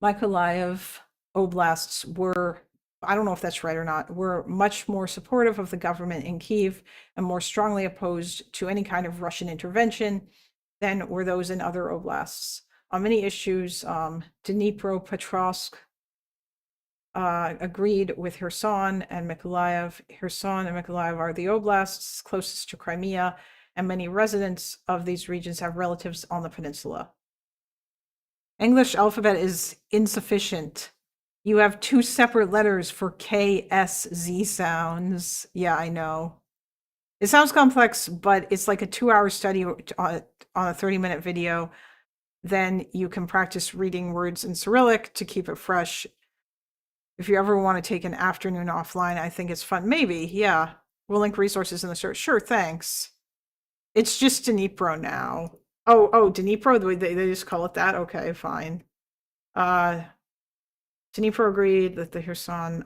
Mykolaiv oblasts were, I don't know if that's right or not, were much more supportive of the government in Kyiv and more strongly opposed to any kind of Russian intervention than were those in other oblasts. On many issues, Dnipropetrovsk agreed with Kherson and Mykolaiv. Kherson and Mykolaiv are the oblasts closest to Crimea, and many residents of these regions have relatives on the peninsula. English alphabet is insufficient. You have 2 separate letters for K, S, Z sounds. Yeah, I know. It sounds complex, but it's like a 2-hour study on a 30-minute video. Then you can practice reading words in Cyrillic to keep it fresh. If you ever want to take an afternoon offline, I think it's fun. Maybe, yeah. We'll link resources in the search. Sure, thanks. It's just Dnipro now. Oh, Dnipro, they just call it that? Okay, fine. Dnipro agreed that the Kherson,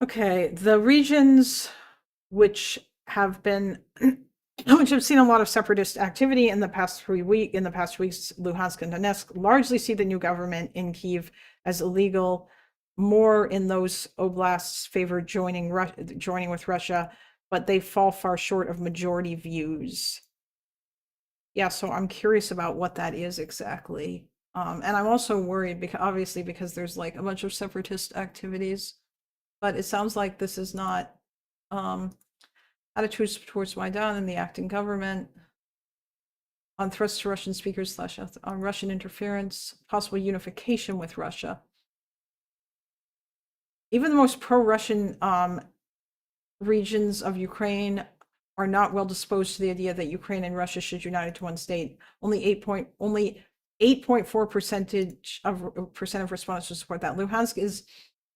Okay, the regions which have been which have seen a lot of separatist activity in the past weeks, Luhansk and Donetsk largely see the new government in Kyiv as illegal. More in those oblasts favor joining with Russia, but they fall far short of majority views. Yeah, so I'm curious about what that is exactly. And I'm also worried because there's like a bunch of separatist activities, but it sounds like this is not attitudes towards Maidan and the acting government on threats to Russian speakers / on Russian interference, possible unification with Russia. Even the most pro-Russian regions of Ukraine are not well disposed to the idea that Ukraine and Russia should unite into one state. Only 8.4% of respondents would support that. Luhansk is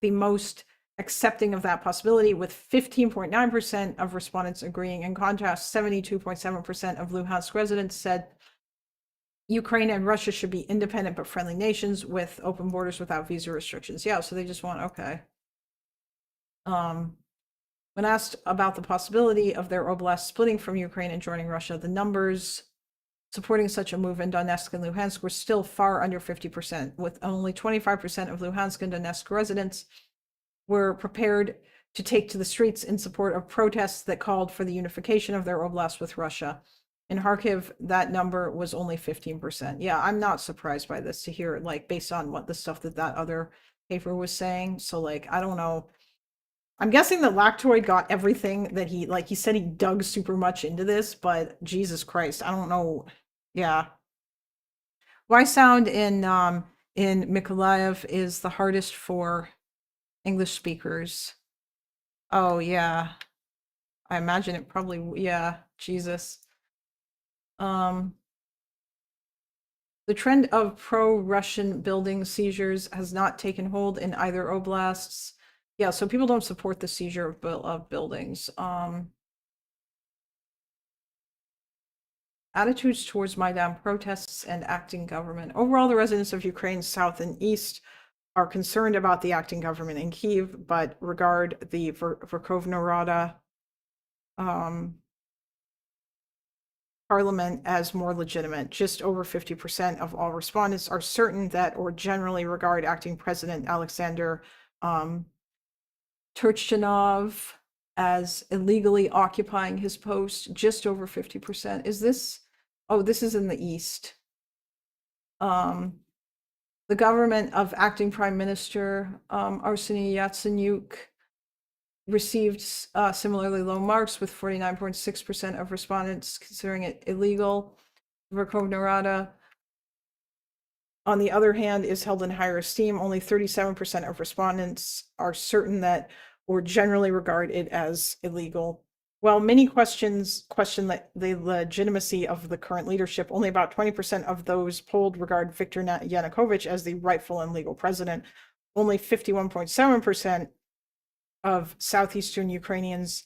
the most accepting of that possibility, with 15.9% of respondents agreeing. In contrast, 72.7% of Luhansk residents said Ukraine and Russia should be independent but friendly nations with open borders without visa restrictions. Yeah, so they just want, okay. When asked about the possibility of their oblast splitting from Ukraine and joining Russia, the numbers supporting such a move in Donetsk and Luhansk were still far under 50%, with only 25% of Luhansk and Donetsk residents were prepared to take to the streets in support of protests that called for the unification of their oblast with Russia. In Kharkiv, that number was only 15%. Yeah, I'm not surprised by this to hear, like, based on what the stuff that other paper was saying. So, like, I don't know. I'm guessing that Lactoid got everything that he said he dug super much into this, but Jesus Christ, I don't know. Yeah. Why sound in Mykolaiv is the hardest for English speakers? Oh, yeah. I imagine it probably, yeah, Jesus. The trend of pro-Russian building seizures has not taken hold in either oblasts. Yeah, so people don't support the seizure of buildings. Attitudes towards Maidan protests and acting government. Overall, the residents of Ukraine's south and east are concerned about the acting government in Kyiv, but regard the Verkhovna Rada parliament as more legitimate. Just over 50% of all respondents are certain that or generally regard acting president Alexander Turchinov as illegally occupying his post. Just over 50%. Is this? Oh, this is in the east. The government of acting Prime Minister Arseniy Yatsenyuk received similarly low marks, with 49.6% of respondents considering it illegal. Verkhovna Rada, on the other hand, is held in higher esteem. Only 37% of respondents are certain that or generally regard it as illegal. While many question the legitimacy of the current leadership, only about 20% of those polled regard Viktor Yanukovych as the rightful and legal president. Only 51.7% of southeastern Ukrainians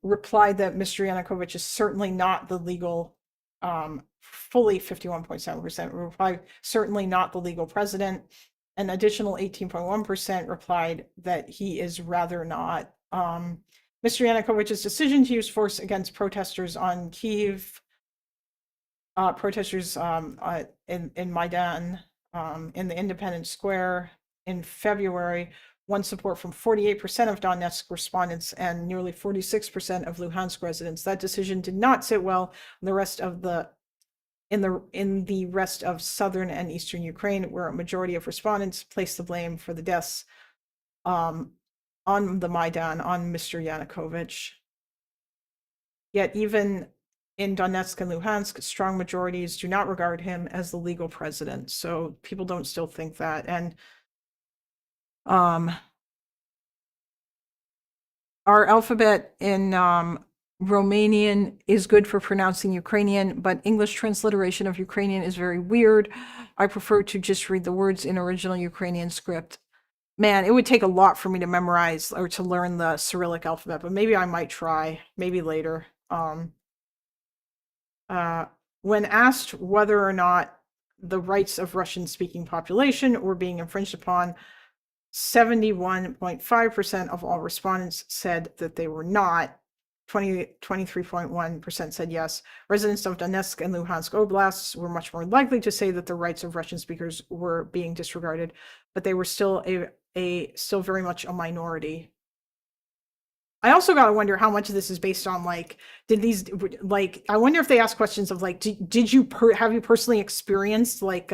replied that Mr. Yanukovych is certainly not the legal, fully 51.7% replied certainly not the legal president. An additional 18.1% replied that he is rather not. Mr. Yanukovych's decision to use force against protesters on Kyiv, protesters in Maidan, in the Independence Square in February, won support from 48% of Donetsk respondents and nearly 46% of Luhansk residents. That decision did not sit well in the rest of southern and eastern Ukraine, where a majority of respondents placed the blame for the deaths on the Maidan on Mr. Yanukovych. Yet even in Donetsk and Luhansk, strong majorities do not regard him as the legal president. So people don't still think that. And our alphabet in Romanian is good for pronouncing Ukrainian, but English transliteration of Ukrainian is very weird. I prefer to just read the words in original Ukrainian script. Man, it would take a lot for me to memorize or to learn the Cyrillic alphabet, but maybe I might try, maybe later. When asked whether or not the rights of Russian-speaking population were being infringed upon, 71.5% of all respondents said that they were not. 23.1% said yes. Residents of Donetsk and Luhansk oblasts were much more likely to say that the rights of Russian speakers were being disregarded, but they were still still very much a minority. I also gotta wonder how much of this is based on like, I wonder if they ask questions of like, did you have you personally experienced like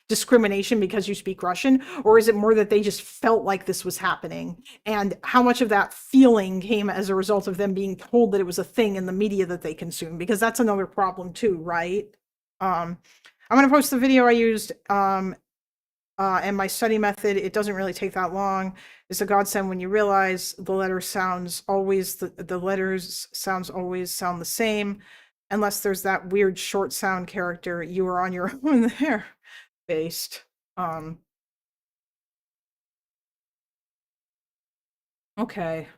discrimination because you speak Russian, or is it more that they just felt like this was happening, and how much of that feeling came as a result of them being told that it was a thing in the media that they consume, because that's another problem too, right? I'm gonna post the video I used and my study method. It doesn't really take that long. It's a godsend when you realize the letters sounds always the letters always sound the same, unless there's that weird short sound character. You are on your own there, based. Okay.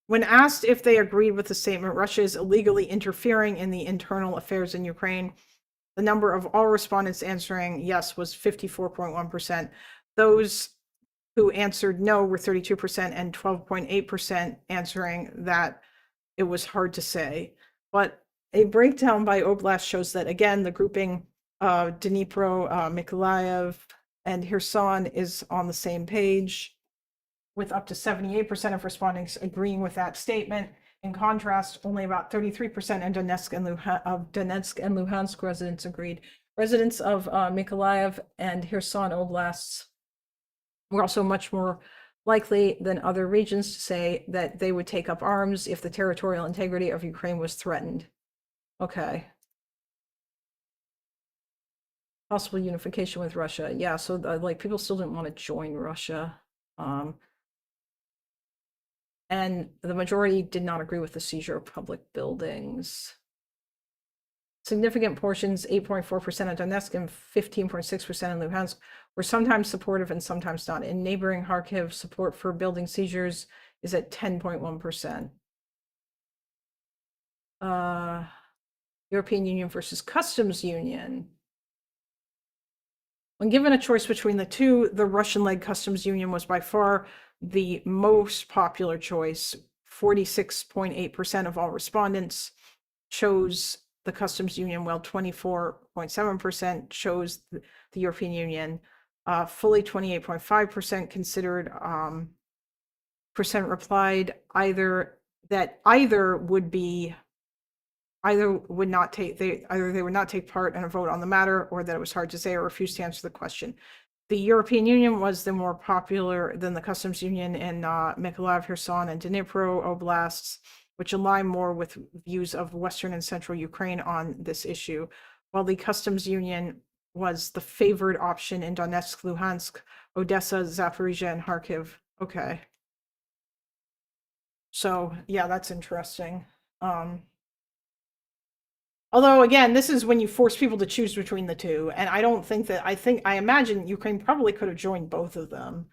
When asked if they agreed with the statement, Russia is illegally interfering in the internal affairs in Ukraine, the number of all respondents answering yes was 54.1%. Those who answered no were 32% and 12.8% answering that it was hard to say. But a breakdown by oblast shows that, again, the grouping Dnipro, Mykolaiv, and Kherson is on the same page, with up to 78% of respondents agreeing with that statement. In contrast, only about 33% in Donetsk and Luhansk residents agreed. Residents of Mykolaiv and Kherson oblasts were also much more likely than other regions to say that they would take up arms if the territorial integrity of Ukraine was threatened. Okay. Possible unification with Russia. Yeah, so like people still didn't want to join Russia. And the majority did not agree with the seizure of public buildings. Significant portions, 8.4% of Donetsk and 15.6% in Luhansk, were sometimes supportive and sometimes not. In neighboring Kharkiv, support for building seizures is at 10.1%. European Union versus Customs Union. When given a choice between the two, the Russian-led Customs Union was by far the most popular choice. 46.8% of all respondents chose the Customs Union, while 24.7% chose the European Union. Fully 28.5% considered replied either would not take part in a vote on the matter, or that it was hard to say, or refused to answer the question. The European Union was the more popular than the Customs Union in Mykolaiv, Kherson, and Dnipro oblasts, which align more with views of Western and Central Ukraine on this issue, while the Customs Union was the favored option in Donetsk, Luhansk, Odessa, Zaporizhia, and Kharkiv. Okay. So, yeah, that's interesting. Although, again, this is when you force people to choose between the two, and I imagine Ukraine probably could have joined both of them.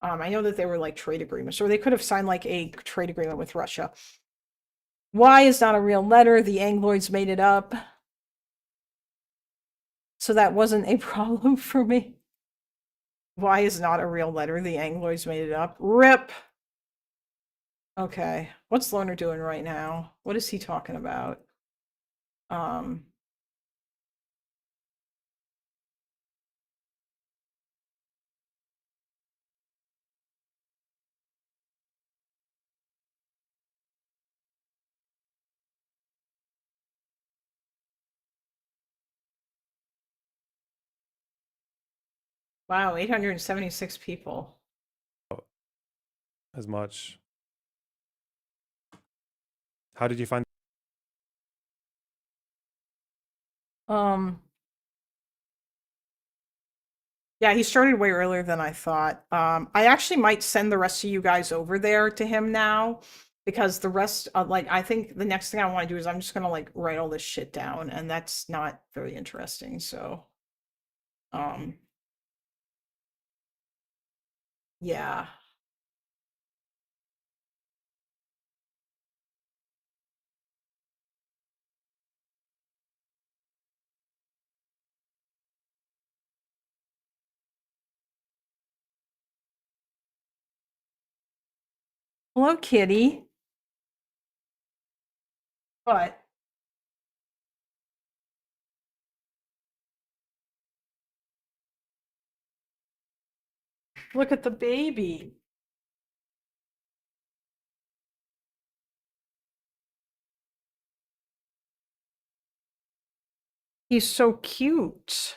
I know that they were like trade agreements, or they could have signed like a trade agreement with Russia. Y is not a real letter. The Angloids made it up. So that wasn't a problem for me. Y is not a real letter. The Angloids made it up. RIP. Okay. What's Lerner doing right now? What is he talking about? Wow, 876 people. As much. How did you find? Yeah, he started way earlier than I thought. I actually might send the rest of you guys over there to him now, because the rest of I think the next thing I want to do is I'm just gonna like write all this shit down, and that's not very interesting. So, yeah. Hello, kitty. But look at the baby. He's so cute.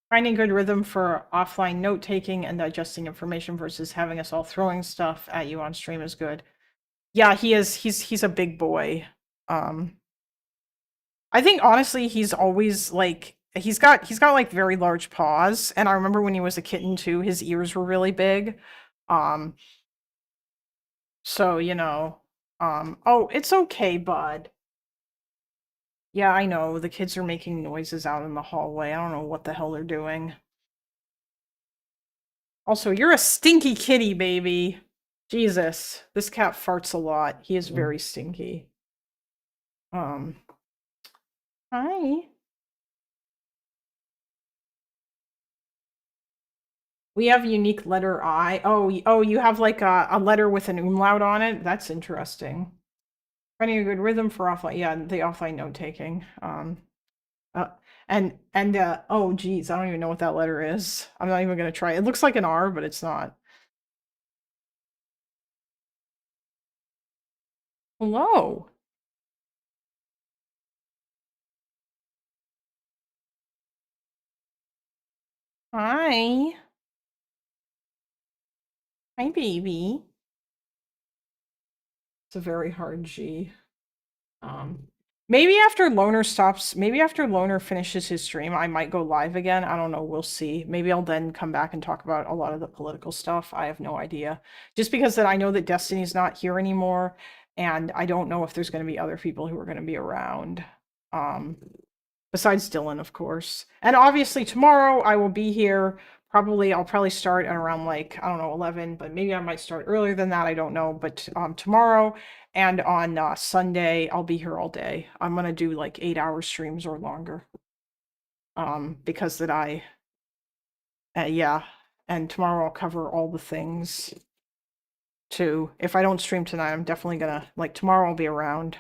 Finding good rhythm for offline note-taking and digesting information versus having us all throwing stuff at you on stream is good. Yeah, he is. He's a big boy. I think honestly he's always like he's got like very large paws, and I remember when he was a kitten too, his ears were really big. So, you know, oh, it's okay, bud. Yeah, I know. The kids are making noises out in the hallway. I don't know what the hell they're doing. Also, you're a stinky kitty, baby. Jesus, this cat farts a lot. He is very stinky. Hi. We have unique letter I. Oh, you have like a letter with an umlaut on it? That's interesting. Finding a good rhythm for offline. Yeah, the offline note taking. Oh geez, I don't even know what that letter is. I'm not even gonna try. It looks like an R, but it's not. Hello. Hi. Hi, baby. It's a very hard G. Maybe after Loner finishes his stream, I might go live again. I don't know. We'll see. Maybe I'll then come back and talk about a lot of the political stuff. I have no idea. Just because that I know that Destiny's not here anymore, and I don't know if there's going to be other people who are going to be around. Besides Dylan, of course. And obviously tomorrow I will be here. I'll probably start at around like, I don't know, 11, but maybe I might start earlier than that. I don't know. But tomorrow and on Sunday, I'll be here all day. I'm going to do like 8-hour streams or longer. Because that yeah. And tomorrow I'll cover all the things too. If I don't stream tonight, I'm definitely gonna, like, tomorrow I'll be around.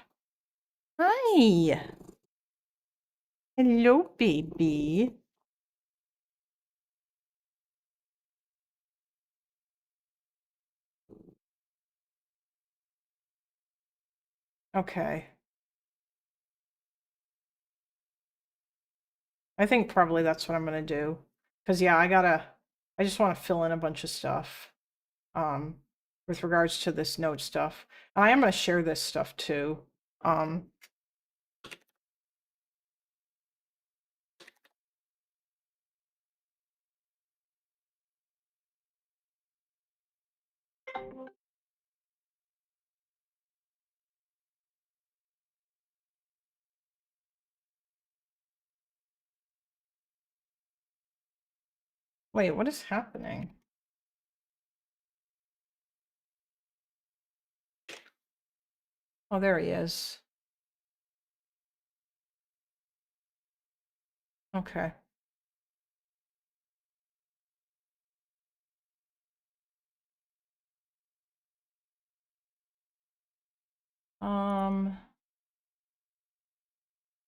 Hi. Hello, baby. Okay. I think probably that's what I'm gonna do. Because yeah, I just want to fill in a bunch of stuff. With regards to this note stuff. And I am gonna share this stuff too. Wait, what is happening? Oh, there he is. Okay.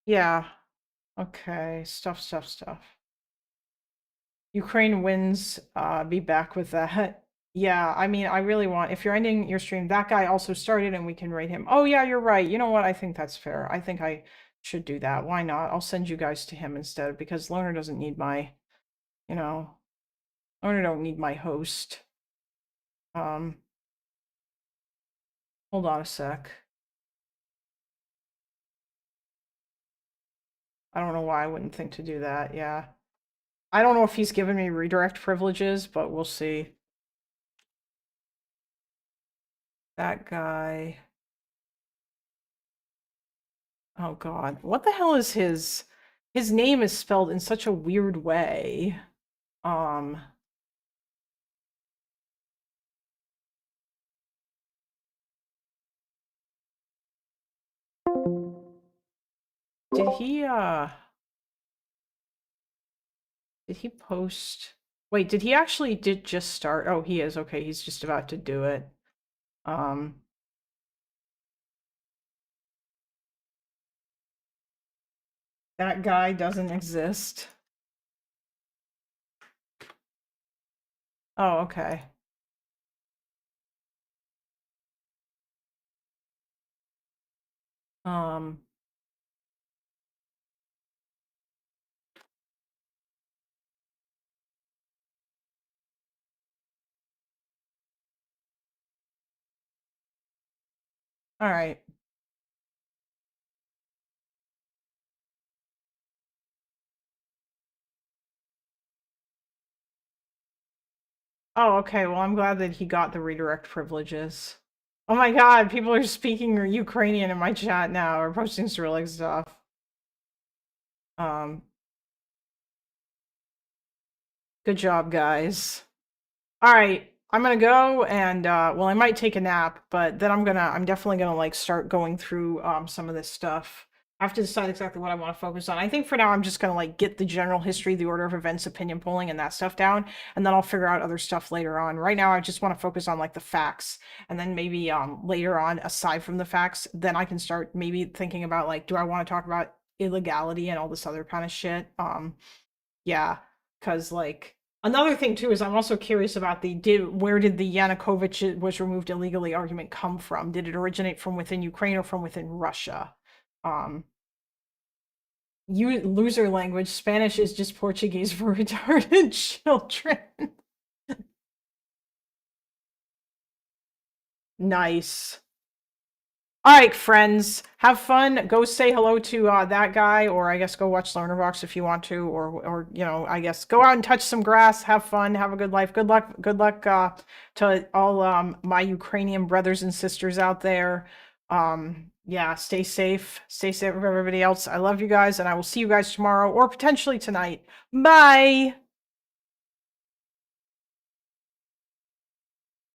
Yeah. Okay. Stuff. Ukraine wins. Be back with that. Yeah, I mean, I really want, if you're ending your stream, that guy also started and we can rate him. Oh yeah, you're right. You know what? I think that's fair. I think I should do that. Why not? I'll send you guys to him instead, because Loner doesn't need my, you know, Loner don't need my host. Hold on a sec. I don't know why I wouldn't think to do that. Yeah. I don't know if he's given me redirect privileges, but we'll see. That guy. Oh God. What the hell is his name is spelled in such a weird way. Did he Did he post? Wait, did he actually just start? Oh, he is. Okay, he's just about to do it. That guy doesn't exist. Oh, okay. All right. Oh, okay. Well, I'm glad that he got the redirect privileges. Oh my god, people are speaking Ukrainian in my chat now, or posting Cyrillic stuff. Good job, guys. All right, I'm gonna go and well, I might take a nap, but then I'm definitely gonna like start going through some of this stuff. I have to decide exactly what I want to focus on. I think for now I'm just gonna like get the general history, the order of events, opinion polling, and that stuff down, and then I'll figure out other stuff later on. Right now I just want to focus on like the facts, and then maybe later on, aside from the facts, then I can start maybe thinking about like, do I want to talk about illegality and all this other kind of shit? Yeah, because like another thing too is I'm also curious about where did the Yanukovych was removed illegally argument come from? Did it originate from within Ukraine or from within Russia? You loser language. Spanish is just Portuguese for retarded children. Nice. All right, friends, have fun. Go say hello to that guy, or I guess go watch Learnerbox if you want to, or you know, I guess go out and touch some grass. Have fun. Have a good life. Good luck. Good luck to all my Ukrainian brothers and sisters out there. Yeah, stay safe. Stay safe with everybody else. I love you guys, and I will see you guys tomorrow or potentially tonight. Bye.